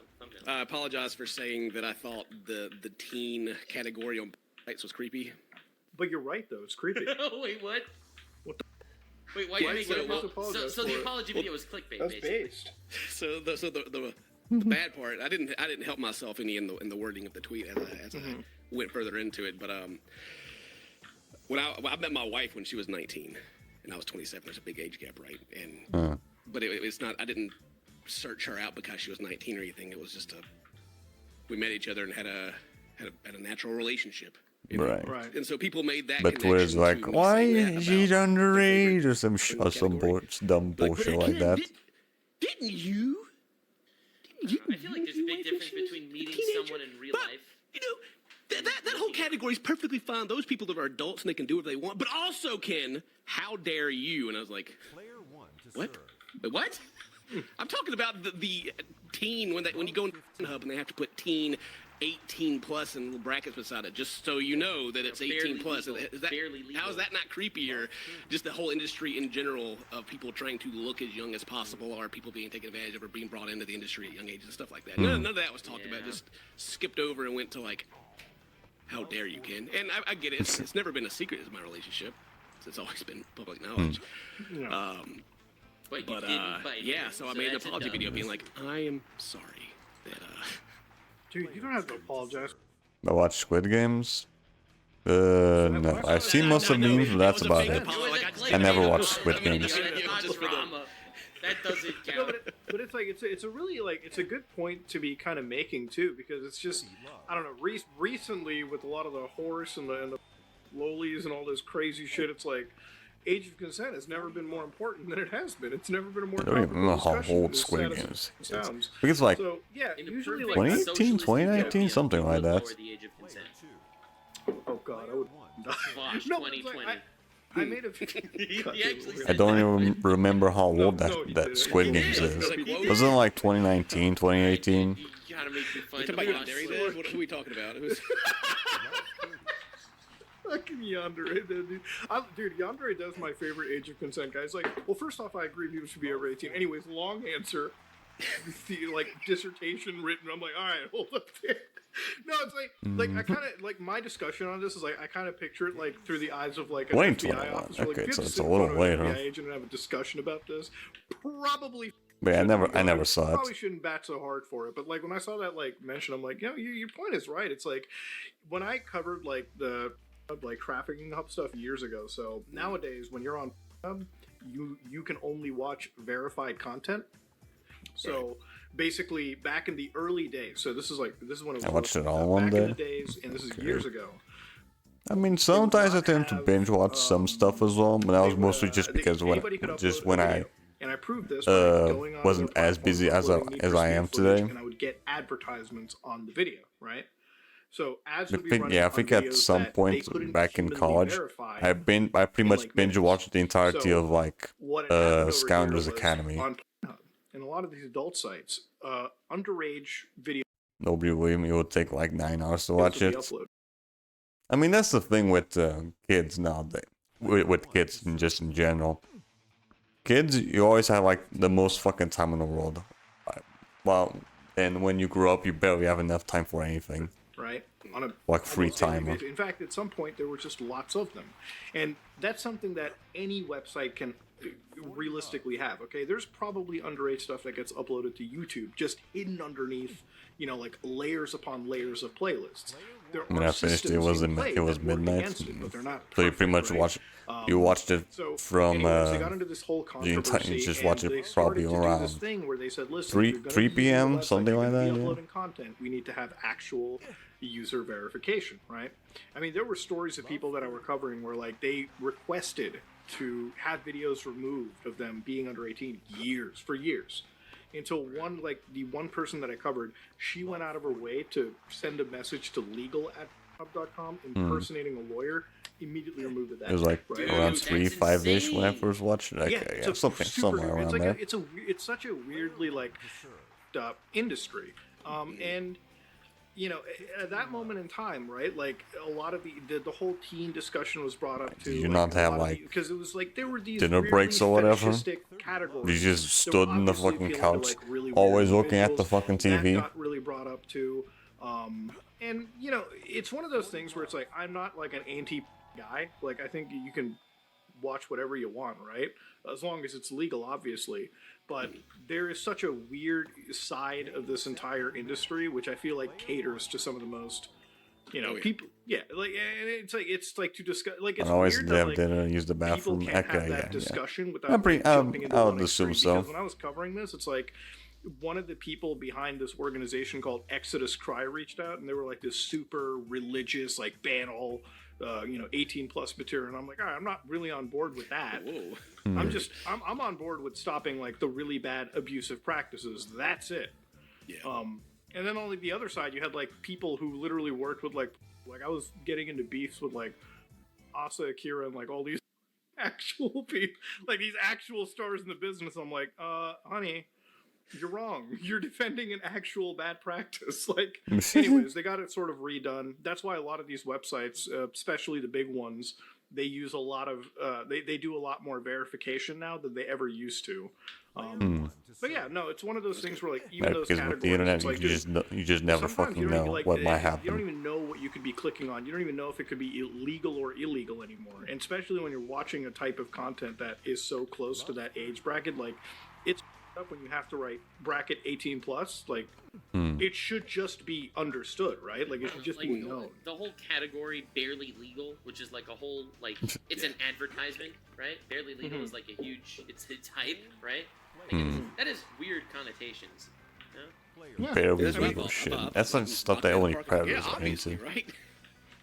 I apologize for saying that I thought the teen category on sites was creepy. But you're right though, it's creepy. Wait, what? What the? Wait, why are you So making what- so the apology video was clickbait, That's basically. based. So the bad part, I didn't help myself any in the wording of the tweet as I went further into it. But when I met my wife when she was 19 and I was 27, there's a big age gap, right? And but it's not. I didn't search her out because she was 19 or anything. It was just we met each other and had a natural relationship. You know? Right. And so people made that. But where's like, why is she underage or some dumb bullshit like that? Didn't you? I feel like there's a big difference between meeting someone in real life. You know, that whole category is perfectly fine. Those people that are adults and they can do what they want, but also can, how dare you? And I was like, what? What? I'm talking about the teen when you go in Hub and they have to put teen 18 plus and little brackets beside it, just so you know that it's 18 plus. Is that, how is that not creepy? Or just the whole industry in general of people trying to look as young as possible, or people being taken advantage of or being brought into the industry at young ages and stuff like that. None of that was talked about. Just skipped over and went to like, how dare you, Ken? And I get it. It's never been a secret as my relationship. It's always been public knowledge. But yeah, so I made an apology video being like, I am sorry that Dude, you don't have to apologize. I watch Squid Games. No, I've seen most of the memes, but that's about it. I never watched Squid Games. That doesn't count. But it's like it's a really like it's a good point to be kind of making too, because it's just I don't know. Recently with a lot of the horse and the lolies and all this crazy shit, it's like age of consent has never been more important than it has been. It's never been a more I don't even know how old Squid Games is. Because like so, yeah, usually like 2018, 2019, something like that. Oh god, I would die. No, 2020. I made a I don't even remember how old that Squid Games is. Wasn't it like 2019, 2018? You gotta make me fun. What are we talking about? Fucking Yandere, dude. Dude, Yandere does my favorite age of consent, guys. Like, well, first off, I agree people should be over 18. Anyways, long answer. Like, dissertation written. I'm like, all right, hold up there. No, it's like I kind of, like, my discussion on this is, like, I kind of picture it, like, through the eyes of, like, an FBI officer. Like, Okay, if you so had to it's sit a in little front of an later. FBI agent and have a discussion about this, probably But yeah, I never saw it. Probably shouldn't bat so hard for it, but like when I saw that like mention, I'm like, your point is right. It's like when I covered like the like trafficking hub stuff years ago. So nowadays, when you're on Hub, you can only watch verified content. So basically, back in the early days, so this is when it was. I watched it all one back day. in the days, and this is years ago. I mean, sometimes I tend to binge watch some stuff as well, but that was mostly just because when I and I proved this by going on wasn't their as busy as platform, I am footage, today. and I would get advertisements on the video, right? So ads I would be think, running I on think at videos some that point they couldn't back in humanly college, verify I pretty much like binge minutes. watched the entirety So of like what had happened over here Scoundrels was Academy. on Pornhub and a lot of these adult sites, underage videos Nobody believe me, it would take like 9 hours to watch would be it. uploaded. I mean, that's the thing with kids nowadays. With kids and just in general. Kids, you always have like the most fucking time in the world. Well, and when you grow up, you barely have enough time for anything. Right? On a Like free almost daily time. basis. In fact, at some point, there were just lots of them. And that's something that any website can realistically have, okay? There's probably underage stuff that gets uploaded to YouTube, just hidden underneath, like layers upon layers of playlists. There When are I finished it, systems was in play that work midnight. against it, but they're not So you perfect, pretty much right? you watched it So, from anyways, they got into this whole controversy, you just and watch they it started probably to do around this thing where they said, listen, 3 if you're gonna 3 be using the p.m. website, something you're like gonna that. be Yeah. uploading content, we need to have actual user verification, right? I mean, there were stories of people that I were covering where like they requested to have videos removed of them being under 18 for years. Until the one person that I covered, she went out of her way to send a message to legal@hub.com impersonating a lawyer, immediately removed that. It was like right? around 3-5ish when I first watched it. Okay, yeah, it's something super somewhere weird. around there. It's such a weirdly industry, and at that moment in time, right? Like a lot of the whole teen discussion was brought up too. Did you not have because it was like there were these dinner breaks or whatever? categories. You just stood on the fucking couch, like really always weird looking at the visuals. fucking TV. That got really brought up too. And it's one of those things where it's like I'm not like an anti guy. Like I think you can watch whatever you want, right? As long as it's legal, obviously. But there is such a weird side of this entire industry, which I feel like caters to some of the most, people. Yeah, like, and it's like to discuss. Like, it's I always weird have that, like, dinner, use the bathroom. people can't Okay, have that yeah. discussion without jumping into I one would assume extreme. so. Because when I was covering this, it's like one of the people behind this organization called Exodus Cry reached out, and they were like this super religious, like ban all 18 plus material, and I'm like, all right, I'm not really on board with that. I'm on board with stopping like the really bad abusive practices. That's it. Yeah. And then on the other side, you had like people who literally worked with like I was getting into beefs with like Asa Akira and like all these actual people, like these actual stars in the business. I'm like, honey, you're wrong. You're defending an actual bad practice. Like, anyways, they got it sort of redone. That's why a lot of these websites, especially the big ones, they use a lot of, they do a lot more verification now than they ever used to. But yeah, no, it's one of those things where like even those Because categories, with the internet, it's like, you just never sometimes fucking you don't know even, like, what might You don't happen. even know what you could be clicking on. You don't even know if it could be illegal or illegal anymore. And especially when you're watching a type of content that is so close to that age bracket, like it's up when you have to write bracket 18 plus. Like it should just be understood, right? Like it should just be known. The whole category barely legal, which is like a whole it's an advertisement, right? Barely legal is like a huge it's hype, right? Like that is weird connotations. Yeah. Barely That's what I legal thought. shit. I thought- That's like stuff that only predators are obviously, into. right?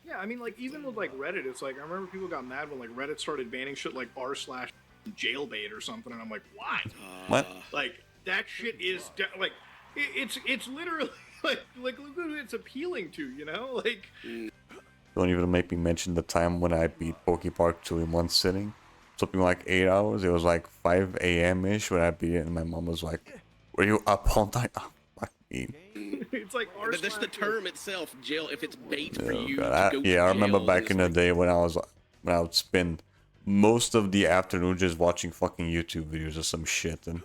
Yeah, I mean, like even with like Reddit, it's like I remember people got mad when like Reddit started banning shit like r/jailbait or something, and I'm like, why? What? Like that shit is it's literally like look who it's appealing to, like. Don't even make me mention the time when I beat Poke Park 2 in one sitting. Something like 8 hours. It was like 5 a.m. ish when I beat it, and my mom was like, "Were you up all night?" Oh, fuck me. It's like That's the term itself, jail. If it's bait for Oh, you God. to go to I remember jail, back then in it's the day when I would spend most of the afternoon just watching fucking YouTube videos or some shit, and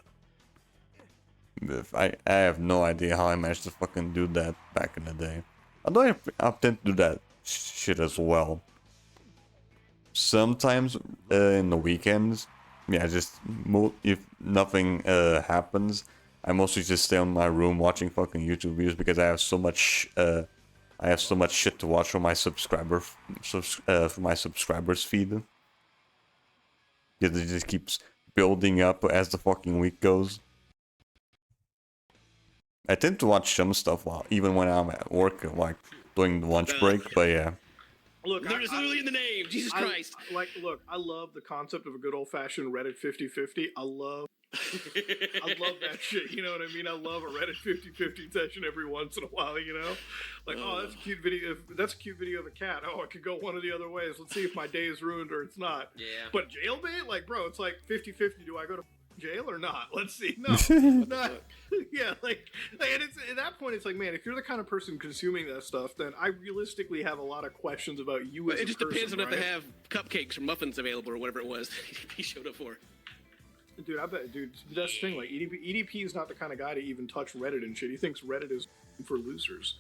I have no idea how I managed to fucking do that back in the day. Although I tend to do that shit as well. Sometimes in the weekends, yeah, just if nothing happens, I mostly just stay in my room watching fucking YouTube videos because I have so much shit to watch from my subscribers feed. Because it just keeps building up as the fucking week goes. I tend to watch some stuff even when I'm at work, like doing the lunch break. But yeah. Look, there's literally in the name, Jesus Christ. Look, I love the concept of a good old-fashioned Reddit 50-50. I love that shit, you know what I mean? I love a Reddit 50-50 session every once in a while, you know? Like, oh, that's a cute video. That's a cute video of a cat. Oh, it could go one of the other ways. Let's see if my day is ruined or it's not. Yeah. But jailbait? Like, bro, it's like 50-50. Do I go to jail or not? Let's see. No. Not, yeah, like, and it's at that point, it's like, man, if you're the kind of person consuming that stuff, then I realistically have a lot of questions about you as a person. It just depends on if they have cupcakes or muffins available or whatever it was he showed up for. Dude, I bet, dude, that's the thing. Like, EDP is not the kind of guy to even touch Reddit and shit. He thinks Reddit is for losers.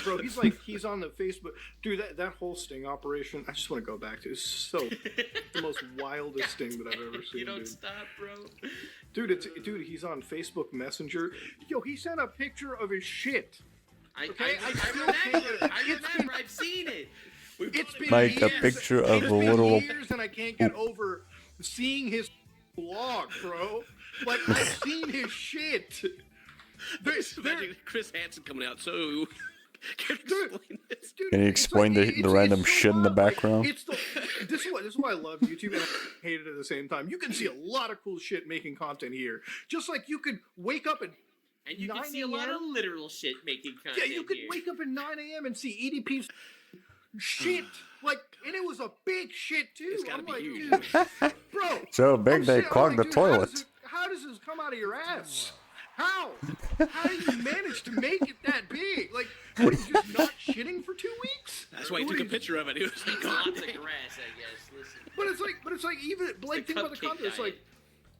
Bro, he's on the Facebook. Dude, that whole sting operation, I just want to go back to. It's so the most wildest sting that I've ever seen. You don't stop, bro. Dude, he's on Facebook Messenger. Yo, he sent a picture of his shit. Okay, I remember. I've seen it. It's been like years. a picture of It's a been little. years, and I can't get over seeing his blog, bro. Like, I've seen his shit. Imagine Chris Hansen coming out. So, can you explain this? Can you explain the random shit in the background? This is why I love YouTube and I hate it at the same time. You can see a lot of cool shit making content here. Just like you could wake up at and you can see a lot of literal shit making content. Yeah, you could wake up at 9 a.m. and see EDP's shit. Like, and it was a big shit too. It's gotta I'm be like, huge. dude, bro. So big they clogged the dude, toilet. How does this come out of your ass? How? How do you manage to make it that big? Like, what, are you just not shitting for 2 weeks? That's why he took a picture of it. It was like, lots of grass, I guess. Listen. But it's like even like think about the content.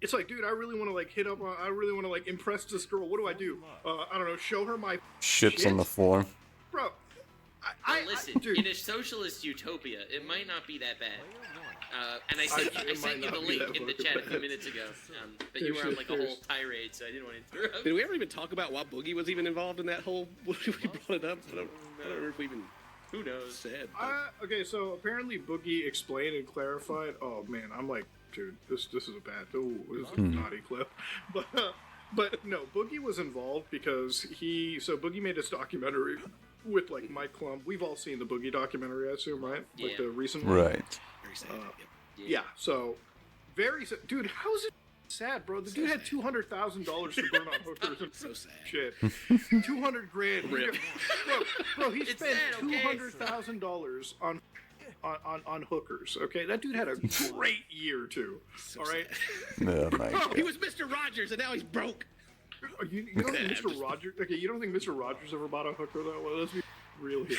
It's like, dude, I really want to like hit up. I really want to like impress this girl. What do? I don't know. Show her my Shit's shit? on the floor. Bro. Listen, dude. in a socialist utopia, it might not be that bad. And I sent you the link in the chat a few minutes ago. But you were on like a whole tirade, so I didn't want to interrupt. Did we ever even talk about why Boogie was even involved in that whole? We brought it up. I don't know if we even. Who knows? Said. Okay, so apparently Boogie explained and clarified. Oh man, I'm like, dude, this is a bad. Oh, this is a naughty clip. But no, Boogie was involved because Boogie made this documentary with like Mike Klum. We've all seen the Boogie documentary, I assume, right? Yeah. Like the recent one. Right. Very sad. Yeah. So very sad. Dude, how is it sad, bro? The dude had $200,000 to burn on hookers and so sad. shit. $200 grand. Rip. Bro, he spent sad, okay? $200,000 on hookers. Okay, that dude had a great year too. So all right. Oh my Oh, he god. was Mr. Rogers, and now he's broke. You don't think Mr. Rogers? Okay, you don't think Mr. Rogers ever bought a hooker though? Well, let's be real here.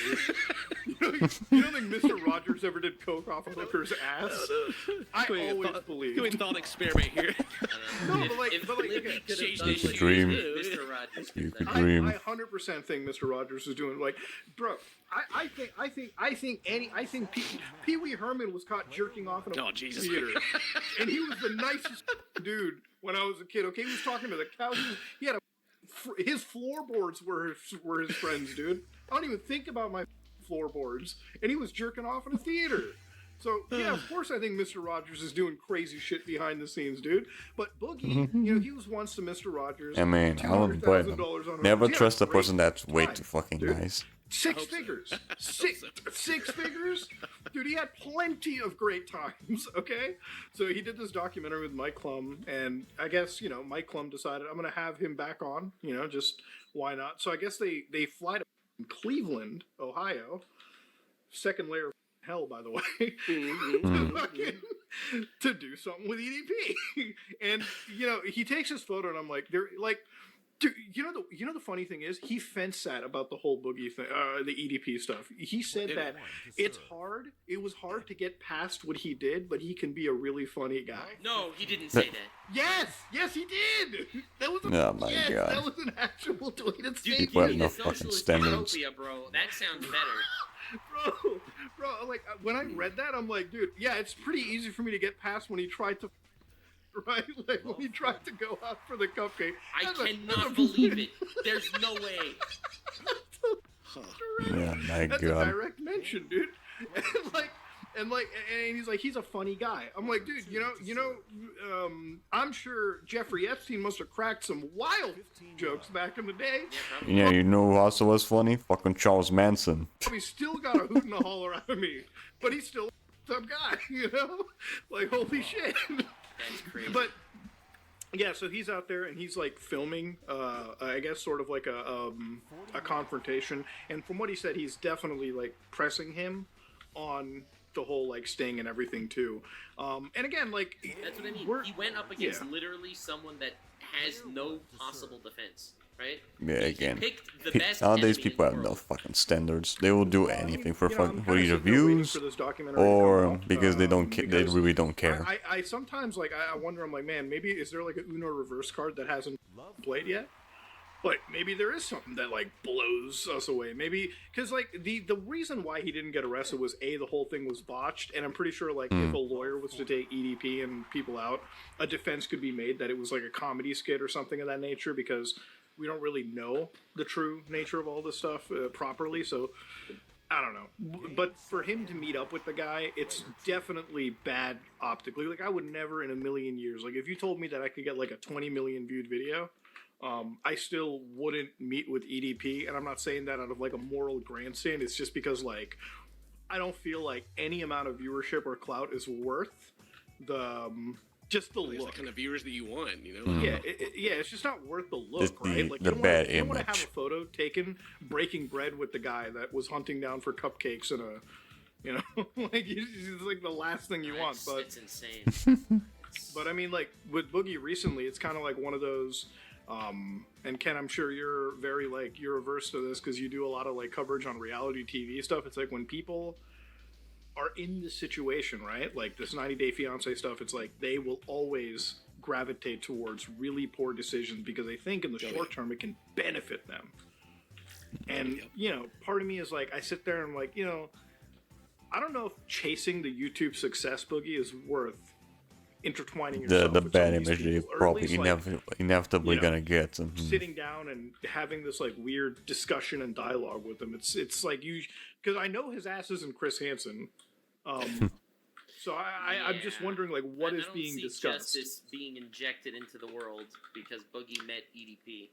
You don't think Mr. Rogers ever did coke off a hooker's ass? I always believe. You thought experiment here. No, but like, Libby could have done It's a what dream. Mr. Rogers You could could have I dream. 100% think Mr. Rogers is doing like, bro. I think Pee Wee Herman was caught jerking off in a theater, and he was the nicest dude when I was a kid. Okay, he was talking to the cows. He had his floorboards were his friends, dude. I don't even think about my floorboards, and he was jerking off in a theater. So yeah, of course I think Mr. Rogers is doing crazy shit behind the scenes, dude. But Boogie, he was once to Mr. Rogers. I mean, I don't blame him. Never trust a person that's way too fucking nice. Six figures. Six figures? Dude, he had plenty of great times, okay? So he did this documentary with Mike Klum, and I guess, Mike Klum decided, I'm going to have him back on, just why not? So I guess they fly to Cleveland, Ohio, second layer of hell, by the way, to do something with EDP. And, he takes his photo, and I'm like, they're like, dude, the funny thing is, he fence sat about the whole Boogie thing, the EDP stuff. He said that it was hard to get past what he did, but he can be a really funny guy. No, he didn't say that. Yes, he did. That was Oh my god. that was an actual tweeted Dude, statement. What in the a fucking socialist standards? utopia, bro. That sounds better. Bro, like when I read that, I'm like, dude, yeah, it's pretty easy for me to get past when he tried to right? Like when he tried to go out for the cupcake. I cannot believe it. There's no way. Yeah, my That's a God. direct mention, dude. And he's like, he's a funny guy. I'm like, dude, I'm sure Jeffrey Epstein must have cracked some wild jokes back in the day. Yeah, you know who also was funny? Fucking Charles Manson. He still got a hoot and a holler out of me, but he's still a tough guy, Like, holy shit. That's crazy. But yeah, so he's out there and he's like filming, I guess, sort of like a confrontation. And from what he said, he's definitely like pressing him on the whole like Sting and everything too. And again, like that's what I mean. He went up against literally someone that has no possible defense, right? Yeah, again. Picked the best Nowadays, enemy people in the have no world. fucking standards. They will do anything for I'm for kinda either sitting there waiting views for this documentary to come or out, because they don't they because really don't care. I sometimes like I wonder, I'm like, man, maybe is there like a Uno reverse card that hasn't played yet? But maybe there is something that like blows us away. Maybe because like the reason why he didn't get arrested was the whole thing was botched, and I'm pretty sure like if a lawyer was to take EDP and people out, a defense could be made that it was like a comedy skit or something of that nature, because we don't really know the true nature of all this stuff properly. So I don't know. But for him to meet up with the guy, it's definitely bad optically. Like I would never in a million years, like if you told me that I could get like a 20 million viewed video, I still wouldn't meet with EDP, and I'm not saying that out of like a moral grandstand. It's just because like I don't feel like any amount of viewership or clout is worth the just the There's look. the kind of viewers that you want, Yeah, it's just not worth the look, Just right? Like the you don't bad wanna, you don't want to have image. a photo taken breaking bread with the guy that was hunting down for cupcakes and like it's like the last thing you want. But it's insane. But I mean, like with Boogie recently, it's kind of like one of those. And Ken, I'm sure you're very like you're averse to this because you do a lot of like coverage on reality TV stuff. It's like when people are in this situation, right? Like this 90 Day Fiance stuff. It's like they will always gravitate towards really poor decisions because they think in the short term it can benefit them. And part of me is like I sit there and I'm like, I don't know if chasing the YouTube success, Boogie, is worth intertwining yourself The with bad some of these image you're people, or at probably least, like, inevitably gonna get. sitting down and having this like weird discussion and dialogue with him. It's like you, because I know his ass isn't Chris Hansen, so I'm just wondering like what is being discussed. Justice being injected into the world because Boogie met EDP.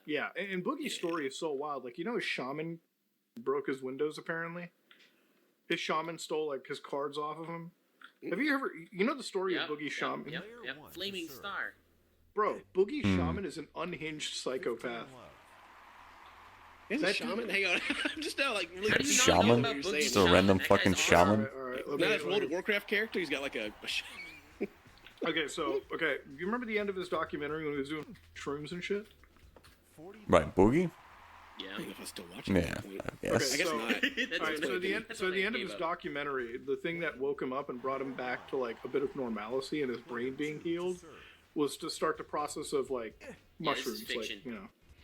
Yeah, and Boogie's story is so wild. Like his shaman broke his windows apparently. His shaman stole like his cards off of him. Have you ever, the story of Boogie Shaman? Yep. Flaming Star. Bro, Boogie Shaman is an unhinged psychopath. Is a shaman? Hang on. I'm just now like really Shaman? Just a random fucking shaman? Alright. Not his World of Warcraft character. He's got like a Okay, you remember the end of his documentary when he was doing shrooms and shit? Right, Boogie? Yeah. I don't know if I still watching Yeah, I guess. I guess not. The end of his documentary, the thing that woke him up and brought him back to like a bit of normalcy and his brain being healed was to start the process of like mushrooms, fiction.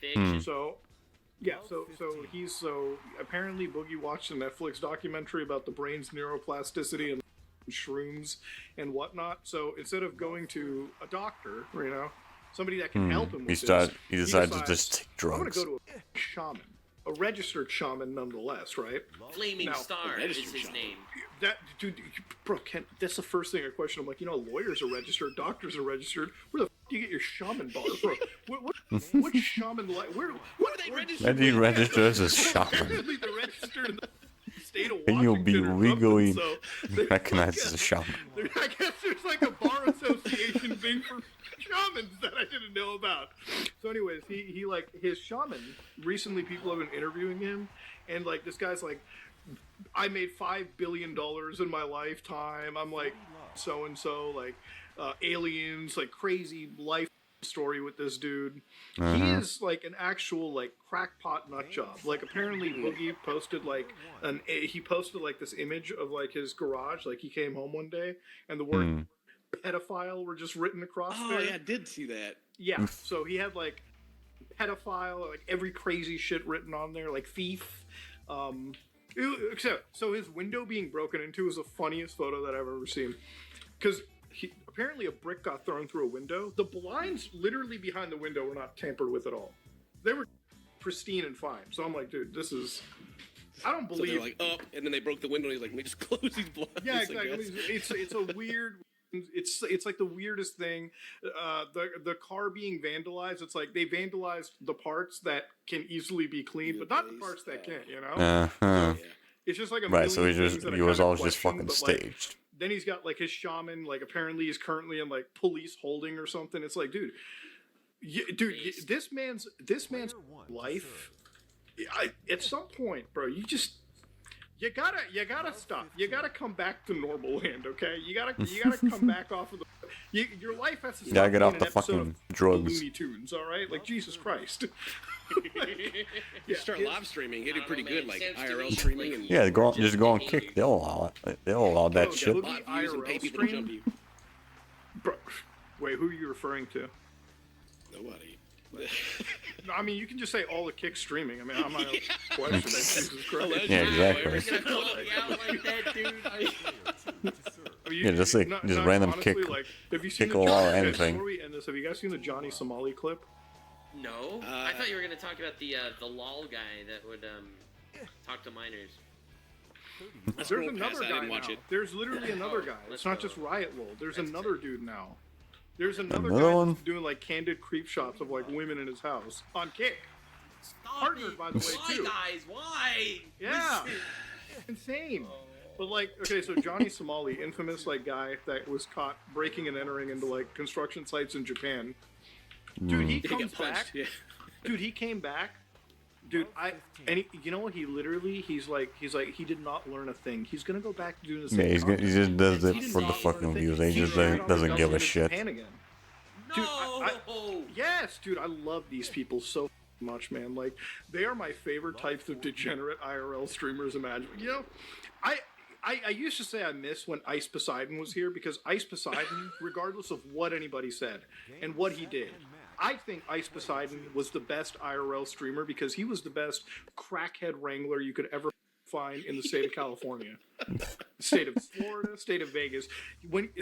Fiction. So apparently Boogie watched a Netflix documentary about the brain's neuroplasticity and shrooms and whatnot. So instead of going to a doctor, somebody that can help him with He decided to just take I'm gonna drugs. go to a shaman, a registered shaman nonetheless, right? Flaming Star is his name. That dude, bro, Ken, that's the first thing I question. I'm like, lawyers are registered, doctors are registered. Where the f do you get your shaman bar from? What shaman what are they registered? Why do you register as a shaman? Apparently they're registered in the state of And you'll be Washington or legally something, so recognized as a shaman. I guess there's like a bar association thing for shamans that I didn't know about. So anyways, he like his shaman, recently people have been interviewing him, and like this guy's like, I made $5 billion in my lifetime. I'm like so and so, like aliens, like crazy life story with this dude. He is like an actual like crackpot nut job. Like apparently Boogie posted like this image of like his garage. Like he came home one day and the word pedophile were just written across there. Oh yeah, I did see that. Yeah, so he had like pedophile, like every crazy shit written on there, like thief. So his window being broken into is the funniest photo that I've ever seen. Because apparently a brick got thrown through a window. The blinds literally behind the window were not tampered with at all. They were pristine and fine. So I'm like, dude, this is... I don't believe... So they're like, up, and then they broke the window, and he's like, let me just close these blinds. Yeah, exactly. It's a weird... It's like the weirdest thing. The car being vandalized, it's like they vandalized the parts that can easily be cleaned, but not the parts that can't, you know? It's just like a right, so he was all just question, fucking like, staged. then he's got like his shaman, like apparently he's currently in like police holding or something. It's like, dude, this man's life. At some point, bro, you gotta stop. You gotta come back to normal land, okay? You gotta come back off of the. Your life has to stop. You gotta get being off an the episode fucking of drugs. Looney Tunes, all right? Like Jesus Christ. Start live streaming. He did pretty good, like IRL streaming. And Yeah, just go on Kick. They'll allow it. They'll allow that shit. Would be IRL stream? Bro, wait, who are you referring to? Nobody. No, I mean, you can just say all the Kick streaming. I mean, I'm not question that. Jesus Christ. Yeah, exactly. Yeah, just like just random honestly, Kick, like, have you seen Kick the or Johnny, anything. Before we end this, have you guys seen the Johnny Somali clip? No, I thought you were gonna talk about the lol guy that would talk to minors. There's another guy now. There's literally another guy. It's not just Riot Lol. There's another dude now. There's another guy that's doing like candid creep shots of like women in his house on Kick. Partnered, by the way, too. Why, guys? Why? Yeah. Insane. But like, okay, so Johnny Somali, infamous like guy that was caught breaking and entering into like construction sites in Japan. Dude, he comes back. Yeah. Dude, he came back. Dude, you know what? He's like, he did not learn a thing. He's gonna go back to doing the same. Yeah, he just does it for the fucking views. He just doesn't give a shit. Dude, yes, dude, I love these people so much, man. Like, they are my favorite types of degenerate IRL streamers imaginable. You know, I used to say I miss when Ice Poseidon was here, because Ice Poseidon, regardless of what anybody said and what he did, I think Ice Poseidon was the best IRL streamer because he was the best crackhead wrangler you could ever find in the state of California, state of Florida, state of Vegas.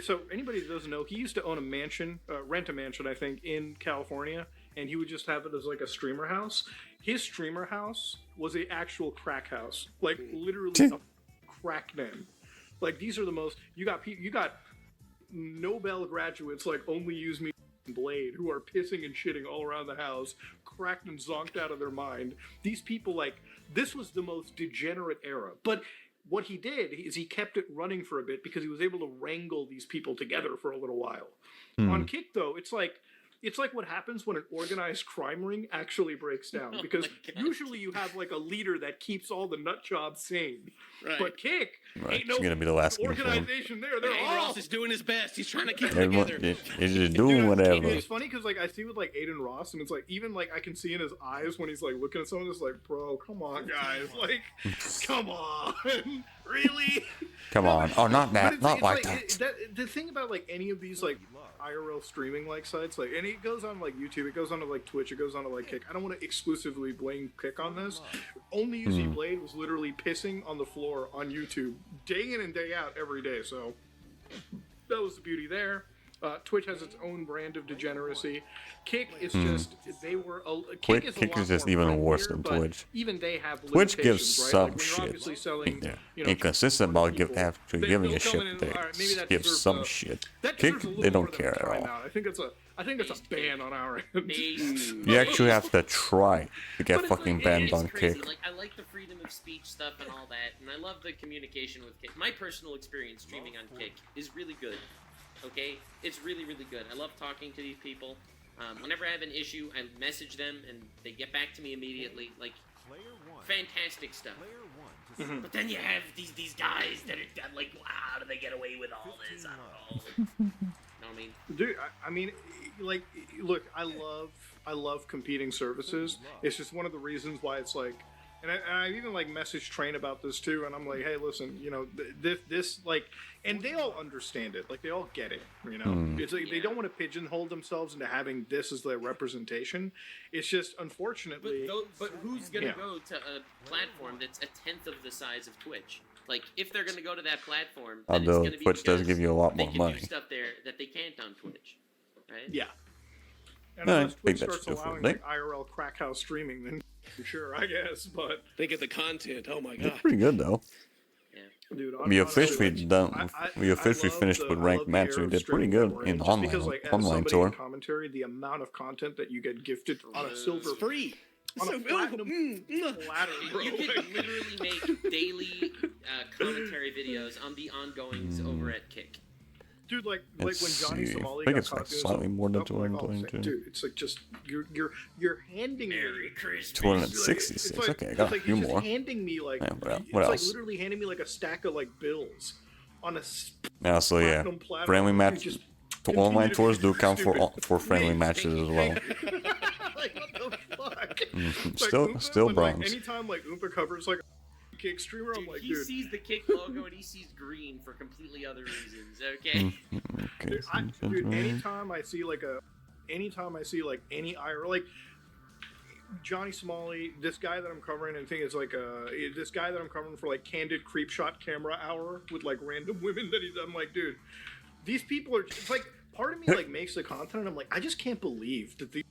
So anybody that doesn't know, he used to own a mansion, rent a mansion, I think, in California, and he would just have it as like a streamer house. His streamer house was an actual crack house, like literally a crack den. Like, these are the most, you got Nobel graduates like Only Use Me Blade who are pissing and shitting all around the house, cracked and zonked out of their mind. These people, like, this was the most degenerate era. But what he did is he kept it running for a bit because he was able to wrangle these people together for a little while. On Kick, though, it's like what happens when an organized crime ring actually breaks down, because usually you have like a leader that keeps all the nut jobs sane. Right. But Kick, ain't no gonna be the last organization there. They're all Ross is doing his best. He's trying to keep it Everyone, together. he's just doing whatever. It's funny because like I see with like Aiden Ross, and it's like even like I can see in his eyes when he's like looking at someone, it's like, bro, come on, guys, like, come on, really? Come on. Oh, not that. Not like that. The thing about like any of these like IRL streaming like sites, like, and it goes on like YouTube, it goes on to like Twitch, it goes on to like Kick. I don't want to exclusively blame Kick on this. Only Use Me Blade was literally pissing on the floor on YouTube day in and day out every day. So that was the beauty there. Twitch has its own brand of degeneracy. Kick is just, they were Kick is just even worse than Twitch. Even they have Twitch gives right? some like shit. Selling, Inconsistent about giving a shit. They give some shit. Kick, they don't care at all. I think it's a ban on our end. You actually have to try to get fucking banned on Kick. Like, I like the freedom of speech stuff and all that, and I love the communication with Kick. My personal experience streaming on Kick is really good. Okay, it's really, really good. I love talking to these people. Whenever I have an issue, I message them and they get back to me immediately. Like, fantastic stuff. But then you have these guys that are like, wow, how do they get away with all this? I don't know. You know what I mean? Dude, I mean, like, look, I love competing services. It's just one of the reasons why it's like, and I even like messaged Train about this too, and I'm like, hey, listen, you know, this like, and they all understand it, like they all get it, you know. It's like they don't want to pigeonhole themselves into having this as their representation. It's just unfortunately. But who's gonna go to a platform that's a tenth of the size of Twitch? Like, if they're gonna go to that platform, then it's Although gonna be Twitch does because give you a lot they more can money. do stuff there that they can't on Twitch, right? Yeah. And No, I unless think Twitch that starts should do for allowing me. like IRL crack house streaming, then sure, I guess. But they get the content. Oh my They're god. pretty good though. dude, We honestly, officially like, done. We officially love finished with I ranked love the match. era We of did pretty streaming good that we're in just because, like, as online somebody tour. in commentary, the amount of content that you get gifted on a silver Free. on a platinum platter, bro. You could literally make daily commentary videos on the ongoings over at Kick. Dude, like Let's when Johnny see. Somali I think got it's caught like doing slightly some more than stuff, I'm like, oh, 222. dude, it's like just you're handing Merry me Christmas. 266. It's like, Okay, I got it's a like few he's just more. handing me like Yeah, what it's else? like literally handing me like a stack of like bills on a Yeah, so yeah, platinum platter. friendly You match. just Online continue to tours be do count stupid. for friendly matches as well. Like what the fuck? Mhm. Like, Still, Oompa, still when, bronze. Like, anytime like Oompa covers like a Kick streamer, I'm like, He dude. sees the Kick logo and he sees green for completely other reasons. Okay. Okay. Dude, anytime I see like any IR like Johnny Somali, this guy that I'm covering, and thing is like this guy that I'm covering for like Candid Creep Shot Camera Hour with like random women that I'm like, dude, these people are. It's like part of me like makes the content, and I'm like, I just can't believe that these.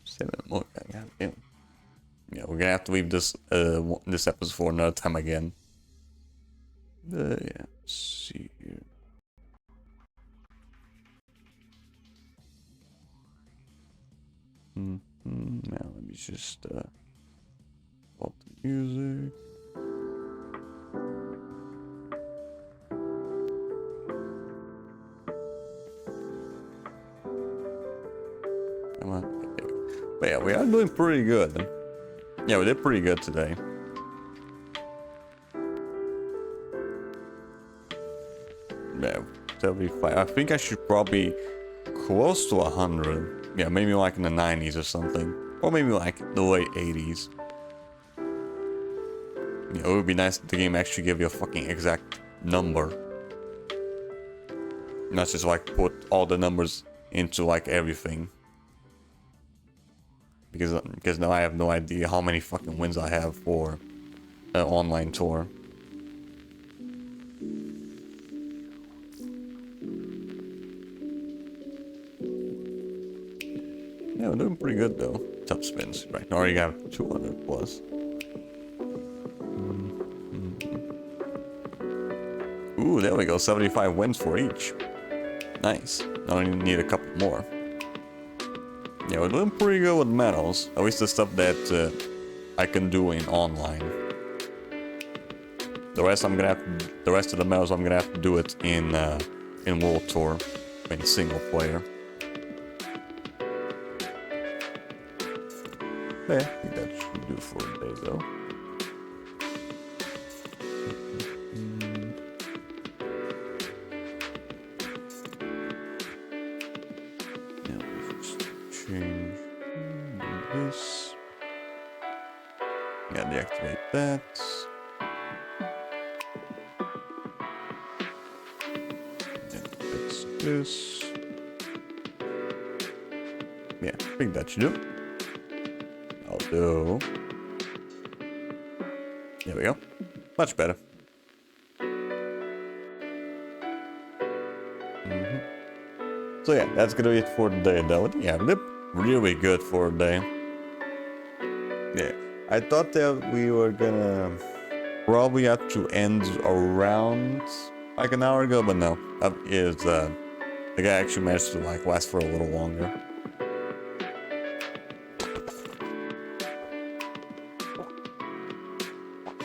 7 more. Goddamn. Yeah, we're gonna have to leave this this episode for another time again. Yeah. Let's see here. Now let me just pop the music. Come on. But yeah, we are doing pretty good. Yeah, we did pretty good today. Yeah, 75. I think I should probably close to 100. Yeah, maybe like in the 90s or something. Or maybe like the late 80s. Yeah, it would be nice if the game actually give you a fucking exact number. Not just like put all the numbers into like everything. Because now I have no idea how many fucking wins I have for an online tour. Yeah, we're doing pretty good though. Top spins. Right now you got 200 plus. Ooh, there we go. 75 wins for each. Nice. Now I need a couple more. Yeah, we're doing pretty good with medals. At least the stuff that I can do in online. The rest of the medals I'm gonna have to do it in World Tour, in single player. Yeah, I think that should do for today though. Now we just change this. Yeah, deactivate that. And fix this. Yeah, I think that should do. Although, there we go. Much better. So yeah, that's gonna be it for today though. Yeah, we did really good for a day. Yeah, I thought that we were gonna probably have to end around like an hour ago, but no. The guy actually managed to like last for a little longer.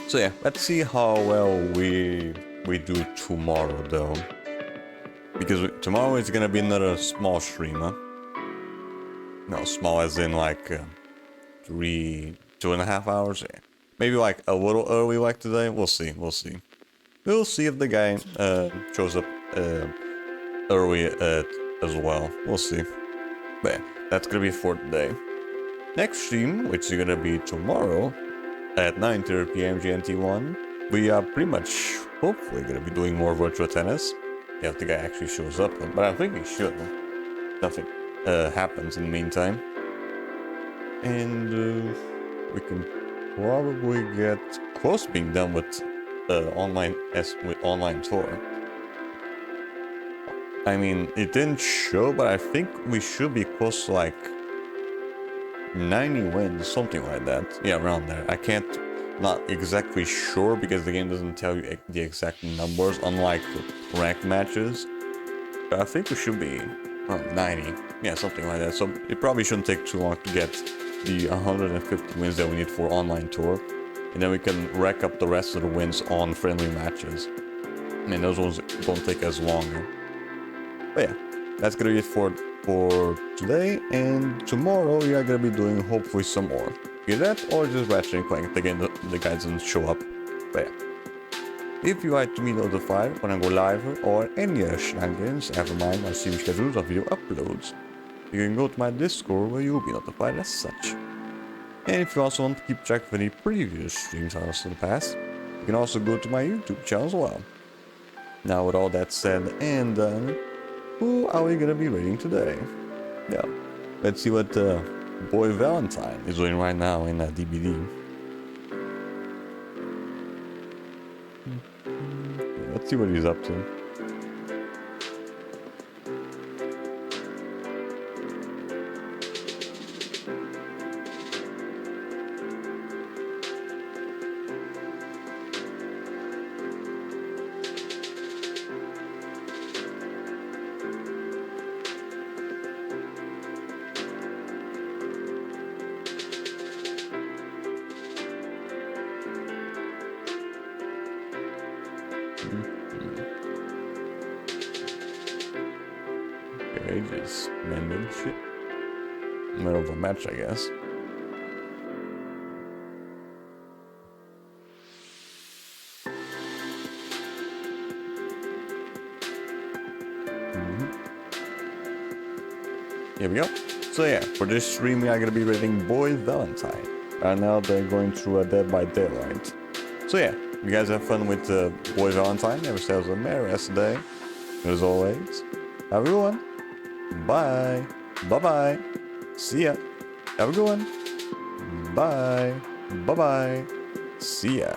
So yeah, let's see how well we do tomorrow though. Because tomorrow is gonna be another small stream, huh? No, small as in like 2.5 hours. Yeah. Maybe like a little early like today. We'll see. We'll see if the guy shows up early as well. We'll see. But yeah, that's gonna be for today. Next stream, which is gonna be tomorrow at 9:30 p.m. GMT1, we are pretty much hopefully gonna be doing more Virtua Tennis. Yeah, if the guy actually shows up, but I think he should. Nothing happens in the meantime. And we can probably get close to being done with with online tour. I mean, it didn't show, but I think we should be close to like 90 wins, something like that. Yeah, around there. I can't, not exactly sure because the game doesn't tell you the exact numbers, unlike ranked matches. But I think we should be around 90. Yeah, something like that. So it probably shouldn't take too long to get the 150 wins that we need for online tour. And then we can rack up the rest of the wins on friendly matches. I mean, those ones don't take as long. But yeah, that's gonna be it for today, and tomorrow we are gonna be doing hopefully some more. Either that or just Ratchet and Clank. Again, the guys didn't show up. But yeah. If you like to be notified when I go live or any other shenanigans, never mind my stream schedules or video uploads, you can go to my Discord where you'll be notified as such. And if you also want to keep track of any previous streams I lost in the past, you can also go to my YouTube channel as well. Now with all that said and done, who are we gonna be rating today? Yeah, let's see what Boy Valentine is doing right now in that DBD. Yeah, let's see what he's up to. Okay, just random shit. Middle of a match, I guess. Here we go. So yeah, for this stream we are gonna be rating Boy Valentine. Right now they're going through a Dead by Daylight. So yeah, you guys have fun with Boy Valentine. Have yourselves a merry rest of the day. As always, have a good one. Bye. Bye-bye. See ya. Have a good one. Bye. Bye-bye. See ya.